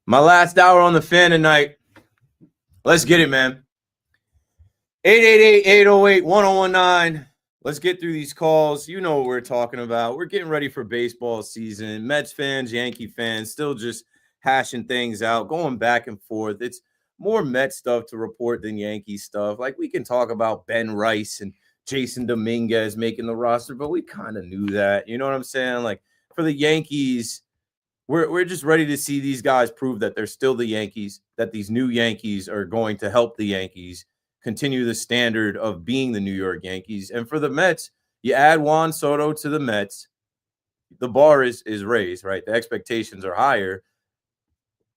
My last hour on the fan tonight. Let's get it, man. 888-808-1019. Let's get through these calls. You know what we're talking about. We're getting ready for baseball season. Mets fans, Yankee fans, still just hashing things out, going back and forth. It's more Mets stuff to report than Yankee stuff. Like, we can talk about Ben Rice and Jason Dominguez making the roster, but we kind of knew that. You know what I'm saying? Like, for the Yankees, we're just ready to see these guys prove that they're still the Yankees, that these new Yankees are going to help the Yankees continue the standard of being the New York Yankees. And for the Mets, you add Juan Soto to the Mets, the bar is raised, right? The expectations are higher.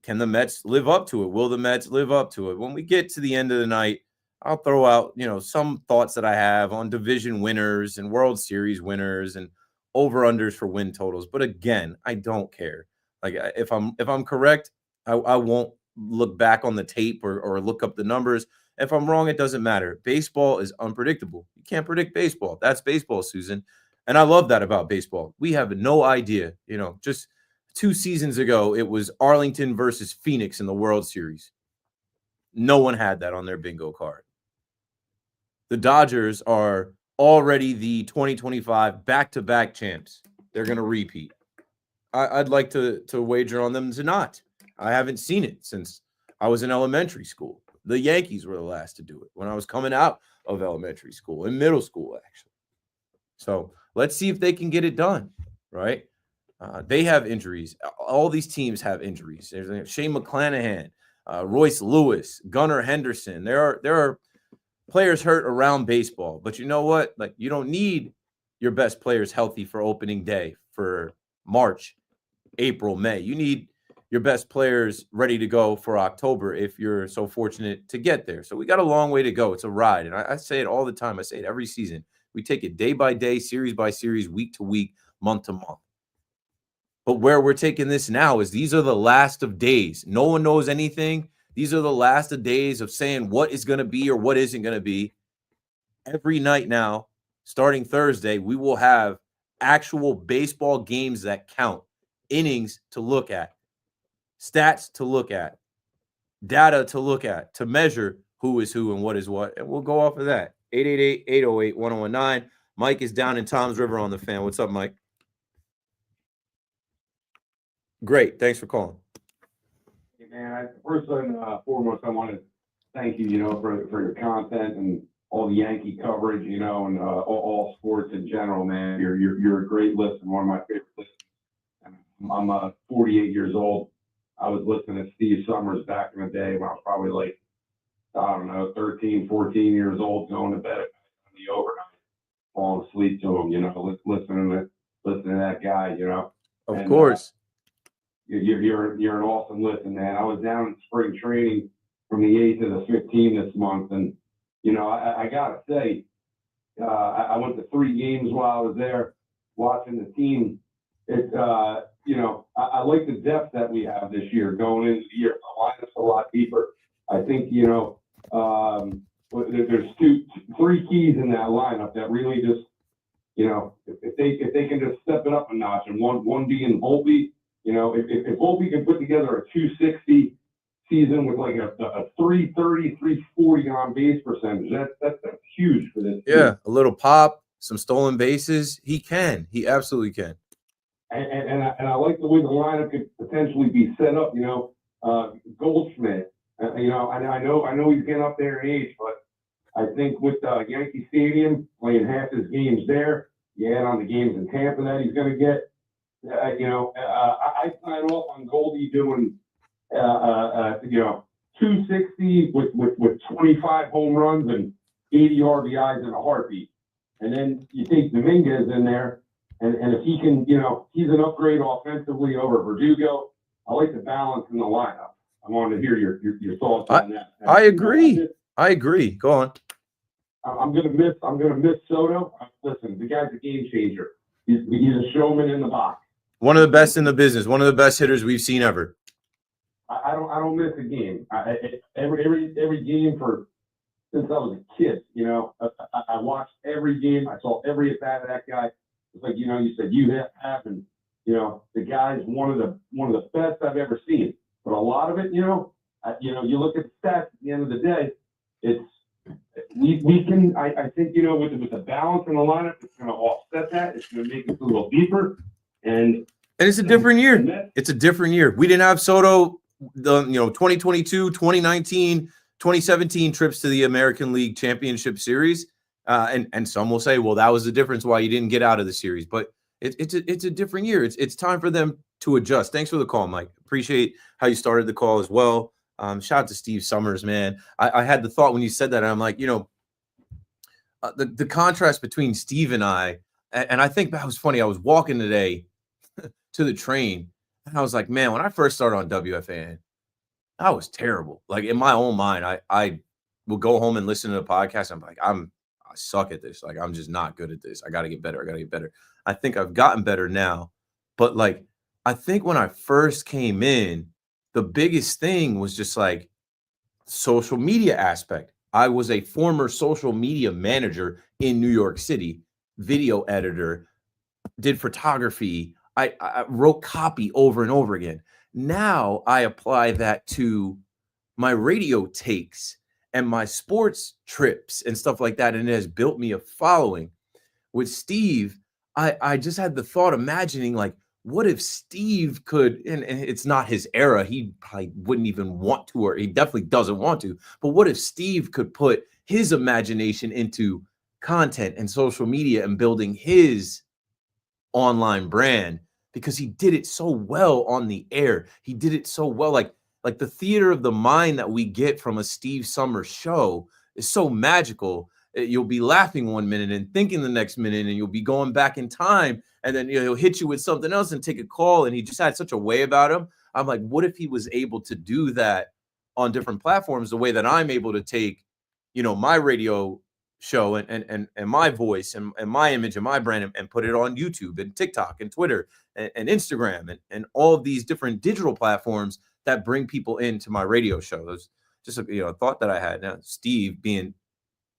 Can the Mets live up to it? Will the Mets live up to it? When we get to the end of the night, I'll throw out, some thoughts that I have on division winners and World Series winners and over-unders for win totals. But again, I don't care. Like, if I'm correct, I won't look back on the tape or look up the numbers. If I'm wrong, it doesn't matter. Baseball is unpredictable. You can't predict baseball. That's baseball, Susan. And I love that about baseball. We have no idea. Just 2 seasons ago, it was Arlington versus Phoenix in the World Series. No one had that on their bingo card. The Dodgers are already the 2025 back-to-back champs. They're going to repeat. I'd like to wager on them to not. I haven't seen it since I was in elementary school. The Yankees were the last to do it when I was coming out of elementary school, in middle school, actually. So let's see if they can get it done, right? They have injuries. All these teams have injuries. There's Shane McClanahan, Royce Lewis, Gunnar Henderson. There are players hurt around baseball, but you know what? Like, you don't need your best players healthy for opening day for March, April, May. You need your best players ready to go for October if you're so fortunate to get there. So we got a long way to go. It's a ride. And I say it all the time. I say it every season. We take it day by day, series by series, week to week, month to month. But where we're taking this now is these are the last of days. No one knows anything. These are the last of days of saying what is going to be or what isn't going to be. Every night now, starting Thursday, we will have actual baseball games that count, innings to look at, stats to look at, data to look at, to measure who is who and what is what. And we'll go off of that. 888-808-1019. Mike is down in Tom's River on the fan. What's up, Mike? Great. Thanks for calling. Hey, man, first and foremost, I want to thank you, for your content and all the Yankee coverage, and all sports in general, man. You're a great listener, one of my favorite listeners. I'm 48 years old. I was listening to Steve Summers back in the day when I was probably like, 13, 14 years old, going to bed on the overnight, falling asleep to him, listening to that guy, Of course. You're an awesome listen, man. I was down in spring training from the 8th to the 15th this month, and I gotta say, I went to 3 games while I was there watching the team. It's I like the depth that we have this year going into the year. The line is a lot deeper. I think there's 3 keys in that lineup that really just if they can just step it up a notch, and one being Volpe. If Volpe can put together a 260 season with like a 330, 340 on base percentage, that's huge for this Yeah, team. a little pop, some stolen bases. He absolutely can. And I like the way the lineup could potentially be set up. Goldschmidt. I know he's getting up there in age, but I think with Yankee Stadium playing half his games there, you add on the games in Tampa that he's going to get. I sign off on Goldie doing 260 with 25 home runs and 80 RBIs in a heartbeat. And then you take Dominguez in there, and if he can, he's an upgrade offensively over Verdugo. I like the balance in the lineup. I wanted to hear your thoughts on that. I agree. I agree. Go on. I'm gonna miss Soto. Listen, the guy's a game changer. He's a showman in the box. One of the best in the business. One of the best hitters we've seen ever. I don't miss a game. Every game since I was a kid. I watched every game. I saw every at bat of that guy. It's like you said you have, and the guy's one of the best I've ever seen. But a lot of it, you look at the stats at the end of the day, we can. I think with the balance in the lineup, it's going to offset that. It's going to make it a little deeper, and it's a different year. It's a different year. We didn't have Soto. The 2022, 2019, 2017 trips to the American League Championship Series, and some will say, well, that was the difference why you didn't get out of the series. But it's a different year. It's time for them to adjust. Thanks for the call, Mike. Appreciate how you started the call as well. Shout out to Steve Summers, man. I had the thought when you said that, and I'm like, the contrast between Steve and I think that was funny. I was walking today to the train, and I was like, man, when I first started on WFAN, I was terrible. Like in my own mind, I will go home and listen to the podcast. I'm like, I suck at this. Like, I'm just not good at this. I got to get better. I think I've gotten better now, but like, I think when I first came in, the biggest thing was just like social media aspect. I was a former social media manager in New York City, video editor, did photography. I wrote copy over and over again. Now I apply that to my radio takes and my sports trips and stuff like that. And it has built me a following. With Steve, I just had the thought, imagining like, what if Steve could, and it's not his era, he probably wouldn't even want to, or he definitely doesn't want to, but what if Steve could put his imagination into content and social media and building his online brand? Because he did it so well on the air. He did it so well. Like the theater of the mind that we get from a Steve Summers show is so magical. You'll be laughing one minute and thinking the next minute, and you'll be going back in time, and then he'll hit you with something else and take a call. And he just had such a way about him. I'm like, what if he was able to do that on different platforms the way that I'm able to take, my radio show and my voice and my image and my brand and put it on YouTube and TikTok and Twitter and Instagram and all of these different digital platforms that bring people into my radio show. That's just a thought that I had. Now, Steve being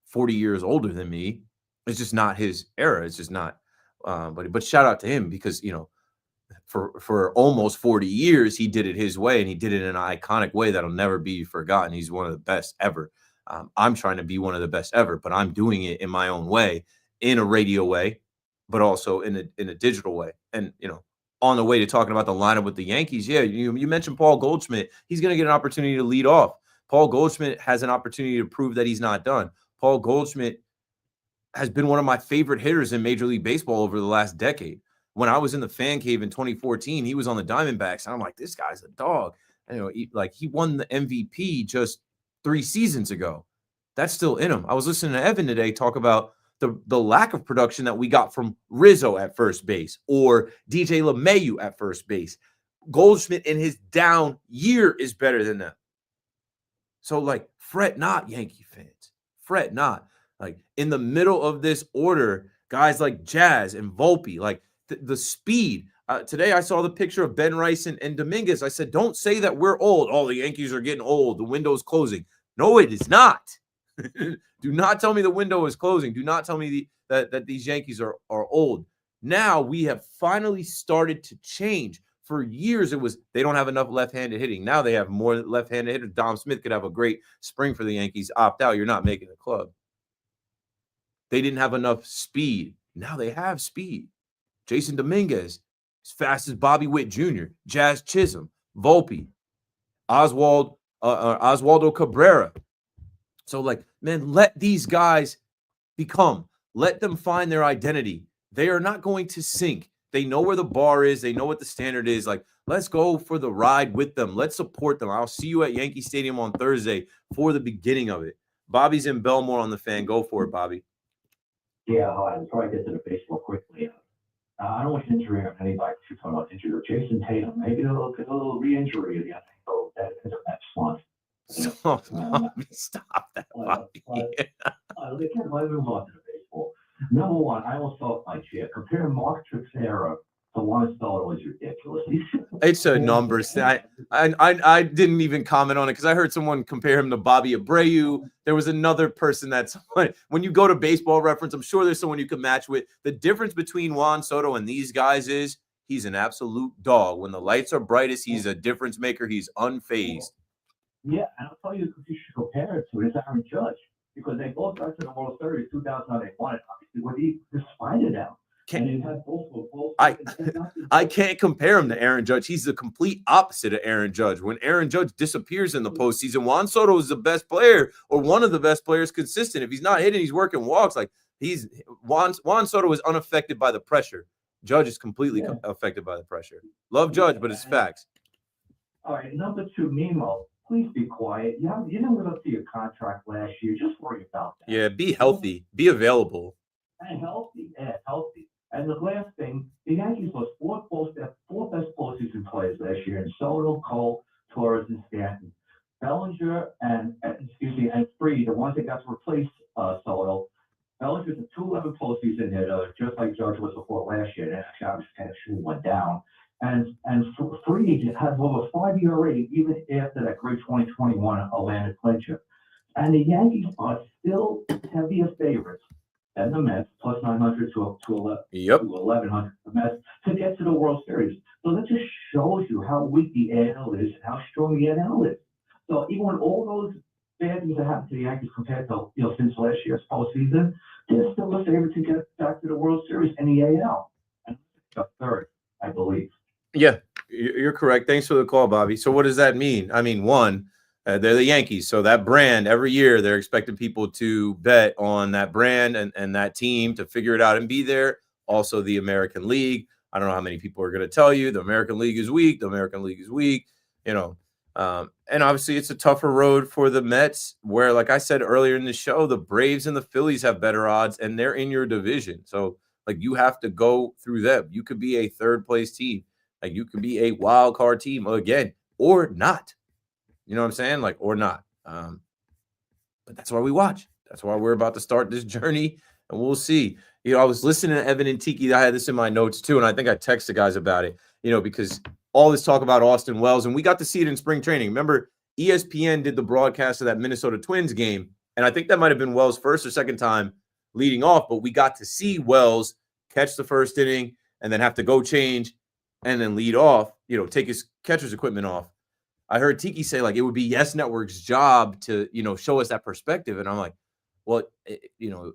40 years older than me, it's just not his era. It's just not. But shout out to him, because for almost 40 years he did it his way, and he did it in an iconic way that'll never be forgotten. He's one of the best ever. I'm trying to be one of the best ever, but I'm doing it in my own way, in a radio way, but also in a digital way. And on the way to talking about the lineup with the Yankees, yeah, you mentioned Paul Goldschmidt. He's going to get an opportunity to lead off. Paul Goldschmidt has an opportunity to prove that he's not done. Paul Goldschmidt has been one of my favorite hitters in Major League Baseball over the last decade. When I was in the fan cave in 2014, he was on the Diamondbacks, and I'm like, this guy's a dog. And, he won the MVP just 3 seasons ago. That's still in him. I was listening to Evan today talk about the lack of production that we got from Rizzo at first base or DJ LeMahieu at first base. Goldschmidt in his down year is better than them. So, fret not, Yankee fans. Fret not. In the middle of this order, guys like Jazz and Volpe, the speed. Today I saw the picture of Ben Rice and Dominguez. I said, don't say that we're old. Oh, the Yankees are getting old. The window's closing. No, it is not. Do not tell me the window is closing. Do not tell me that these Yankees are old. Now we have finally started to change. For years, it was they don't have enough left-handed hitting. Now they have more left-handed hitters. Dom Smith could have a great spring for the Yankees. Opt out. You're not making the club. They didn't have enough speed. Now they have speed. Jason Dominguez, as fast as Bobby Witt Jr., Jazz Chisholm, Volpe, Oswaldo Cabrera. So, man, let these guys let them find their identity. They are not going to sink. They know where the bar is. They know what the standard is. Let's go for the ride with them. Let's support them. I'll see you at Yankee Stadium on Thursday for the beginning of it. Bobby's in Belmore on the Fan. Go for it, Bobby. Yeah, hi. Before I get to the baseball quickly, I don't want you to injury on anybody. If you're talking about injury, Jason Tatum, maybe a little re-injury again. So that is a Mets slump. Stop, Bobby, stop that, Bobby. They can't let move on to the baseball. Number one, I almost felt my chair. Compare Mark Teixeira to Juan Soto is ridiculous. It's a numbers thing. I didn't even comment on it because I heard someone compare him to Bobby Abreu. There was another person that's when you go to Baseball Reference, I'm sure there's someone you could match with. The difference between Juan Soto and these guys is he's an absolute dog. When the lights are brightest, he's a difference maker. He's unfazed. Yeah, and I'll tell you who you should compare it to is Aaron Judge, because they both got to the World Series 2001. Obviously, with he despite them. I can't compare him to Aaron Judge. He's the complete opposite of Aaron Judge. When Aaron Judge disappears in the postseason, Juan Soto is the best player or one of the best players consistent. If he's not hitting, he's working walks. Like Juan Soto is unaffected by the pressure. Judge is completely affected by the pressure. Love Judge, but it's facts. All right, number two, Nemo. Please be quiet. You didn't live up to your contract last year. Just worry about that. Yeah, be healthy. Be available. And healthy. Yeah, healthy. And the last thing, the Yankees lost four best postseason players last year in Soto, Cole, Torres, and Stanton. Bellinger and Fried, the ones that got to replace Soto. Bellinger's a 211 postseason hitter, just like Judge was before last year. And actually, I was kind of shooting one down. And Fried has over 5 ERA even after that great 2021 Atlanta clincher. And the Yankees are still heavier favorites than the Mets, plus 900 to 1100 the Mets to get to the World Series. So that just shows you how weak the AL is, how strong the NL is. So even when all those bad things that happened to the Yankees compared to since last year's postseason, they're still the favorite to get back to the World Series in the AL. And the third, I believe. Yeah, you're correct. Thanks for the call, Bobby. So what does that mean? I mean, one, they're the Yankees. So that brand, every year, they're expecting people to bet on that brand and that team to figure it out and be there. Also, the American League. I don't know how many people are going to tell you the American League is weak. The American League is weak, and obviously it's a tougher road for the Mets where, like I said earlier in the show, the Braves and the Phillies have better odds and they're in your division. So, like, you have to go through them. You could be a third place team. Like, you could be a wild card team again or not. You know what I'm saying? Like, or not. But that's why we watch. That's why we're about to start this journey, and we'll see. I was listening to Evan and Tiki. I had this in my notes too, and I think I texted guys about it, because all this talk about Austin Wells, and we got to see it in spring training. Remember, ESPN did the broadcast of that Minnesota Twins game, and I think that might have been Wells' first or second time leading off, but we got to see Wells catch the first inning and then have to go change and then lead off, take his catcher's equipment off. I heard Tiki say, like, it would be Yes Network's job to, show us that perspective. And I'm like, well, it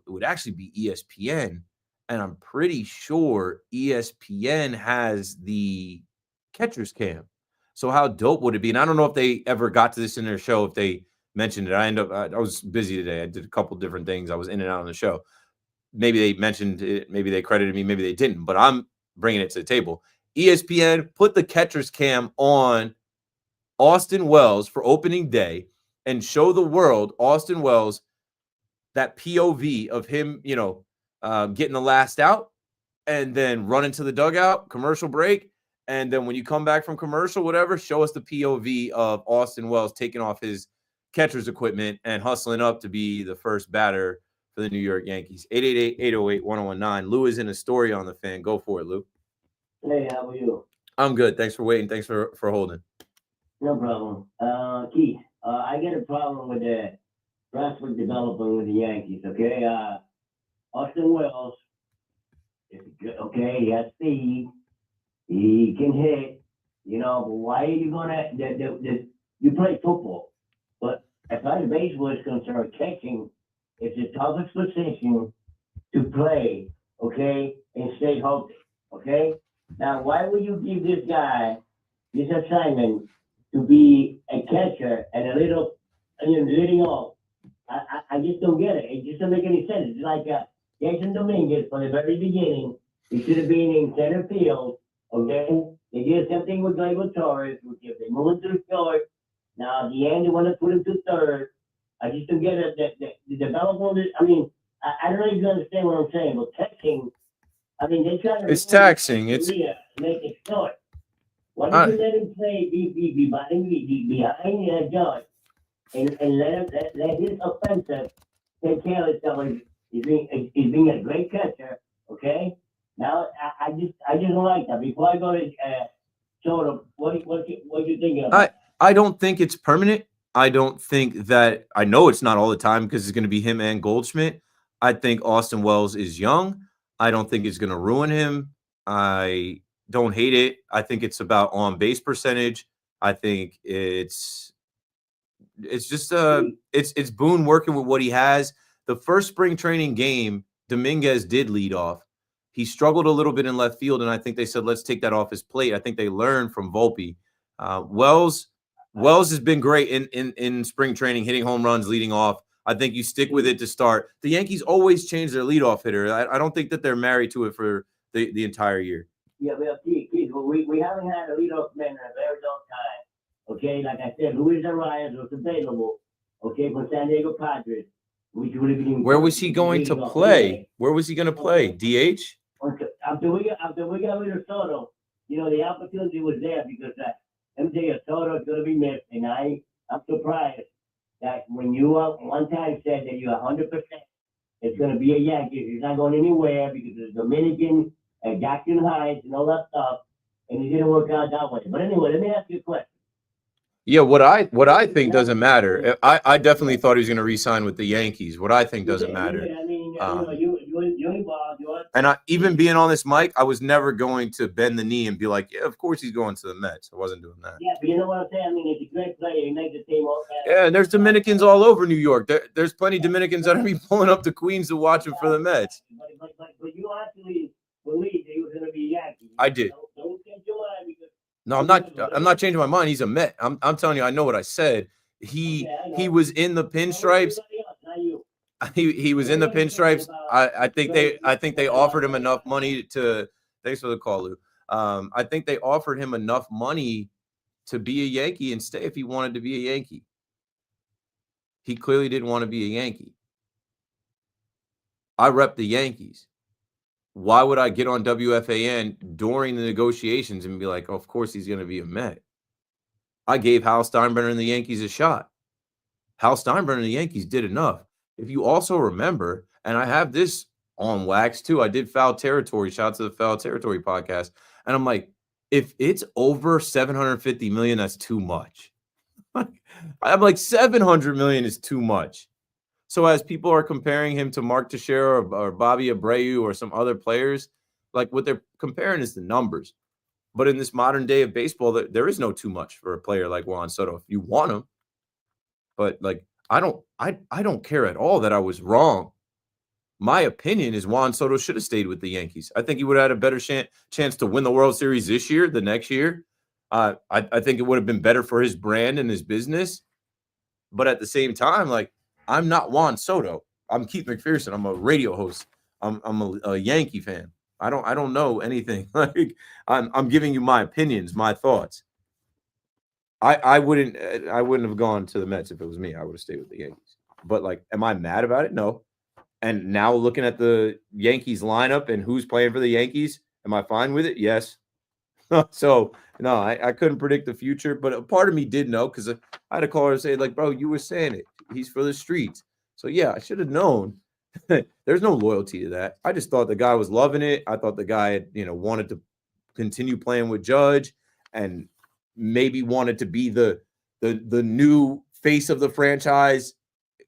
would actually be ESPN. And I'm pretty sure ESPN has the catcher's cam. So how dope would it be? And I don't know if they ever got to this in their show, if they mentioned it. I was busy today. I did a couple different things. I was in and out on the show. Maybe they mentioned it. Maybe they credited me. Maybe they didn't. But I'm bringing it to the table. ESPN, put the catcher's cam on Austin Wells for opening day and show the world Austin Wells, that POV of him, getting the last out and then run into the dugout, commercial break. And then when you come back from commercial, whatever, show us the POV of Austin Wells taking off his catcher's equipment and hustling up to be the first batter for the New York Yankees. 888-808-1019. Lou is in a story on the Fan. Go for it, Lou. Hey, how are you? I'm good. Thanks for waiting. Thanks for holding. No problem. Keith, I get a problem with the grassroots development with the Yankees, okay? Austin Wells is good, okay? He has speed. He can hit, but why are you gonna, you play football, but as far as baseball is concerned, catching is the toughest position to play, okay, and stay healthy, okay? Now, why would you give this guy this assignment to be a catcher and a little, leading off? I just don't get it. It just doesn't make any sense. It's like Jason Dominguez from the very beginning. He should have been in center field, okay? They did something with Gleyber Torres, which if they moved to short, now at the end they want to put him to third. I just don't get it. The development, I don't know if you understand what I'm saying, but texting, I mean, they try to. It's taxing. It's make it short. Why I- don't you let him play behind the judge and let his offensive take care of itself? He's being a great catcher, okay? Now I just don't like that. Before I go to Soto, what you thinking about? I don't think it's permanent. I don't think that I know it's not all the time because it's going to be him and Goldschmidt. I think Austin Wells is young. I don't think it's going to ruin him. I don't hate it. I think it's about on base percentage. I think it's just it's Boone working with what he has. The first spring training game, Dominguez did lead off. He struggled a little bit in left field, and I think they said, let's take that off his plate. I think they learned from Volpe. Wells has been great in spring training, hitting home runs, leading off. I think you stick with it to start. The Yankees always change their leadoff hitter. I don't think that they're married to it for the entire year. Yeah, well, Keith, we haven't had a leadoff man in a very long time. Okay, like I said, Luis Arias was available. Okay, for San Diego Padres. Which would have been. Where was he going to play? Where was he going to play? DH? Okay. After we got rid of Soto, the opportunity was there because MJ Soto is going to be missed, and I'm surprised that when you one time said that you're 100%, it's going to be a Yankee. He's not going anywhere because it's Dominican, Jackson Heights, and all that stuff, and it didn't work out that way. But anyway, let me ask you a question. Yeah, what I think doesn't matter. I definitely thought he was going to re-sign with the Yankees. What I think doesn't matter. I mean, And even being on this mic, I was never going to bend the knee and be like, yeah, of course he's going to the Mets. I wasn't doing that. Yeah, but you know what I'm saying? I mean, he's a great player. He makes the team all Yeah, and there's Dominicans all over New York. There's plenty of Dominicans that are be pulling up to Queens to watch him for the Mets. But you actually believed he was going to be a Yankee. I did. Don't change your mind because. No, I'm not changing my mind. He's a Met. I'm telling you, I know what I said. He was in the pinstripes. He was in the pinstripes. I think they offered him enough money to. Thanks for the call, Lou. I think they offered him enough money to be a Yankee and stay if he wanted to be a Yankee. He clearly didn't want to be a Yankee. I rep the Yankees. Why would I get on WFAN during the negotiations and be like, oh, of course he's going to be a Met? I gave Hal Steinbrenner and the Yankees a shot. Hal Steinbrenner and the Yankees did enough. If you also remember, and I have this on wax too, I did Foul Territory, shout out to the Foul Territory podcast, and I'm like, if it's over $750 million, that's too much. I'm like, $700 million is too much. So as people are comparing him to Mark Teixeira or Bobby Abreu or some other players, like what they're comparing is the numbers. But in this modern day of baseball, there is no too much for a player like Juan Soto if you want him. But like I don't care at all that I was wrong. My opinion is Juan Soto should have stayed with the Yankees. I think he would have had a better chance to win the World Series this year, the next year. I think it would have been better for his brand and his business. But at the same time, like, I'm not Juan Soto. I'm Keith McPherson. I'm a radio host. I'm a Yankee fan. I don't know anything. Like I'm giving you my opinions, my thoughts. I wouldn't have gone to the Mets if it was me. I would have stayed with the Yankees. But like, am I mad about it? No. And now looking at the Yankees lineup and who's playing for the Yankees, am I fine with it? Yes. So no, I couldn't predict the future, but a part of me did know because I had a caller say, like, bro, you were saying it. He's for the streets. So yeah, I should have known. There's no loyalty to that. I just thought the guy was loving it. I thought the guy had, wanted to continue playing with Judge and maybe wanted to be the new face of the franchise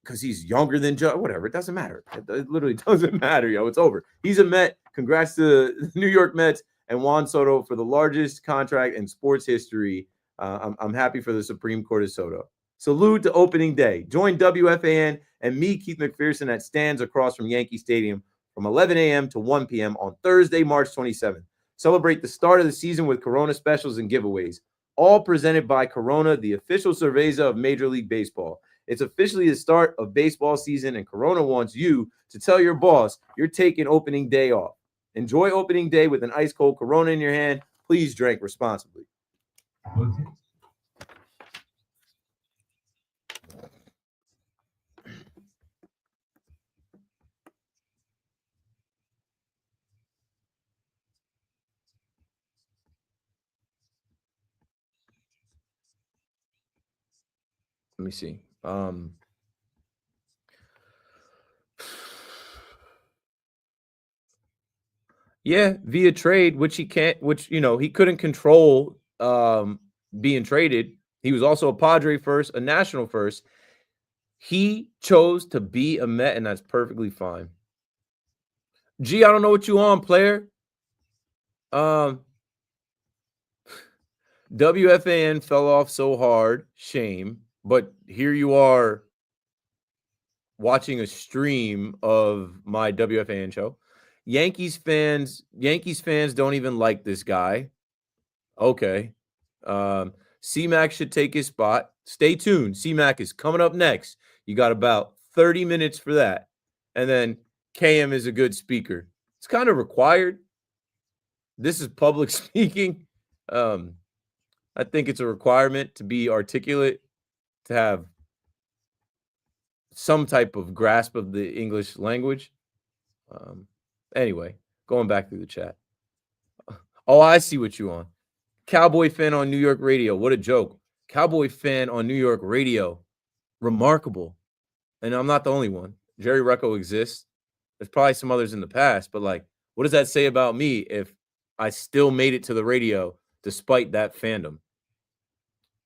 because he's younger than Judge. Whatever, it doesn't matter. It literally doesn't matter, yo. It's over. He's a Met. Congrats to the New York Mets and Juan Soto for the largest contract in sports history. I'm happy for the Supreme Court of Soto. Salute to opening day. Join WFAN and me, Keith McPherson, at stands across from Yankee Stadium from 11 a.m. to 1 p.m. on Thursday, March 27th. Celebrate the start of the season with Corona specials and giveaways, all presented by Corona, the official cerveza of Major League Baseball. It's officially the start of baseball season, and Corona wants you to tell your boss you're taking opening day off. Enjoy opening day with an ice-cold Corona in your hand. Please drink responsibly. Let me see. Yeah, via trade, which he can't, which he couldn't control being traded. He was also a Padre first, a National first. He chose to be a Met, and that's perfectly fine. Gee, I don't know what you on, player. WFAN fell off so hard, shame. But here you are watching a stream of my WFAN show. Yankees fans don't even like this guy. Okay. C-Mac should take his spot. Stay tuned. C-Mac is coming up next. You got about 30 minutes for that. And then KM is a good speaker. It's kind of required. This is public speaking. I think it's a requirement to be articulate, to have some type of grasp of the English language. Anyway, going back through the chat. Oh, I see what you on. Cowboy fan on New York radio. What a joke. Cowboy fan on New York radio. Remarkable. And I'm not the only one. Jerry Recco exists. There's probably some others in the past, but like, what does that say about me if I still made it to the radio despite that fandom?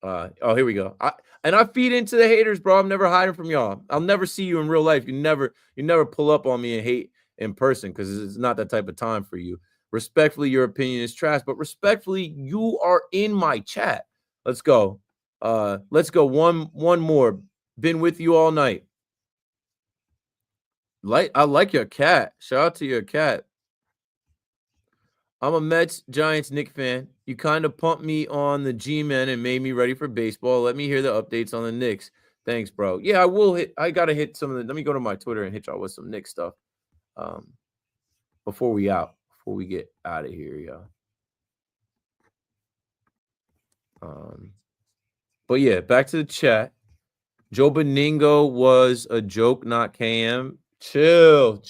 Oh, here we go. I feed into the haters, bro. I'm never hiding from y'all. I'll never see you in real life. You never pull up on me and hate in person because it's not that type of time for you. Respectfully, your opinion is trash, but respectfully, you are in my chat. Let's go. Let's go. One more. Been with you all night. I like your cat. Shout out to your cat. I'm a Mets Giants Knicks fan. You kind of pumped me on the G-Men and made me ready for baseball. Let me hear the updates on the Knicks. Thanks, bro. Yeah, I will hit. I gotta hit some of the. Let me go to my Twitter and hit y'all with some Knicks stuff. Before we get out of here, y'all. But yeah, back to the chat. Joe Beningo was a joke, not KM. Chill.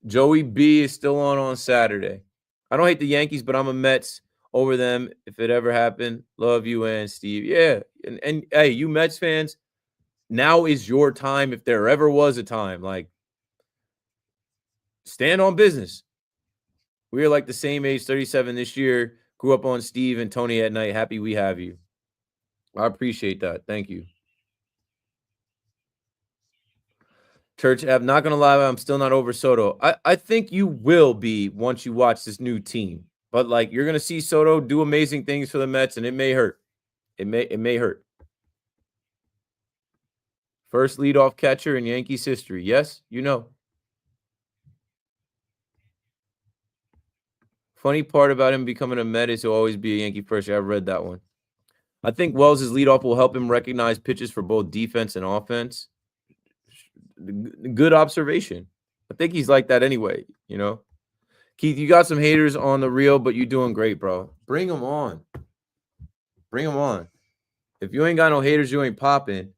Joey B is still on Saturday. I don't hate the Yankees, but I'm a Mets over them if it ever happened. Love you and Steve. Yeah. And hey, you Mets fans, now is your time if there ever was a time. Like, stand on business. We are like the same age, 37 this year. Grew up on Steve and Tony at night. Happy we have you. I appreciate that. Thank you. Church, I'm not going to lie, I'm still not over Soto. I think you will be once you watch this new team. But, like, you're going to see Soto do amazing things for the Mets, and it may hurt. It may hurt. First leadoff catcher in Yankees history. Yes, you know. Funny part about him becoming a Met is he'll always be a Yankee first. I've read that one. I think Wells' leadoff will help him recognize pitches for both defense and offense. Good observation. I think he's like that anyway, you know. Keith, you got some haters on the reel, but you're doing great, bro. Bring them on. If you ain't got no haters, you ain't popping.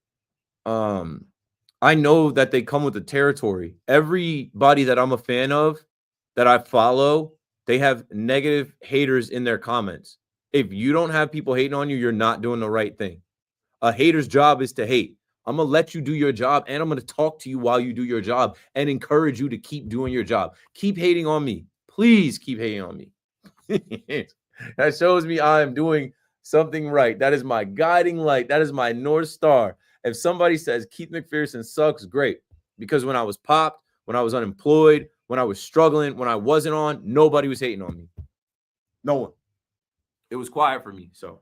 I know that they come with the territory. Everybody that I'm a fan of, that I follow, they have negative haters in their comments. If you don't have people hating on you, you're not doing the right thing. A hater's job is to hate. I'm going to let you do your job, and I'm going to talk to you while you do your job and encourage you to keep doing your job. Keep hating on me. Please keep hating on me. That shows me I am doing something right. That is my guiding light. That is my North Star. If somebody says Keith McPherson sucks, great. Because when I was popped, when I was unemployed, when I was struggling, when I wasn't on, nobody was hating on me. No one. It was quiet for me. So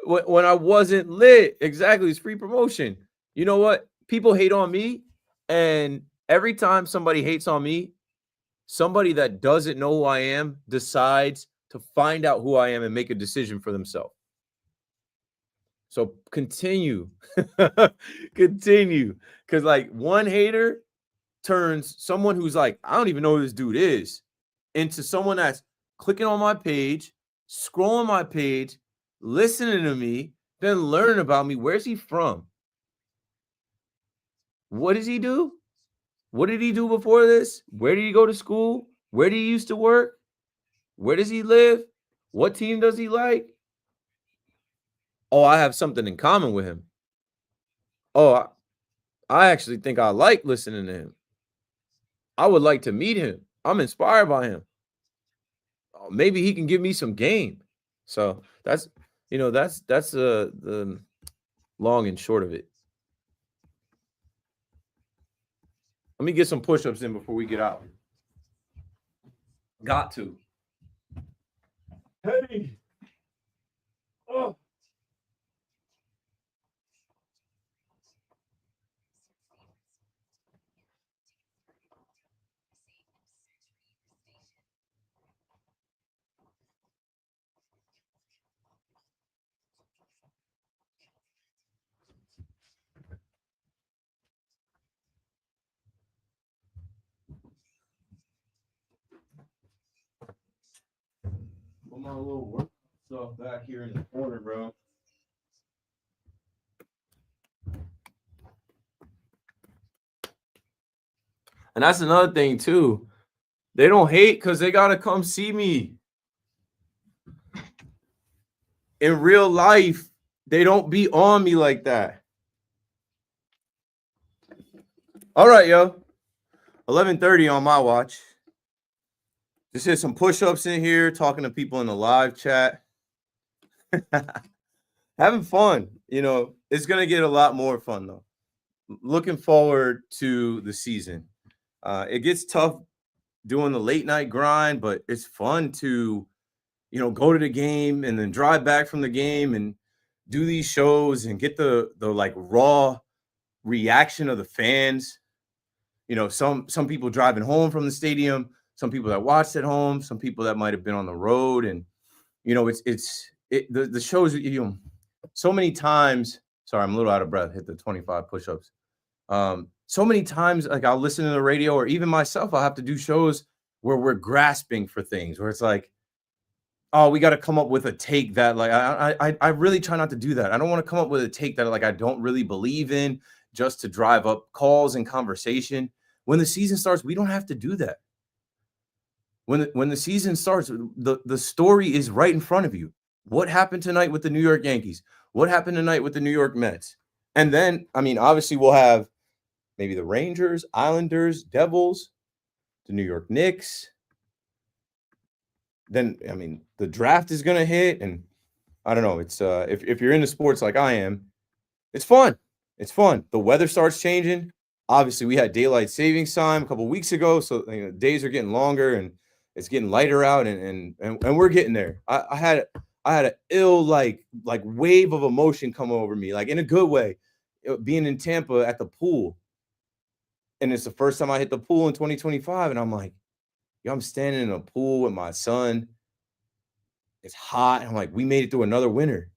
when I wasn't lit, exactly, it's free promotion. You know what? People hate on me, and every time somebody hates on me, somebody that doesn't know who I am decides to find out who I am and make a decision for themselves. So continue. Because like one hater turns someone who's like, I don't even know who this dude is, into someone that's clicking on my page, scrolling my page, listening to me, then learning about me. Where's he from? What does he do? What did he do before this? Where did he go to school? Where did he used to work? Where does he live? What team does he like? oh, I have something in common with him. Oh, I actually think I like listening to him. I would like to meet him. I'm inspired by him. Oh, maybe he can give me some game. So that's the long and short of it. Let me get some push-ups in before we get out. Got to. Hey. Oh. Put my little work stuff back here in the corner, bro. And that's another thing too. They don't hate because they gotta come see me. In real life, they don't be on me like that. All right, yo. 11:30 on my watch. Just hit some push-ups in here, talking to people in the live chat. Having fun. It's going to get a lot more fun, though. Looking forward to the season. It gets tough doing the late night grind, but it's fun to, go to the game and then drive back from the game and do these shows and get the like raw reaction of the fans. Some people driving home from the stadium, some people that watched at home, some people that might have been on the road. And, the shows, so many times, sorry, I'm a little out of breath, hit the 25 push-ups. So many times, like I'll listen to the radio or even myself, I'll have to do shows where we're grasping for things, where it's like, oh, we got to come up with a take that like, I really try not to do that. I don't want to come up with a take that like I don't really believe in just to drive up calls and conversation. When the season starts, we don't have to do that. When the season starts, the story is right in front of you. What happened tonight with the New York Yankees? What happened tonight with the New York Mets? And then, obviously we'll have maybe the Rangers, Islanders, Devils, the New York Knicks. Then, the draft is going to hit. And I don't know. It's if you're into sports like I am, it's fun. It's fun. The weather starts changing. Obviously, we had daylight savings time a couple of weeks ago. So days are getting longer and it's getting lighter out and we're getting there. I had an ill like wave of emotion come over me, like in a good way, being in Tampa at the pool. And it's the first time I hit the pool in 2025. And I'm like, yo, I'm standing in a pool with my son. It's hot. I'm like, we made it through another winter.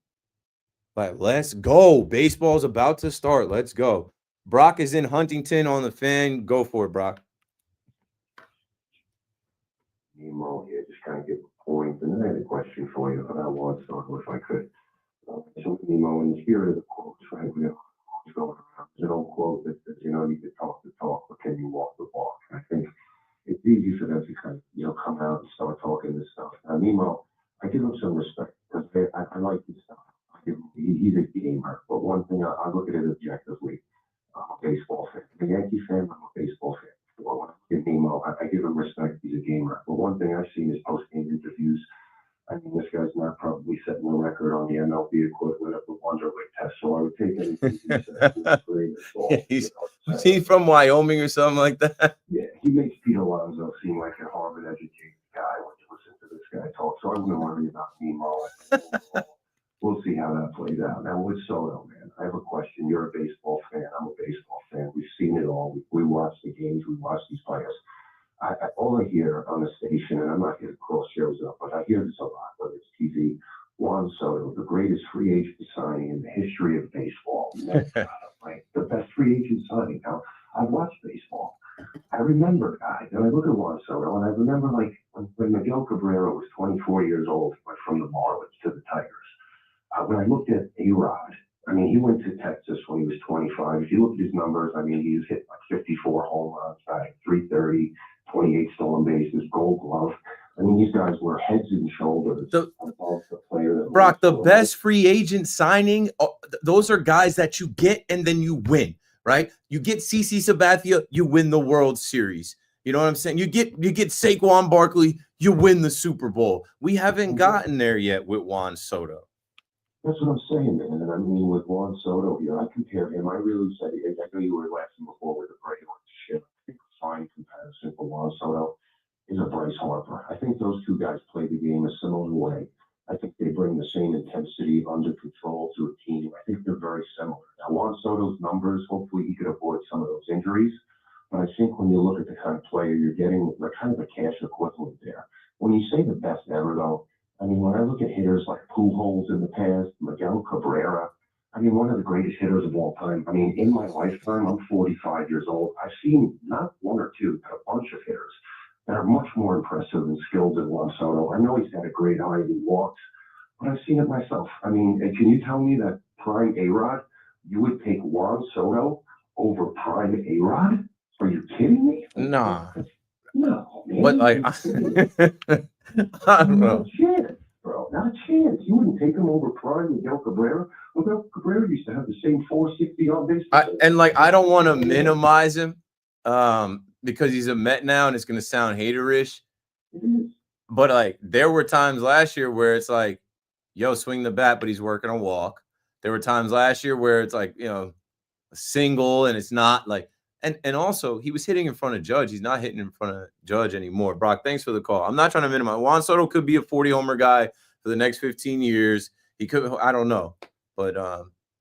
Like, let's go. Baseball's about to start. Let's go. Brock is in Huntington on the Fan. Go for it, Brock. Nemo here, just kind of give a point. And then I had a question for you about one song, if I could. So Nemo, in the spirit of the quotes, right? We have quotes going around. There's an old quote that says, you can talk the talk, but can you walk the walk? And I think it's easy for them to kind of, come out and start talking this stuff. Now, Nemo, I give him some respect because I like his stuff. He's a gamer, but one thing I look at it objectively. I'm a baseball fan. I'm a Yankee fan. I'm a baseball fan. Well, when I look at Nemo, I give him respect. He's a gamer. But one thing I've seen is post-game interviews. This guy's not probably setting the record on the MLB equivalent of the Wonderlic test. So I would take anything he says with grain of salt. He's from Wyoming or something like that. Yeah, he makes Pete Alonso seem like a Harvard-educated guy when you listen to this guy talk. So I wouldn't worry about Nemo. We'll see how that plays out. Now, with Soto, man, I have a question. You're a baseball fan. I'm a baseball fan. We've seen it all. We watch the games. We watch these players. All I hear on the station, and I'm not here to cross shows up, but I hear this a lot, whether it's TV, Juan Soto, the greatest free agent signing in the history of baseball. Right? The best free agent signing. Now, I've watched baseball. I remember guys, and I look at Juan Soto, and I remember like when Miguel Cabrera was 24 years old, went from the Marlins to the Tigers. When I looked at A-Rod, he went to Texas when he was 25. If you look at his numbers, he's hit like 54 home runs, batting .330, 28 stolen bases, Gold Glove. I mean, these guys were heads and shoulders above the player that Brock, the best free agent signing, those are guys that you get and then you win, right? You get CC Sabathia, you win the World Series. You know what I'm saying? You get Saquon Barkley, you win the Super Bowl. We haven't gotten there yet with Juan Soto. That's what I'm saying, man. And I mean, with Juan Soto here, I compare him. I really said, I know you were laughing before with the Braylon shit. I think a fine comparison for Juan Soto is a Bryce Harper. I think those two guys play the game a similar way. I think they bring the same intensity under control to a team. I think they're very similar. Now, Juan Soto's numbers, hopefully he could avoid some of those injuries. But I think when you look at the kind of player you're getting, like kind of a cash equivalent there. When you say the best ever, though, I mean, when I look at hitters like Pujols in the past, Miguel Cabrera, I mean, one of the greatest hitters of all time. I mean, in my lifetime, I'm 45 years old. I've seen not one or two, but a bunch of hitters that are much more impressive and skilled than Juan Soto. I know he's had a great eye, he walks, but I've seen it myself. I mean, can you tell me that prime A-Rod, you would take Juan Soto over prime A-Rod? Are you kidding me? Nah. No, man. But like, I don't know. Not a chance, bro. Not a chance. You wouldn't take him over prime Miguel Cabrera. Miguel Cabrera used to have the same 460 on base. And like, I don't want to minimize him because he's a Met now and it's going to sound haterish. But like, there were times last year where it's like, yo, swing the bat, but he's working a walk. There were times last year where it's like, you know, a single and it's not like, and also he was hitting in front of Judge. He's not hitting in front of Judge anymore. Brock, thanks for the call. I'm not trying to minimize. Juan Soto could be a 40 homer guy for the next 15 years. He could, I don't know. But,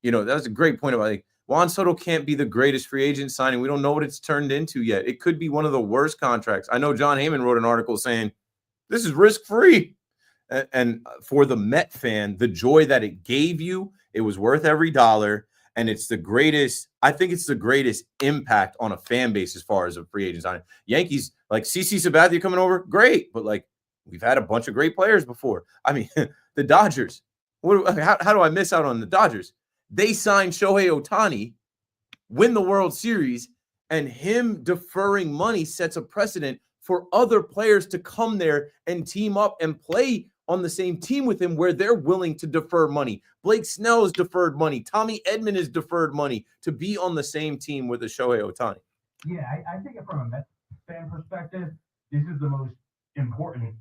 you know, that was a great point about like Juan Soto can't be the greatest free agent signing. We don't know what it's turned into yet. It could be one of the worst contracts. I know John Heyman wrote an article saying this is risk-free. And for the Met fan, the joy that it gave you, it was worth every dollar. And it's the greatest, I think it's the greatest impact on a fan base as far as a free agent signing. Yankees, like CC Sabathia coming over, great. But like, we've had a bunch of great players before. I mean, the Dodgers, how do I miss out on the Dodgers? They signed Shohei Ohtani, win the World Series, and him deferring money sets a precedent for other players to come there and team up and play on the same team with him where they're willing to defer money. Blake Snell has deferred money. Tommy Edman has deferred money to be on the same team with a Shohei Ohtani. Yeah, I think it from a Mets fan perspective, this is the most important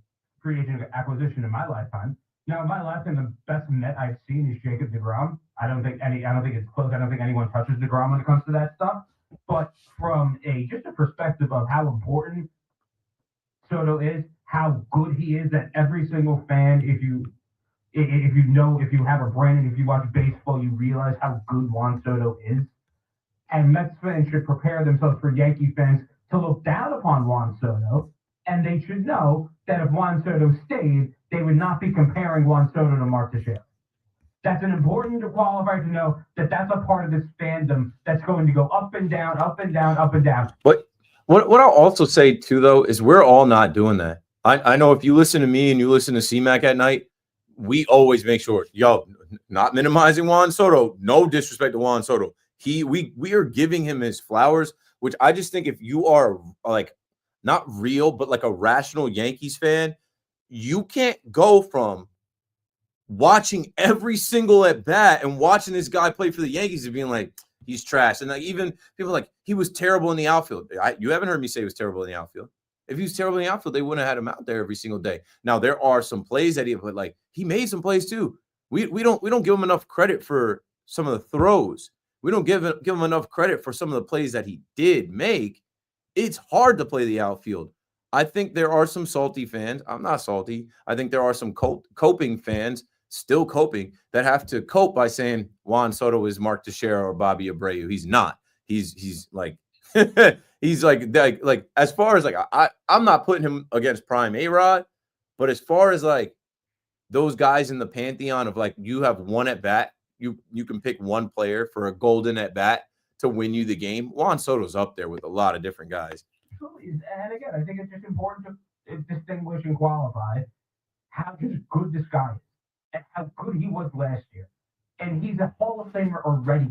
free agent acquisition in my lifetime. Now, in my lifetime, the best Met I've seen is Jacob deGrom. I don't think it's close. I don't think anyone touches deGrom when it comes to that stuff. But from just a perspective of how important Soto is, how good he is, that every single fan, if you have a brain and if you watch baseball, you realize how good Juan Soto is. And Mets fans should prepare themselves for Yankee fans to look down upon Juan Soto, and they should know that if Juan Soto stayed, they would not be comparing Juan Soto to Mark Teixeira. That's an important qualifier to know that that's a part of this fandom that's going to go up and down, up and down, up and down. But what I'll also say too, though, is we're all not doing that. I know if you listen to me and you listen to C-Mac at night, we always make sure, not minimizing Juan Soto, no disrespect to Juan Soto. We are giving him his flowers, which I just think if you are like not real, but like a rational Yankees fan, you can't go from watching every single at bat and watching this guy play for the Yankees and being like, he's trash. And like even people like he was terrible in the outfield. You haven't heard me say he was terrible in the outfield. If he was terrible in the outfield, they wouldn't have had him out there every single day. Now there are some plays that he made some plays too. We don't give him enough credit for some of the throws. We don't give him enough credit for some of the plays that he did make. It's hard to play the outfield. I think there are some salty fans. I'm not salty. I think there are some coping fans still coping that have to cope by saying Juan Soto is Mark Teixeira or Bobby Abreu. He's not. He's like he's like as far as like I'm not putting him against prime A-Rod, but as far as like those guys in the pantheon of like you have one at bat, you can pick one player for a golden at bat to win you the game. Juan Soto's up there with a lot of different guys. And again, I think it's just important to distinguish and qualify how just good this guy is and how good he was last year. And he's a Hall of Famer already.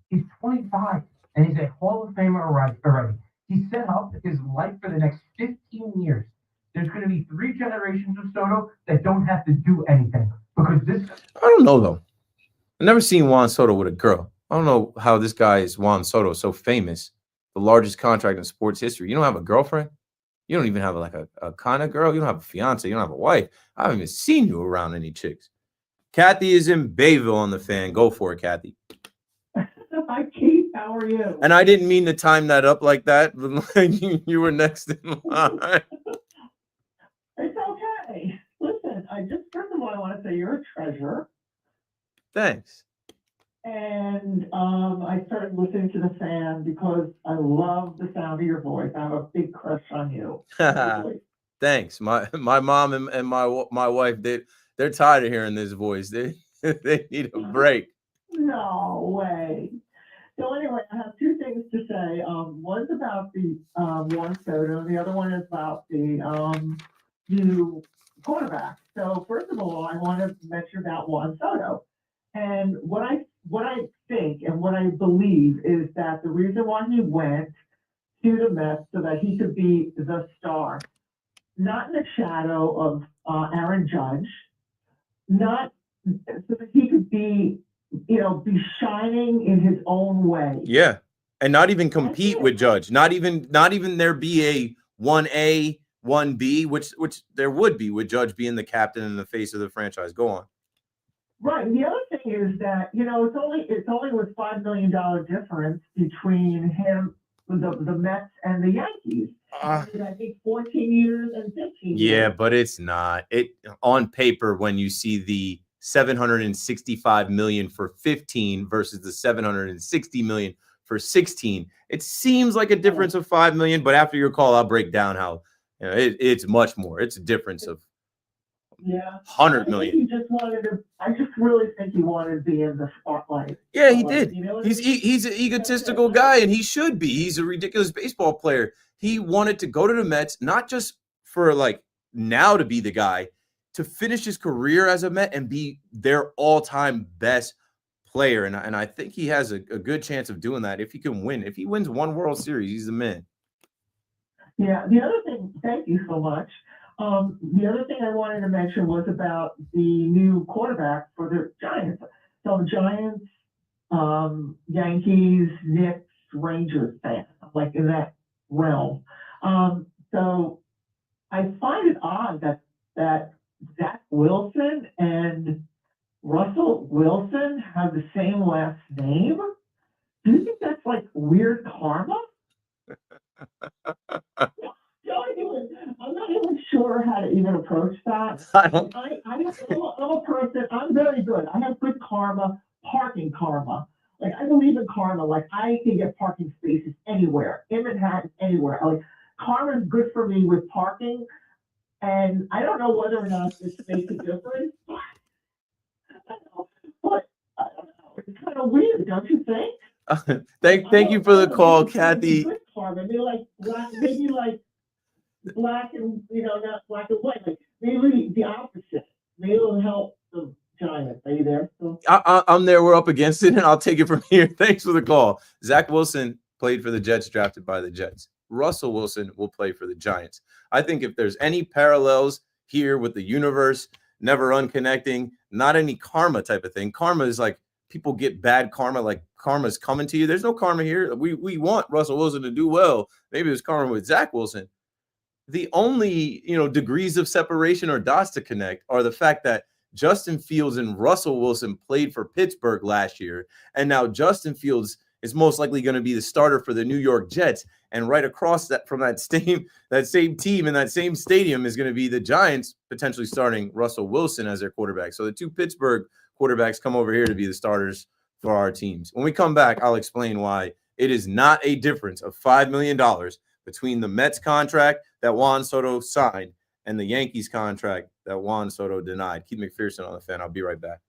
He's 25 and he's a Hall of Famer already. He set up his life for the next 15 years There's going to be 3 generations of Soto that don't have to do anything because this. I don't know though. I've never seen Juan Soto with a girl. I don't know how this guy is Juan Soto, so famous, the largest contract in sports history. You don't have a girlfriend? You don't even have like a kind of girl? You don't have a fiance? You don't have a wife? I haven't even seen you around any chicks. Kathy is in Bayville on the Fan. Go for it, Kathy. Hi, Keith. How are you? And I didn't mean to time that up like that, but you were next in line. It's okay. Listen, first of all, I want to say you're a treasure. Thanks. And I started listening to the Fan because I love the sound of your voice. I have a big crush on you. Thanks. My mom and my wife, they're tired of hearing this voice. They need a break. No way. So anyway, I have 2 things to say. One's about the Juan Soto, and the other one is about the new quarterback. So first of all, I want to mention about Juan Soto. And what I think and what I believe is that the reason why he went to the Mets so that he could be the star, not in the shadow of Aaron Judge, not so that he could be shining in his own way. Yeah. And not even compete with Judge. Not even there be a 1A, 1B, which there would be with Judge being the captain and the face of the franchise. Go on. Right. And the other thing is that, it's only with $5 million difference between him, the Mets and the Yankees. I think 14 years and 15 years. Yeah, but it's not. It on paper when you see the $765 million for 15 versus the $760 million for 16, it seems like a difference of $5 million. But after your call, I'll break down how it's much more. It's a difference of 100 million. I just really think he wanted to be in the spotlight. Yeah, he did. You know He's an egotistical guy, and he should be. He's a ridiculous baseball player. He wanted to go to the Mets, not just for like now to be the guy, to finish his career as a Met and be their all-time best player. And I think he has a good chance of doing that if he can win. If he wins 1 World Series, he's the man. Yeah. The other thing, thank you so much. The other thing I wanted to mention was about the new quarterback for the Giants. So Giants, Yankees, Knicks, Rangers fan, like in that realm. So I find it odd that Zach Wilson and Russell Wilson have the same last name. Do you think that's like weird karma? I'm not even sure how to even approach that. I'm a person, I'm very good. I have good karma, parking karma. Like, I believe in karma. Like, I can get parking spaces anywhere, in Manhattan, anywhere. Like, karma is good for me with parking. And I don't know whether or not this makes a difference. But I don't know. It's kind of weird, don't you think? Thank you for the call, Kathy. Good karma. Maybe like black and not black and white. Like maybe the opposite. Maybe it'll help the Giants. Are you there? I'm there. We're up against it, and I'll take it from here. Thanks for the call. Zach Wilson played for the Jets, drafted by the Jets. Russell Wilson will play for the Giants. I think if there's any parallels here with the universe, never unconnecting, not any karma type of thing. Karma is like people get bad karma, like karma's coming to you. There's no karma here. We want Russell Wilson to do well. Maybe it's karma with Zach Wilson. The only, degrees of separation or dots to connect are the fact that Justin Fields and Russell Wilson played for Pittsburgh last year, and now Justin Fields is most likely going to be the starter for the New York Jets. And right across that from that same team in that same stadium is going to be the Giants potentially starting Russell Wilson as their quarterback. So the 2 Pittsburgh quarterbacks come over here to be the starters for our teams. When we come back, I'll explain why it is not a difference of $5 million between the Mets contract that Juan Soto signed and the Yankees contract that Juan Soto denied. Keith McPherson on the Fan. I'll be right back.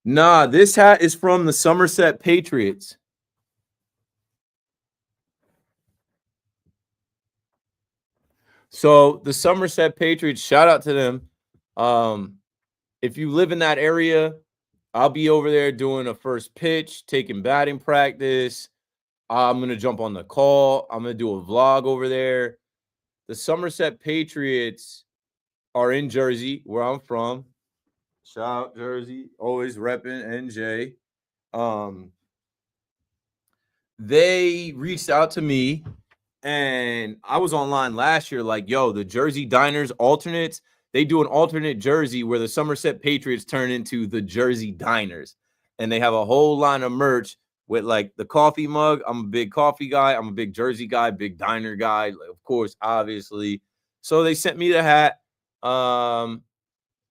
Nah, this hat is from the Somerset Patriots. So the Somerset Patriots, shout out to them. If you live in that area, I'll be over there doing a first pitch, taking batting practice, I'm going to jump on the call. I'm going to do a vlog over there. The Somerset Patriots are in Jersey, where I'm from. Shout out Jersey, always repping NJ. They reached out to me, and I was online last year like, yo, the Jersey Diners alternates, they do an alternate jersey where the Somerset Patriots turn into the Jersey Diners. And they have a whole line of merch with like the coffee mug. I'm a big coffee guy. I'm a big Jersey guy, big diner guy, of course, obviously. So they sent me the hat.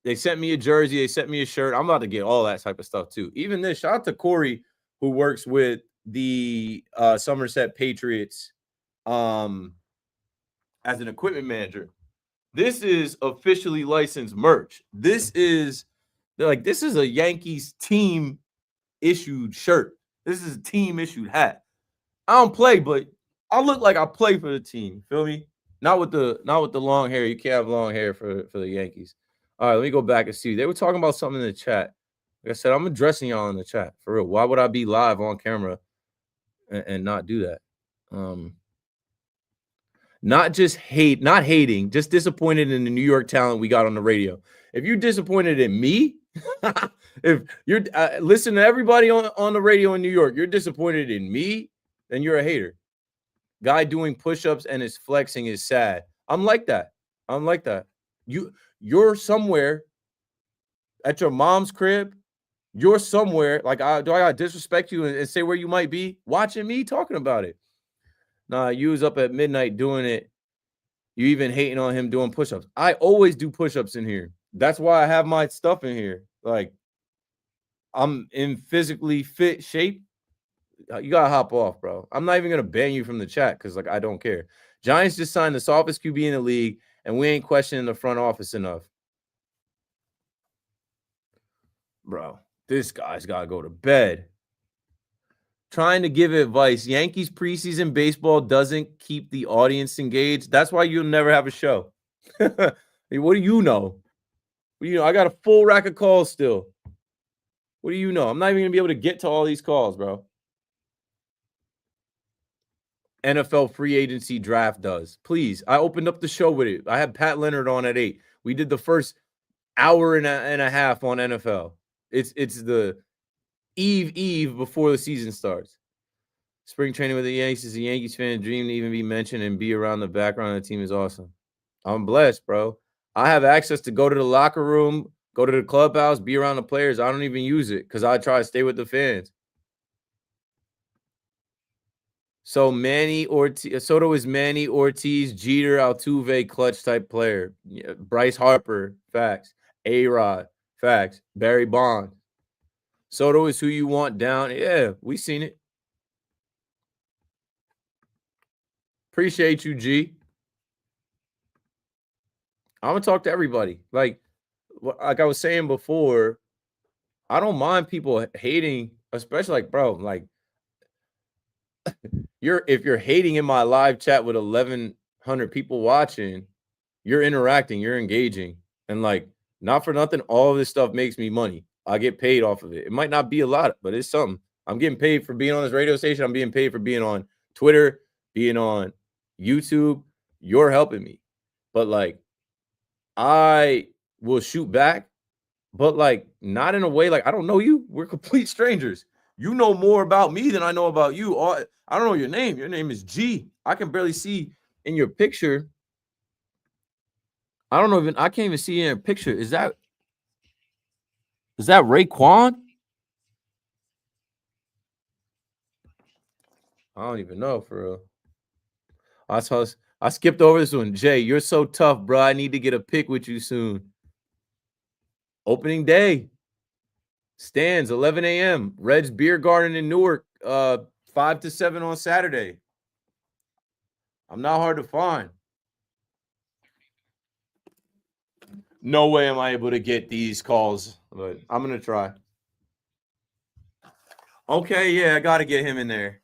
They sent me a jersey. They sent me a shirt. I'm about to get all that type of stuff too. Even this, shout out to Corey, who works with the Somerset Patriots as an equipment manager. This is officially licensed merch. This is a Yankees team issued shirt. This is a team issued hat. I don't play, but I look like I play for the team. Feel me? Not with the long hair. You can't have long hair for the Yankees. All right, let me go back and see. They were talking about something in the chat. Like I said, I'm addressing y'all in the chat for real. Why would I be live on camera and not do that? Not hating, just disappointed in the New York talent we got on the radio. If you're disappointed in me, if you're listen to everybody on the radio in New York, you're disappointed in me, then you're a hater. Guy doing push-ups and is flexing is sad. I'm like that. You're somewhere at your mom's crib. You're somewhere like I gotta disrespect you and say where you might be watching me talking about it. Nah, you was up at midnight doing it. You even hating on him doing push-ups. I always do push-ups in here. That's why I have my stuff in here. Like, I'm in physically fit shape. You gotta hop off, bro. I'm not even gonna ban you from the chat because, like, I don't care. Giants just signed the softest QB in the league, and we ain't questioning the front office enough. Bro, this guy's gotta go to bed. Trying to give advice. Yankees preseason baseball doesn't keep the audience engaged. That's why you'll never have a show. What do you know? I got a full rack of calls still. What do you know? I'm not even going to be able to get to all these calls, bro. NFL free agency draft does. Please, I opened up the show with it. I had Pat Leonard on at 8. We did the first hour and a half on NFL. It's the eve before the season starts. Spring training with the Yankees is a Yankees fan dream to even be mentioned and be around the background of the team is awesome. I'm blessed, bro. I have access to go to the locker room, go to the clubhouse, be around the players. I don't even use it because I try to stay with the fans. So Soto is Manny Ortiz, Jeter, Altuve, clutch type player. Yeah, Bryce Harper, facts. A-Rod, facts. Barry Bonds. Soto is who you want down. Yeah, we seen it. Appreciate you, G. I'm going to talk to everybody. Like I was saying before, I don't mind people hating, especially like, bro, like if you're hating in my live chat with 1,100 people watching, you're interacting, you're engaging. And like, not for nothing, all of this stuff makes me money. I get paid off of it. It might not be a lot, but it's something. I'm getting paid for being on this radio station. I'm being paid for being on Twitter, being on YouTube. You're helping me. But like, I will shoot back, but like not in a way like I don't know you. We're complete strangers. You know more about me than I know about you. I don't know your name. Your name is G. I can barely see in your picture. I can't even see in your picture. Is that Raekwon? I don't even know for real. I skipped over this one. Jay, you're so tough, bro. I need to get a pic with you soon. Opening day. Stands 11 a.m. Red's Beer Garden in Newark, 5 to 7 on Saturday. I'm not hard to find. No way am I able to get these calls, but I'm going to try. Okay, yeah, I got to get him in there.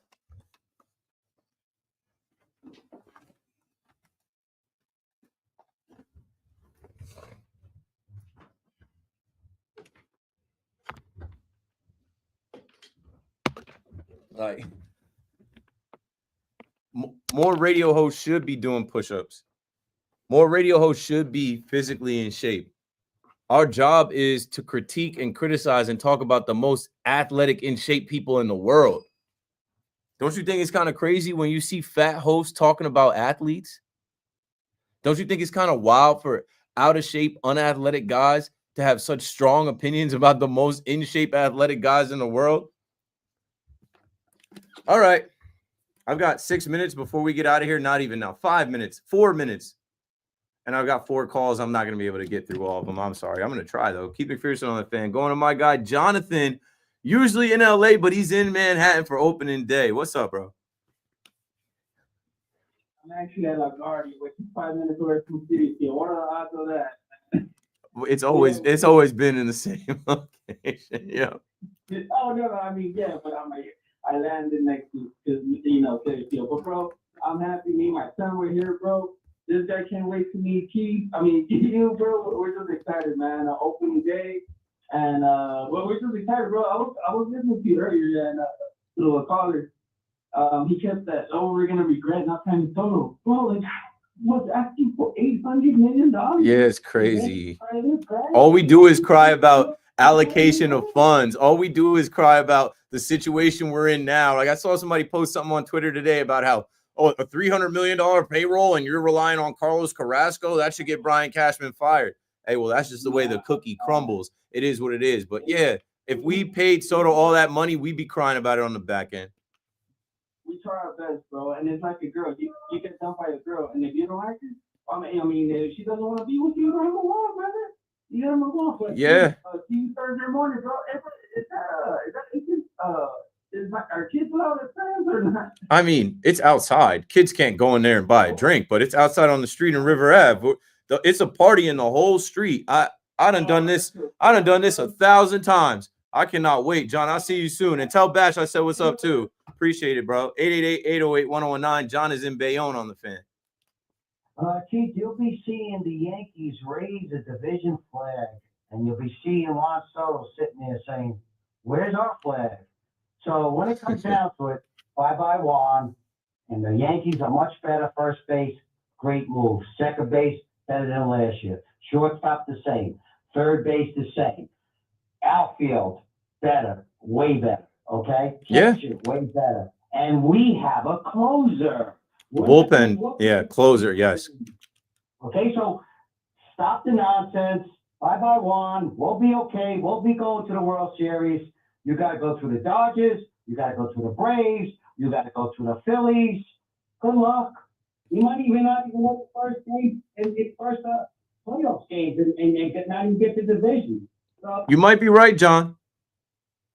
Like, more radio hosts should be doing push-ups. More radio hosts should be physically in shape. Our job is to critique and criticize and talk about the most athletic, in shape people in the world. Don't you think it's kind of crazy when you see fat hosts talking about athletes? Don't you think it's kind of wild for out of shape, unathletic guys to have such strong opinions about the most in shape, athletic guys in the world? All right. I've got 6 minutes before we get out of here. Not even now. 5 minutes, 4 minutes. And I've got 4 calls. I'm not going to be able to get through all of them. I'm sorry. I'm going to try, though. Keep McPherson on the fan. Going to my guy, Jonathan, usually in LA, but he's in Manhattan for opening day. What's up, bro? I'm actually at LaGuardia, which is 5 minutes away from City. What are the odds of that? It's always been in the same location. Yeah. Oh, no, I mean, yeah, but I'm like, I landed next to, you know, City. But, bro, I'm happy. Me and my son were here, bro. This guy can't wait to meet Keith. I mean, you, bro, we're just excited, man. Opening day. And, well, we're just excited, bro. I was listening to you earlier, and little caller, he kept that, oh, we're going to regret not signing Soto. Bro, like, was asking for $800 million? Yeah, it's crazy. All we do is cry about allocation of funds. All we do is cry about the situation we're in now. Like, I saw somebody post something on Twitter today about how, oh, a $300 million payroll and you're relying on Carlos Carrasco, that should get Brian Cashman fired. Hey, well, that's just the way the cookie crumbles. It is what it is. But, yeah, if we paid Soto all that money, we'd be crying about it on the back end. We try our best, bro. And it's like a girl. You get dumped by a girl, and if you don't like her, I mean, if she doesn't want to be with you, don't move on, brother. You gotta move on. But yeah. See Thursday morning, bro. Is our kids allowed to fans or not? I mean, it's outside. Kids can't go in there and buy a drink, but it's outside on the street in River Ave. It's a party in the whole street. I done this 1,000 times. I cannot wait, John. I'll see you soon. And tell Bash I said what's up too. Appreciate it, bro. 888-808-1019. John is in Bayonne on the fan. Keith, you'll be seeing the Yankees raise a division flag, and you'll be seeing Juan Soto sitting there saying, "Where's our flag?" So when it comes down to it, bye-bye Juan, and the Yankees are much better. First base, great move. Second base, better than last year. Shortstop, the same. Third base, the same. Outfield, better, way better. Okay? Yeah. Catcher, way better. And we have a closer. Bullpen. Yeah, closer. Yes. Okay, so stop the nonsense. Bye-bye, Juan. We'll be okay. We'll be going to the World Series. You got to go through the Dodgers. You got to go through the Braves. You got to go through the Phillies. Good luck. You might even not even win the first game and get first playoff games and not even get the division. So, you might be right, John.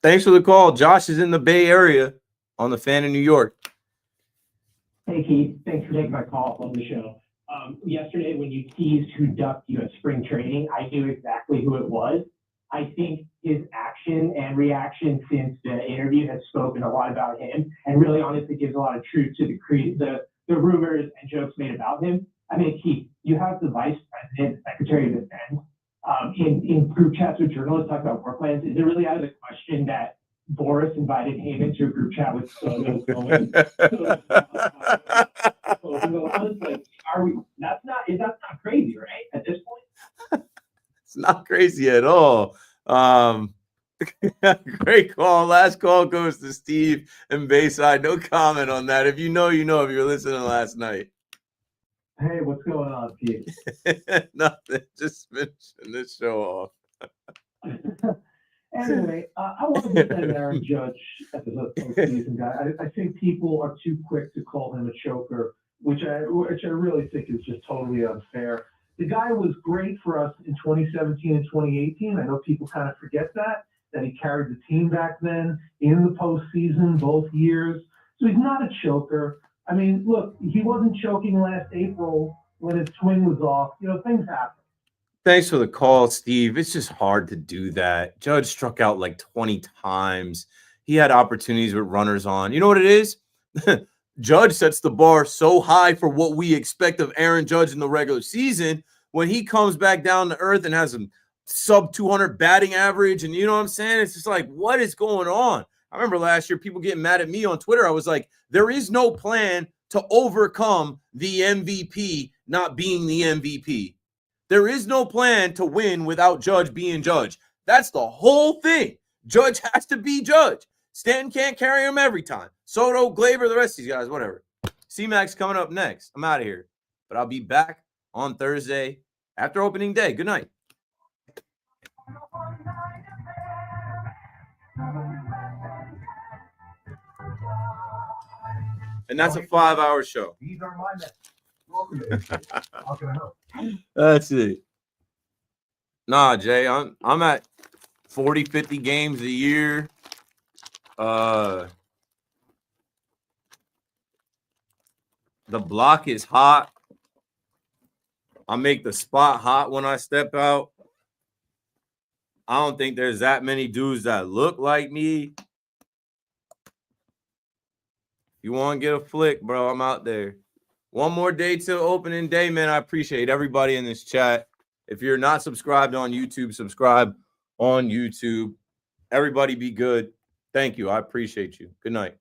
Thanks for the call. Josh is in the Bay Area on the fan in New York. Hey, Keith. Thanks for taking my call on the show. Yesterday, when you teased who ducked you at spring training, I knew exactly who it was. I think his action and reaction since the interview has spoken a lot about him and really honestly gives a lot of truth to the rumors and jokes made about him. I mean, Keith, you have the vice president, secretary of defense, in group chats with journalists talking about war plans. Is it really out of the question that Boris invited him into a group chat with Soto? That's not crazy, right? At this point? It's not crazy at all. Great call. Last call goes to Steve and Bayside. No comment on that. If you know, you know, if you're listening last night. Hey, what's going on, Keith? Nothing. Just finishing this show off. Anyway, I want to get that Aaron Judge as a postseason guy. I think people are too quick to call him a choker, which I really think is just totally unfair. The guy was great for us in 2017 and 2018. I know people kind of forget that he carried the team back then in the postseason both years. So he's not a choker. I mean, look, he wasn't choking last April when his swing was off. You know, things happen. Thanks for the call, Steve. It's just hard to do that. Judge struck out like 20 times. He had opportunities with runners on. You know what it is? Judge sets the bar so high for what we expect of Aaron Judge in the regular season. When he comes back down to earth and has a sub 200 batting average, and you know what I'm saying? It's just like, what is going on? I remember last year people getting mad at me on Twitter. I was like, there is no plan to overcome the MVP not being the MVP. There is no plan to win without Judge being Judge. That's the whole thing. Judge has to be Judge. Stanton can't carry him every time. Soto, Glaber, the rest of these guys, whatever. C-Max coming up next. I'm out of here. But I'll be back on Thursday after opening day. Good night. And that's a 5-hour show. These are my messages. Welcome to the show. How can I help? That's it. Nah, Jay, I'm at 40, 50 games a year. The block is hot. I make the spot hot when I step out. I don't think there's that many dudes that look like me. You want to get a flick, bro? I'm out there. One more day till opening day, man. I appreciate everybody in this chat. If you're not subscribed on YouTube, subscribe on YouTube. Everybody be good. Thank you. I appreciate you. Good night.